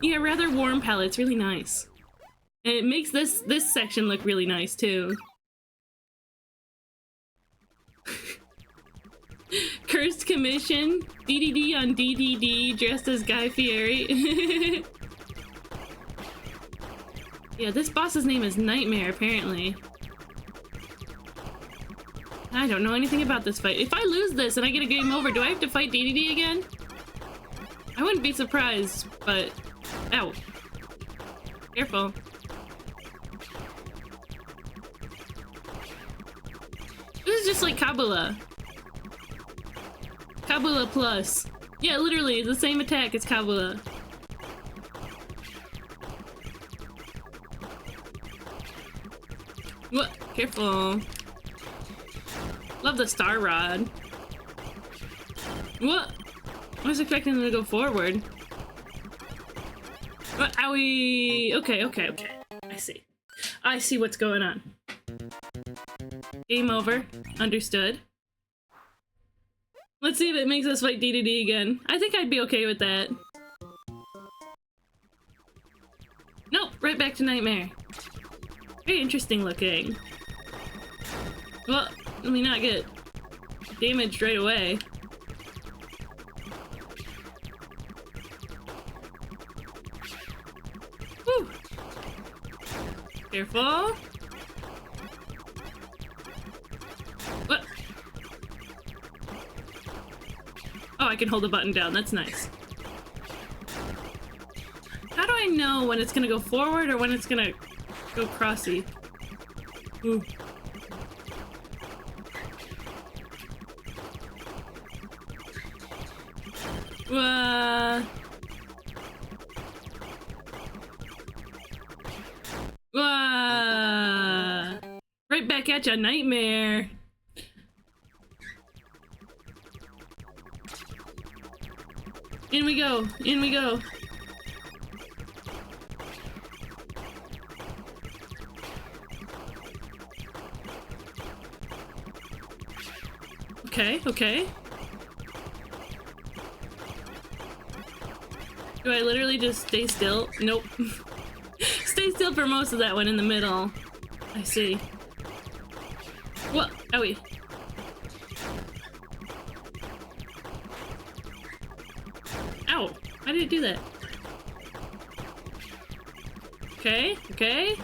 Yeah, rather warm palette. It's really nice. And it makes this section look really nice too. Cursed Commission, DDD on DDD, dressed as Guy Fieri. Yeah, this boss's name is Nightmare, apparently. I don't know anything about this fight. If I lose this and I get a game over, do I have to fight DDD again? I wouldn't be surprised, but... Ow. Careful. This is just like Kabula. Kabula Plus. Yeah, literally, it's the same attack as Kabula. What? Careful. Love the Star Rod. What? I was expecting them to go forward. What? Owie! Okay, okay, okay. I see. I see what's going on. Game over. Understood. Let's see if it makes us fight DDD again. I think I'd be okay with that. Nope, right back to Nightmare. Very interesting looking. Well, let me not get damaged right away. Whew. Careful. What? Oh, I can hold the button down. That's nice. How do I know when it's gonna go forward or when it's gonna go crossy? Ooh. Right back at ya, Nightmare. In we go, in we go. Okay, okay. Do I literally just stay still? Nope. Stay still for most of that one in the middle. I see. What? Owie. Ow! How did it do that? Okay, okay.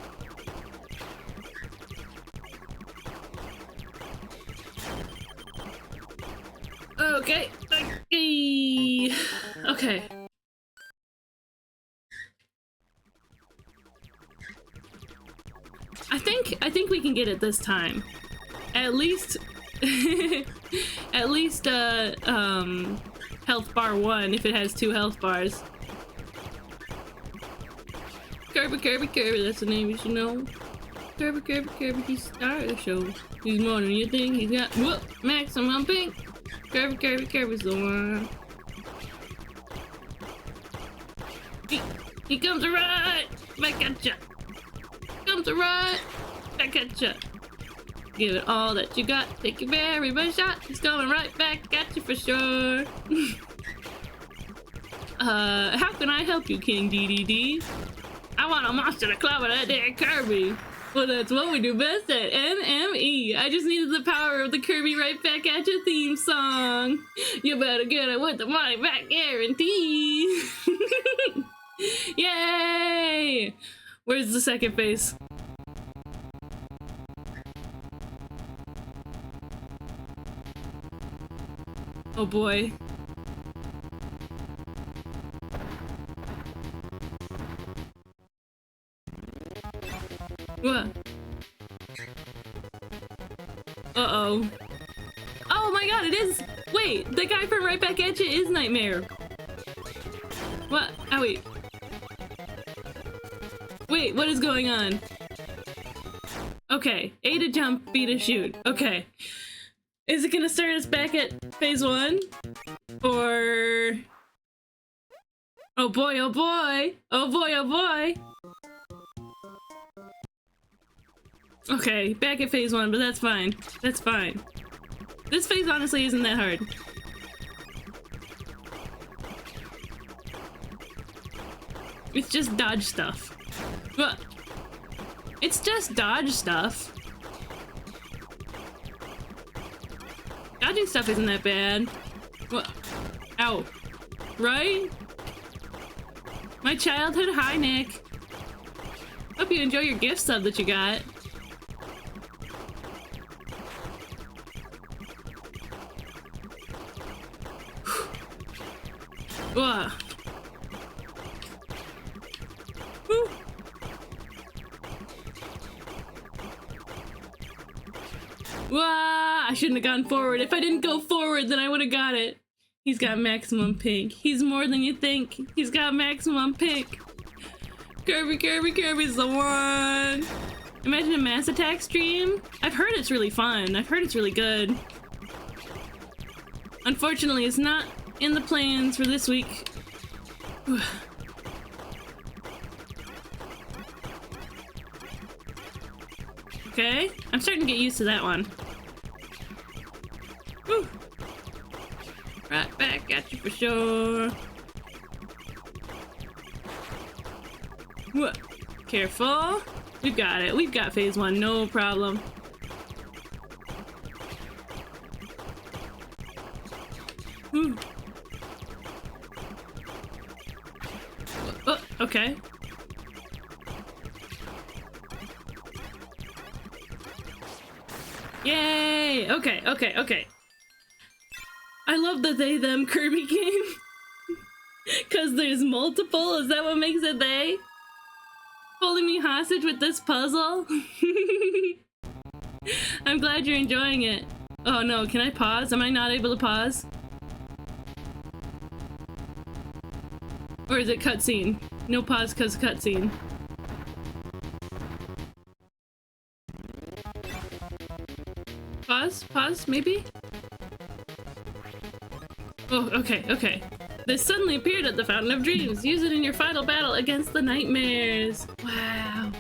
Okay. Okay. Okay. I think we can get it this time. At least at least health bar 1 if it has 2 health bars. Kirby, Kirby, Kirby, that's the name you should know. Kirby, Kirby, Kirby, he's the star of the show. He's more than you think. He's got whoop maximum pink. Kirby, Kirby, Kirby's the one. He comes right back at ya. Comes right back at ya. Give it all that you got. Take your very best shot. He's coming right back at you for sure. How can I help you, King DDD? I want a monster to club with that there Kirby. Well, that's what we do best at NME. I just needed the power of the Kirby right back at your theme song. You better get it with the money back guarantee. Yay! Where's the second phase? Oh boy. What? Uh-oh. Oh my god, it is! Wait, the guy from Right Back at You is Nightmare. What? Oh wait. Wait, what is going on? Okay, A to jump, B to shoot. Okay. Is it gonna start us back at phase one? Or... oh boy, oh boy! Oh boy, oh boy! Okay, back at phase one, but that's fine. That's fine. This phase honestly isn't that hard. It's just dodge stuff. But it's just dodge stuff. Dodging stuff isn't that bad. What? Ow. Right? My childhood high, Nick. Hope you enjoy your gift sub that you got. Whoa. Woo. Wah! I shouldn't have gone forward. If I didn't go forward, then I would have got it. He's got maximum pink. He's more than you think. He's got maximum pink. Kirby, Kirby, Kirby's the one. Imagine a Mass Attack stream. I've heard it's really fun. I've heard it's really good. Unfortunately, it's not in the plans for this week. Okay, I'm starting to get used to that one. Woo. Right back at you for sure. What? Careful. We've got it. We've got phase one, no problem. Woo. Oh, okay. Yay! Okay, okay, okay. I love the they them Kirby game. Cause there's multiple, is that what makes it they? Holding me hostage with this puzzle? I'm glad you're enjoying it. Oh no, can I pause? Am I not able to pause? Or is it cutscene? No pause cause cutscene. Pause? Pause? Maybe? Oh, okay, okay. This suddenly appeared at the Fountain of Dreams. Use it in your final battle against the nightmares. Wow.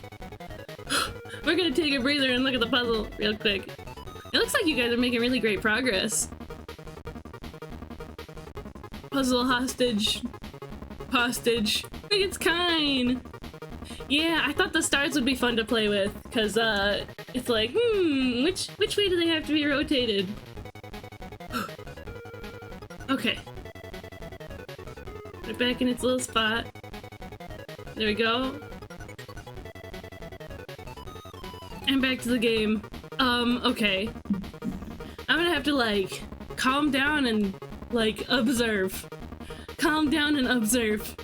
We're gonna take a breather and look at the puzzle real quick. It looks like you guys are making really great progress. Puzzle hostage. Hostage. I think it's kind. Yeah, I thought the stars would be fun to play with, cause it's like, which way do they have to be rotated? Okay. Put it back in its little spot. There we go. And back to the game. Okay. I'm gonna have to, like, calm down and, like, observe. Calm down and observe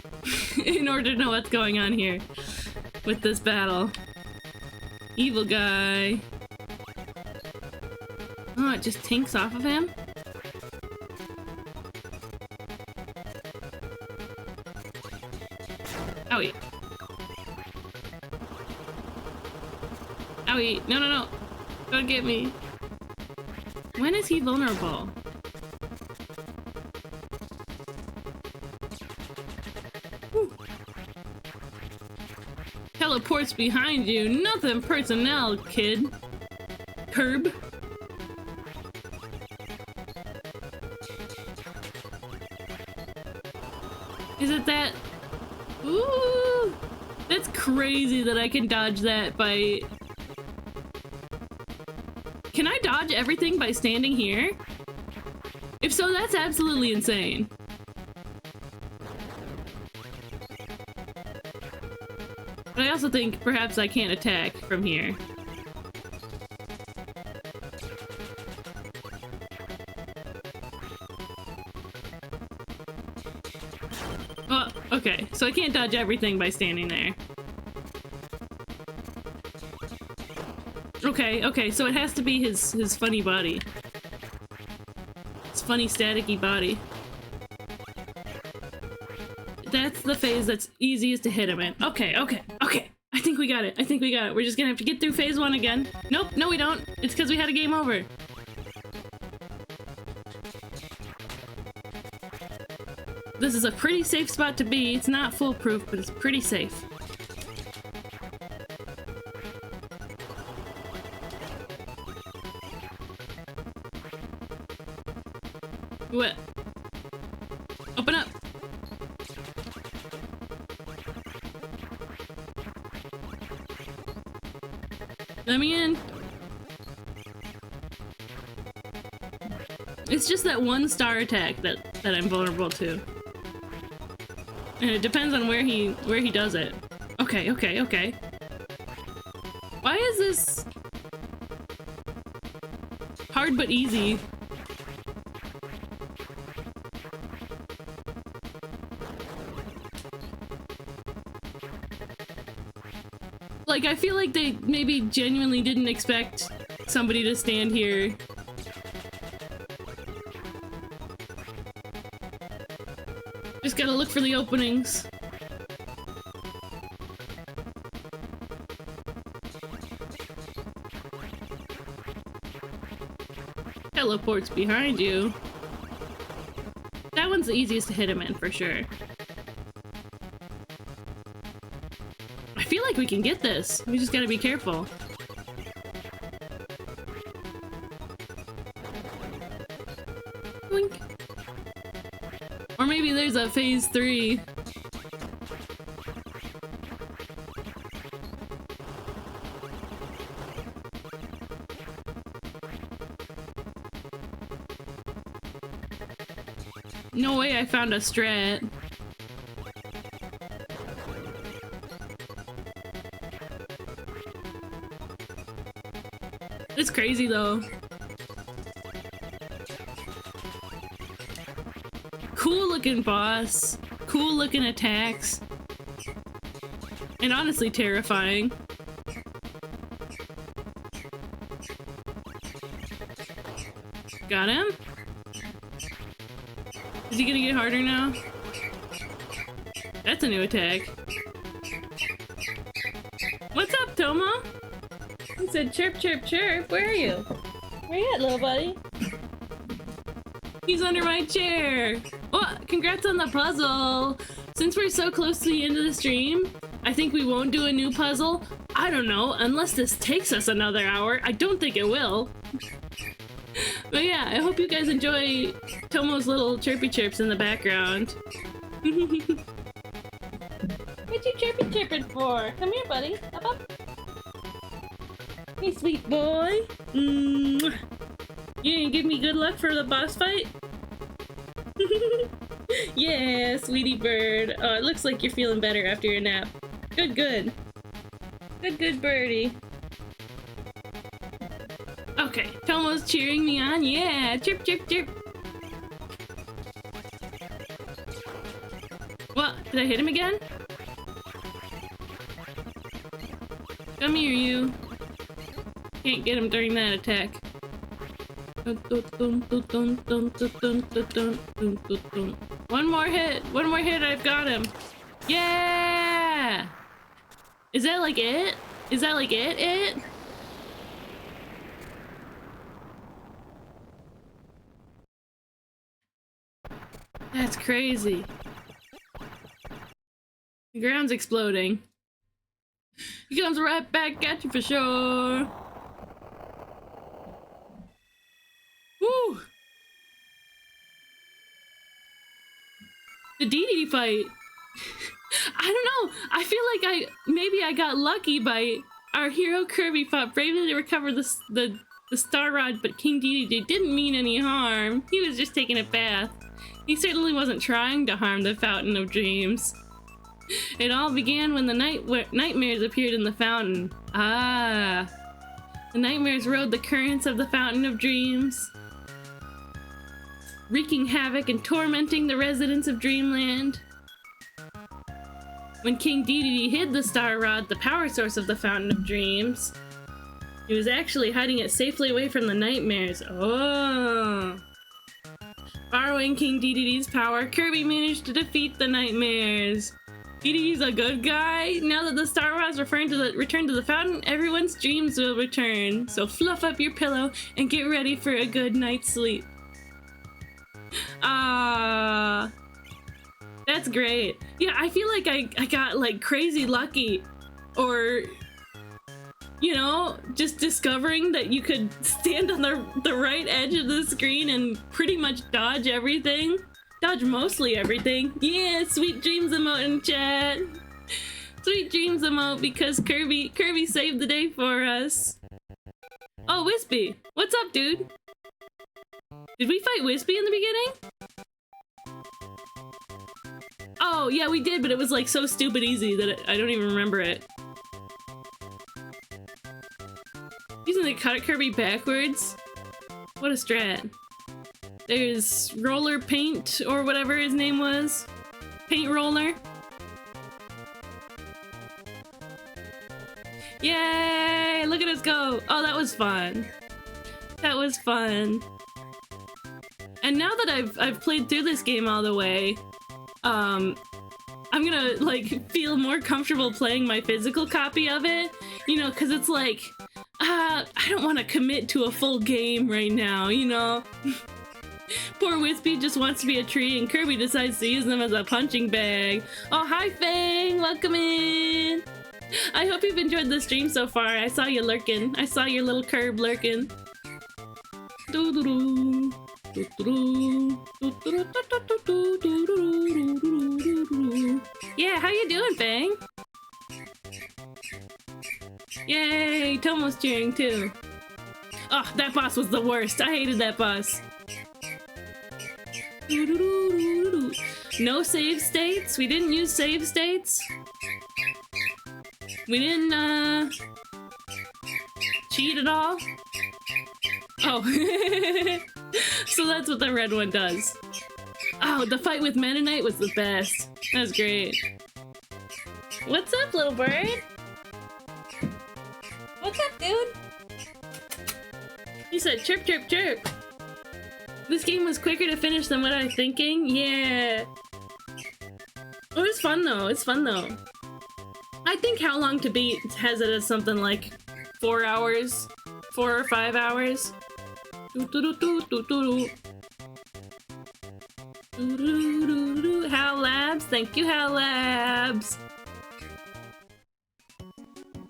in order to know what's going on here with this battle. Evil guy. Oh, it just tinks off of him? Owie. Owie. No, no, no. Don't get me. When is he vulnerable? Whew. Teleports behind you. Nothing personnel, kid. Curb. Is it that? Ooh! That's crazy that I can dodge that by... Can I dodge everything by standing here? If so, that's absolutely insane. But I also think perhaps I can't attack from here. Oh, okay. So I can't dodge everything by standing there. Okay, okay, so it has to be his funny body. His funny staticky body. That's the phase that's easiest to hit him in. Okay, okay, okay. I think we got it. I think we got it. We're just gonna have to get through phase one again. Nope, no we don't. It's because we had a game over. This is a pretty safe spot to be. It's not foolproof, but it's pretty safe. What? Open up! Let me in! It's just that one star attack that I'm vulnerable to. And it depends on where he does it. Okay, okay, okay. Why is this hard but easy? Like, I feel like they maybe genuinely didn't expect somebody to stand here. Just gotta look for the openings. Teleports behind you. That one's the easiest to hit him in, for sure. I feel like we can get this. We just gotta be careful. Blink. Or maybe there's a phase 3. No way I found a strat. It's crazy though. Cool looking boss, cool looking attacks, and honestly terrifying. Got him? Is he gonna get harder now? That's a new attack. What's up, Tomo? He said chirp, chirp, chirp. Where are you? Where you at, little buddy? He's under my chair. Oh, congrats on the puzzle. Since we're so close to the end of the stream, I think we won't do a new puzzle. I don't know, unless this takes us another hour. I don't think it will. But yeah, I hope you guys enjoy Tomo's little chirpy chirps in the background. What you chirpy chirping for? Come here, buddy. Up, up. Hey, sweet boy. You gonna give me good luck for the boss fight? Yeah, sweetie bird. Oh, it looks like you're feeling better after your nap. Good, good. Good, good birdie. Okay, Tomo's cheering me on. Yeah, chirp, chirp, chirp. What? Did I hit him again? Come here, you. Can't get him during that attack. One more hit. One more hit. I've got him. Yeah! Is that like it? Is that like it? That's crazy. The ground's exploding. He comes right back at you for sure. Woo! The DDD fight. I don't know. I feel like maybe I got lucky by our hero Kirby fought bravely to recover the Star Rod, but King DDD didn't mean any harm. He was just taking a bath. He certainly wasn't trying to harm the Fountain of Dreams. It all began when the nightmares appeared in the fountain. Ah. The nightmares rode the currents of the Fountain of Dreams, wreaking havoc and tormenting the residents of Dreamland. When King Dedede hid the Star Rod, the power source of the Fountain of Dreams, he was actually hiding it safely away from the nightmares. Oh. Borrowing King Dedede's power, Kirby managed to defeat the nightmares. Dedede's a good guy. Now that the Star Rod's return to the fountain, everyone's dreams will return. So fluff up your pillow and get ready for a good night's sleep. Ah. That's great. Yeah, I feel like I got like crazy lucky, or you know, just discovering that you could stand on the right edge of the screen and pretty much dodge everything. Dodge mostly everything. Yeah, sweet dreams emote in chat. Sweet dreams emote because Kirby saved the day for us. Oh, Wispy. What's up, dude? Did we fight Wispy in the beginning? Oh, yeah, we did, but it was like so stupid easy that I don't even remember it. Using the Kirby backwards? What a strat. There's Roller Paint, or whatever his name was. Paint Roller. Yay! Look at us go! Oh, that was fun. That was fun. And now that I've played through this game all the way, I'm gonna, like, feel more comfortable playing my physical copy of it. You know, because it's like, I don't want to commit to a full game right now, you know? Poor Wispy just wants to be a tree and Kirby decides to use them as a punching bag. Oh, hi Fang! Welcome in! I hope you've enjoyed the stream so far. I saw you lurking. I saw your little curb lurking. Yeah, how you doing, Fang? Yay, Tomo's cheering too. Oh, that boss was the worst. I hated that boss. No save states? We didn't use save states? We didn't, cheat at all? Oh. So that's what the red one does. Oh, the fight with Mennonite was the best. That was great. What's up, little bird? What's up, dude? He said chirp, chirp, chirp. This game was quicker to finish than what I was thinking. Yeah. It was fun though. It's fun though. I think How Long to Beat has it as something like 4 hours, 4 or 5 hours. Hal Labs, thank you, Hal Labs.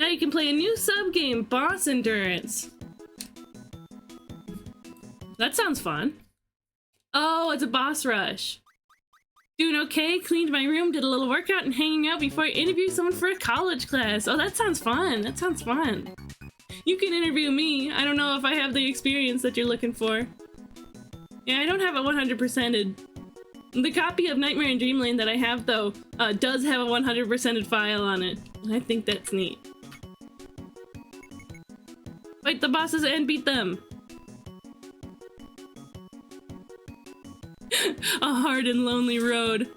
Now you can play a new sub-game, Boss Endurance. That sounds fun. Oh, it's a boss rush. Doing okay, cleaned my room, did a little workout, and hanging out before I interview someone for a college class. Oh, that sounds fun. That sounds fun. You can interview me. I don't know if I have the experience that you're looking for. Yeah, I don't have a 100%ed. The copy of Nightmare in Dreamland that I have, though, does have a 100%ed file on it. I think that's neat. Fight the bosses and beat them! A hard and lonely road.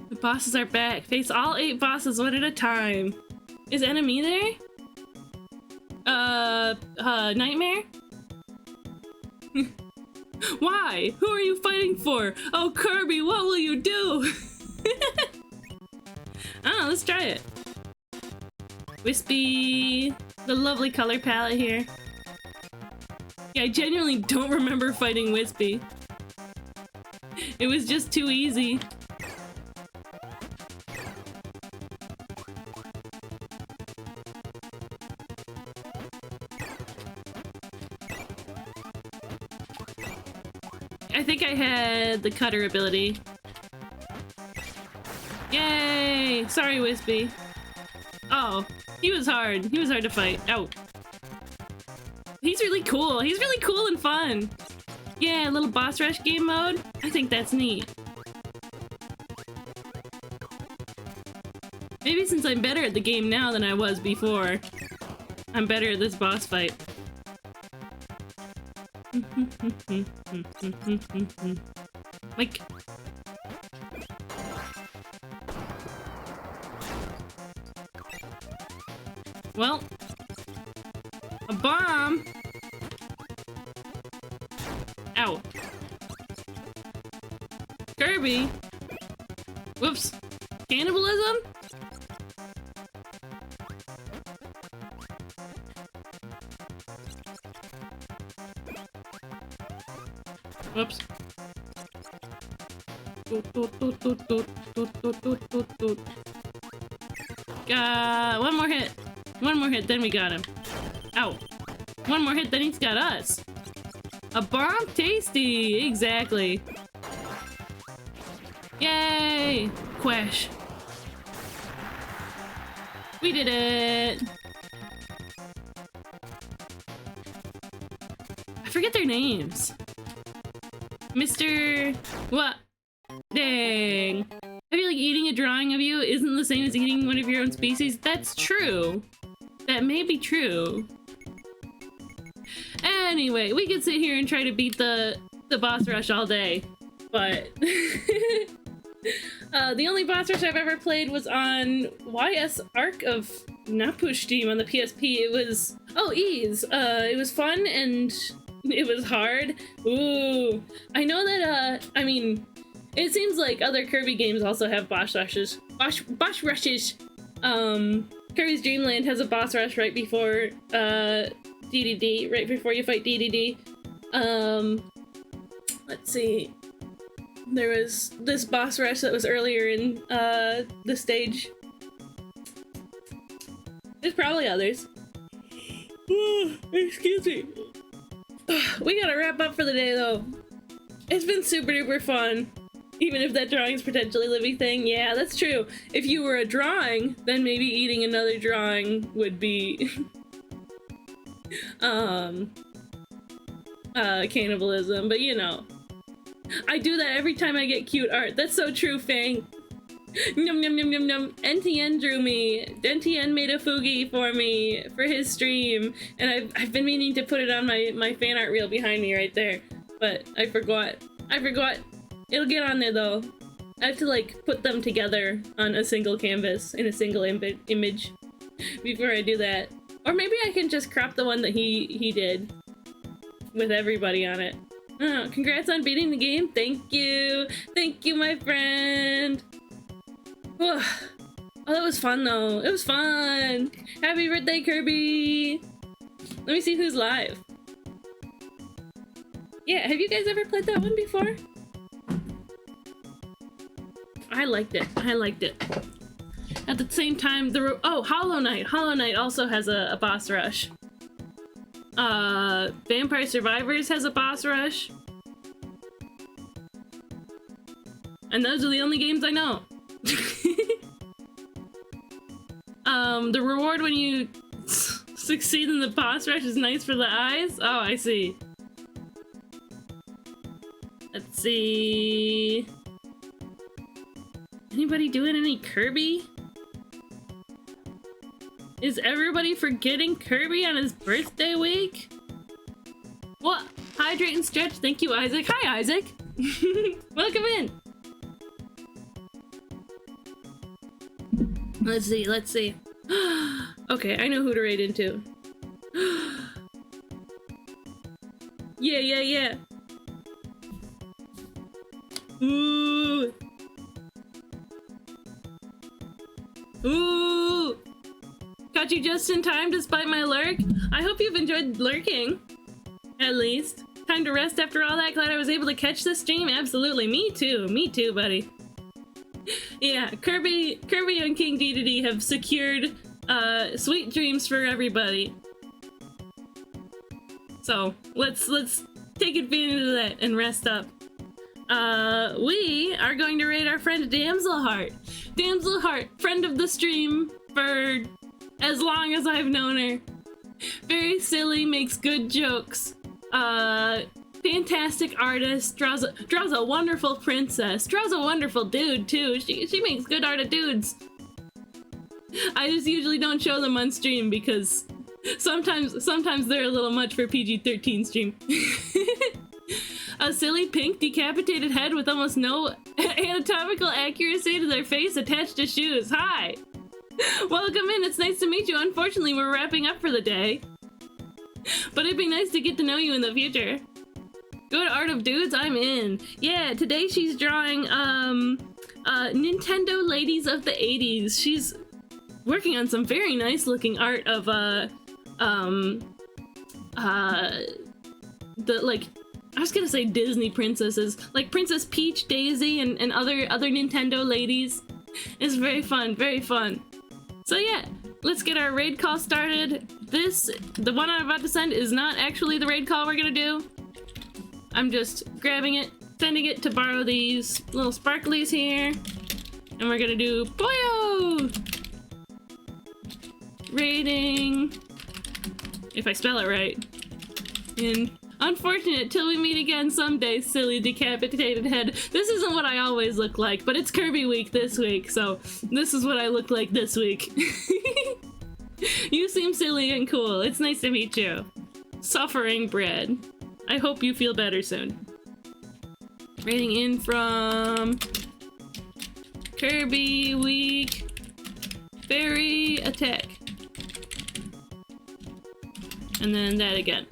The bosses are back. Face all 8 bosses one at a time. Is Enemy there? Nightmare? Why? Who are you fighting for? Oh, Kirby, what will you do? Oh, let's try it. Wispy. The lovely color palette here. Yeah, I genuinely don't remember fighting Wispy. It was just too easy. I think I had the cutter ability. Yay! Sorry, Wispy. Oh, he was hard. He was hard to fight. Oh. He's really cool. He's really cool and fun. Yeah, a little boss rush game mode. I think that's neat. Maybe since I'm better at the game now than I was before, I'm better at this boss fight. Like... Well... A bomb! Ow. Kirby! Whoops. Cannibalism? Whoops. One more hit. One more hit, then we got him. Ow. One more hit, then he's got us. A bomb tasty! Exactly. Yay! Quash. We did it! I forget their names. Mr. What? Dang. I feel like eating a drawing of you isn't the same as eating one of your own species. That's true. That may be true. Anyway, we could sit here and try to beat the boss rush all day, but the only boss rush I've ever played was on YS Arc of Napush Team on the PSP. It was ease. It was fun and it was hard. Ooh, I know that. I mean, it seems like other Kirby games also have boss rushes. Boss rushes. Kirby's Dream Land has a boss rush right before DDD, right before you fight DDD. Let's see. There was this boss rush that was earlier in the stage. There's probably others. Excuse me. We gotta wrap up for the day though. It's been super duper fun. Even if that drawing's potentially a living thing. Yeah, that's true. If you were a drawing, then maybe eating another drawing would be cannibalism, but you know. I do that every time I get cute art. That's so true, Fang. Num num num num num. NTN drew me. NTN made a Fugi for me for his stream, and I've been meaning to put it on my fan art reel behind me right there, but I forgot. It'll get on there though. I have to like put them together on a single canvas in a single image before I do that. Or maybe I can just crop the one that he did with everybody on it. Oh, congrats on beating the game. Thank you. Thank you, my friend. Oh, that was fun though. It was fun. Happy birthday, Kirby. Let me see who's live. Yeah, have you guys ever played that one before? I liked it. I liked it. At the same time, Hollow Knight. Hollow Knight also has a boss rush. Vampire Survivors has a boss rush. And those are the only games I know. The reward when you succeed in the boss rush is nice for the eyes? Oh, I see. Let's see... Anybody doing any Kirby? Is everybody forgetting Kirby on his birthday week? What? Hydrate and stretch. Thank you, Isaac. Hi, Isaac. Welcome in. Let's see. Let's see. Okay, I know who to raid into. Yeah. Ooh. Ooh! Caught you just in time despite my lurk. I hope you've enjoyed lurking. At least. Time to rest after all that. Glad I was able to catch this stream. Absolutely. Me too. Me too, buddy. Yeah, Kirby and King DDD have secured sweet dreams for everybody. So, let's take advantage of that and rest up. We are going to raid our friend Damselheart. Damselheart, friend of the stream for as long as I've known her. Very silly, makes good jokes. Fantastic artist, draws a wonderful princess, draws a wonderful dude too. She makes good art of dudes. I just usually don't show them on stream because sometimes they're a little much for PG-13 stream. A silly pink decapitated head with almost no anatomical accuracy to their face attached to shoes. Hi! Welcome in, it's nice to meet you. Unfortunately, we're wrapping up for the day. But it'd be nice to get to know you in the future. Good art of dudes, I'm in. Yeah, today she's drawing, Nintendo ladies of the 80s. She's working on some very nice looking art of, I was gonna say Disney princesses, like Princess Peach, Daisy, and other Nintendo ladies. It's very fun, very fun. So yeah, let's get our raid call started. The one I'm about to send is not actually the raid call we're gonna do. I'm just grabbing it, sending it to borrow these little sparklies here. And we're gonna do Boyo! Raiding, if I spell it right. And unfortunate, till we meet again someday, silly decapitated head. This isn't what I always look like, but it's Kirby week this week, so this is what I look like this week. You seem silly and cool. It's nice to meet you. Suffering bread. I hope you feel better soon. Raiding in from Kirby week. Fairy attack. And then that again.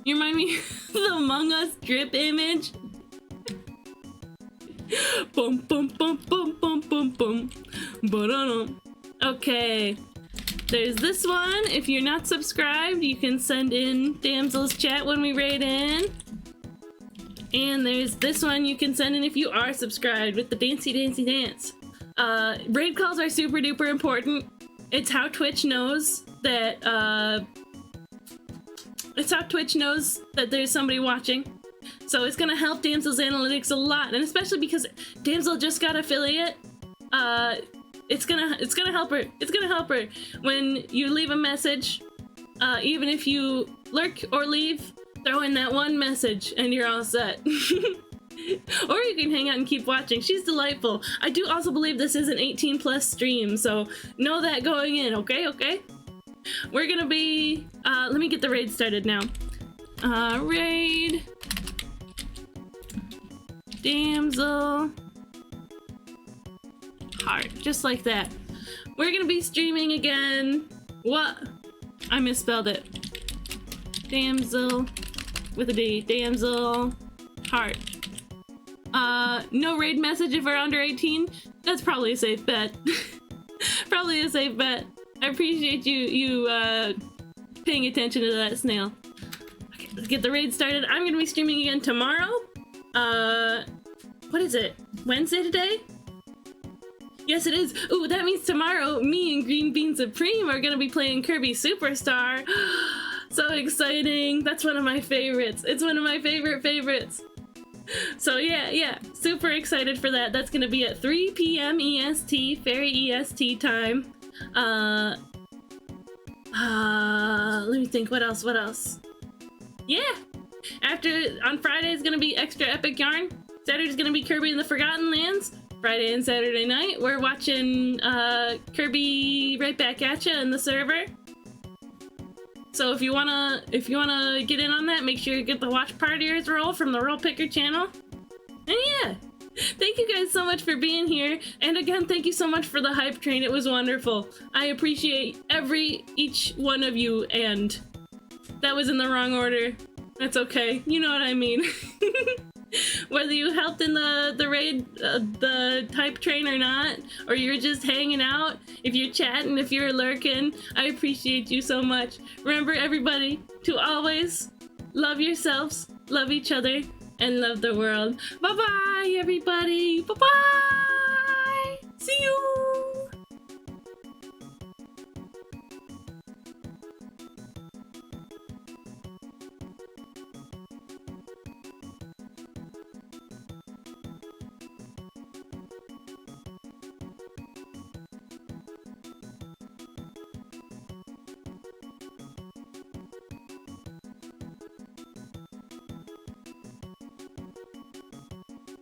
You remind me of the Among Us drip image. Boom, boom, boom, boom, boom, boom, boom. Ba-da-dum. Okay. There's this one. If you're not subscribed, you can send in Damsel's chat when we raid in. And there's this one you can send in if you are subscribed with the Dancey Dancey Dance. Raid calls are super duper important. It's how Twitch knows that there's somebody watching. So it's gonna help Damsel's analytics a lot, and especially because Damsel just got affiliate, it's gonna help her. It's gonna help her when you leave a message, even if you lurk or leave, throw in that one message and you're all set. Or you can hang out and keep watching. She's delightful. I do also believe this is an 18+ stream, so know that going in, okay? Okay? We're gonna be, let me get the raid started now. Raid. Damsel. Heart, just like that. We're gonna be streaming again. What? I misspelled it. Damsel with a D. Damsel. Heart. No raid message if we're under 18. That's probably a safe bet. Probably a safe bet. I appreciate you paying attention to that, snail. Okay, let's get the raid started. I'm gonna be streaming again tomorrow. What is it? Wednesday today? Yes, it is. Ooh, that means tomorrow, me and Green Bean Supreme are gonna be playing Kirby Superstar. So exciting. That's one of my favorites. It's one of my favorites. So yeah, super excited for that. That's gonna be at 3 p.m. EST, Fairy EST time. Let me think, what else? Yeah! On Friday is gonna be Extra Epic Yarn. Saturday's gonna be Kirby in the Forgotten Lands. Friday and Saturday night, we're watching Kirby Right Back at Ya in the server. So if you wanna get in on that, make sure you get the watch partiers roll from the Roll Picker channel. And yeah, thank you guys so much for being here. And again, thank you so much for the hype train. It was wonderful. I appreciate each one of you, and that was in the wrong order. That's okay. You know what I mean. Whether you helped in the raid, the hype train or not, or you're just hanging out, if you're chatting, if you're lurking, I appreciate you so much. Remember, everybody, to always love yourselves, love each other, and love the world. Bye-bye, everybody. Bye-bye. See you.